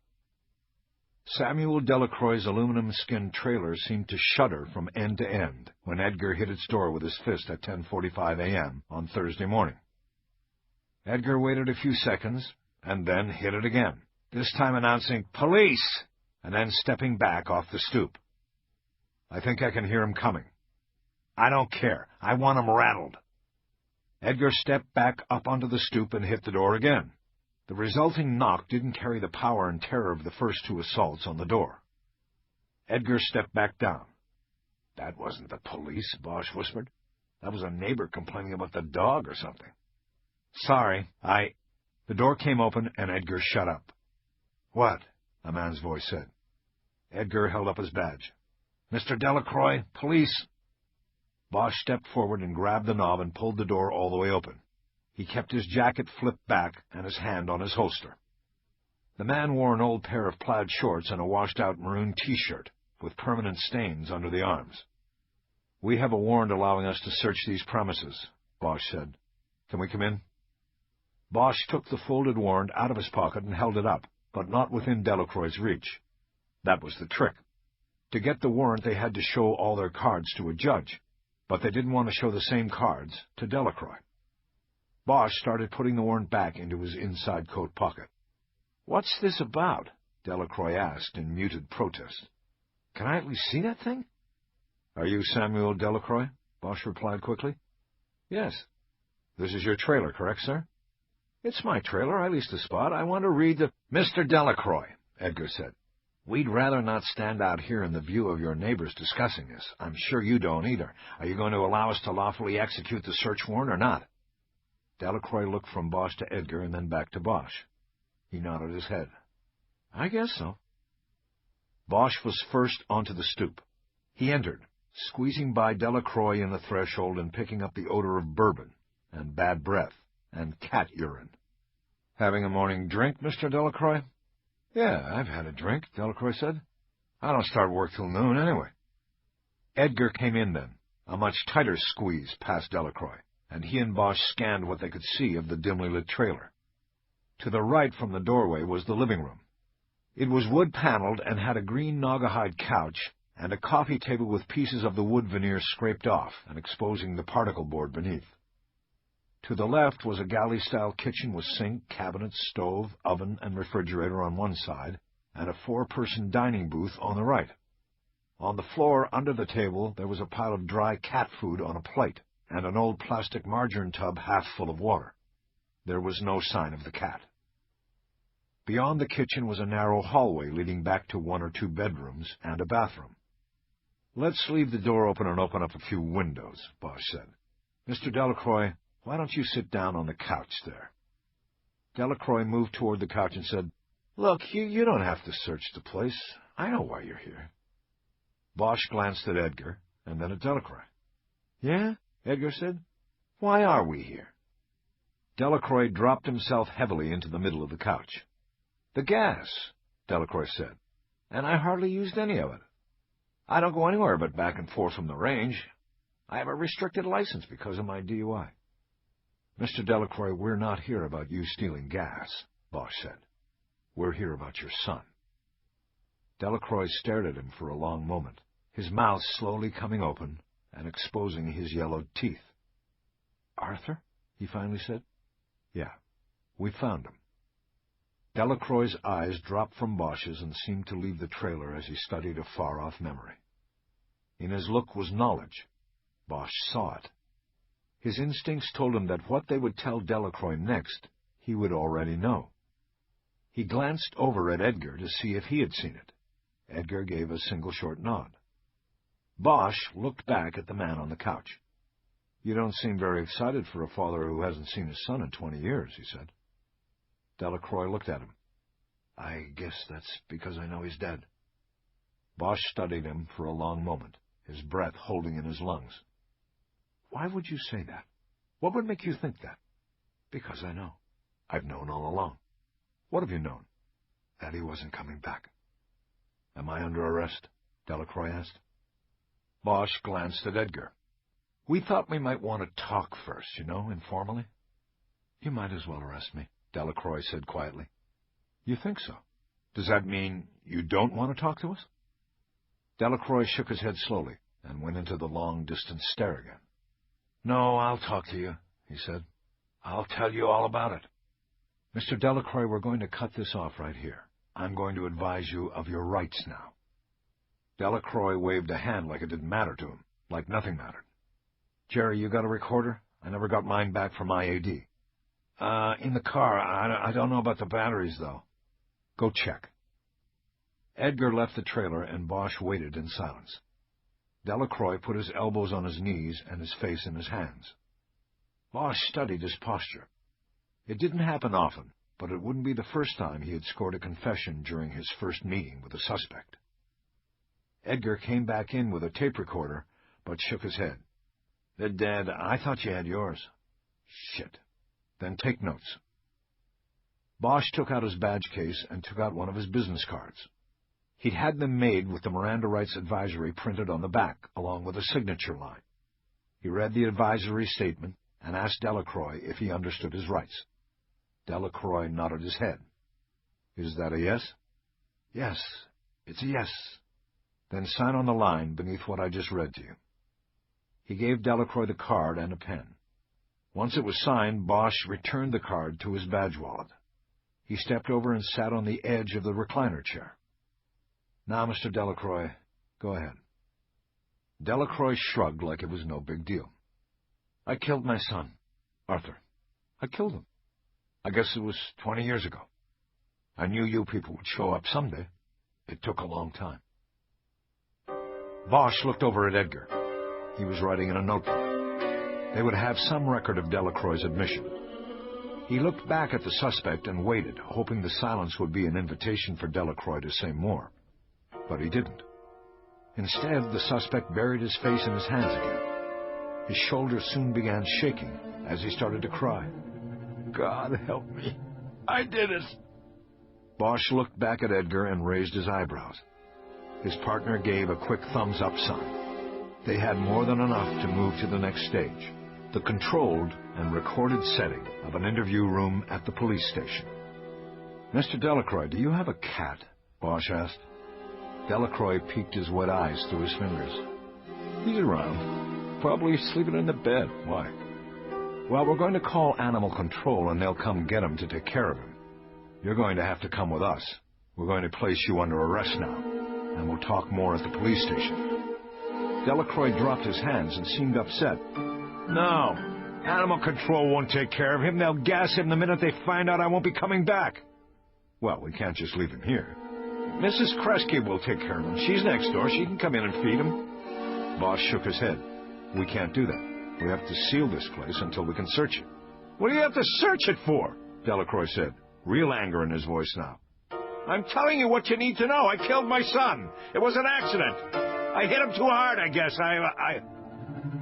Samuel Delacroix's aluminum-skinned trailer seemed to shudder from end to end when Edgar hit its door with his fist at 10:45 a.m. on Thursday morning. Edgar waited a few seconds and then hit it again, this time announcing, "Police!" and then stepping back off the stoop. "I think I can hear him coming." "I don't care. I want him rattled." Edgar stepped back up onto the stoop and hit the door again. The resulting knock didn't carry the power and terror of the first two assaults on the door. Edgar stepped back down. "That wasn't the police," Bosch whispered. "That was a neighbor complaining about the dog or something." "Sorry, The door came open and Edgar shut up. "What?" a man's voice said. Edgar held up his badge. "Mr. Delacroix, police." Bosch stepped forward and grabbed the knob and pulled the door all the way open. He kept his jacket flipped back and his hand on his holster. The man wore an old pair of plaid shorts and a washed-out maroon T-shirt with permanent stains under the arms. "We have a warrant allowing us to search these premises," Bosch said. "Can we come in?" Bosch took the folded warrant out of his pocket and held it up, but not within Delacroix's reach. That was the trick. To get the warrant, they had to show all their cards to a judge, but they didn't want to show the same cards to Delacroix. Bosch started putting the warrant back into his inside coat pocket. "What's this about?" Delacroix asked in muted protest. "Can I at least see that thing?" "Are you Samuel Delacroix?" Bosch replied quickly. "Yes." "This is your trailer, correct, sir?" "It's my trailer. I leased a spot. I want to read the—" "Mr. Delacroix," Edgar said, "we'd rather not stand out here in the view of your neighbors discussing this. I'm sure you don't either. Are you going to allow us to lawfully execute the search warrant or not?" Delacroix looked from Bosch to Edgar and then back to Bosch. He nodded his head. "I guess so." Bosch was first onto the stoop. He entered, squeezing by Delacroix in the threshold and picking up the odor of bourbon and bad breath and cat urine. "Having a morning drink, Mr. Delacroix?" "Yeah, I've had a drink," Delacroix said. "I don't start work till noon, anyway." Edgar came in then, a much tighter squeeze past Delacroix, and he and Bosch scanned what they could see of the dimly lit trailer. To the right from the doorway was the living room. It was wood-paneled and had a green naugahyde couch and a coffee table with pieces of the wood veneer scraped off and exposing the particle board beneath. To the left was a galley-style kitchen with sink, cabinet, stove, oven, and refrigerator on one side, and a 4-person dining booth on the right. On the floor under the table there was a pile of dry cat food on a plate, and an old plastic margarine tub half full of water. There was no sign of the cat. Beyond the kitchen was a narrow hallway leading back to 1 or 2 bedrooms and a bathroom. "Let's leave the door open and open up a few windows," Bosch said. "Mr. Delacroix, why don't you sit down on the couch there?" Delacroix moved toward the couch and said, "Look, you don't have to search the place. I know why you're here." Bosch glanced at Edgar, and then at Delacroix. "Yeah?" Edgar said. "Why are we here?" Delacroix dropped himself heavily into the middle of the couch. "The gas," Delacroix said, "and I hardly used any of it. I don't go anywhere but back and forth from the range. I have a restricted license because of my DUI. "Mr. Delacroix, we're not here about you stealing gas," Bosch said. "We're here about your son." Delacroix stared at him for a long moment, his mouth slowly coming open and exposing his yellowed teeth. "Arthur?" he finally said. "Yeah, we found him." Delacroix's eyes dropped from Bosch's and seemed to leave the trailer as he studied a far-off memory. In his look was knowledge. Bosch saw it. His instincts told him that what they would tell Delacroix next, he would already know. He glanced over at Edgar to see if he had seen it. Edgar gave a single short nod. Bosch looked back at the man on the couch. "You don't seem very excited for a father who hasn't seen his son in 20 years, he said. Delacroix looked at him. "I guess that's because I know he's dead." Bosch studied him for a long moment, his breath holding in his lungs. "Why would you say that? What would make you think that?" "Because I know. I've known all along." "What have you known?" "That he wasn't coming back." "Am I under arrest?" Delacroix asked. Bosch glanced at Edgar. "We thought we might want to talk first, informally." "You might as well arrest me," Delacroix said quietly. "You think so? Does that mean you don't want to talk to us?" Delacroix shook his head slowly and went into the long-distance stare again. "No, I'll talk to you," he said. "I'll tell you all about it. Mr. Delacroix, we're going to cut this off right here. I'm going to advise you of your rights now." Delacroix waved a hand like it didn't matter to him, like nothing mattered. "Jerry, you got a recorder? I never got mine back from IAD." In the car. I don't know about the batteries, though." "Go check." Edgar left the trailer, and Bosch waited in silence. Delacroix put his elbows on his knees and his face in his hands. Bosch studied his posture. It didn't happen often, but it wouldn't be the first time he had scored a confession during his first meeting with a suspect. Edgar came back in with a tape recorder, but shook his head. "They're dead. I thought you had yours." "Shit. Then take notes." Bosch took out his badge case and took out one of his business cards. He'd had them made with the Miranda Rights Advisory printed on the back, along with a signature line. He read the advisory statement and asked Delacroix if he understood his rights. Delacroix nodded his head. "Is that a yes?" "Yes, it's a yes." "Then sign on the line beneath what I just read to you." He gave Delacroix the card and a pen. Once it was signed, Bosch returned the card to his badge wallet. He stepped over and sat on the edge of the recliner chair. "Now, Mr. Delacroix, go ahead." Delacroix shrugged like it was no big deal. "I killed my son, Arthur. I killed him. I guess it was 20 years ago. I knew you people would show up someday. It took a long time." Bosch looked over at Edgar. He was writing in a notebook. They would have some record of Delacroix's admission. He looked back at the suspect and waited, hoping the silence would be an invitation for Delacroix to say more. But he didn't. Instead, the suspect buried his face in his hands again. His shoulders soon began shaking as he started to cry. God help me. I did it. Bosch looked back at Edgar and raised his eyebrows. His partner gave a quick thumbs-up sign. They had more than enough to move to the next stage, the controlled and recorded setting of an interview room at the police station. "Mr. Delacroix, do you have a cat?" Bosch asked. Delacroix peeked his wet eyes through his fingers. "He's around. Probably sleeping in the bed. Why?" "Well, we're going to call animal control, and they'll come get him to take care of him. You're going to have to come with us. We're going to place you under arrest now, and we'll talk more at the police station." Delacroix dropped his hands and seemed upset. "No, animal control won't take care of him. They'll gas him the minute they find out I won't be coming back." "Well, we can't just leave him here." "Mrs. Kresge will take care of him. She's next door. She can come in and feed him." Bosch shook his head. "We can't do that. We have to seal this place until we can search it." "What do you have to search it for?" Delacroix said, real anger in his voice now. "I'm telling you what you need to know. I killed my son. It was an accident. I hit him too hard, I guess.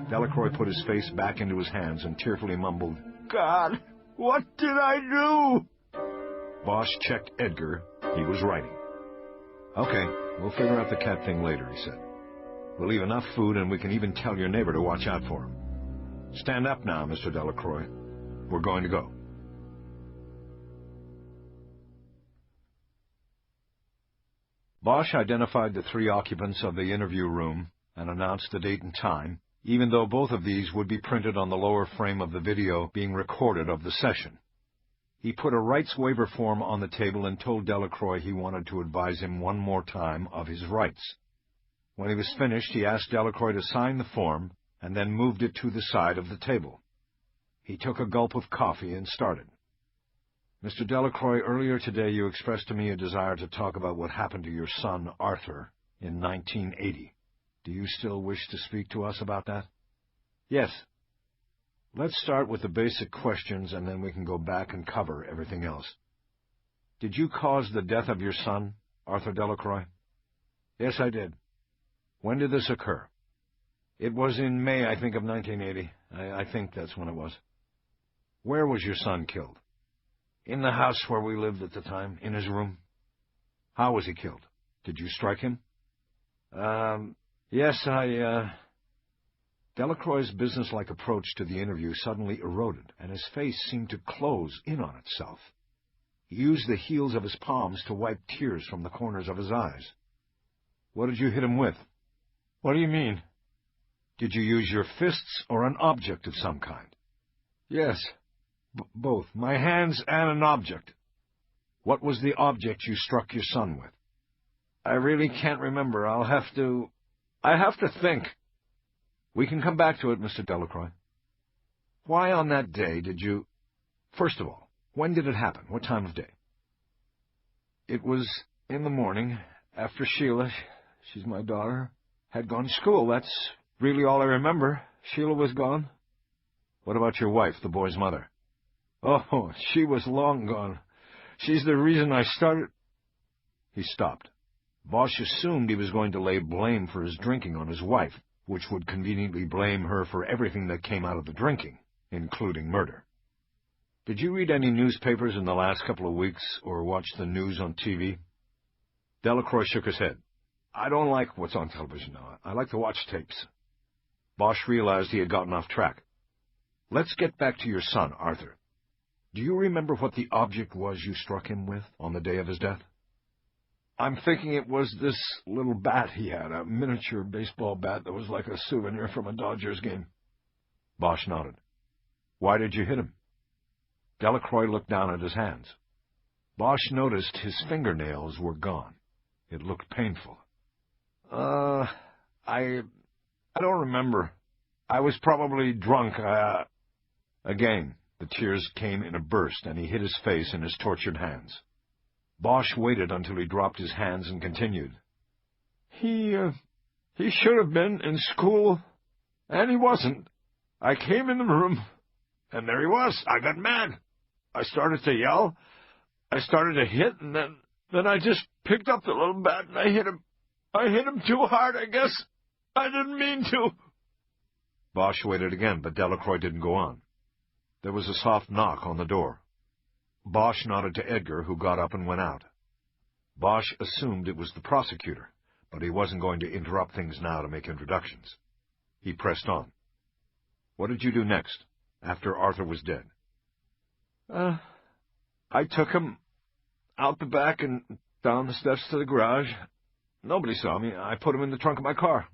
Delacroix put his face back into his hands and tearfully mumbled, "God, what did I do?" Bosch checked Edgar. He was writing. "Okay, we'll figure out the cat thing later," he said. "We'll leave enough food, and we can even tell your neighbor to watch out for him. Stand up now, Mr. Delacroix. We're going to go." Bosch identified the 3 occupants of the interview room and announced the date and time, even though both of these would be printed on the lower frame of the video being recorded of the session. He put a rights waiver form on the table and told Delacroix he wanted to advise him one more time of his rights. When he was finished, he asked Delacroix to sign the form and then moved it to the side of the table. He took a gulp of coffee and started. "Mr. Delacroix, earlier today you expressed to me a desire to talk about what happened to your son, Arthur, in 1980. Do you still wish to speak to us about that?" "Yes." "Let's start with the basic questions, and then we can go back and cover everything else. Did you cause the death of your son, Arthur Delacroix?" "Yes, I did." "When did this occur?" "It was in May, I think, of 1980. I think that's when it was." "Where was your son killed?" "In the house where we lived at the time, in his room." "How was he killed? Did you strike him?" Yes, Delacroix's businesslike approach to the interview suddenly eroded, and his face seemed to close in on itself. He used the heels of his palms to wipe tears from the corners of his eyes. "What did you hit him with?" "What do you mean?" "Did you use your fists or an object of some kind?" "Yes, both, my hands and an object." "What was the object you struck your son with?" "I really can't remember. I have to think." "We can come back to it, Mr. Delacroix. Why on that day did you... First of all, when did it happen? What time of day?" "It was in the morning, after Sheila, she's my daughter, had gone to school. That's really all I remember. Sheila was gone." "What about your wife, the boy's mother?" "Oh, she was long gone. She's the reason I started..." He stopped. Bosch assumed he was going to lay blame for his drinking on his wife, which would conveniently blame her for everything that came out of the drinking, including murder. "Did you read any newspapers in the last couple of weeks, or watch the news on TV?" Delacroix shook his head. "I don't like what's on television now. I like to watch tapes." Bosch realized he had gotten off track. "Let's get back to your son, Arthur. Do you remember what the object was you struck him with on the day of his death?" "I'm thinking it was this little bat he had, a miniature baseball bat that was like a souvenir from a Dodgers game." Bosch nodded. "Why did you hit him?" Delacroix looked down at his hands. Bosch noticed his fingernails were gone. It looked painful. I don't remember. I was probably drunk. Again, the tears came in a burst, and he hid his face in his tortured hands. Bosch waited until he dropped his hands and continued. He should have been in school, and he wasn't. I came in the room, and there he was. I got mad. I started to yell. I started to hit, and then I just picked up the little bat, and I hit him. I hit him too hard, I guess. I didn't mean to." Bosch waited again, but Delacroix didn't go on. There was a soft knock on the door. Bosch nodded to Edgar, who got up and went out. Bosch assumed it was the prosecutor, but he wasn't going to interrupt things now to make introductions. He pressed on. What did you do next, after Arthur was dead? I took him out the back and down the steps to the garage. Nobody saw me. I put him in the trunk of my car.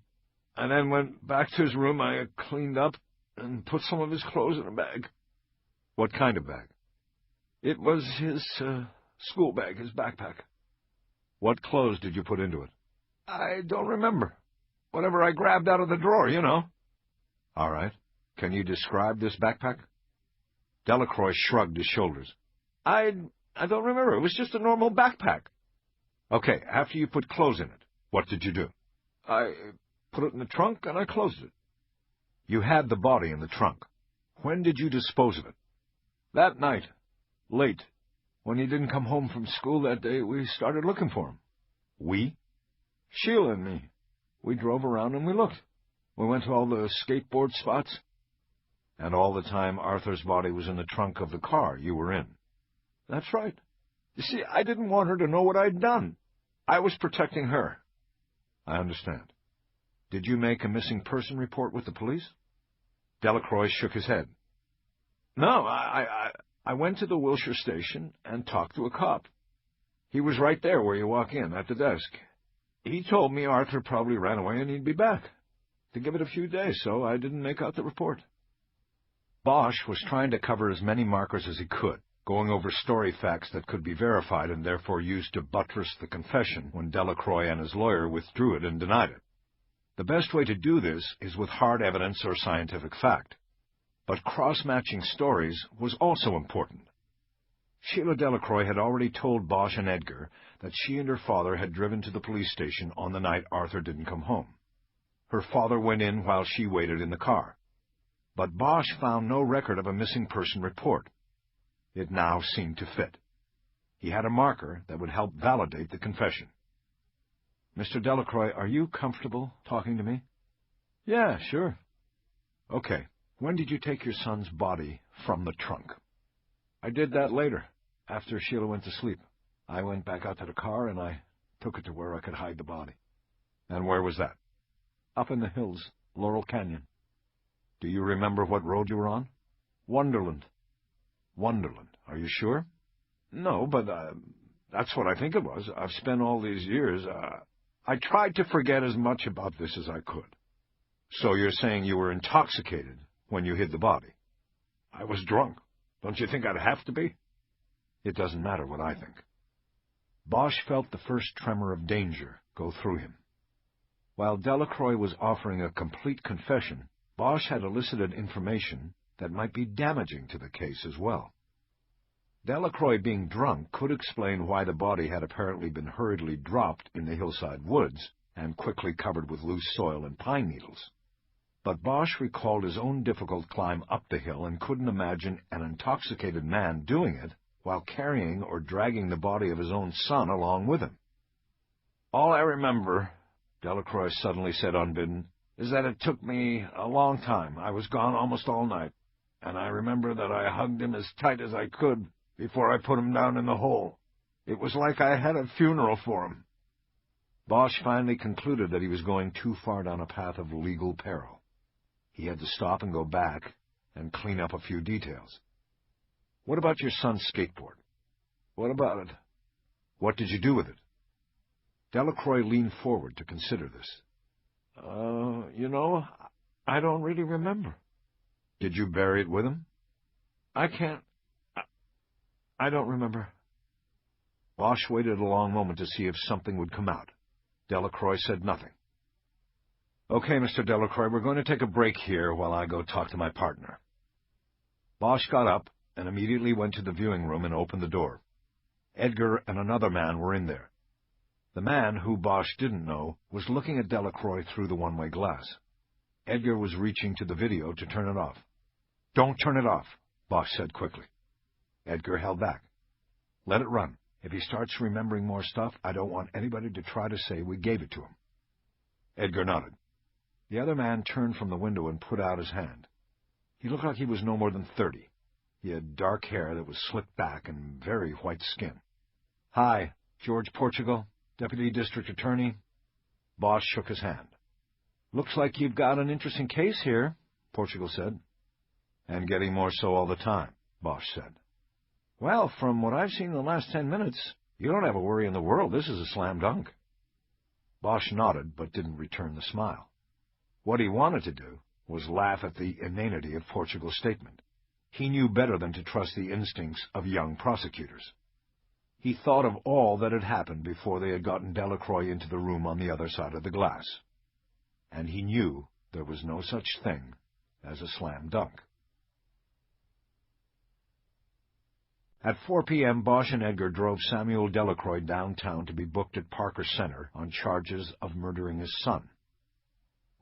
I then went back to his room. I cleaned up and put some of his clothes in a bag. What kind of bag? It was his school bag, his backpack. What clothes did you put into it? I don't remember. Whatever I grabbed out of the drawer, you know. All right. Can you describe this backpack? Delacroix shrugged his shoulders. I don't remember. It was just a normal backpack. Okay, after you put clothes in it, what did you do? I put it in the trunk and I closed it. You had the body in the trunk. When did you dispose of it? That night. Late. When he didn't come home from school that day, we started looking for him. We? Sheila and me. We drove around and we looked. We went to all the skateboard spots. And all the time Arthur's body was in the trunk of the car you were in? That's right. You see, I didn't want her to know what I'd done. I was protecting her. I understand. Did you make a missing person report with the police? Delacroix shook his head. No, I went to the Wilshire station and talked to a cop. He was right there where you walk in, at the desk. He told me Arthur probably ran away and he'd be back. To give it a few days, so I didn't make out the report. Bosch was trying to cover as many markers as he could, going over story facts that could be verified and therefore used to buttress the confession when Delacroix and his lawyer withdrew it and denied it. The best way to do this is with hard evidence or scientific fact. But cross-matching stories was also important. Sheila Delacroix had already told Bosch and Edgar that she and her father had driven to the police station on the night Arthur didn't come home. Her father went in while she waited in the car. But Bosch found no record of a missing person report. It now seemed to fit. He had a marker that would help validate the confession. Mr. Delacroix, are you comfortable talking to me? Yeah, sure. Okay. When did you take your son's body from the trunk? I did that later, after Sheila went to sleep. I went back out to the car and I took it to where I could hide the body. And where was that? Up in the hills, Laurel Canyon. Do you remember what road you were on? Wonderland. Wonderland. Are you sure? No, but that's what I think it was. I've spent all these years. I tried to forget as much about this as I could. So you're saying you were intoxicated when you hid the body? I was drunk. Don't you think I'd have to be? It doesn't matter what I think. Bosch felt the first tremor of danger go through him. While Delacroix was offering a complete confession, Bosch had elicited information that might be damaging to the case as well. Delacroix being drunk could explain why the body had apparently been hurriedly dropped in the hillside woods and quickly covered with loose soil and pine needles. But Bosch recalled his own difficult climb up the hill and couldn't imagine an intoxicated man doing it while carrying or dragging the body of his own son along with him. All I remember, Delacroix suddenly said unbidden, is that it took me a long time. I was gone almost all night, and I remember that I hugged him as tight as I could before I put him down in the hole. It was like I had a funeral for him. Bosch finally concluded that he was going too far down a path of legal peril. He had to stop and go back and clean up a few details. What about your son's skateboard? What about it? What did you do with it? Delacroix leaned forward to consider this. I don't really remember. Did you bury it with him? I don't remember. Bosch waited a long moment to see if something would come out. Delacroix said nothing. Okay, Mr. Delacroix, we're going to take a break here while I go talk to my partner. Bosch got up and immediately went to the viewing room and opened the door. Edgar and another man were in there. The man, who Bosch didn't know, was looking at Delacroix through the one-way glass. Edgar was reaching to the video to turn it off. Don't turn it off, Bosch said quickly. Edgar held back. Let it run. If he starts remembering more stuff, I don't want anybody to try to say we gave it to him. Edgar nodded. The other man turned from the window and put out his hand. He looked like he was no more than 30. He had dark hair that was slicked back and very white skin. "Hi, George Portugal, Deputy District Attorney." Bosch shook his hand. "Looks like you've got an interesting case here," Portugal said. "And getting more so all the time," Bosch said. "Well, from what I've seen in the last 10 minutes, you don't have a worry in the world. This is a slam dunk." Bosch nodded, but didn't return the smile. What he wanted to do was laugh at the inanity of Portugal's statement. He knew better than to trust the instincts of young prosecutors. He thought of all that had happened before they had gotten Delacroix into the room on the other side of the glass. And he knew there was no such thing as a slam dunk. At 4 p.m., Bosch and Edgar drove Samuel Delacroix downtown to be booked at Parker Center on charges of murdering his son.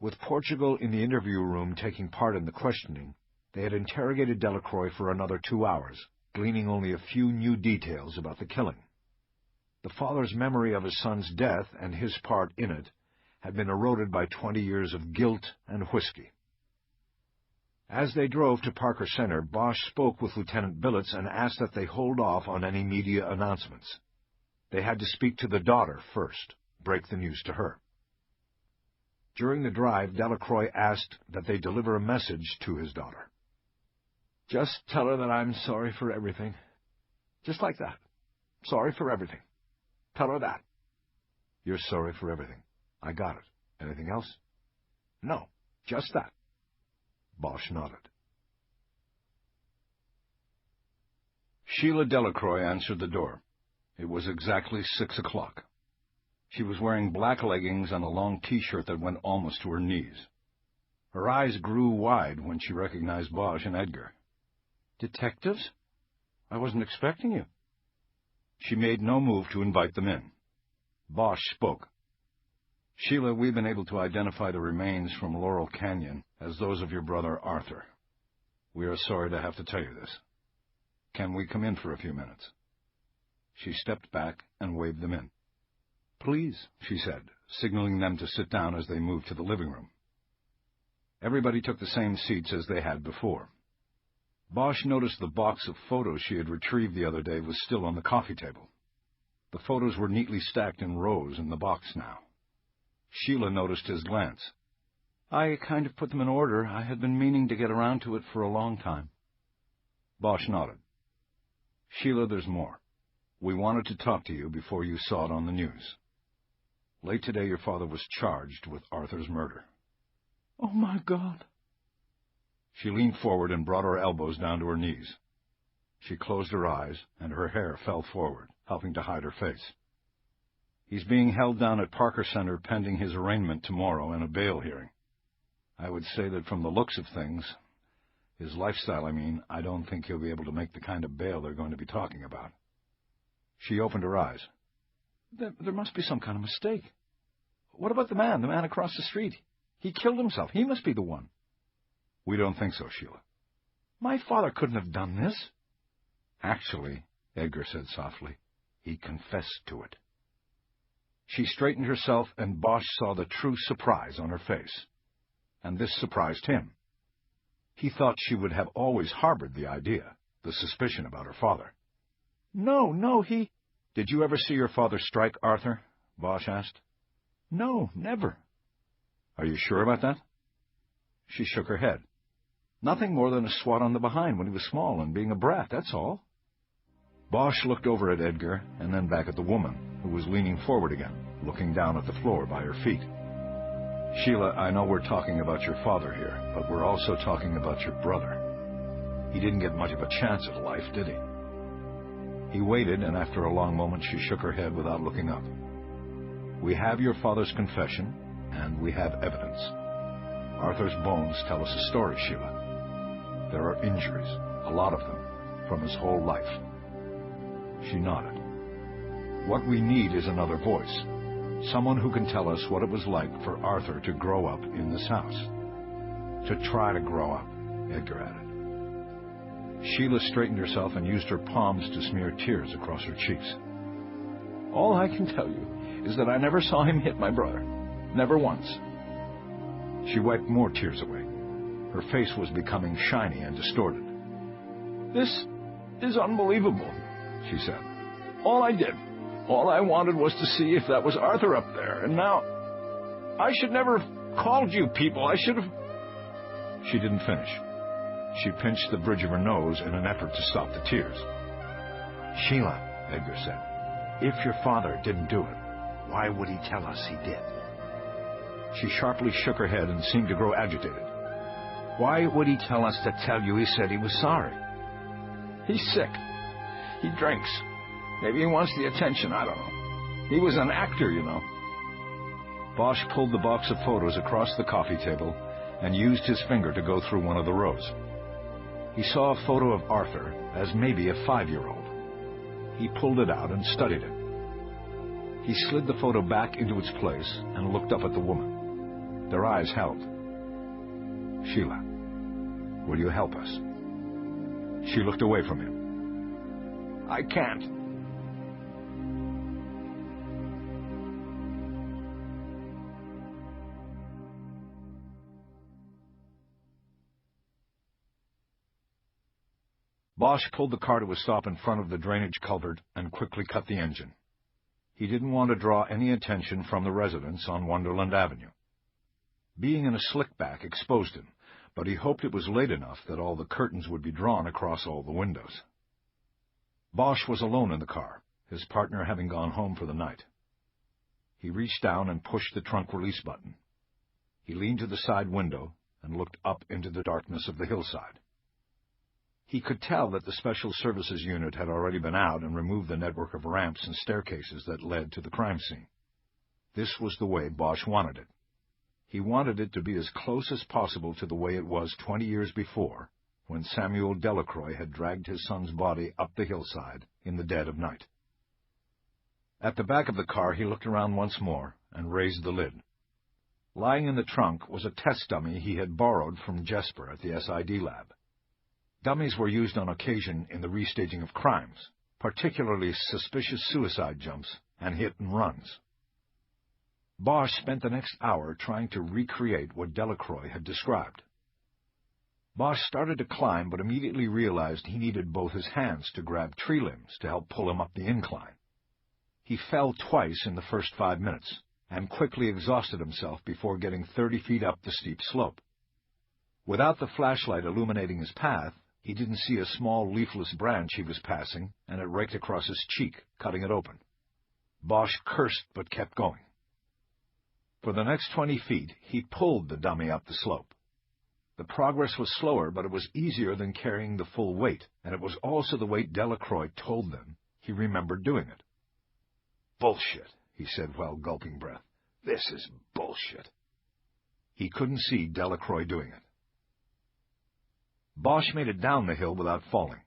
With Portugal in the interview room taking part in the questioning, they had interrogated Delacroix for another 2 hours, gleaning only a few new details about the killing. The father's memory of his son's death and his part in it had been eroded by 20 years of guilt and whiskey. As they drove to Parker Center, Bosch spoke with Lieutenant Billets and asked that they hold off on any media announcements. They had to speak to the daughter first, break the news to her. During the drive, Delacroix asked that they deliver a message to his daughter. "Just tell her that I'm sorry for everything. Just like that. Sorry for everything. Tell her that." "You're sorry for everything. I got it. Anything else?" "No, just that." Bosch nodded. Sheila Delacroix answered the door. It was exactly 6 o'clock. She was wearing black leggings and a long T-shirt that went almost to her knees. Her eyes grew wide when she recognized Bosch and Edgar. "Detectives? I wasn't expecting you." She made no move to invite them in. Bosch spoke. "Sheila, we've been able to identify the remains from Laurel Canyon as those of your brother Arthur. We are sorry to have to tell you this. Can we come in for a few minutes?" She stepped back and waved them in. "Please," she said, signaling them to sit down as they moved to the living room. Everybody took the same seats as they had before. Bosch noticed the box of photos she had retrieved the other day was still on the coffee table. The photos were neatly stacked in rows in the box now. Sheila noticed his glance. "I kind of put them in order. I had been meaning to get around to it for a long time." Bosch nodded. "Sheila, there's more. We wanted to talk to you before you saw it on the news. Late today, your father was charged with Arthur's murder." "Oh, my God." She leaned forward and brought her elbows down to her knees. She closed her eyes, and her hair fell forward, helping to hide her face. "He's being held down at Parker Center pending his arraignment tomorrow and a bail hearing. I would say that from the looks of things, his lifestyle, I don't think he'll be able to make the kind of bail they're going to be talking about." She opened her eyes. There must be some kind of mistake. What about the man across the street? He killed himself. He must be the one." "We don't think so, Sheila." "My father couldn't have done this." "Actually," Edgar said softly, "he confessed to it." She straightened herself, and Bosch saw the true surprise on her face. And this surprised him. He thought she would have always harbored the idea, the suspicion about her father. No, he—" "Did you ever see your father strike Arthur?" Bosch asked. "No, never." "Are you sure about that?" She shook her head. "Nothing more than a swat on the behind when he was small and being a brat, that's all." Bosch looked over at Edgar and then back at the woman, who was leaning forward again, looking down at the floor by her feet. "Sheila, I know we're talking about your father here, but we're also talking about your brother. He didn't get much of a chance at life, did he?" He waited, and after a long moment she shook her head without looking up. "We have your father's confession, and we have evidence. Arthur's bones tell us a story, Sheila. There are injuries, a lot of them, from his whole life." She nodded. "What we need is another voice, someone who can tell us what it was like for Arthur to grow up in this house. To try to grow up," Edgar added. Sheila straightened herself and used her palms to smear tears across her cheeks. "All I can tell you is that I never saw him hit my brother. Never once." She wiped more tears away. Her face was becoming shiny and distorted. "This is unbelievable," she said. "All I wanted was to see if that was Arthur up there, and now I should never have called you people. I should have—" She didn't finish. She pinched the bridge of her nose in an effort to stop the tears. "Sheila," Edgar said, "if your father didn't do it, why would he tell us he did?" She sharply shook her head and seemed to grow agitated. "Why would he tell us to tell you he said he was sorry? He's sick. He drinks. Maybe he wants the attention, I don't know. He was an actor, you know." Bosch pulled the box of photos across the coffee table and used his finger to go through one of the rows. He saw a photo of Arthur as maybe a 5-year-old. He pulled it out and studied it. He slid the photo back into its place and looked up at the woman. Their eyes held. "Sheila, will you help us?" She looked away from him. "I can't." Bosch pulled the car to a stop in front of the drainage culvert and quickly cut the engine. He didn't want to draw any attention from the residents on Wonderland Avenue. Being in a slickback exposed him, but he hoped it was late enough that all the curtains would be drawn across all the windows. Bosch was alone in the car, his partner having gone home for the night. He reached down and pushed the trunk release button. He leaned to the side window and looked up into the darkness of the hillside. He could tell that the Special Services unit had already been out and removed the network of ramps and staircases that led to the crime scene. This was the way Bosch wanted it. He wanted it to be as close as possible to the way it was 20 years before, when Samuel Delacroix had dragged his son's body up the hillside in the dead of night. At the back of the car, he looked around once more and raised the lid. Lying in the trunk was a test dummy he had borrowed from Jesper at the SID lab. Dummies were used on occasion in the restaging of crimes, particularly suspicious suicide jumps and hit-and-runs. Bosch spent the next hour trying to recreate what Delacroix had described. Bosch started to climb, but immediately realized he needed both his hands to grab tree limbs to help pull him up the incline. He fell twice in the first 5 minutes, and quickly exhausted himself before getting 30 feet up the steep slope. Without the flashlight illuminating his path, he didn't see a small leafless branch he was passing, and it raked across his cheek, cutting it open. Bosch cursed but kept going. For the next 20 feet, he pulled the dummy up the slope. The progress was slower, but it was easier than carrying the full weight, and it was also the weight Delacroix told them he remembered doing it. "Bullshit," he said while gulping breath. "This is bullshit." He couldn't see Delacroix doing it. Bosch made it down the hill without falling.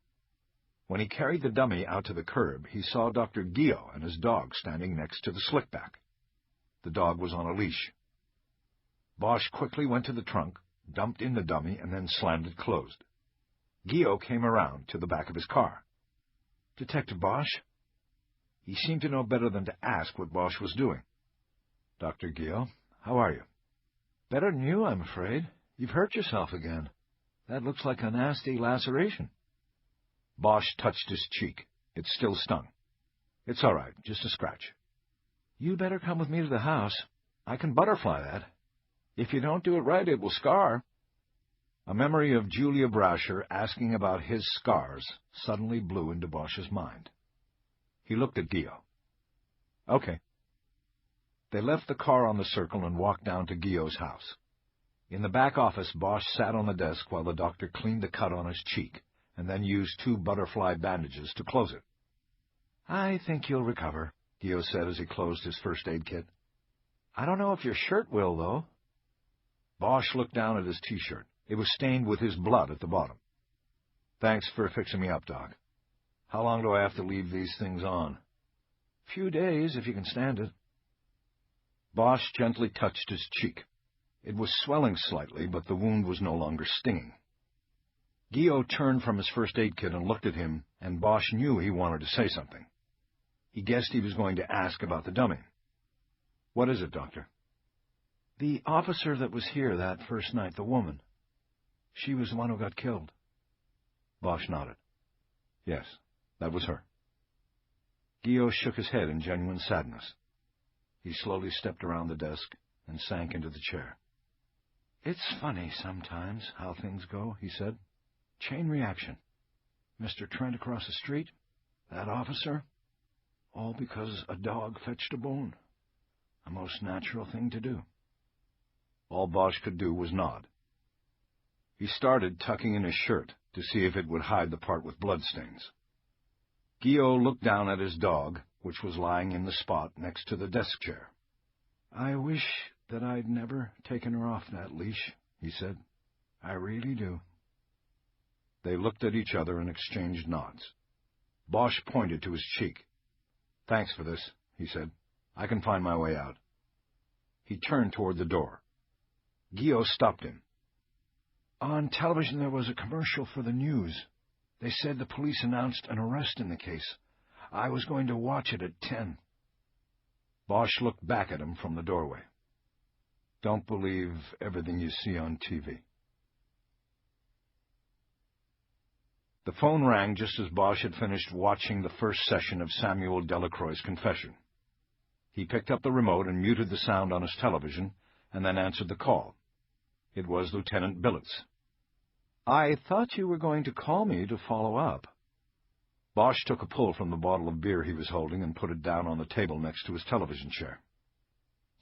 When he carried the dummy out to the curb, he saw Dr. Gio and his dog standing next to the slickback. The dog was on a leash. Bosch quickly went to the trunk, dumped in the dummy, and then slammed it closed. Gio came around to the back of his car. "Detective Bosch?" He seemed to know better than to ask what Bosch was doing. "Dr. Gio, how are you?" "Better than you, I'm afraid. You've hurt yourself again. That looks like a nasty laceration." Bosch touched his cheek. It still stung. "It's all right, just a scratch." "You'd better come with me to the house. I can butterfly that. If you don't do it right, it will scar." A memory of Julia Brasher asking about his scars suddenly blew into Bosch's mind. He looked at Gio. "Okay." They left the car on the circle and walked down to Gio's house. In the back office, Bosch sat on the desk while the doctor cleaned the cut on his cheek, and then used 2 butterfly bandages to close it. "I think you'll recover," Gio said as he closed his first aid kit. "I don't know if your shirt will, though." Bosch looked down at his T-shirt. It was stained with his blood at the bottom. "Thanks for fixing me up, Doc. How long do I have to leave these things on?" "Few days, if you can stand it." Bosch gently touched his cheek. It was swelling slightly, but the wound was no longer stinging. Gio turned from his first aid kit and looked at him, and Bosch knew he wanted to say something. He guessed he was going to ask about the dummy. "What is it, Doctor?" "The officer that was here that first night, the woman. She was the one who got killed." Bosch nodded. Yes, that was her. Guillaume shook his head in genuine sadness. He slowly stepped around the desk and sank into the chair. It's funny sometimes how things go, he said. Chain reaction. Mr. Trent across the street, that officer, all because a dog fetched a bone. A most natural thing to do. All Bosch could do was nod. He started tucking in his shirt to see if it would hide the part with bloodstains. Guillaume looked down at his dog, which was lying in the spot next to the desk chair. I wish that I'd never taken her off that leash, he said. I really do. They looked at each other and exchanged nods. Bosch pointed to his cheek. Thanks for this, he said. I can find my way out. He turned toward the door. Guillaume stopped him. On television there was a commercial for the news. They said the police announced an arrest in the case. I was going to watch it at 10. Bosch looked back at him from the doorway. Don't believe everything you see on TV. The phone rang just as Bosch had finished watching the first session of Samuel Delacroix's confession. He picked up the remote and muted the sound on his television, and then answered the call. It was Lieutenant Billets. I thought you were going to call me to follow up. Bosch took a pull from the bottle of beer he was holding and put it down on the table next to his television chair.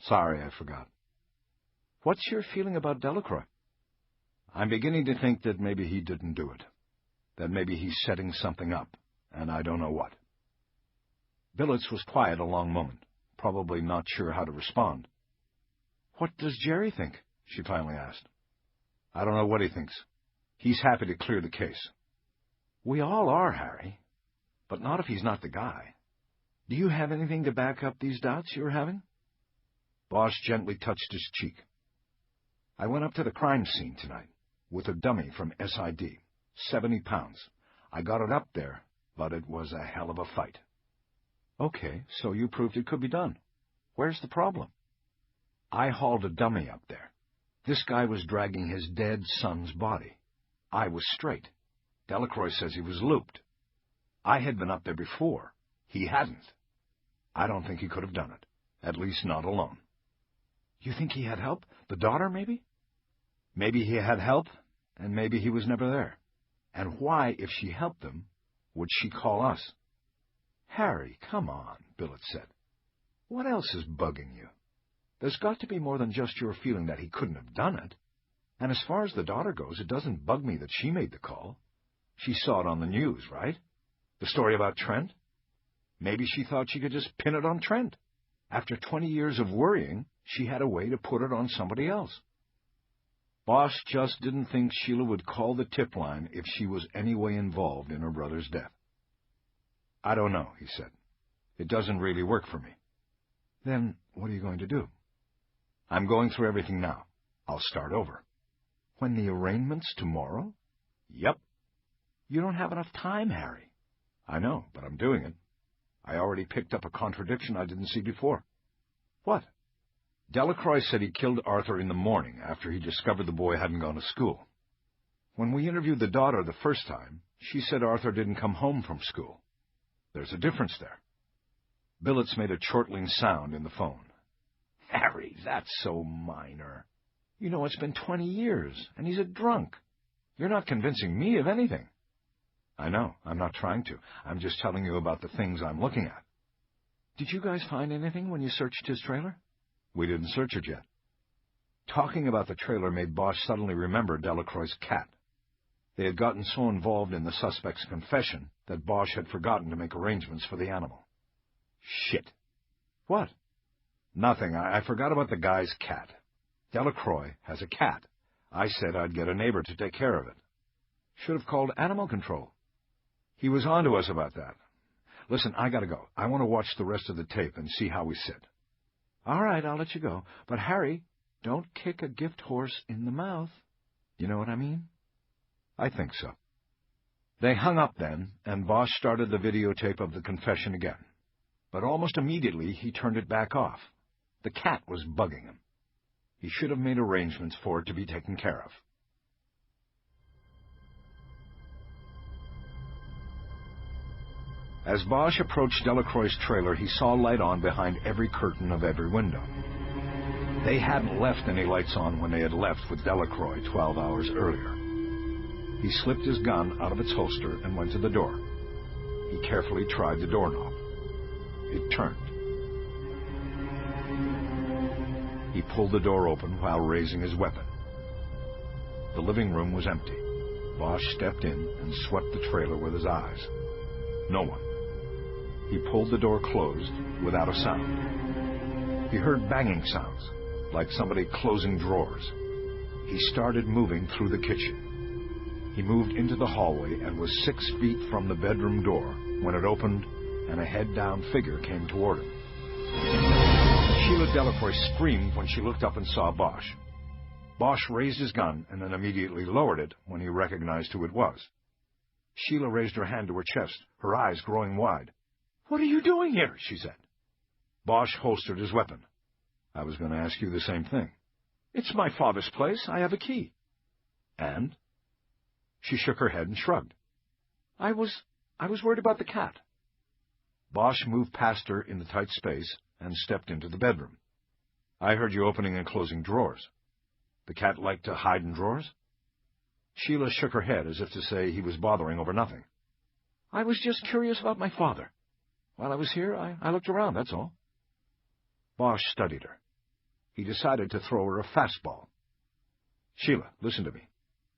Sorry, I forgot. What's your feeling about Delacroix? I'm beginning to think that maybe he didn't do it. That maybe he's setting something up, and I don't know what. Billets was quiet a long moment, probably not sure how to respond. What does Jerry think? She finally asked. I don't know what he thinks. He's happy to clear the case. We all are, Harry, but not if he's not the guy. Do you have anything to back up these doubts you're having? Bosch gently touched his cheek. I went up to the crime scene tonight with a dummy from SID, 70 pounds. I got it up there, but it was a hell of a fight. Okay, so you proved it could be done. Where's the problem? I hauled a dummy up there. This guy was dragging his dead son's body. I was straight. Delacroix says he was looped. I had been up there before. He hadn't. I don't think he could have done it, at least not alone. You think he had help? The daughter, maybe? Maybe he had help, and maybe he was never there. And why, if she helped him, would she call us? Harry, come on, Billets said. What else is bugging you? There's got to be more than just your feeling that he couldn't have done it. And as far as the daughter goes, it doesn't bug me that she made the call. She saw it on the news, right? The story about Trent? Maybe she thought she could just pin it on Trent. After 20 years of worrying, she had a way to put it on somebody else. Bosch just didn't think Sheila would call the tip line if she was any way involved in her brother's death. I don't know, he said. It doesn't really work for me. Then what are you going to do? I'm going through everything now. I'll start over. When the arraignment's tomorrow? Yep. You don't have enough time, Harry. I know, but I'm doing it. I already picked up a contradiction I didn't see before. What? Delacroix said he killed Arthur in the morning after he discovered the boy hadn't gone to school. When we interviewed the daughter the first time, she said Arthur didn't come home from school. There's a difference there. Billets made a chortling sound in the phone. Harry, that's so minor. You know, it's been 20 years, and he's a drunk. You're not convincing me of anything. I know, I'm not trying to. I'm just telling you about the things I'm looking at. Did you guys find anything when you searched his trailer? We didn't search it yet. Talking about the trailer made Bosch suddenly remember Delacroix's cat. They had gotten so involved in the suspect's confession that Bosch had forgotten to make arrangements for the animal. Shit. What? Nothing. I forgot about the guy's cat. Delacroix has a cat. I said I'd get a neighbor to take care of it. Should have called animal control. He was on to us about that. Listen, I gotta go. I want to watch the rest of the tape and see how we sit. All right, I'll let you go. But, Harry, don't kick a gift horse in the mouth. You know what I mean? I think so. They hung up then, and Bosch started the videotape of the confession again. But almost immediately he turned it back off. The cat was bugging him. He should have made arrangements for it to be taken care of. As Bosch approached Delacroix's trailer, he saw light on behind every curtain of every window. They hadn't left any lights on when they had left with Delacroix 12 hours earlier. He slipped his gun out of its holster and went to the door. He carefully tried the doorknob. It turned. He pulled the door open while raising his weapon. The living room was empty. Bosch stepped in and swept the trailer with his eyes. No one. He pulled the door closed without a sound. He heard banging sounds, like somebody closing drawers. He started moving through the kitchen. He moved into the hallway and was 6 feet from the bedroom door when it opened and a head-down figure came toward him. Sheila Delacroix screamed when she looked up and saw Bosch. Bosch raised his gun and then immediately lowered it when he recognized who it was. Sheila raised her hand to her chest, her eyes growing wide. "What are you doing here?" she said. Bosch holstered his weapon. "I was going to ask you the same thing." "It's my father's place. I have a key." "And?" She shook her head and shrugged. I was worried about the cat." Bosch moved past her in the tight space and stepped into the bedroom. "I heard you opening and closing drawers. The cat liked to hide in drawers?" Sheila shook her head as if to say he was bothering over nothing. "I was just curious about my father. While I was here, I looked around, that's all." Bosch studied her. He decided to throw her a fastball. "Sheila, listen to me.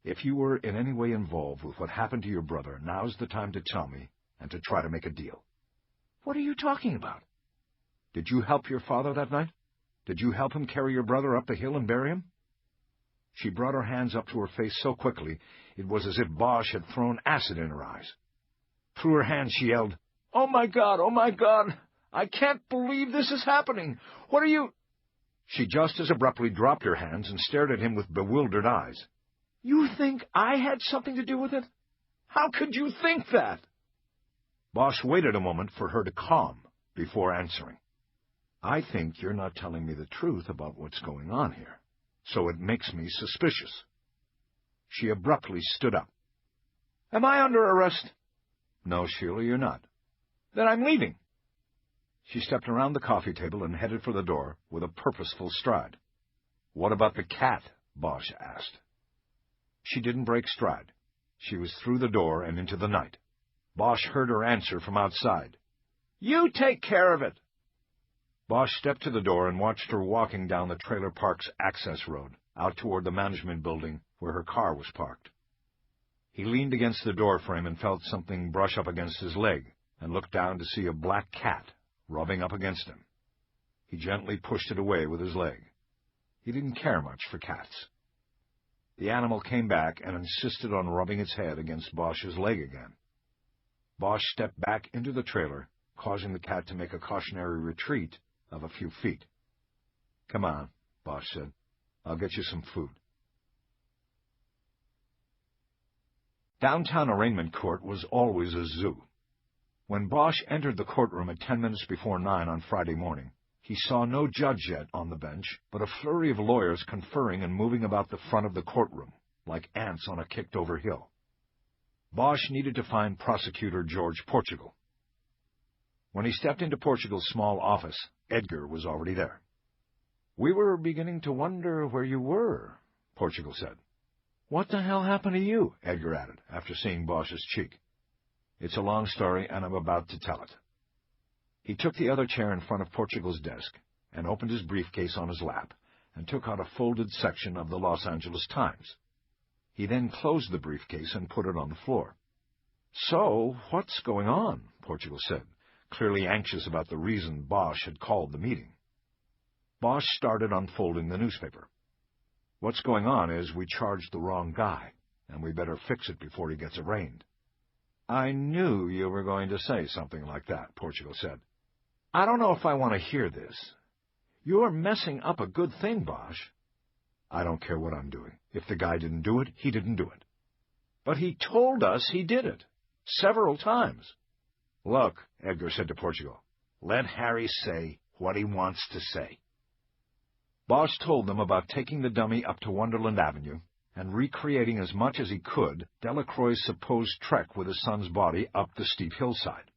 If you were in any way involved with what happened to your brother, now's the time to tell me and to try to make a deal." "What are you talking about?" "Did you help your father that night? Did you help him carry your brother up the hill and bury him?" She brought her hands up to her face so quickly it was as if Bosch had thrown acid in her eyes. Through her hands she yelled, "Oh my God! Oh my God! I can't believe this is happening! What are you—" She just as abruptly dropped her hands and stared at him with bewildered eyes. "You think I had something to do with it? How could you think that?" Bosch waited a moment for her to calm before answering. "I think you're not telling me the truth about what's going on here, so it makes me suspicious." She abruptly stood up. "Am I under arrest?" "No, Sheila, you're not." "Then I'm leaving." She stepped around the coffee table and headed for the door with a purposeful stride. "What about the cat?" Bosch asked. She didn't break stride. She was through the door and into the night. Bosch heard her answer from outside. "You take care of it." Bosch stepped to the door and watched her walking down the trailer park's access road, out toward the management building where her car was parked. He leaned against the door frame and felt something brush up against his leg, and looked down to see a black cat rubbing up against him. He gently pushed it away with his leg. He didn't care much for cats. The animal came back and insisted on rubbing its head against Bosch's leg again. Bosch stepped back into the trailer, causing the cat to make a cautionary retreat of a few feet. "Come on," Bosch said. "I'll get you some food." Downtown arraignment court was always a zoo. When Bosch entered the courtroom at 10 minutes before 9 on Friday morning, he saw no judge yet on the bench, but a flurry of lawyers conferring and moving about the front of the courtroom, like ants on a kicked-over hill. Bosch needed to find Prosecutor George Portugal. When he stepped into Portugal's small office, Edgar was already there. "We were beginning to wonder where you were," Portugal said. "What the hell happened to you?" Edgar added, after seeing Bosch's cheek. "It's a long story, and I'm about to tell it." He took the other chair in front of Portugal's desk and opened his briefcase on his lap and took out a folded section of the Los Angeles Times. He then closed the briefcase and put it on the floor. "So, what's going on?" Portugal said, clearly anxious about the reason Bosch had called the meeting. Bosch started unfolding the newspaper. "What's going on is we charged the wrong guy, and we better fix it before he gets arraigned." "I knew you were going to say something like that," Portugal said. "I don't know if I want to hear this. You're messing up a good thing, Bosch." "I don't care what I'm doing. If the guy didn't do it, he didn't do it." "But he told us he did it. Several times." "Look," Edgar said to Portugal, "let Harry say what he wants to say." Bosch told them about taking the dummy up to Wonderland Avenue and recreating as much as he could Delacroix's supposed trek with his son's body up the steep hillside.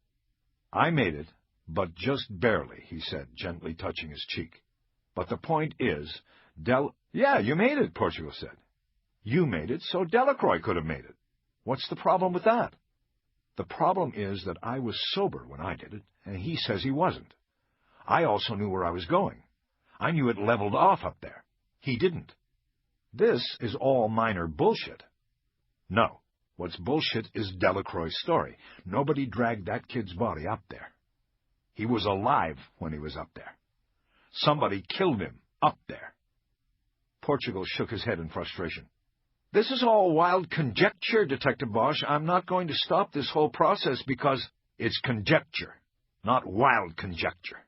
"I made it, but just barely," he said, gently touching his cheek. "But the point is, Yeah, you made it," Portugal said. "You made it, so Delacroix could have made it. What's the problem with that?" "The problem is that I was sober when I did it, and he says he wasn't. I also knew where I was going. I knew it leveled off up there. He didn't. This is all minor bullshit." "No. What's bullshit is Delacroix's story. Nobody dragged that kid's body up there. He was alive when he was up there. Somebody killed him up there." Portugal shook his head in frustration. "This is all wild conjecture, Detective Bosch. I'm not going to stop this whole process because it's conjecture, not wild conjecture."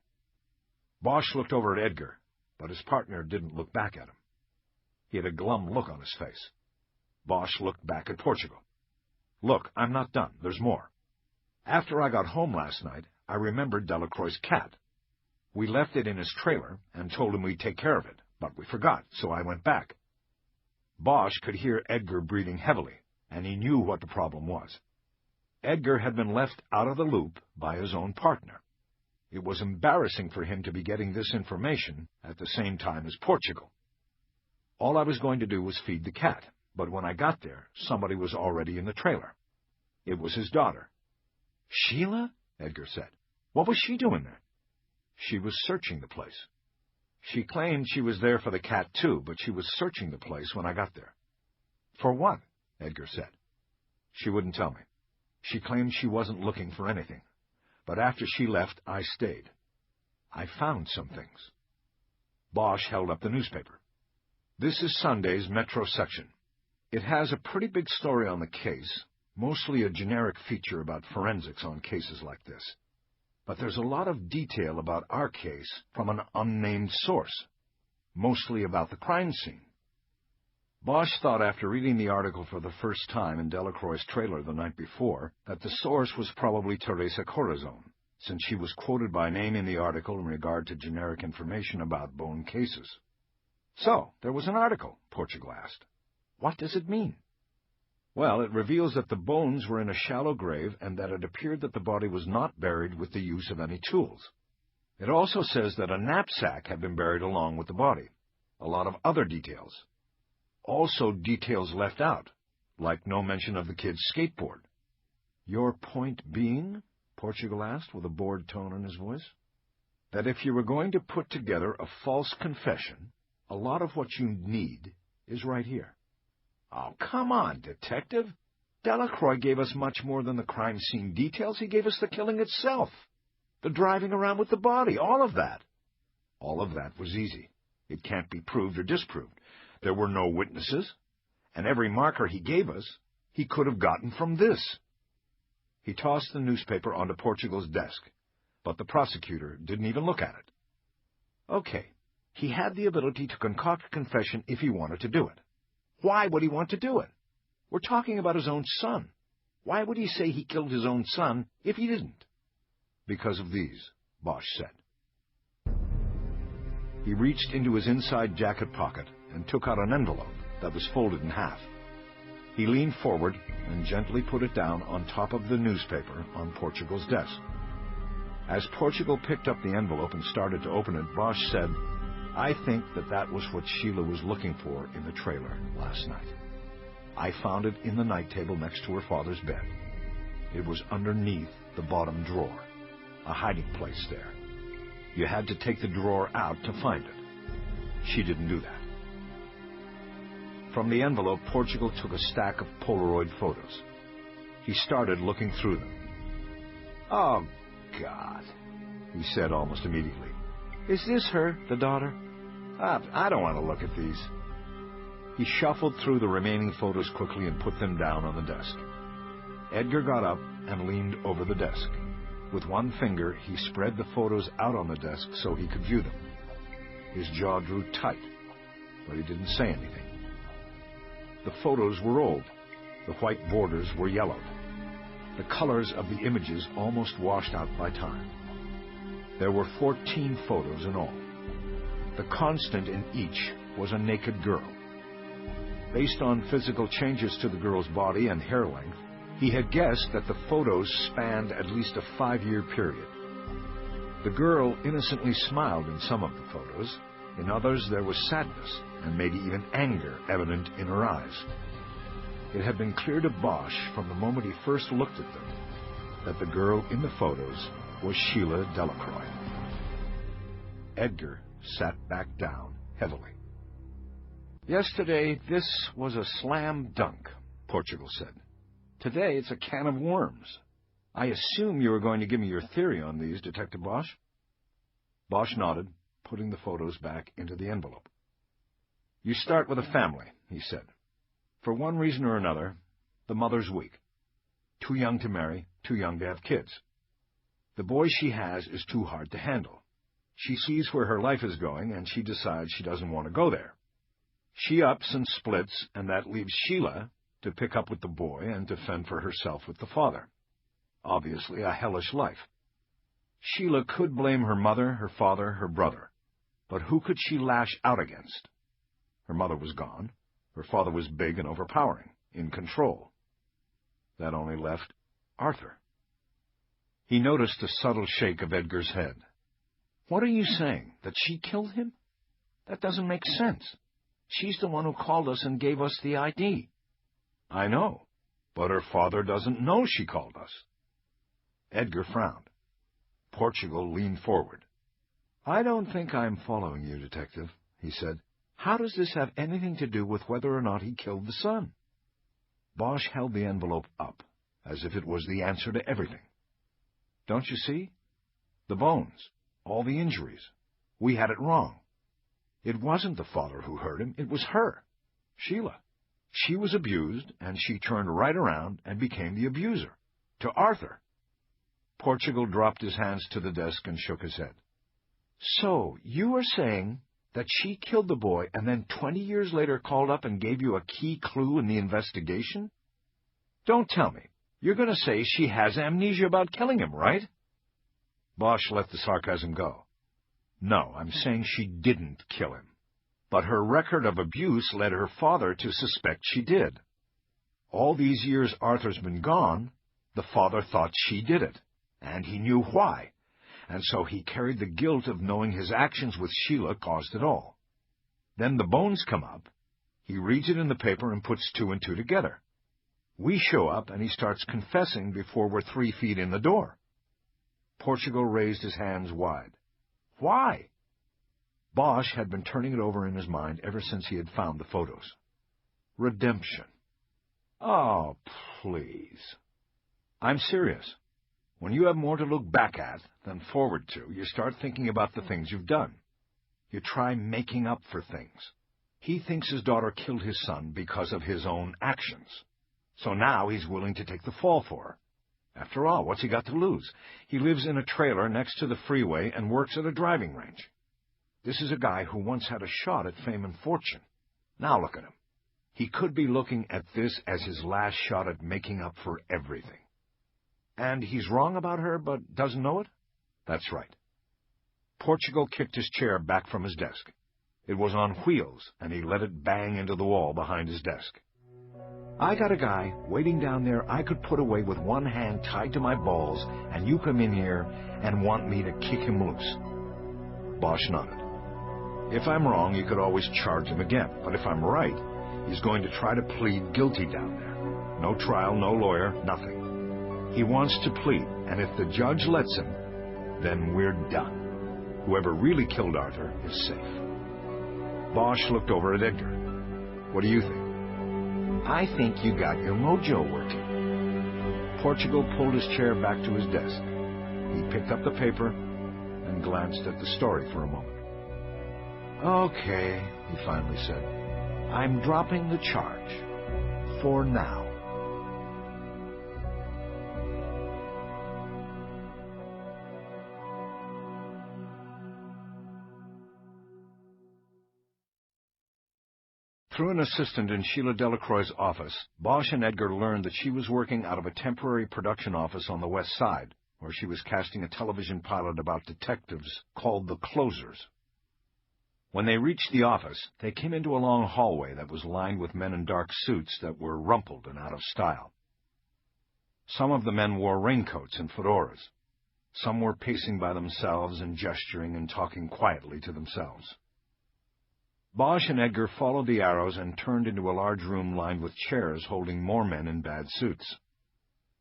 Bosch looked over at Edgar, but his partner didn't look back at him. He had a glum look on his face. Bosch looked back at Portugal. "Look, I'm not done. There's more. After I got home last night, I remembered Delacroix's cat. We left it in his trailer and told him we'd take care of it, but we forgot, so I went back." Bosch could hear Edgar breathing heavily, and he knew what the problem was. Edgar had been left out of the loop by his own partner. It was embarrassing for him to be getting this information at the same time as Portugal. All I was going to do was feed the cat, but when I got there, somebody was already in the trailer. It was his daughter. "Sheila?" Edgar said. "What was she doing there?" "She was searching the place. She claimed she was there for the cat, too, but she was searching the place when I got there." "For what?" Edgar said. "She wouldn't tell me. She claimed she wasn't looking for anything. But after she left, I stayed. I found some things." Bosch held up the newspaper. "This is Sunday's Metro section. It has a pretty big story on the case, mostly a generic feature about forensics on cases like this. But there's a lot of detail about our case from an unnamed source, mostly about the crime scene." Bosch thought after reading the article for the first time in Delacroix's trailer the night before that the source was probably Teresa Corazon, since she was quoted by name in the article in regard to generic information about bone cases. "So, there was an article?" Portugal asked. "What does it mean?" "Well, it reveals that the bones were in a shallow grave and that it appeared that the body was not buried with the use of any tools. It also says that a knapsack had been buried along with the body. A lot of other details. Also details left out, like no mention of the kid's skateboard." "Your point being?" Portugal asked with a bored tone in his voice. "That if you were going to put together a false confession, a lot of what you need is right here." "Oh, come on, Detective. Delacroix gave us much more than the crime scene details. He gave us the killing itself. The driving around with the body, all of that." "All of that was easy. It can't be proved or disproved. There were no witnesses, and every marker he gave us, he could have gotten from this." He tossed the newspaper onto Portugal's desk, but the prosecutor didn't even look at it. "Okay, he had the ability to concoct a confession if he wanted to do it. Why would he want to do it? We're talking about his own son. Why would he say he killed his own son if he didn't?" "Because of these," Bosch said. He reached into his inside jacket pocket and took out an envelope that was folded in half. He leaned forward and gently put it down on top of the newspaper on Portugal's desk. As Portugal picked up the envelope and started to open it, Bosch said, "I think that was what Sheila was looking for in the trailer last night. I found it in the night table next to her father's bed. It was underneath the bottom drawer, a hiding place there. You had to take the drawer out to find it. She didn't do that." From the envelope, Portugal took a stack of Polaroid photos. He started looking through them. "Oh, God," he said almost immediately. "Is this her, the daughter? I don't want to look at these." He shuffled through the remaining photos quickly and put them down on the desk. Edgar got up and leaned over the desk. With one finger, he spread the photos out on the desk so he could view them. His jaw drew tight, but he didn't say anything. The photos were old. The white borders were yellowed. The colors of the images almost washed out by time. There were 14 photos in all. The constant in each was a naked girl. Based on physical changes to the girl's body and hair length, He had guessed that the photos spanned at least a 5-year period. The girl innocently smiled in some of the photos. In others, there was sadness and maybe even anger evident in her eyes. It had been clear to Bosch from the moment he first looked at them that the girl in the photos was Sheila Delacroix. Edgar sat back down heavily. "Yesterday, this was a slam dunk," Portugal said. "Today, it's a can of worms. I assume you were going to give me your theory on these, Detective Bosch?" Bosch nodded, putting the photos back into the envelope. "You start with a family," he said. "For one reason or another, the mother's weak. Too young to marry, too young to have kids. The boy she has is too hard to handle. She sees where her life is going, and she decides she doesn't want to go there. She ups and splits, and that leaves Sheila to pick up with the boy and to fend for herself with the father. Obviously a hellish life. Sheila could blame her mother, her father, her brother. But who could she lash out against? Her mother was gone. Her father was big and overpowering, in control. That only left Arthur." He noticed a subtle shake of Edgar's head. "What are you saying? That she killed him? That doesn't make sense. She's the one who called us and gave us the ID." "I know, but her father doesn't know she called us." Edgar frowned. Portugal leaned forward. "I don't think I'm following you, Detective," he said. "How does this have anything to do with whether or not he killed the son?" Bosch held the envelope up, as if it was the answer to everything. "Don't you see? The bones, all the injuries. We had it wrong. It wasn't the father who hurt him, it was her, Sheila. She was abused, and she turned right around and became the abuser, to Arthur." Portugal dropped his hands to the desk and shook his head. "So, you are saying that she killed the boy and then 20 years later called up and gave you a key clue in the investigation? Don't tell me. You're going to say she has amnesia about killing him, right?" Bosch let the sarcasm go. "No, I'm saying she didn't kill him. But her record of abuse led her father to suspect she did. All these years Arthur's been gone, the father thought she did it, and he knew why, and so he carried the guilt of knowing his actions with Sheila caused it all. Then the bones come up. He reads it in the paper and puts 2 and 2 together. We show up, and he starts confessing before we're 3 feet in the door." Portugal raised his hands wide. "Why?" Bosch had been turning it over in his mind ever since he had found the photos. "Redemption." "Oh, please." "I'm serious. When you have more to look back at than forward to, you start thinking about the things you've done. You try making up for things. He thinks his daughter killed his son because of his own actions. So now he's willing to take the fall for her. After all, what's he got to lose? He lives in a trailer next to the freeway and works at a driving range. This is a guy who once had a shot at fame and fortune. Now look at him. He could be looking at this as his last shot at making up for everything. And he's wrong about her, but doesn't know it? That's right." Portugal kicked his chair back from his desk. It was on wheels, and he let it bang into the wall behind his desk. "I got a guy waiting down there I could put away with one hand tied to my balls, and you come in here and want me to kick him loose." Bosch nodded. "If I'm wrong, you could always charge him again, but if I'm right, he's going to try to plead guilty down there. No trial, no lawyer, nothing. He wants to plead, and if the judge lets him, then we're done. Whoever really killed Arthur is safe." Bosch looked over at Edgar. "What do you think?" "I think you got your mojo working." Portugal pulled his chair back to his desk. He picked up the paper and glanced at the story for a moment. "Okay," he finally said. "I'm dropping the charge. For now." Through an assistant in Sheila Delacroix's office, Bosch and Edgar learned that she was working out of a temporary production office on the West Side, where she was casting a television pilot about detectives called The Closers. When they reached the office, they came into a long hallway that was lined with men in dark suits that were rumpled and out of style. Some of the men wore raincoats and fedoras. Some were pacing by themselves and gesturing and talking quietly to themselves. Bosch and Edgar followed the arrows and turned into a large room lined with chairs holding more men in bad suits.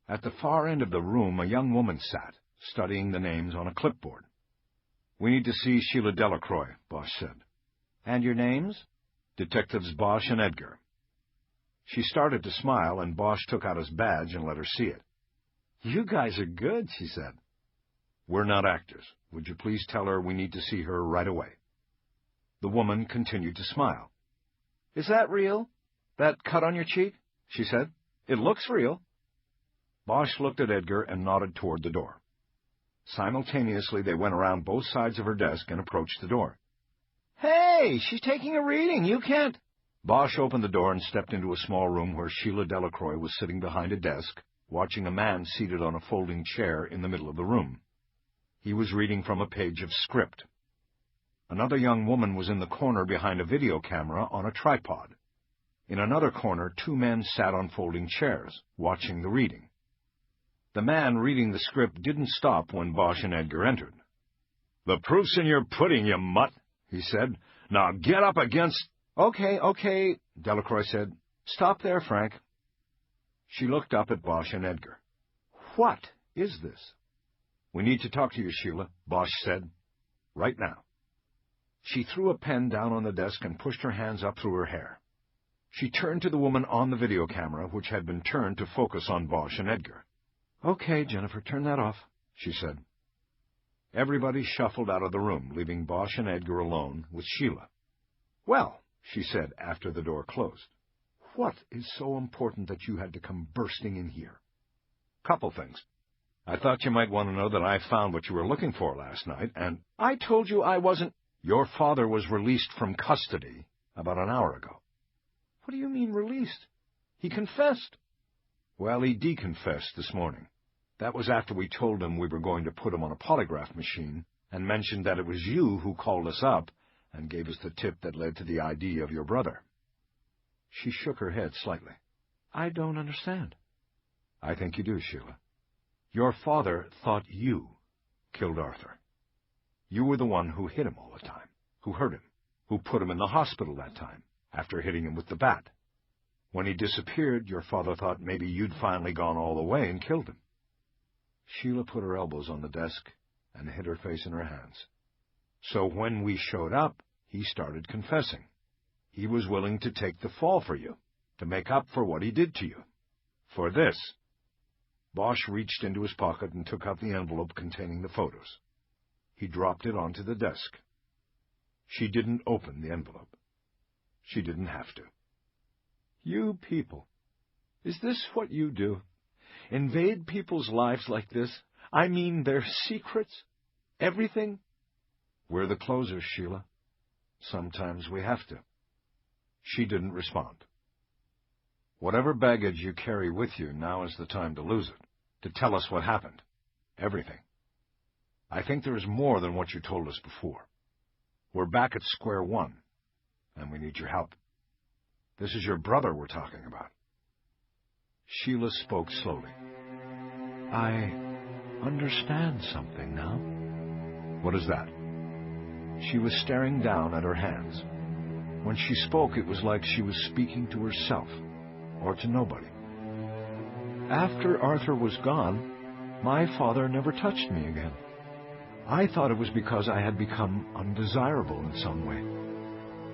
At the far end of the room, a young woman sat, studying the names on a clipboard. "We need to see Sheila Delacroix," Bosch said. "And your names?" "Detectives Bosch and Edgar." She started to smile, and Bosch took out his badge and let her see it. "You guys are good," she said. "We're not actors. Would you please tell her we need to see her right away?" The woman continued to smile. "Is that real? That cut on your cheek?" she said. "It looks real." Bosch looked at Edgar and nodded toward the door. Simultaneously, they went around both sides of her desk and approached the door. "Hey, she's taking a reading. You can't—" Bosch opened the door and stepped into a small room where Sheila Delacroix was sitting behind a desk, watching a man seated on a folding chair in the middle of the room. He was reading from a page of script. Another young woman was in the corner behind a video camera on a tripod. In another corner, 2 men sat on folding chairs, watching the reading. The man reading the script didn't stop when Bosch and Edgar entered. "The proof's in your pudding, you mutt," he said. "Now get up against—" Okay, Delacroix said. "Stop there, Frank." She looked up at Bosch and Edgar. "What is this?" "We need to talk to you, Sheila," Bosch said. "Right now." She threw a pen down on the desk and pushed her hands up through her hair. She turned to the woman on the video camera, which had been turned to focus on Bosch and Edgar. "Okay, Jennifer, turn that off," she said. Everybody shuffled out of the room, leaving Bosch and Edgar alone with Sheila. "Well," she said after the door closed, "what is so important that you had to come bursting in here?" "Couple things. I thought you might want to know that I found what you were looking for last night, and—" "I told you I wasn't—" "Your father was released from custody about an hour ago." "What do you mean, released? He confessed." "Well, he deconfessed this morning. That was after we told him we were going to put him on a polygraph machine and mentioned that it was you who called us up and gave us the tip that led to the ID of your brother." She shook her head slightly. "I don't understand." "I think you do, Sheila. Your father thought you killed Arthur. You were the one who hit him all the time, who hurt him, who put him in the hospital that time, after hitting him with the bat. When he disappeared, your father thought maybe you'd finally gone all the way and killed him." Sheila put her elbows on the desk and hid her face in her hands. "So when we showed up, he started confessing. He was willing to take the fall for you, to make up for what he did to you. For this." Bosch reached into his pocket and took out the envelope containing the photos. He dropped it onto the desk. She didn't open the envelope. She didn't have to. "You people, is this what you do? Invade people's lives like this? I mean, their secrets? Everything?" "We're the closers, Sheila. Sometimes we have to." She didn't respond. "Whatever baggage you carry with you, now is the time to lose it, to tell us what happened. Everything. I think there is more than what you told us before. We're back at square one, and we need your help. This is your brother we're talking about." Sheila spoke slowly. "I understand something now." "What is that?" She was staring down at her hands. When she spoke, it was like she was speaking to herself, or to nobody. "After Arthur was gone, my father never touched me again. I thought it was because I had become undesirable in some way.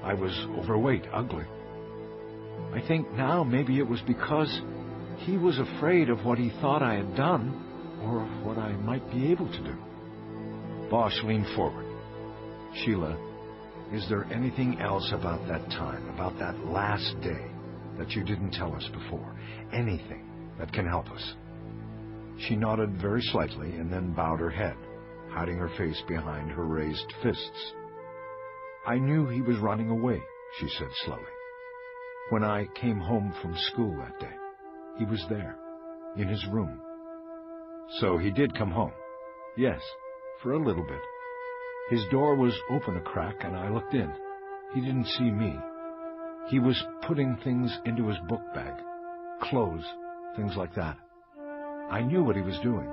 I was overweight, ugly. I think now maybe it was because he was afraid of what he thought I had done, or what I might be able to do." Bosch leaned forward. "Sheila, is there anything else about that time, about that last day, that you didn't tell us before? Anything that can help us?" She nodded very slightly and then bowed her head, hiding her face behind her raised fists. "I knew he was running away," she said slowly. "When I came home from school that day, he was there, in his room." "So he did come home?" "Yes, for a little bit. His door was open a crack, and I looked in. He didn't see me. He was putting things into his book bag, clothes, things like that. I knew what he was doing.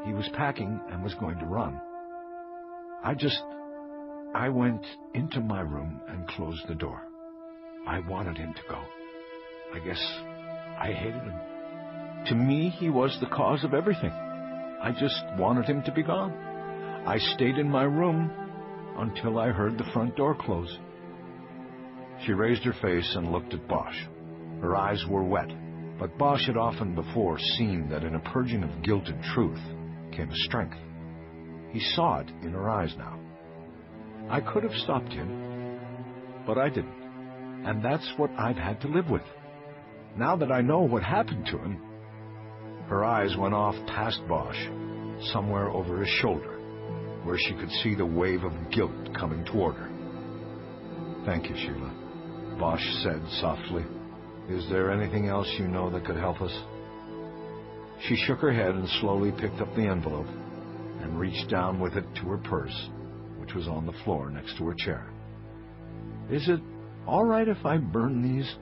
He was packing and was going to run. I went into my room and closed the door. I wanted him to go. I guess I hated him. To me, he was the cause of everything. I just wanted him to be gone. I stayed in my room until I heard the front door close. She raised her face and looked at Bosch. Her eyes were wet, but Bosch had often before seen that in a purging of guilt and truth came a strength. He saw it in her eyes now. I could have stopped him, but I didn't. And that's what I've had to live with. Now that I know what happened to him. Her eyes went off past Bosch, somewhere over his shoulder, where she could see the wave of guilt coming toward her. Thank you, Sheila, Bosch said softly. Is there anything else you know that could help us? She shook her head and slowly picked up the envelope and reached down with it to her purse, which was on the floor next to her chair. Is it all right if I burn these?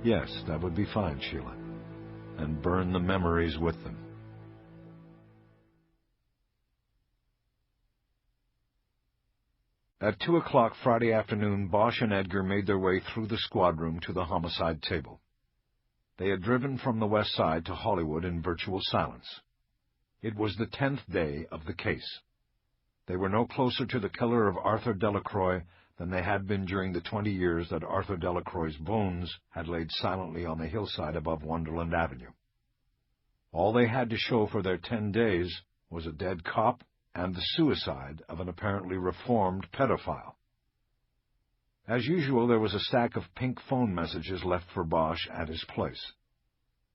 Yes, that would be fine, Sheila. And burn the memories with them. At 2 o'clock Friday afternoon, Bosch and Edgar made their way through the squad room to the homicide table. They had driven from the west side to Hollywood in virtual silence. It was the 10th day of the case. They were no closer to the killer of Arthur Delacroix than they had been during the 20 years that Arthur Delacroix's bones had laid silently on the hillside above Wonderland Avenue. All they had to show for their 10 days was a dead cop and the suicide of an apparently reformed pedophile. As usual, there was a stack of pink phone messages left for Bosch at his place.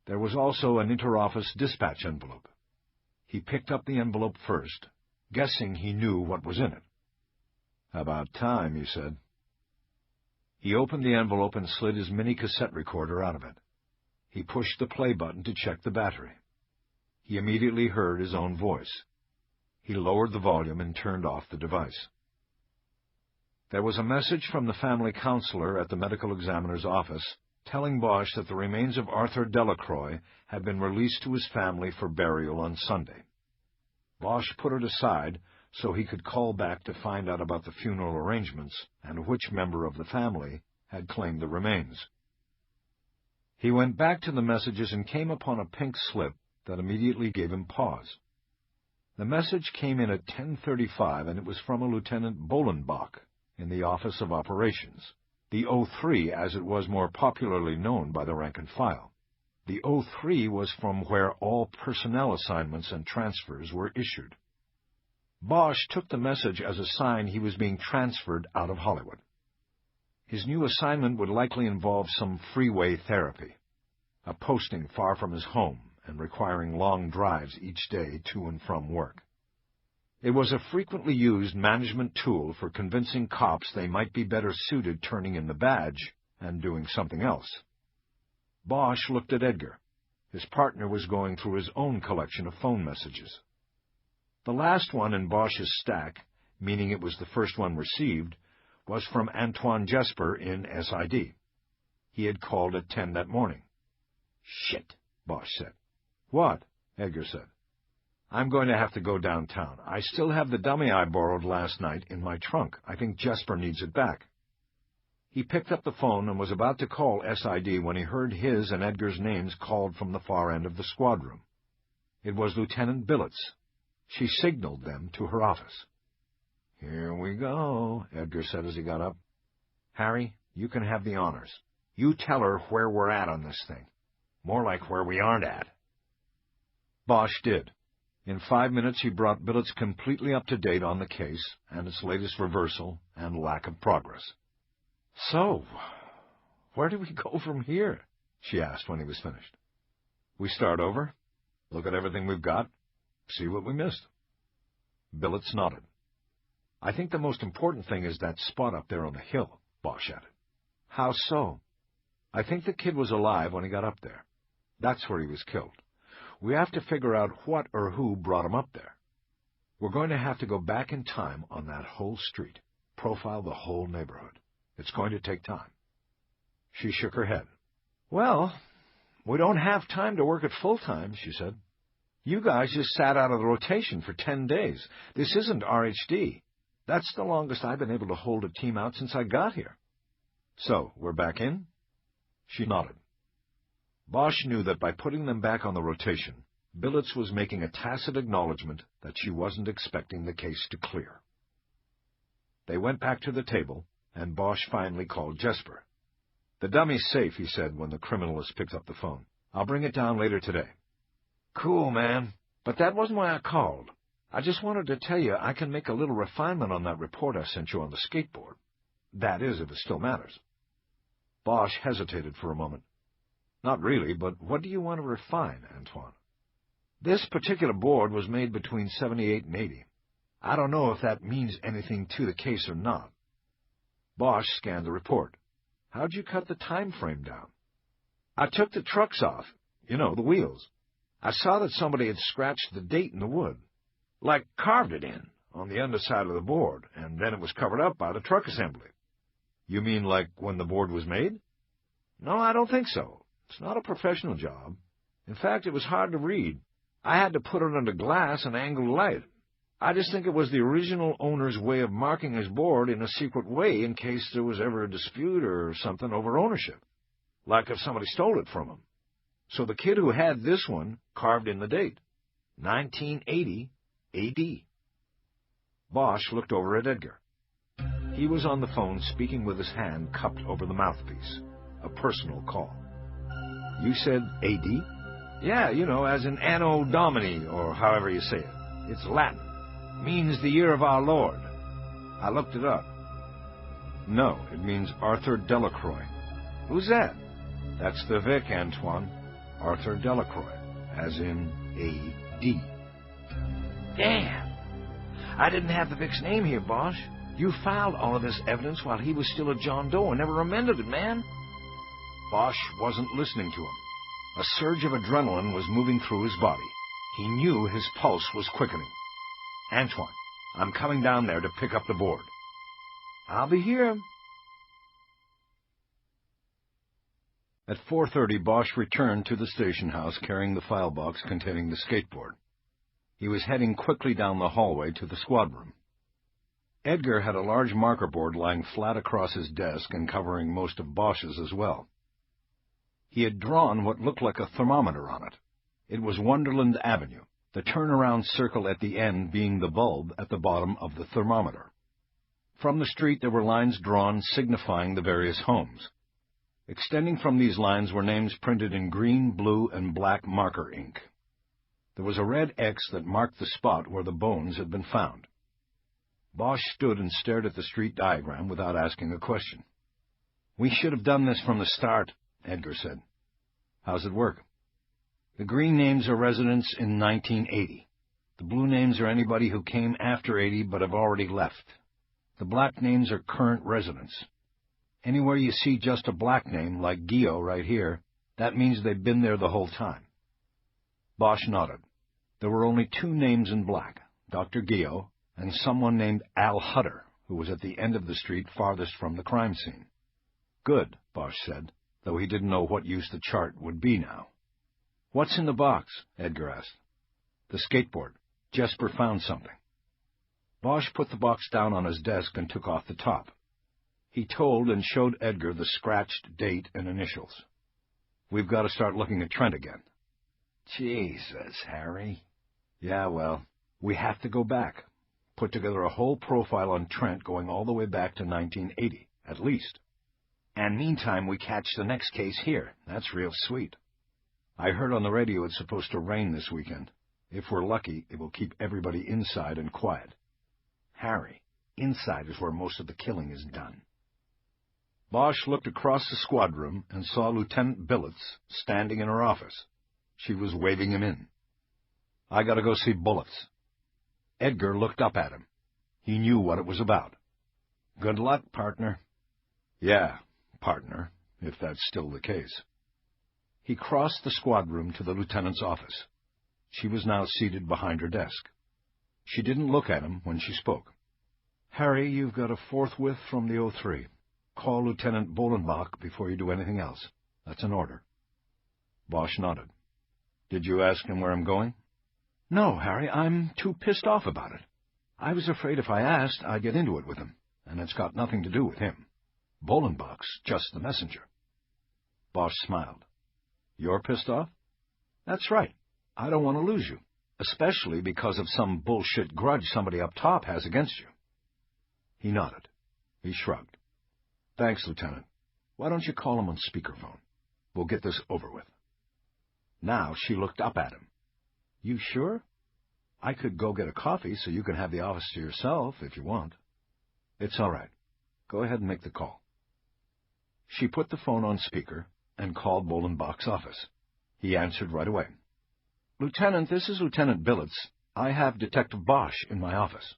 There was also an interoffice dispatch envelope. He picked up the envelope first, guessing he knew what was in it. About time, he said. He opened the envelope and slid his mini cassette recorder out of it. He pushed the play button to check the battery. He immediately heard his own voice. He lowered the volume and turned off the device. There was a message from the family counselor at the medical examiner's office telling Bosch that the remains of Arthur Delacroix had been released to his family for burial on Sunday. Bosch put it aside so he could call back to find out about the funeral arrangements and which member of the family had claimed the remains. He went back to the messages and came upon a pink slip that immediately gave him pause. The message came in at 10:35, and it was from a Lieutenant Bolenbach in the Office of Operations, the 03 as it was more popularly known by the rank and file. The 03 was from where all personnel assignments and transfers were issued. Bosch took the message as a sign he was being transferred out of Hollywood. His new assignment would likely involve some freeway therapy, a posting far from his home and requiring long drives each day to and from work. It was a frequently used management tool for convincing cops they might be better suited turning in the badge and doing something else. Bosch looked at Edgar. His partner was going through his own collection of phone messages. The last one in Bosch's stack, meaning it was the first one received, was from Antoine Jesper in SID. He had called at 10 that morning. "Shit," Bosch said. "What?" Edgar said. "I'm going to have to go downtown. I still have the dummy I borrowed last night in my trunk. I think Jesper needs it back." He picked up the phone and was about to call SID when he heard his and Edgar's names called from the far end of the squad room. It was Lieutenant Billets. She signaled them to her office. "Here we go," Edgar said as he got up. "Harry, you can have the honors. You tell her where we're at on this thing. More like where we aren't at." Bosch did. In 5 minutes he brought Billets completely up to date on the case and its latest reversal and lack of progress. "So, where do we go from here?" she asked when he was finished. "We start over, look at everything we've got, see what we missed." Billets nodded. "I think the most important thing is that spot up there on the hill," Bosch added. "How so?" "I think the kid was alive when he got up there. That's where he was killed. We have to figure out what or who brought him up there. We're going to have to go back in time on that whole street, profile the whole neighborhood. It's going to take time." She shook her head. "Well, we don't have time to work it full time," she said. You guys just sat out of the rotation for 10 days. This isn't RHD. That's the longest I've been able to hold a team out since I got here. So, we're back in? She nodded. Bosch knew that by putting them back on the rotation, Billets was making a tacit acknowledgement that she wasn't expecting the case to clear. They went back to the table, and Bosch finally called Jesper. "The dummy's safe," he said when the criminalist picked up the phone. "I'll bring it down later today." "Cool, man. But that wasn't why I called. I just wanted to tell you I can make a little refinement on that report I sent you on the skateboard. That is, if it still matters." Bosch hesitated for a moment. "Not really, but what do you want to refine, Antoine?" "This particular board was made between 78 and 80. I don't know if that means anything to the case or not." Bosch scanned the report. "How'd you cut the time frame down?" "I took the trucks off. You know, the wheels. I saw that somebody had scratched the date in the wood. Like carved it in, on the underside of the board, and then it was covered up by the truck assembly." "You mean like when the board was made?" "No, I don't think so. It's not a professional job. In fact, it was hard to read. I had to put it under glass and angled light. I just think it was the original owner's way of marking his board in a secret way in case there was ever a dispute or something over ownership, like if somebody stole it from him. So the kid who had this one carved in the date, 1980 A.D. Bosch looked over at Edgar. He was on the phone speaking with his hand cupped over the mouthpiece, a personal call. "You said A.D.? "Yeah, you know, as in Anno Domini, or however you say it. It's Latin. Means the year of our Lord. I looked it up." "No, it means Arthur Delacroix." "Who's that?" "That's the Vic, Antoine. Arthur Delacroix, as in A.D. "Damn! I didn't have the Vic's name here, Bosch. You filed all of this evidence while he was still a John Doe and never amended it, man." Bosch wasn't listening to him. A surge of adrenaline was moving through his body. He knew his pulse was quickening. "Antoine, I'm coming down there to pick up the board." "I'll be here." At 4:30, Bosch returned to the station house carrying the file box containing the skateboard. He was heading quickly down the hallway to the squad room. Edgar had a large marker board lying flat across his desk and covering most of Bosch's as well. He had drawn what looked like a thermometer on it. It was Wonderland Avenue, the turnaround circle at the end being the bulb at the bottom of the thermometer. From the street there were lines drawn signifying the various homes. Extending from these lines were names printed in green, blue, and black marker ink. There was a red X that marked the spot where the bones had been found. Bosch stood and stared at the street diagram without asking a question. "We should have done this from the start," Edgar said. "How's it work?" "The green names are residents in 1980. The blue names are anybody who came after 80 but have already left. The black names are current residents. Anywhere you see just a black name, like Gio right here, that means they've been there the whole time." Bosch nodded. There were only two names in black, Dr. Gio and someone named Al Hutter, who was at the end of the street farthest from the crime scene. "Good," Bosch said, though he didn't know what use the chart would be now. "What's in the box?" Edgar asked. "The skateboard. Jesper found something." Bosch put the box down on his desk and took off the top. He told and showed Edgar the scratched date and initials. "We've got to start looking at Trent again." "Jesus, Harry." "Yeah, well, we have to go back. Put together a whole profile on Trent going all the way back to 1980, at least. And meantime, we catch the next case here. That's real sweet. I heard on the radio it's supposed to rain this weekend. If we're lucky, it will keep everybody inside and quiet. Harry, inside is where most of the killing is done." Bosch looked across the squad room and saw Lieutenant Billets standing in her office. She was waving him in. "I gotta go see Bullets." Edgar looked up at him. He knew what it was about. "Good luck, partner." "Yeah, partner, if that's still the case." He crossed the squad room to the lieutenant's office. She was now seated behind her desk. She didn't look at him when she spoke. "Harry, you've got a forthwith from the 03. Call Lieutenant Bolenbach before you do anything else. That's an order." Bosch nodded. "Did you ask him where I'm going?" No, Harry, I'm too pissed off about it. I was afraid if I asked, I'd get into it with him, and it's got nothing to do with him. Bolenbach's just the messenger. Bosch smiled. You're pissed off? That's right. I don't want to lose you, especially because of some bullshit grudge somebody up top has against you. He nodded. He shrugged. Thanks, Lieutenant. Why don't you call him on speakerphone? We'll get this over with. Now she looked up at him. You sure? I could go get a coffee so you can have the office to yourself if you want. It's all right. Go ahead and make the call. She put the phone on speaker and called Bolenbach's office. He answered right away. Lieutenant, this is Lieutenant Billets. I have Detective Bosch in my office.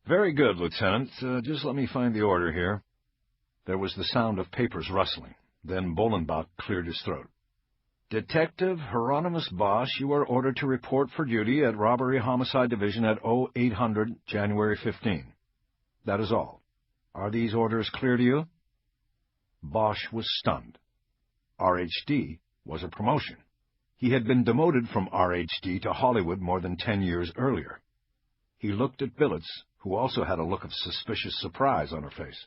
Very good, Lieutenant. Just let me find the order here. There was the sound of papers rustling. Then Bolenbach cleared his throat. Detective Hieronymus Bosch, you are ordered to report for duty at Robbery Homicide Division at 0800 January 15. That is all. Are these orders clear to you? Bosch was stunned. RHD was a promotion. He had been demoted from RHD to Hollywood more than 10 years earlier. He looked at Billets, who also had a look of suspicious surprise on her face.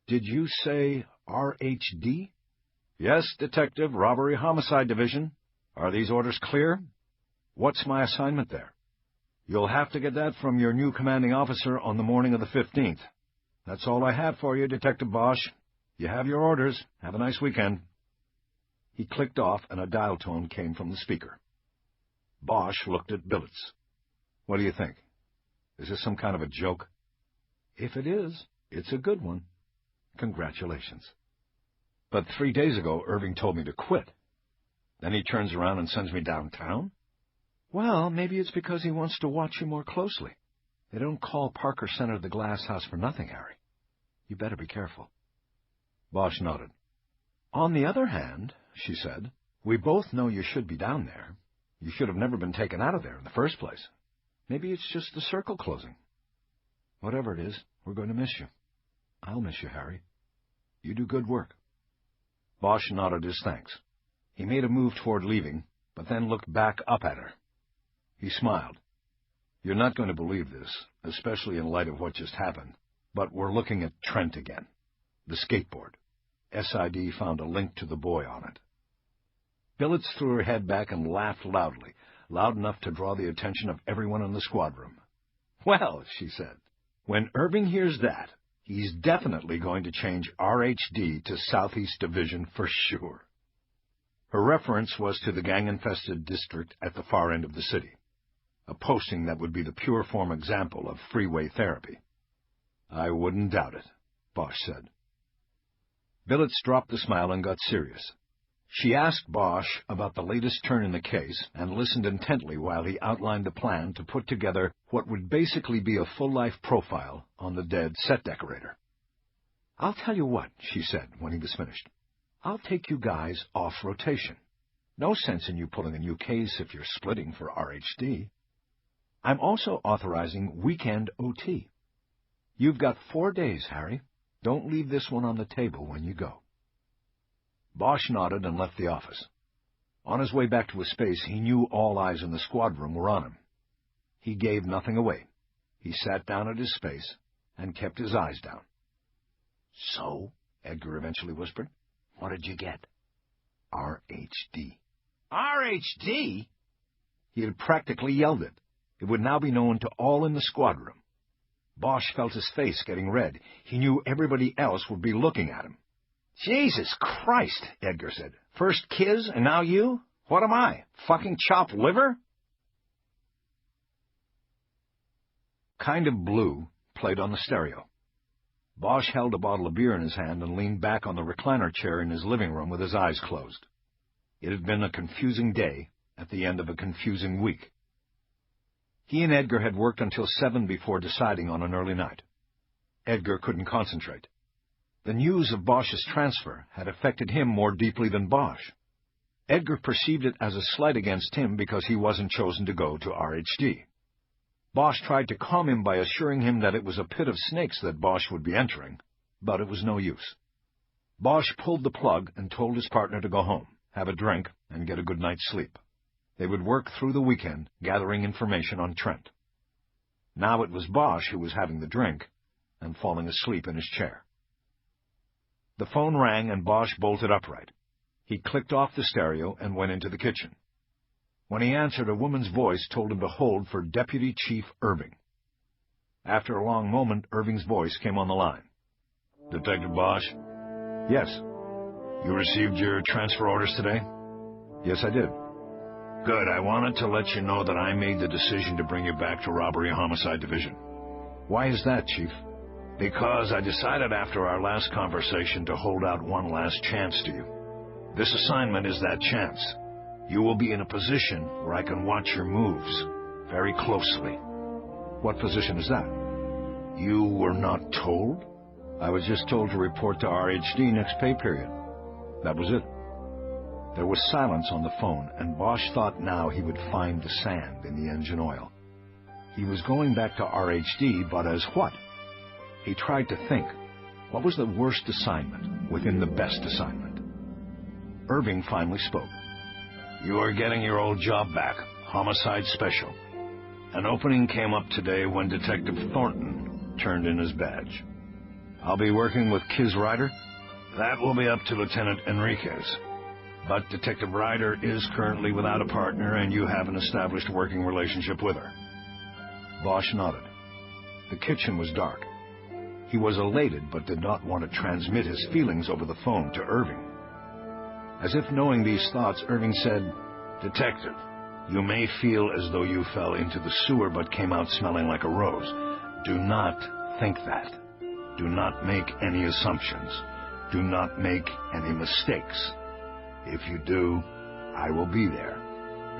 Did you say RHD? Yes, Detective, Robbery Homicide Division. Are these orders clear? What's my assignment there? You'll have to get that from your new commanding officer on the morning of the 15th. That's all I have for you, Detective Bosch. You have your orders. Have a nice weekend. He clicked off, and a dial tone came from the speaker. Bosch looked at Billets. What do you think? Is this some kind of a joke? If it is, it's a good one. Congratulations. But 3 days ago, Irving told me to quit. Then he turns around and sends me downtown? Well, maybe it's because he wants to watch you more closely. They don't call Parker Center the Glass House for nothing, Harry. You better be careful. Bosch nodded. On the other hand, she said, we both know you should be down there. You should have never been taken out of there in the first place. Maybe it's just the circle closing. Whatever it is, we're going to miss you. I'll miss you, Harry. You do good work. Bosch nodded his thanks. He made a move toward leaving, but then looked back up at her. He smiled. You're not going to believe this, especially in light of what just happened, but we're looking at Trent again. The skateboard. SID found a link to the boy on it. Billets threw her head back and laughed loudly, loud enough to draw the attention of everyone in the squad room. Well, she said, when Irving hears that, he's definitely going to change RHD to Southeast Division for sure. Her reference was to the gang-infested district at the far end of the city, a posting that would be the pure form example of freeway therapy. I wouldn't doubt it, Bosch said. Billets dropped the smile and got serious. She asked Bosch about the latest turn in the case and listened intently while he outlined the plan to put together what would basically be a full-life profile on the dead set decorator. I'll tell you what, she said when he was finished. I'll take you guys off rotation. No sense in you pulling a new case if you're splitting for RHD. I'm also authorizing weekend OT. You've got 4 days, Harry. Don't leave this one on the table when you go. Bosch nodded and left the office. On his way back to his space, he knew all eyes in the squad room were on him. He gave nothing away. He sat down at his space and kept his eyes down. So, Edgar eventually whispered, what did you get? RHD. RHD? He had practically yelled it. It would now be known to all in the squad room. Bosch felt his face getting red. He knew everybody else would be looking at him. Jesus Christ, Edgar said. First Kiz, and now you? What am I, fucking chopped liver? Kind of Blue played on the stereo. Bosch held a bottle of beer in his hand and leaned back on the recliner chair in his living room with his eyes closed. It had been a confusing day at the end of a confusing week. He and Edgar had worked until 7 before deciding on an early night. Edgar couldn't concentrate. The news of Bosch's transfer had affected him more deeply than Bosch. Edgar perceived it as a slight against him because he wasn't chosen to go to RHD. Bosch tried to calm him by assuring him that it was a pit of snakes that Bosch would be entering, but it was no use. Bosch pulled the plug and told his partner to go home, have a drink, and get a good night's sleep. They would work through the weekend, gathering information on Trent. Now it was Bosch who was having the drink and falling asleep in his chair. The phone rang and Bosch bolted upright. He clicked off the stereo and went into the kitchen. When he answered, a woman's voice told him to hold for Deputy Chief Irving. After a long moment, Irving's voice came on the line. Detective Bosch? Yes. You received your transfer orders today? Yes, I did. Good. I wanted to let you know that I made the decision to bring you back to Robbery Homicide Division. Why is that, Chief? Because I decided after our last conversation to hold out one last chance to you. This assignment is that chance. You will be in a position where I can watch your moves very closely. What position is that? You were not told? I was just told to report to RHD next pay period. That was it. There was silence on the phone, and Bosch thought now he would find the sand in the engine oil. He was going back to RHD, but as what? He tried to think. What was the worst assignment within the best assignment? Irving finally spoke. You are getting your old job back, Homicide Special. An opening came up today when Detective Thornton turned in his badge. I'll be working with Kiz Ryder? That will be up to Lieutenant Enriquez. But Detective Ryder is currently without a partner, and you have an established working relationship with her. Bosch nodded. The kitchen was dark. He was elated, but did not want to transmit his feelings over the phone to Irving. As if knowing these thoughts, Irving said, Detective, you may feel as though you fell into the sewer but came out smelling like a rose. Do not think that. Do not make any assumptions. Do not make any mistakes. If you do, I will be there.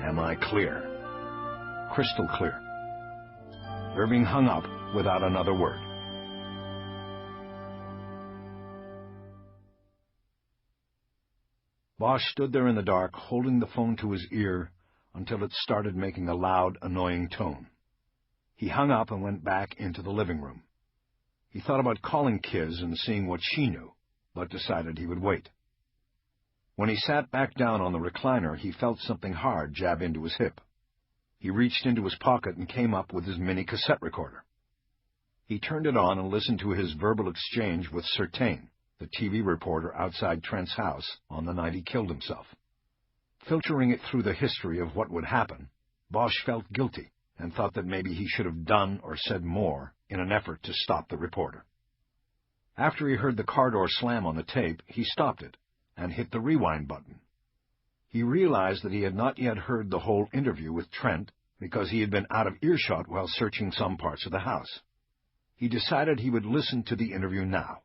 Am I clear? Crystal clear. Irving hung up without another word. Bosch stood there in the dark, holding the phone to his ear until it started making a loud, annoying tone. He hung up and went back into the living room. He thought about calling Kiz and seeing what she knew, but decided he would wait. When he sat back down on the recliner, he felt something hard jab into his hip. He reached into his pocket and came up with his mini cassette recorder. He turned it on and listened to his verbal exchange with Certain, the TV reporter outside Trent's house on the night he killed himself. Filtering it through the history of what would happen, Bosch felt guilty and thought that maybe he should have done or said more in an effort to stop the reporter. After he heard the car door slam on the tape, he stopped it and hit the rewind button. He realized that he had not yet heard the whole interview with Trent because he had been out of earshot while searching some parts of the house. He decided he would listen to the interview now.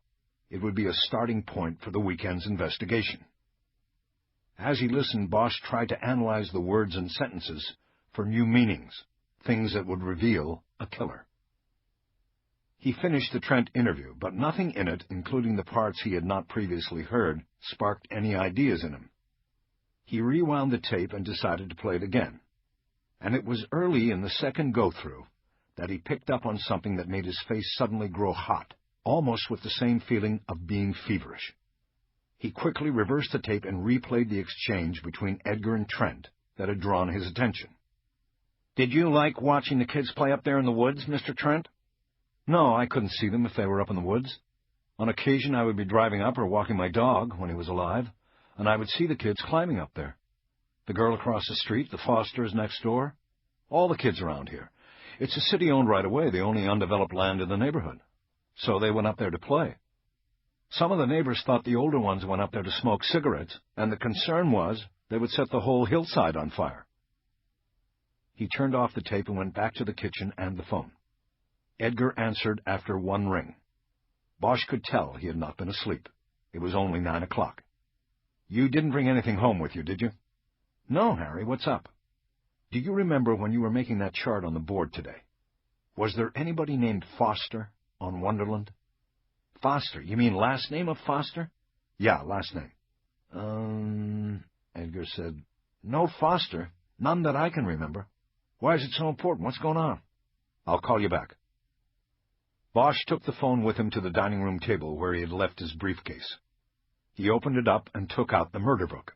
It would be a starting point for the weekend's investigation. As he listened, Bosch tried to analyze the words and sentences for new meanings, things that would reveal a killer. He finished the Trent interview, but nothing in it, including the parts he had not previously heard, sparked any ideas in him. He rewound the tape and decided to play it again. And it was early in the second go-through that he picked up on something that made his face suddenly grow hot, almost with the same feeling of being feverish. He quickly reversed the tape and replayed the exchange between Edgar and Trent that had drawn his attention. "Did you like watching the kids play up there in the woods, Mr. Trent?" "No, I couldn't see them if they were up in the woods. On occasion I would be driving up or walking my dog when he was alive, and I would see the kids climbing up there. The girl across the street, the Fosters next door, all the kids around here. It's a city-owned right-of-way, the only undeveloped land in the neighborhood. So they went up there to play. Some of the neighbors thought the older ones went up there to smoke cigarettes, and the concern was they would set the whole hillside on fire." He turned off the tape and went back to the kitchen and the phone. Edgar answered after one ring. Bosch could tell he had not been asleep. It was only 9 o'clock. "You didn't bring anything home with you, did you?" "No, Harry, what's up?" "Do you remember when you were making that chart on the board today? Was there anybody named Foster on Wonderland?" "Foster? You mean last name of Foster?" "Yeah, last name." Edgar said, "No Foster. None that I can remember. Why is it so important? What's going on?" "I'll call you back." Bosch took the phone with him to the dining room table where he had left his briefcase. He opened it up and took out the murder book.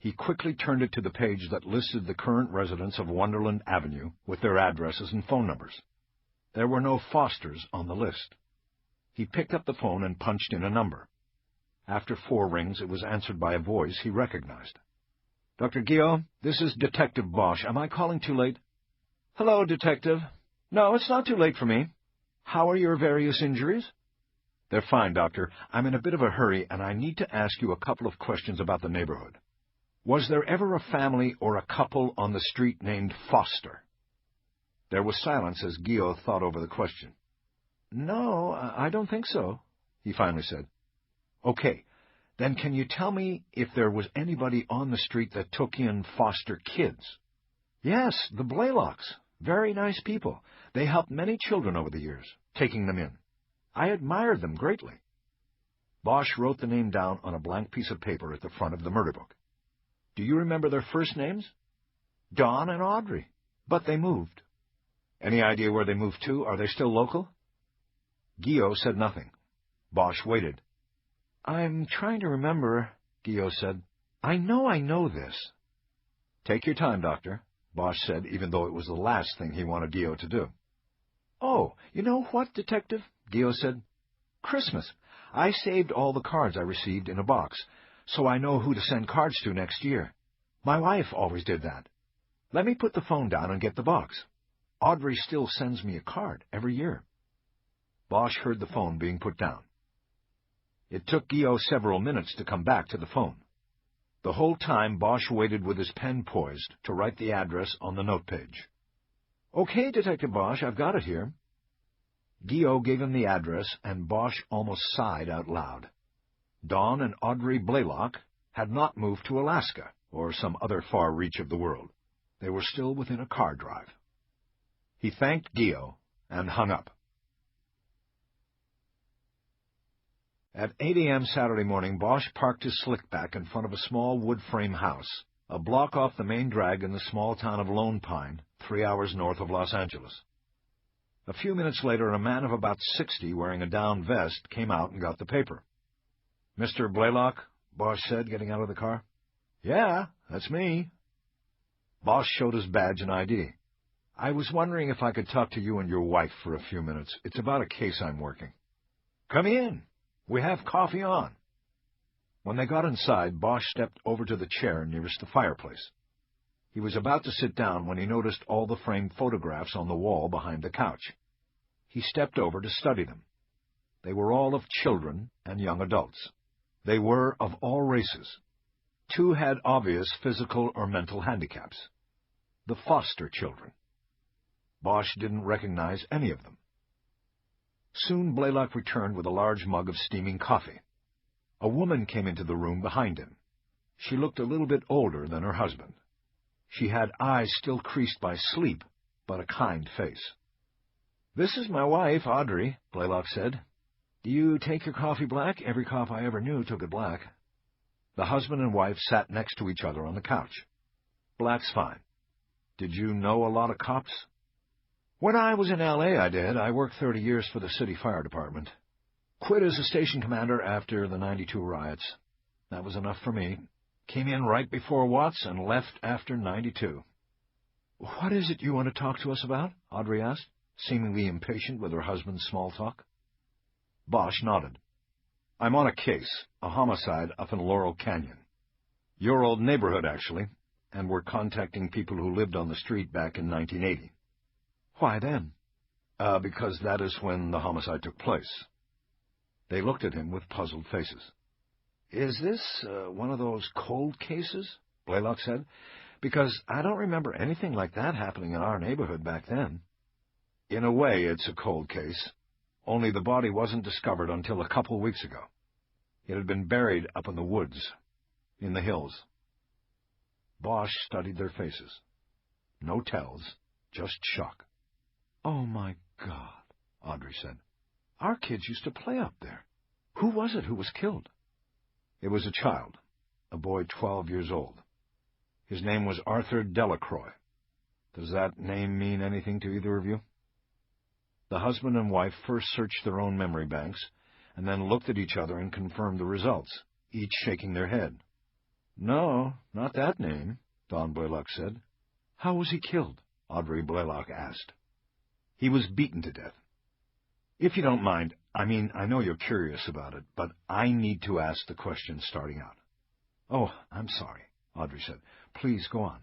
He quickly turned it to the page that listed the current residents of Wonderland Avenue with their addresses and phone numbers. There were no Fosters on the list. He picked up the phone and punched in a number. After 4 rings, it was answered by a voice he recognized. "Dr. Guillaume, this is Detective Bosch. Am I calling too late?" "Hello, Detective. No, it's not too late for me. How are your various injuries?" "They're fine, Doctor. I'm in a bit of a hurry, and I need to ask you a couple of questions about the neighborhood. Was there ever a family or a couple on the street named Foster?" There was silence as Guillaume thought over the question. "No, I don't think so," he finally said. "Okay, then can you tell me if there was anybody on the street that took in foster kids?" "Yes, the Blaylocks. Very nice people. They helped many children over the years, taking them in. I admired them greatly." Bosch wrote the name down on a blank piece of paper at the front of the murder book. "Do you remember their first names?" "Don and Audrey, but they moved." "Any idea where they moved to? Are they still local?" Guillaume said nothing. Bosch waited. "I'm trying to remember," Guillaume said. I know this." "Take your time, Doctor," Bosch said, even though it was the last thing he wanted Guillaume to do. "Oh, you know what, Detective?" Guillaume said. "Christmas. I saved all the cards I received in a box, so I know who to send cards to next year. My wife always did that. Let me put the phone down and get the box. Audrey still sends me a card every year." Bosch heard the phone being put down. It took Guillaume several minutes to come back to the phone. The whole time Bosch waited with his pen poised to write the address on the note page. "Okay, Detective Bosch, I've got it here." Guillaume gave him the address, and Bosch almost sighed out loud. Don and Audrey Blaylock had not moved to Alaska or some other far reach of the world. They were still within a car drive. He thanked Guillaume and hung up. At 8 a.m. Saturday morning, Bosch parked his slickback in front of a small wood-frame house, a block off the main drag in the small town of Lone Pine, 3 hours north of Los Angeles. A few minutes later, a man of about 60, wearing a down vest, came out and got the paper. "Mr. Blaylock?" Bosch said, getting out of the car. "Yeah, that's me." Bosch showed his badge and ID. "I was wondering if I could talk to you and your wife for a few minutes. It's about a case I'm working." "Come in. We have coffee on." When they got inside, Bosch stepped over to the chair nearest the fireplace. He was about to sit down when he noticed all the framed photographs on the wall behind the couch. He stepped over to study them. They were all of children and young adults. They were of all races. 2 had obvious physical or mental handicaps. The foster children. Bosch didn't recognize any of them. Soon Blaylock returned with a large mug of steaming coffee. A woman came into the room behind him. She looked a little bit older than her husband. She had eyes still creased by sleep, but a kind face. "This is my wife, Audrey," Blaylock said. "Do you take your coffee black? Every cop I ever knew took it black." The husband and wife sat next to each other on the couch. "Black's fine. Did you know a lot of cops?" "When I was in L.A., I did. I worked 30 years for the city fire department. Quit as a station commander after the '92 riots. That was enough for me. Came in right before Watts and left after '92. "What is it you want to talk to us about?" Audrey asked, seemingly impatient with her husband's small talk. Bosch nodded. "I'm on a case, a homicide up in Laurel Canyon. Your old neighborhood, actually, and we're contacting people who lived on the street back in 1980. "Why then?" Because that is when the homicide took place." They looked at him with puzzled faces. "Is this one of those cold cases?" Blaylock said. "Because I don't remember anything like that happening in our neighborhood back then." "In a way, it's a cold case. Only the body wasn't discovered until a couple weeks ago. It had been buried up in the woods, in the hills." Bosch studied their faces. No tells, just shock. "Oh, my God," Audrey said. "Our kids used to play up there. Who was it who was killed?" "It was a child, a boy 12 years old. His name was Arthur Delacroix. Does that name mean anything to either of you?" The husband and wife first searched their own memory banks, and then looked at each other and confirmed the results, each shaking their head. No, not that name, Don Blaylock said. How was he killed? Audrey Blaylock asked. He was beaten to death. If you don't mind, I know you're curious about it, but I need to ask the question starting out. Oh, I'm sorry, Audrey said. Please go on.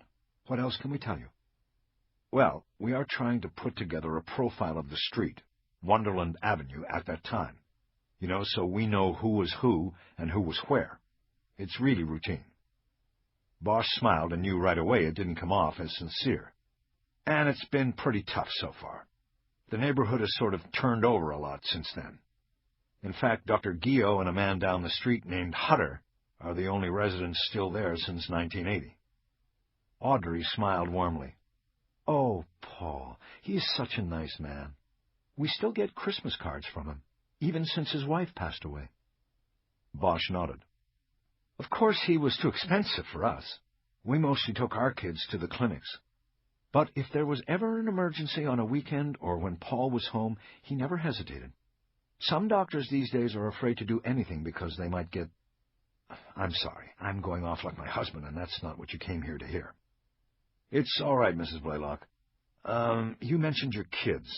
What else can we tell you? Well, we are trying to put together a profile of the street, Wonderland Avenue, at that time. So we know who was who and who was where. It's really routine. Bosch smiled and knew right away it didn't come off as sincere. And it's been pretty tough so far. The neighborhood has sort of turned over a lot since then. In fact, Dr. Gio and a man down the street named Hutter are the only residents still there since 1980. Audrey smiled warmly. Oh, Paul, he is such a nice man. We still get Christmas cards from him, even since his wife passed away. Bosch nodded. Of course, he was too expensive for us. We mostly took our kids to the clinics. But if there was ever an emergency on a weekend or when Paul was home, he never hesitated. Some doctors these days are afraid to do anything because they might get... I'm sorry, I'm going off like my husband, and that's not what you came here to hear. It's all right, Mrs. Blaylock. You mentioned your kids.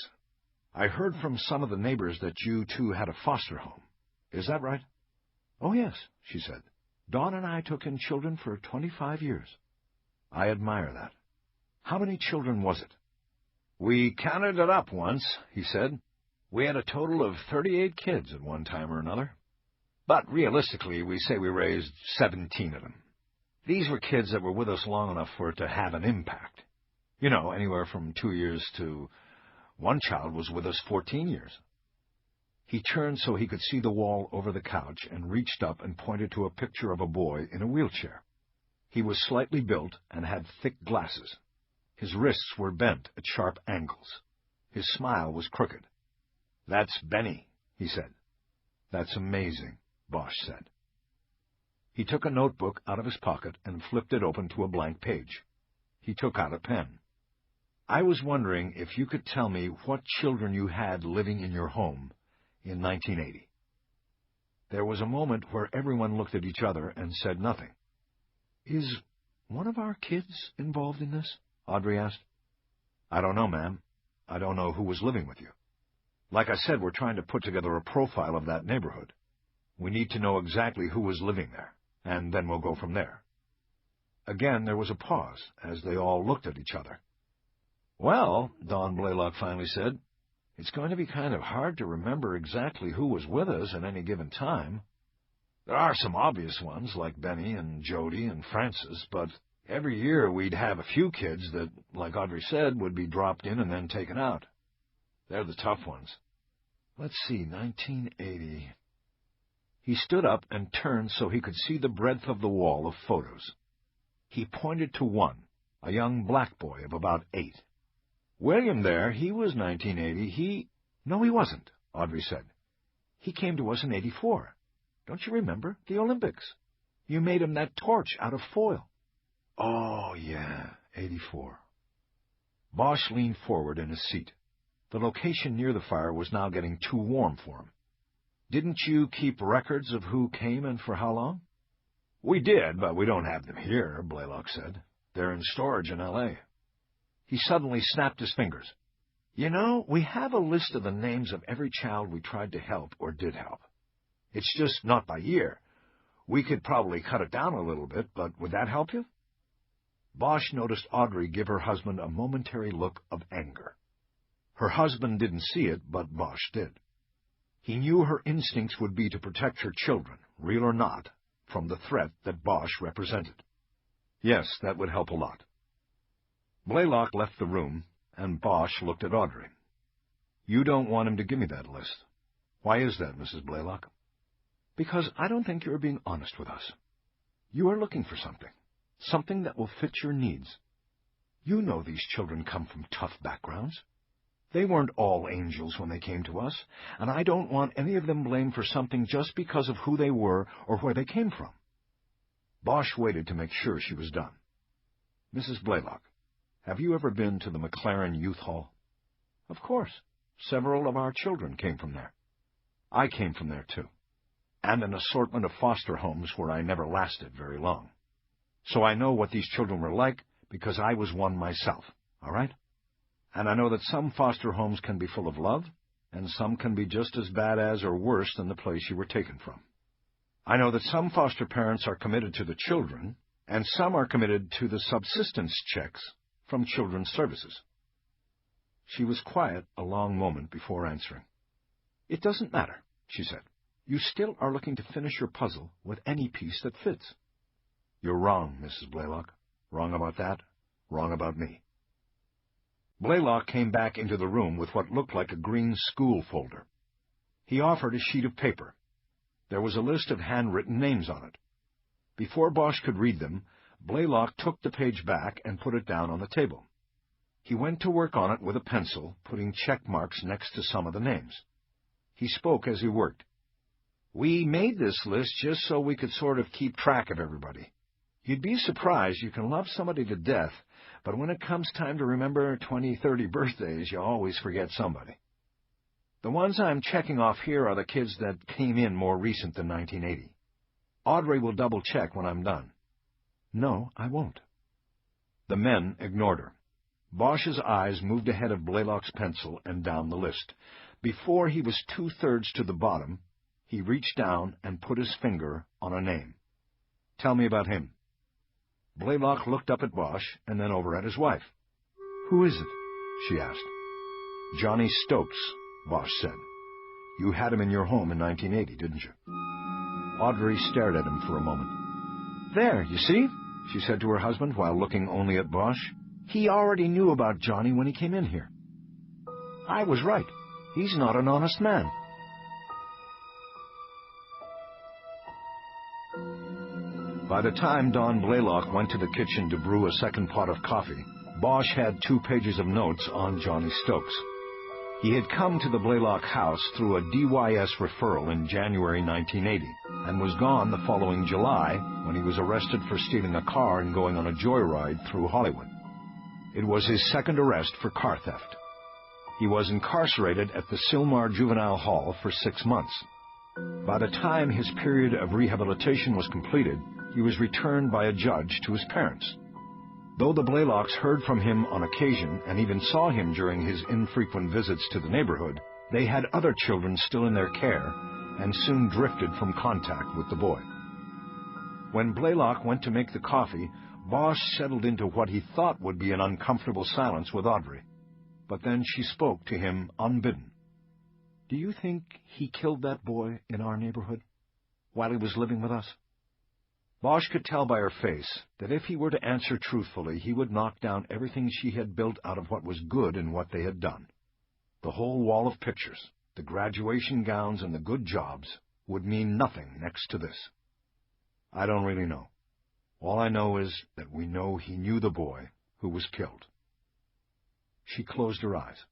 I heard from some of the neighbors that you two had a foster home. Is that right? Oh, yes, she said. Dawn and I took in children for 25 years. I admire that. How many children was it? We counted it up once, he said. We had a total of 38 kids at one time or another. But realistically, we say we raised 17 of them. These were kids that were with us long enough for it to have an impact. Anywhere from 2 years to... One child was with us 14 years. He turned so he could see the wall over the couch and reached up and pointed to a picture of a boy in a wheelchair. He was slightly built and had thick glasses. His wrists were bent at sharp angles. His smile was crooked. That's Benny, he said. That's amazing, Bosch said. He took a notebook out of his pocket and flipped it open to a blank page. He took out a pen. I was wondering if you could tell me what children you had living in your home in 1980. There was a moment where everyone looked at each other and said nothing. Is one of our kids involved in this? Audrey asked. I don't know, ma'am. I don't know who was living with you. Like I said, we're trying to put together a profile of that neighborhood. We need to know exactly who was living there, and then we'll go from there. Again, there was a pause, as they all looked at each other. Well, Don Blaylock finally said, it's going to be kind of hard to remember exactly who was with us at any given time. There are some obvious ones, like Benny and Jody and Francis, but every year we'd have a few kids that, like Audrey said, would be dropped in and then taken out. They're the tough ones. Let's see, 1980... He stood up and turned so he could see the breadth of the wall of photos. He pointed to one, a young black boy of about 8. William there, he was 1980. No, he wasn't, Audrey said. He came to us in 84. Don't you remember? The Olympics. You made him that torch out of foil. Oh, yeah, 84. Bosch leaned forward in his seat. The location near the fire was now getting too warm for him. Didn't you keep records of who came and for how long? We did, but we don't have them here, Blaylock said. They're in storage in L.A. He suddenly snapped his fingers. We have a list of the names of every child we tried to help or did help. It's just not by year. We could probably cut it down a little bit, but would that help you? Bosch noticed Audrey give her husband a momentary look of anger. Her husband didn't see it, but Bosch did. He knew her instincts would be to protect her children, real or not, from the threat that Bosch represented. Yes, that would help a lot. Blaylock left the room, and Bosch looked at Audrey. You don't want him to give me that list. Why is that, Mrs. Blaylock? Because I don't think you're being honest with us. You are looking for something that will fit your needs. You know these children come from tough backgrounds. They weren't all angels when they came to us, and I don't want any of them blamed for something just because of who they were or where they came from. Bosch waited to make sure she was done. Mrs. Blaylock, have you ever been to the McLaren Youth Hall? Of course. Several of our children came from there. I came from there, too. And an assortment of foster homes where I never lasted very long. So I know what these children were like because I was one myself, all right? And I know that some foster homes can be full of love, and some can be just as bad as or worse than the place you were taken from. I know that some foster parents are committed to the children, and some are committed to the subsistence checks from Children's Services. She was quiet a long moment before answering. It doesn't matter, she said. You still are looking to finish your puzzle with any piece that fits. You're wrong, Mrs. Blaylock. Wrong about that, wrong about me. Blaylock came back into the room with what looked like a green school folder. He offered a sheet of paper. There was a list of handwritten names on it. Before Bosch could read them, Blaylock took the page back and put it down on the table. He went to work on it with a pencil, putting check marks next to some of the names. He spoke as he worked. We made this list just so we could sort of keep track of everybody. You'd be surprised you can love somebody to death, but when it comes time to remember 20, 30 birthdays, you always forget somebody. The ones I'm checking off here are the kids that came in more recent than 1980. Audrey will double-check when I'm done. No, I won't. The men ignored her. Bosch's eyes moved ahead of Blaylock's pencil and down the list. Before he was 2/3 to the bottom, he reached down and put his finger on a name. Tell me about him. Blaylock looked up at Bosch and then over at his wife. Who is it? She asked. Johnny Stokes, Bosch said. You had him in your home in 1980, didn't you? Audrey stared at him for a moment. There, you see, she said to her husband while looking only at Bosch. He already knew about Johnny when he came in here. I was right. He's not an honest man. By the time Don Blaylock went to the kitchen to brew a second pot of coffee, Bosch had 2 pages of notes on Johnny Stokes. He had come to the Blaylock house through a DYS referral in January 1980 and was gone the following July when he was arrested for stealing a car and going on a joyride through Hollywood. It was his second arrest for car theft. He was incarcerated at the Sylmar Juvenile Hall for 6 months. By the time his period of rehabilitation was completed, he was returned by a judge to his parents. Though the Blaylocks heard from him on occasion and even saw him during his infrequent visits to the neighborhood, they had other children still in their care and soon drifted from contact with the boy. When Blaylock went to make the coffee, Bosch settled into what he thought would be an uncomfortable silence with Audrey. But then she spoke to him unbidden. Do you think he killed that boy in our neighborhood while he was living with us? Bosch could tell by her face that if he were to answer truthfully, he would knock down everything she had built out of what was good in what they had done. The whole wall of pictures, the graduation gowns and the good jobs, would mean nothing next to this. I don't really know. All I know is that we know he knew the boy who was killed. She closed her eyes,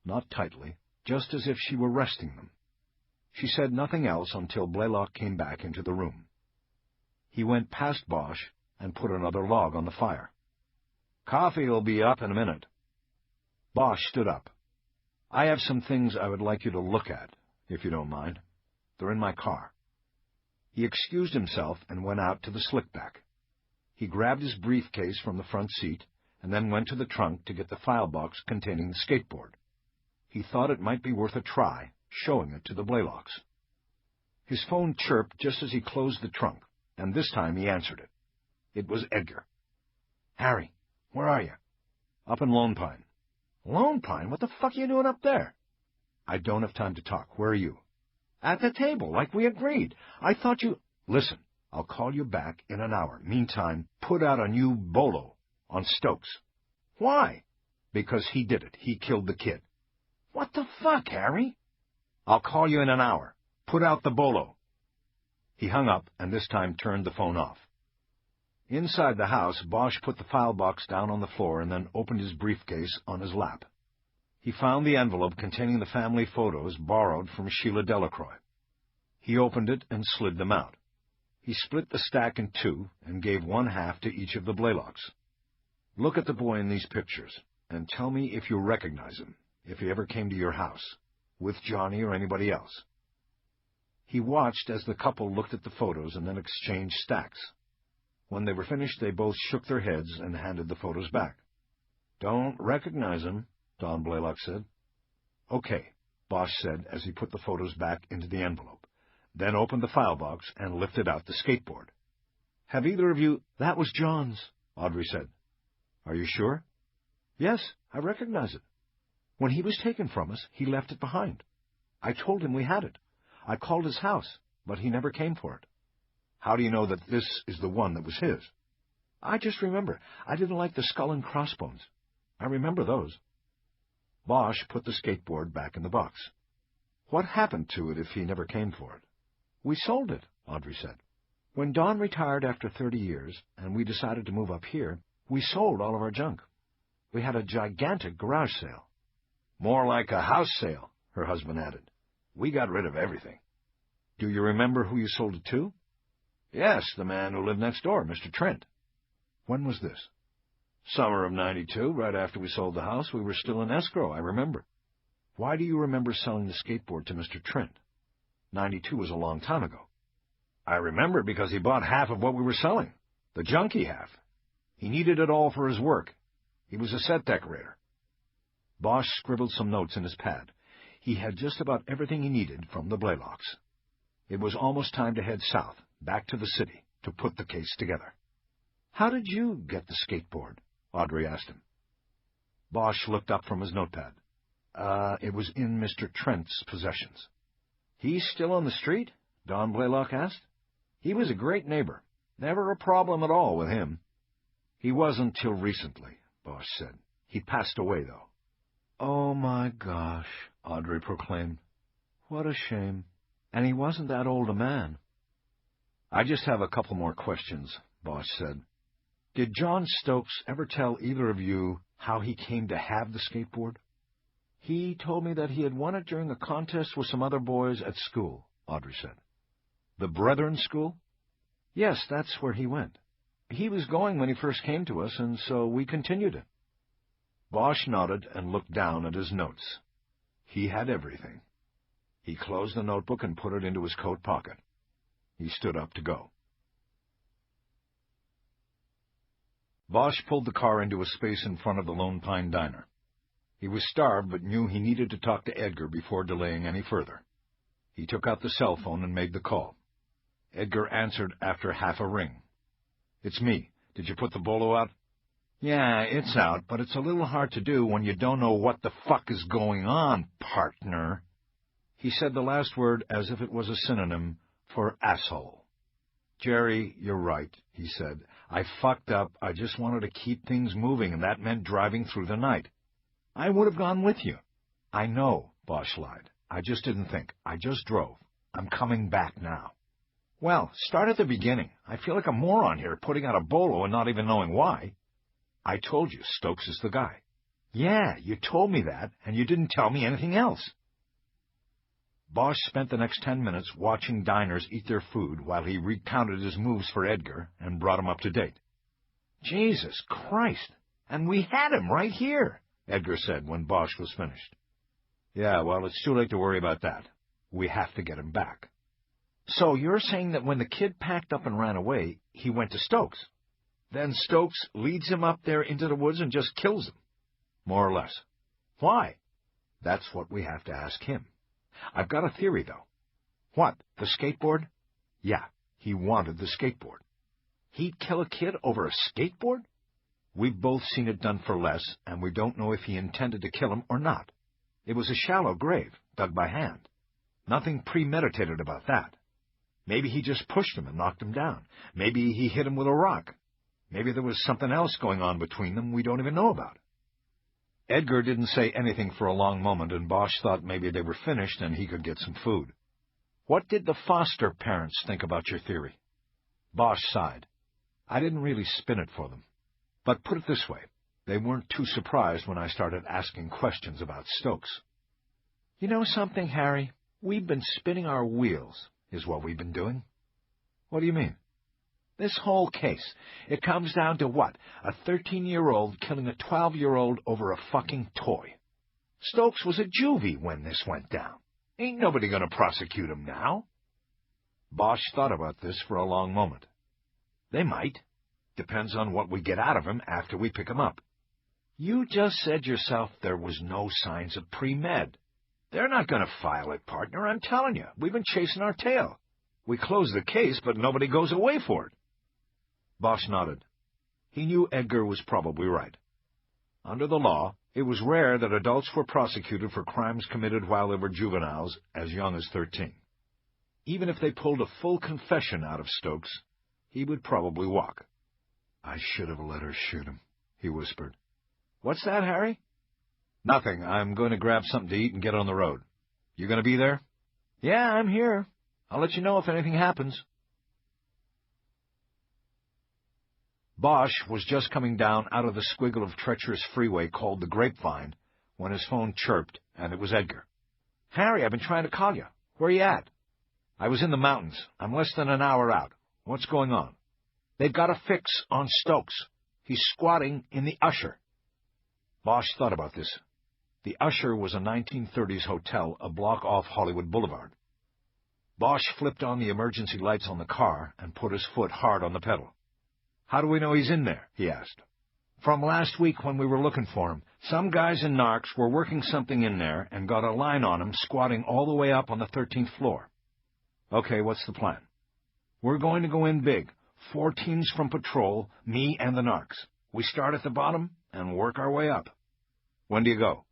not tightly, just as if she were resting them. She said nothing else until Blaylock came back into the room. He went past Bosch and put another log on the fire. Coffee'll be up in a minute. Bosch stood up. I have some things I would like you to look at, if you don't mind. They're in my car. He excused himself and went out to the slickback. He grabbed his briefcase from the front seat and then went to the trunk to get the file box containing the skateboard. He thought it might be worth a try, showing it to the Blaylocks. His phone chirped just as he closed the trunk, and this time he answered it. It was Edgar. Harry, where are you? Up in Lone Pine. Lone Pine? What the fuck are you doing up there? I don't have time to talk. Where are you? At the table, like we agreed. I thought you... Listen, I'll call you back in an hour. Meantime, put out a new bolo on Stokes. Why? Because he did it. He killed the kid. What the fuck, Harry? I'll call you in an hour. Put out the bolo. He hung up and this time turned the phone off. Inside the house, Bosch put the file box down on the floor and then opened his briefcase on his lap. He found the envelope containing the family photos borrowed from Sheila Delacroix. He opened it and slid them out. He split the stack in two and gave one half to each of the Blaylocks. Look at the boy in these pictures and tell me if you recognize him, if he ever came to your house, with Johnny or anybody else. He watched as the couple looked at the photos and then exchanged stacks. When they were finished, they both shook their heads and handed the photos back. "Don't recognize him," Don Blaylock said. "Okay," Bosch said as he put the photos back into the envelope, then opened the file box and lifted out the skateboard. "Have either of you—" "That was John's," Audrey said. "Are you sure?" "Yes, I recognize it. When he was taken from us, he left it behind. I told him we had it. I called his house, but he never came for it." "How do you know that this is the one that was his?" "I just remember. I didn't like the skull and crossbones. I remember those." Bosch put the skateboard back in the box. "What happened to it if he never came for it?" "We sold it," Audrey said. "When Don retired after 30 years, and we decided to move up here, we sold all of our junk. We had a gigantic garage sale." "More like a house sale," her husband added. "We got rid of everything." "Do you remember who you sold it to?" "Yes, the man who lived next door, Mr. Trent." "When was this?" "Summer of '92, right after we sold the house. We were still in escrow, I remember." "Why do you remember selling the skateboard to Mr. Trent? '92 was a long time ago." "I remember because he bought half of what we were selling, the junky half. He needed it all for his work. He was a set decorator." Bosch scribbled some notes in his pad. He had just about everything he needed from the Blaylocks. It was almost time to head south, back to the city, to put the case together. "How did you get the skateboard?" Audrey asked him. Bosch looked up from his notepad. It was in Mr. Trent's possessions." "He's still on the street?" Don Blaylock asked. "He was a great neighbor. Never a problem at all with him." "He wasn't till recently," Bosch said. "He passed away, though." "Oh, my gosh," Audrey proclaimed. "What a shame. And he wasn't that old a man." "I just have a couple more questions," Bosch said. "Did John Stokes ever tell either of you how he came to have the skateboard?" "He told me that he had won it during a contest with some other boys at school," Audrey said. "The Brethren School?" "Yes, that's where he went. He was going when he first came to us, and so we continued it." Bosch nodded and looked down at his notes. He had everything. He closed the notebook and put it into his coat pocket. He stood up to go. Bosch pulled the car into a space in front of the Lone Pine Diner. He was starved, but knew he needed to talk to Edgar before delaying any further. He took out the cell phone and made the call. Edgar answered after half a ring. "It's me. Did you put the bolo out?" "Yeah, it's out, but it's a little hard to do when you don't know what the fuck is going on, partner." He said the last word as if it was a synonym for asshole. "Jerry, you're right," he said. "I fucked up. I just wanted to keep things moving, and that meant driving through the night. I would have gone with you." "I know," Bosch lied. "I just didn't think. I just drove. I'm coming back now." "Well, start at the beginning. I feel like a moron here, putting out a bolo and not even knowing why." "I told you Stokes is the guy." "Yeah, you told me that, and you didn't tell me anything else." Bosch spent the next 10 minutes watching diners eat their food while he recounted his moves for Edgar and brought him up to date. "Jesus Christ! And we had him right here," Edgar said when Bosch was finished. "Yeah, well, it's too late to worry about that. We have to get him back." "So you're saying that when the kid packed up and ran away, he went to Stokes? Then Stokes leads him up there into the woods and just kills him?" "More or less." "Why?" "That's what we have to ask him. I've got a theory, though." "What, the skateboard?" "Yeah, he wanted the skateboard." "He'd kill a kid over a skateboard?" "We've both seen it done for less, and we don't know if he intended to kill him or not. It was a shallow grave, dug by hand. Nothing premeditated about that. Maybe he just pushed him and knocked him down. Maybe he hit him with a rock. Maybe there was something else going on between them we don't even know about." Edgar didn't say anything for a long moment, and Bosch thought maybe they were finished and he could get some food. "What did the foster parents think about your theory?" Bosch sighed. "I didn't really spin it for them. But put it this way, they weren't too surprised when I started asking questions about Stokes." "You know something, Harry? We've been spinning our wheels, is what we've been doing." "What do you mean?" "This whole case. It comes down to what? A 13-year-old killing a 12-year-old over a fucking toy. Stokes was a juvie when this went down. Ain't nobody gonna prosecute him now." Bosch thought about this for a long moment. "They might. Depends on what we get out of him after we pick him up. You just said yourself there was no signs of pre-med. They're not going to file it, partner, I'm telling you. We've been chasing our tail. We close the case, but nobody goes away for it. Bosch nodded. He knew Edgar was probably right. Under the law, it was rare that adults were prosecuted for crimes committed while they were juveniles as young as 13. Even if they pulled a full confession out of Stokes, he would probably walk. I should have let her shoot him, he whispered. What's that, Harry? Nothing. I'm going to grab something to eat and get on the road. You going to be there? Yeah, I'm here. I'll let you know if anything happens. Bosch was just coming down out of the squiggle of treacherous freeway called the Grapevine when his phone chirped, and it was Edgar. Harry, I've been trying to call you. Where are you at? I was in the mountains. I'm less than an hour out. What's going on? They've got a fix on Stokes. He's squatting in the Usher. Bosch thought about this. The Usher was a 1930s hotel a block off Hollywood Boulevard. Bosch flipped on the emergency lights on the car and put his foot hard on the pedal. How do we know he's in there? He asked. From last week when we were looking for him, some guys in narcs were working something in there and got a line on him squatting all the way up on the 13th floor. Okay, what's the plan? We're going to go in big. 4 teams from patrol, me and the narcs. We start at the bottom and work our way up. When do you go?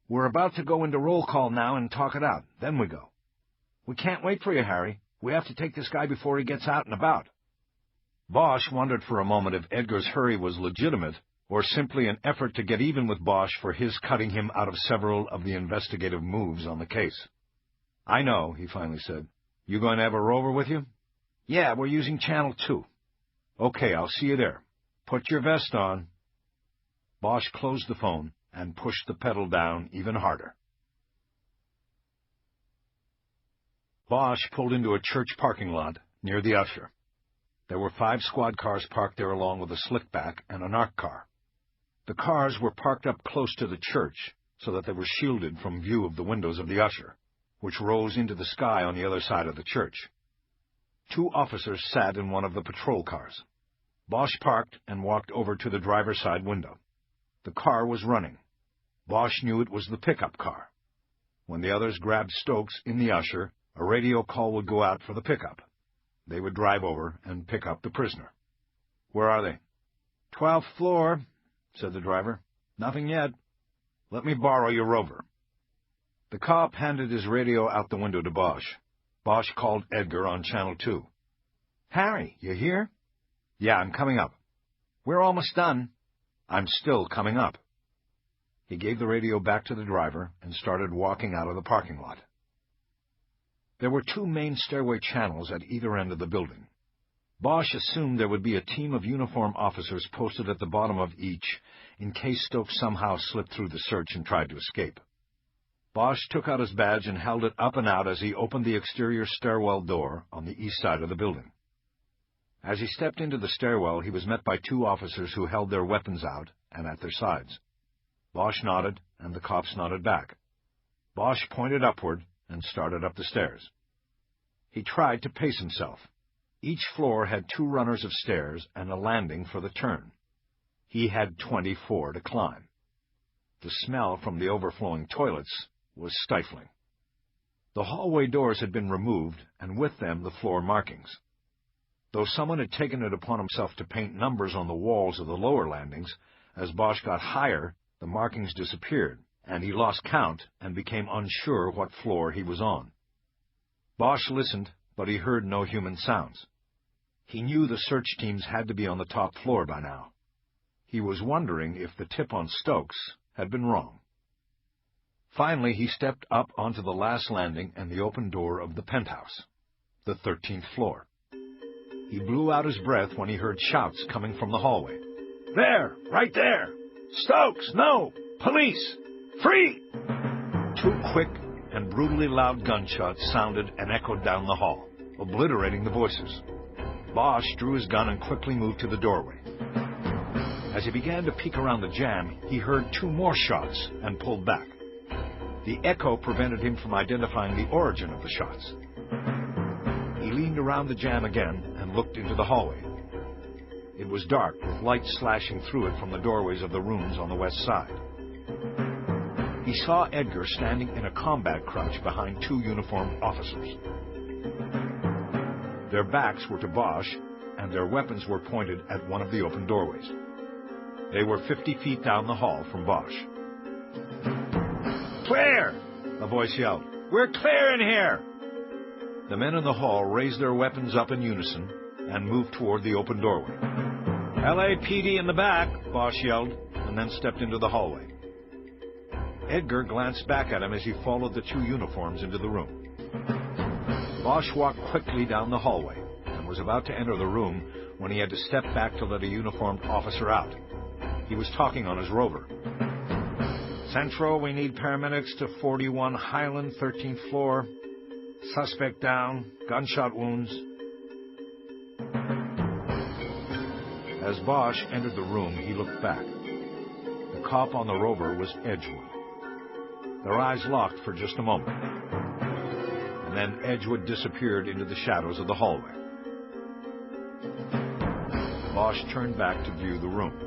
We're about to go into roll call now and talk it out. Then we go. We can't wait for you, Harry. We have to take this guy before he gets out and about. Bosch wondered for a moment if Edgar's hurry was legitimate or simply an effort to get even with Bosch for his cutting him out of several of the investigative moves on the case. I know, he finally said. You going to have a rover with you? Yeah, we're using Channel 2. Okay, I'll see you there. Put your vest on. Bosch closed the phone and pushed the pedal down even harder. Bosch pulled into a church parking lot near the Usher. There were 5 squad cars parked there along with a slickback and a narc car. The cars were parked up close to the church so that they were shielded from view of the windows of the Usher, which rose into the sky on the other side of the church. 2 officers sat in one of the patrol cars. Bosch parked and walked over to the driver's side window. The car was running. Bosch knew it was the pickup car. When the others grabbed Stokes in the Usher, a radio call would go out for the pickup. They would drive over and pick up the prisoner. Where are they? 12th floor, said the driver. Nothing yet. Let me borrow your rover. The cop handed his radio out the window to Bosch. Bosch called Edgar on Channel 2. Harry, you here? Yeah, I'm coming up. We're almost done. I'm still coming up. He gave the radio back to the driver and started walking out of the parking lot. There were 2 main stairway channels at either end of the building. Bosch assumed there would be a team of uniformed officers posted at the bottom of each in case Stokes somehow slipped through the search and tried to escape. Bosch took out his badge and held it up and out as he opened the exterior stairwell door on the east side of the building. As he stepped into the stairwell, he was met by 2 officers who held their weapons out and at their sides. Bosch nodded, and the cops nodded back. Bosch pointed upward and started up the stairs. He tried to pace himself. Each floor had 2 runners of stairs and a landing for the turn. He had 24 to climb. The smell from the overflowing toilets was stifling. The hallway doors had been removed, and with them the floor markings. Though someone had taken it upon himself to paint numbers on the walls of the lower landings, as Bosch got higher, the markings disappeared, and he lost count and became unsure what floor he was on. Bosch listened, but he heard no human sounds. He knew the search teams had to be on the top floor by now. He was wondering if the tip on Stokes had been wrong. Finally, he stepped up onto the last landing and the open door of the penthouse, the 13th floor. He blew out his breath when he heard shouts coming from the hallway. There! Right there! Stokes! No! Police! Free! 2 quick and brutally loud gunshots sounded and echoed down the hall, obliterating the voices. Bosch drew his gun and quickly moved to the doorway. As he began to peek around the jam, he heard 2 more shots and pulled back. The echo prevented him from identifying the origin of the shots. He leaned around the jam again and looked into the hallway. It was dark, with light slashing through it from the doorways of the rooms on the west side. He saw Edgar standing in a combat crouch behind two uniformed officers. Their backs were to Bosch, and their weapons were pointed at one of the open doorways. They were 50 feet down the hall from Bosch. "Clear!" a voice yelled. "We're clear in here!" The men in the hall raised their weapons up in unison and moved toward the open doorway. "LAPD in the back," Bosch yelled, and then stepped into the hallway. Edgar glanced back at him as he followed the two uniforms into the room. Bosch walked quickly down the hallway and was about to enter the room when he had to step back to let a uniformed officer out. He was talking on his rover. "Central, we need paramedics to 41 Highland, 13th floor. Suspect down, gunshot wounds." As Bosch entered the room, he looked back. The cop on the rover was Edgewood. Their eyes locked for just a moment, and then Edgewood disappeared into the shadows of the hallway. Bosch turned back to view the room.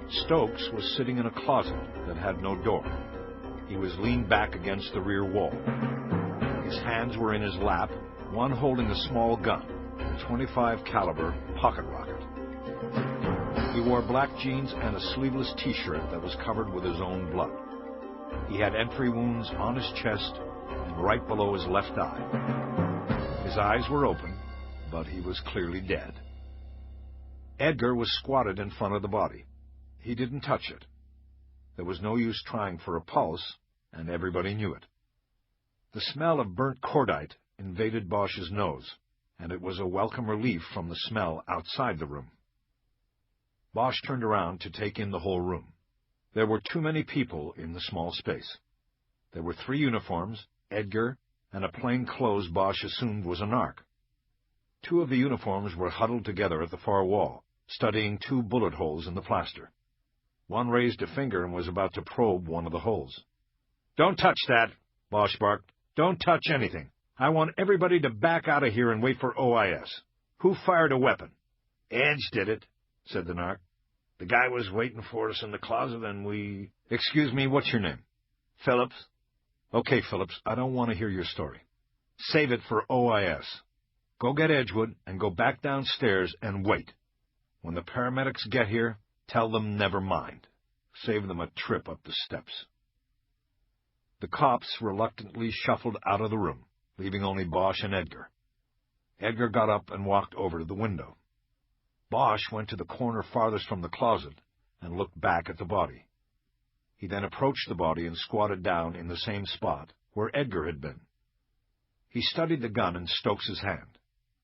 Stokes was sitting in a closet that had no door. He was leaned back against the rear wall. His hands were in his lap, one holding a small gun, a .25 caliber pocket rocket. He wore black jeans and a sleeveless T-shirt that was covered with his own blood. He had entry wounds on his chest and right below his left eye. His eyes were open, but he was clearly dead. Edgar was squatted in front of the body. He didn't touch it. There was no use trying for a pulse, and everybody knew it. The smell of burnt cordite invaded Bosch's nose, and it was a welcome relief from the smell outside the room. Bosch turned around to take in the whole room. There were too many people in the small space. There were 3 uniforms, Edgar, and a plain clothes Bosch assumed was a narc. 2 of the uniforms were huddled together at the far wall, studying 2 bullet holes in the plaster. One raised a finger and was about to probe one of the holes. "Don't touch that," Bosch barked. "Don't touch anything. I want everybody to back out of here and wait for OIS. Who fired a weapon?" "Edge did it," said the narc. "The guy was waiting for us in the closet and we—" "Excuse me, what's your name?" "Phillips." "Okay, Phillips, I don't want to hear your story. Save it for OIS. Go get Edgewood and go back downstairs and wait. When the paramedics get here, tell them never mind. Save them a trip up the steps." The cops reluctantly shuffled out of the room, leaving only Bosch and Edgar. Edgar got up and walked over to the window. Bosch went to the corner farthest from the closet and looked back at the body. He then approached the body and squatted down in the same spot where Edgar had been. He studied the gun in Stokes's hand.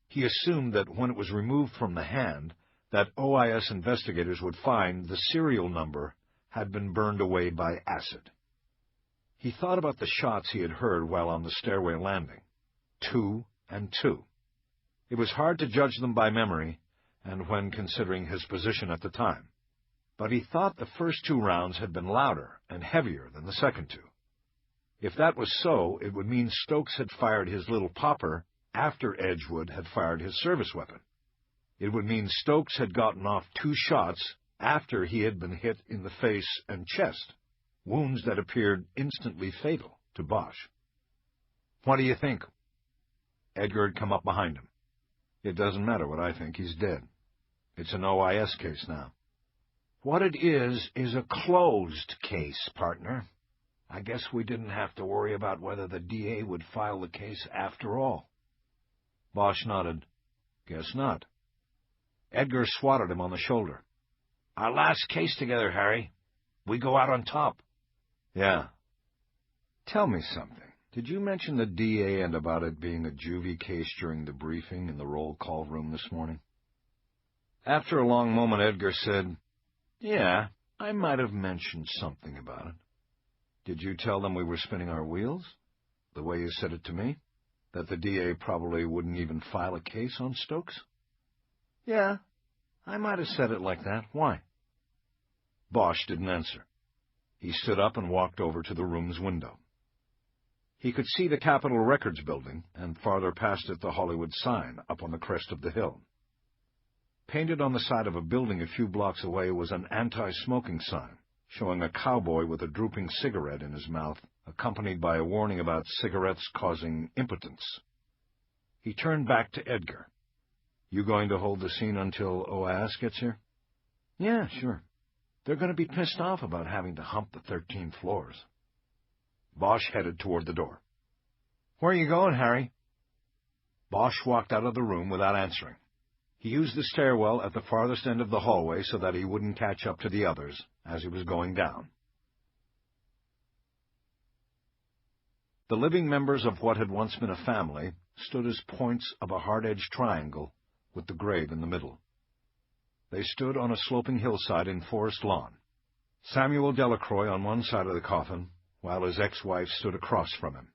He assumed that when it was removed from the hand, that OIS investigators would find the serial number had been burned away by acid. He thought about the shots he had heard while on the stairway landing. 2 and 2. It was hard to judge them by memory, and when considering his position at the time. But he thought the first 2 rounds had been louder and heavier than the second 2. If that was so, it would mean Stokes had fired his little popper after Edgewood had fired his service weapon. It would mean Stokes had gotten off 2 shots after he had been hit in the face and chest, wounds that appeared instantly fatal to Bosch. "What do you think?" Edgar had come up behind him. "It doesn't matter what I think. He's dead. It's an OIS case now." "What it is a closed case, partner. I guess we didn't have to worry about whether the DA would file the case after all." Bosch nodded. "Guess not." Edgar swatted him on the shoulder. "Our last case together, Harry. We go out on top." "Yeah." "Tell me something. Did you mention the DA and about it being a juvie case during the briefing in the roll call room this morning?" After a long moment, Edgar said, "Yeah, I might have mentioned something about it." "Did you tell them we were spinning our wheels? The way you said it to me? That the DA probably wouldn't even file a case on Stokes?" "Yeah, I might have said it like that. Why?" Bosch didn't answer. He stood up and walked over to the room's window. He could see the Capitol Records building, and farther past it the Hollywood sign up on the crest of the hill. Painted on the side of a building a few blocks away was an anti-smoking sign, showing a cowboy with a drooping cigarette in his mouth, accompanied by a warning about cigarettes causing impotence. He turned back to Edgar. "You going to hold the scene until OAS gets here?" "Yeah, sure. They're going to be pissed off about having to hump the 13 floors." Bosch headed toward the door. "Where are you going, Harry?" Bosch walked out of the room without answering. He used the stairwell at the farthest end of the hallway so that he wouldn't catch up to the others as he was going down. The living members of what had once been a family stood as points of a hard-edged triangle with the grave in the middle. They stood on a sloping hillside in Forest Lawn. Samuel Delacroix on one side of the coffin, while his ex-wife stood across from him.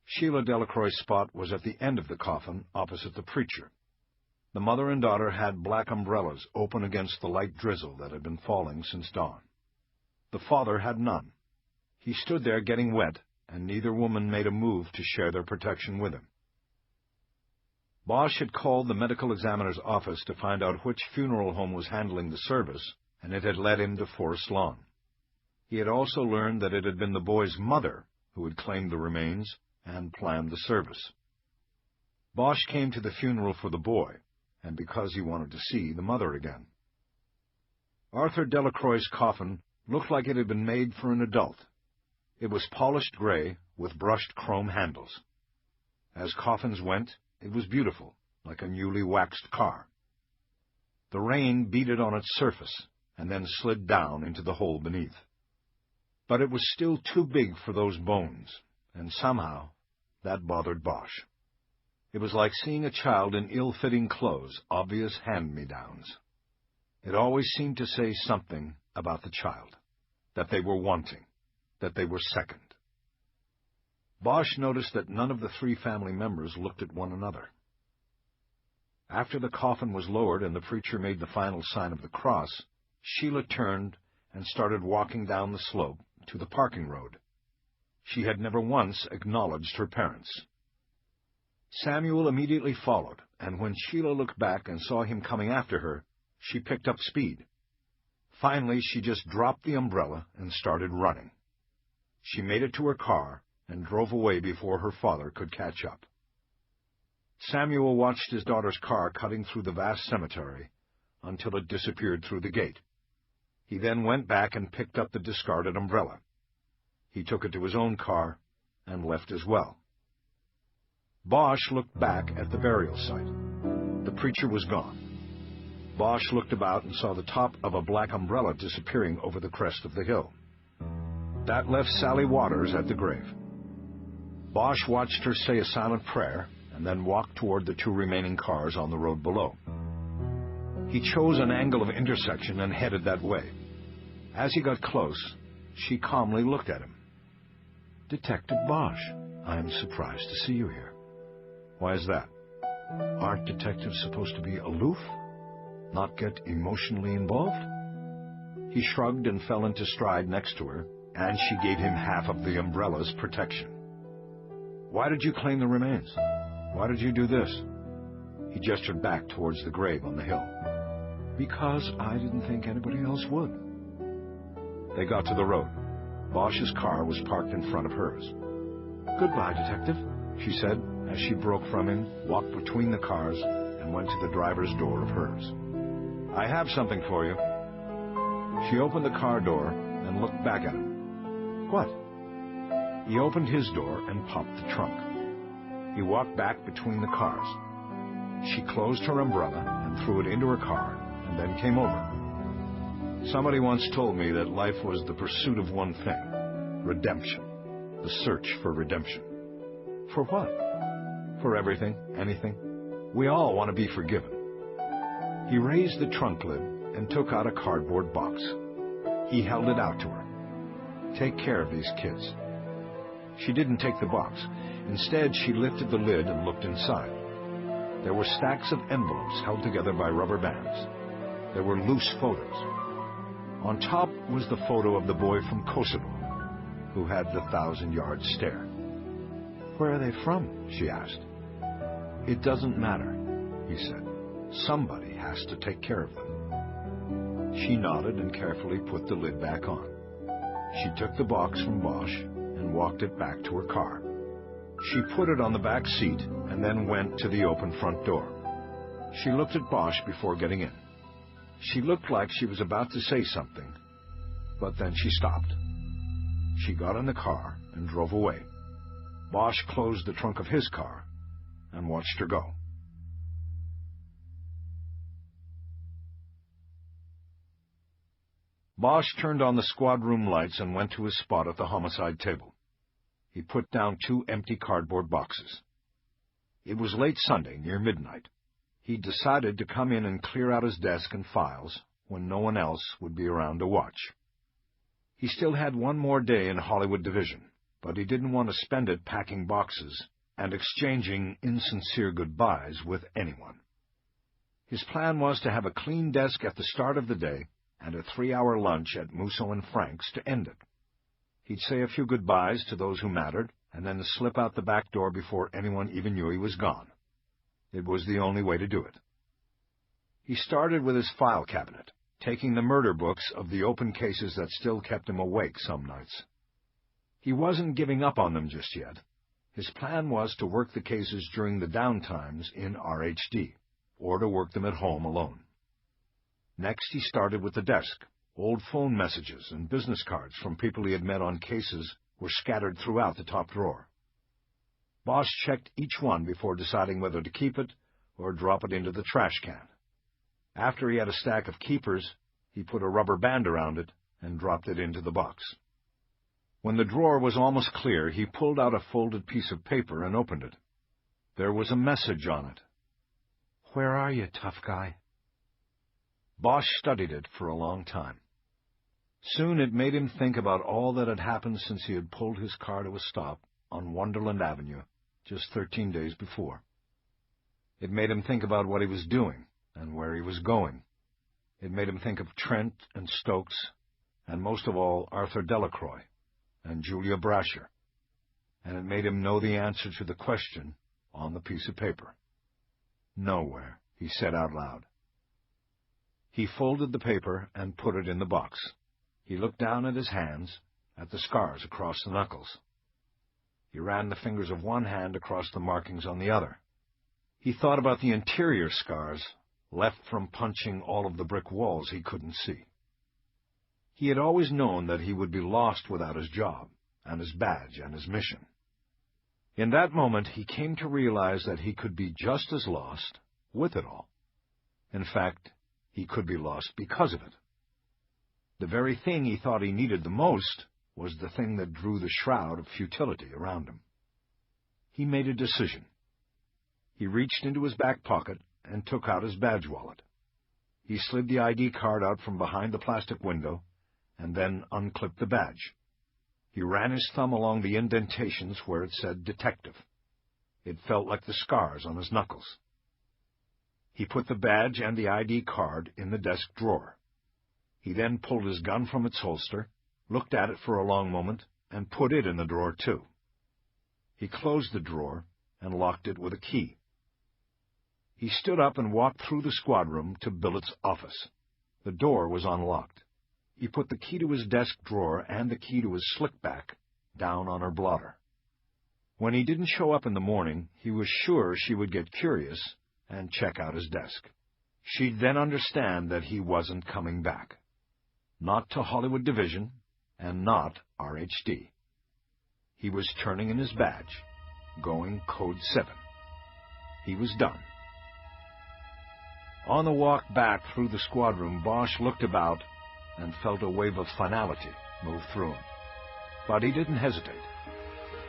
Sheila Delacroix's spot was at the end of the coffin, opposite the preacher. The mother and daughter had black umbrellas open against the light drizzle that had been falling since dawn. The father had none. He stood there getting wet, and neither woman made a move to share their protection with him. Bosch had called the medical examiner's office to find out which funeral home was handling the service, and it had led him to Forest Lawn. He had also learned that it had been the boy's mother who had claimed the remains and planned the service. Bosch came to the funeral for the boy, and because he wanted to see the mother again. Arthur Delacroix's coffin looked like it had been made for an adult. It was polished gray with brushed chrome handles. As coffins went, it was beautiful, like a newly waxed car. The rain beat it on its surface and then slid down into the hole beneath. But it was still too big for those bones, and somehow that bothered Bosch. It was like seeing a child in ill-fitting clothes, obvious hand-me-downs. It always seemed to say something about the child, that they were wanting, that they were second. Bosch noticed that none of the three family members looked at one another. After the coffin was lowered and the preacher made the final sign of the cross, Sheila turned and started walking down the slope to the parking road. She had never once acknowledged her parents. Samuel immediately followed, and when Sheila looked back and saw him coming after her, she picked up speed. Finally, she just dropped the umbrella and started running. She made it to her car and drove away before her father could catch up. Samuel watched his daughter's car cutting through the vast cemetery until it disappeared through the gate. He then went back and picked up the discarded umbrella. He took it to his own car and left as well. Bosch looked back at the burial site. The preacher was gone. Bosch looked about and saw the top of a black umbrella disappearing over the crest of the hill. That left Sally Waters at the grave. Bosch watched her say a silent prayer and then walked toward the two remaining cars on the road below. He chose an angle of intersection and headed that way. As he got close, she calmly looked at him. "Detective Bosch, I'm surprised to see you here." "Why is that?" "Aren't detectives supposed to be aloof? Not get emotionally involved?" He shrugged and fell into stride next to her, and she gave him half of the umbrella's protection. "Why did you claim the remains? Why did you do this?" He gestured back towards the grave on the hill. "Because I didn't think anybody else would." They got to the road. Bosch's car was parked in front of hers. "Goodbye, Detective," she said, as she broke from him, walked between the cars, and went to the driver's door of hers. "I have something for you." She opened the car door and looked back at him. "What?" He opened his door and popped the trunk. He walked back between the cars. She closed her umbrella and threw it into her car, and then came over. "Somebody once told me that life was the pursuit of one thing, redemption, the search for redemption." "For what?" "For everything, anything. We all want to be forgiven." He raised the trunk lid and took out a cardboard box. He held it out to her. "Take care of these kids." She didn't take the box. Instead, she lifted the lid and looked inside. There were stacks of envelopes held together by rubber bands. There were loose photos. On top was the photo of the boy from Kosovo, who had the 1,000-yard stare. "Where are they from?" she asked. "It doesn't matter," he said. Somebody has to take care of them. She nodded and carefully put the lid back on. She took the box from Bosch and walked it back to her car. She put it on the back seat and then went to the open front door. She looked at Bosch before getting in. She looked like she was about to say something, but then she stopped. She got in the car and drove away. Bosch closed the trunk of his car and watched her go. Bosch turned on the squad room lights and went to his spot at the homicide table. He put down 2 empty cardboard boxes. It was late Sunday, near midnight. He decided to come in and clear out his desk and files when no one else would be around to watch. He still had one more day in Hollywood Division, but he didn't want to spend it packing boxes and exchanging insincere goodbyes with anyone. His plan was to have a clean desk at the start of the day and a 3-hour lunch at Musso and Frank's to end it. He'd say a few goodbyes to those who mattered, and then slip out the back door before anyone even knew he was gone. It was the only way to do it. He started with his file cabinet, taking the murder books of the open cases that still kept him awake some nights. He wasn't giving up on them just yet. His plan was to work the cases during the downtimes in RHD, or to work them at home alone. Next, he started with the desk. Old phone messages and business cards from people he had met on cases were scattered throughout the top drawer. Bosch checked each one before deciding whether to keep it or drop it into the trash can. After he had a stack of keepers, he put a rubber band around it and dropped it into the box. When the drawer was almost clear, he pulled out a folded piece of paper and opened it. There was a message on it. "Where are you, tough guy?" Bosch studied it for a long time. Soon it made him think about all that had happened since he had pulled his car to a stop on Wonderland Avenue just 13 days before. It made him think about what he was doing and where he was going. It made him think of Trent and Stokes, and most of all Arthur Delacroix and Julia Brasher. And it made him know the answer to the question on the piece of paper. "Nowhere," he said out loud. He folded the paper and put it in the box. He looked down at his hands, at the scars across the knuckles. He ran the fingers of one hand across the markings on the other. He thought about the interior scars, left from punching all of the brick walls he couldn't see. He had always known that he would be lost without his job, and his badge, and his mission. In that moment, he came to realize that he could be just as lost with it all. In fact, he could be lost because of it. The very thing he thought he needed the most was the thing that drew the shroud of futility around him. He made a decision. He reached into his back pocket and took out his badge wallet. He slid the ID card out from behind the plastic window and then unclipped the badge. He ran his thumb along the indentations where it said detective. It felt like the scars on his knuckles. He put the badge and the ID card in the desk drawer. He then pulled his gun from its holster, looked at it for a long moment, and put it in the drawer too. He closed the drawer and locked it with a key. He stood up and walked through the squad room to Billett's office. The door was unlocked. He put the key to his desk drawer and the key to his slickback down on her blotter. When he didn't show up in the morning, he was sure she would get curious and check out his desk. She'd then understand that he wasn't coming back. Not to Hollywood Division, and not RHD. He was turning in his badge, going Code 7. He was done. On the walk back through the squad room, Bosch looked about and felt a wave of finality move through him. But he didn't hesitate.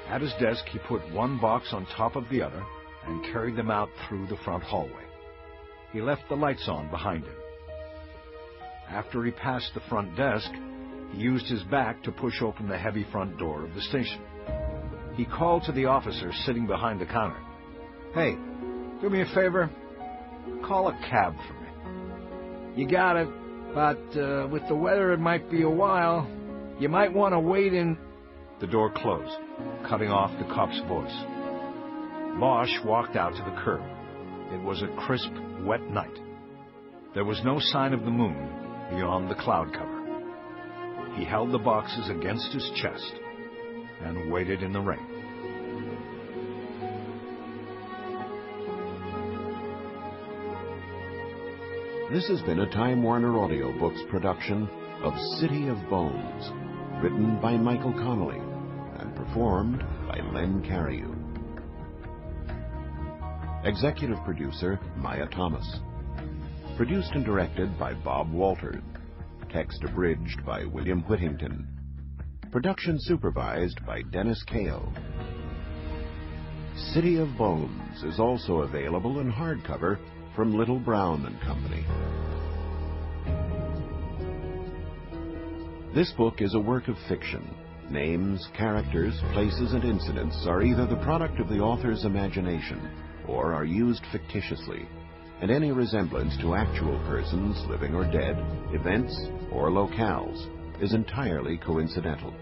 At his desk, he put one box on top of the other and carried them out through the front hallway. He left the lights on behind him. After he passed the front desk, he used his back to push open the heavy front door of the station. He called to the officer sitting behind the counter. "Hey, do me a favor. Call a cab for me." "You got it, but with the weather it might be a while. You might want to wait in..." The door closed, cutting off the cop's voice. Bosch walked out to the curb. It was a crisp, wet night. There was no sign of the moon beyond the cloud cover. He held the boxes against his chest and waited in the rain. This has been a Time Warner Audiobooks production of City of Bones, written by Michael Connelly and performed by Len Cariou. Executive producer, Maya Thomas. Produced and directed by Bob Walter. Text abridged by William Whittington. Production supervised by Dennis Kao. City of Bones is also available in hardcover from Little Brown and Company. This book is a work of fiction. Names, characters, places, and incidents are either the product of the author's imagination or are used fictitiously, and any resemblance to actual persons, living or dead, events, or locales is entirely coincidental.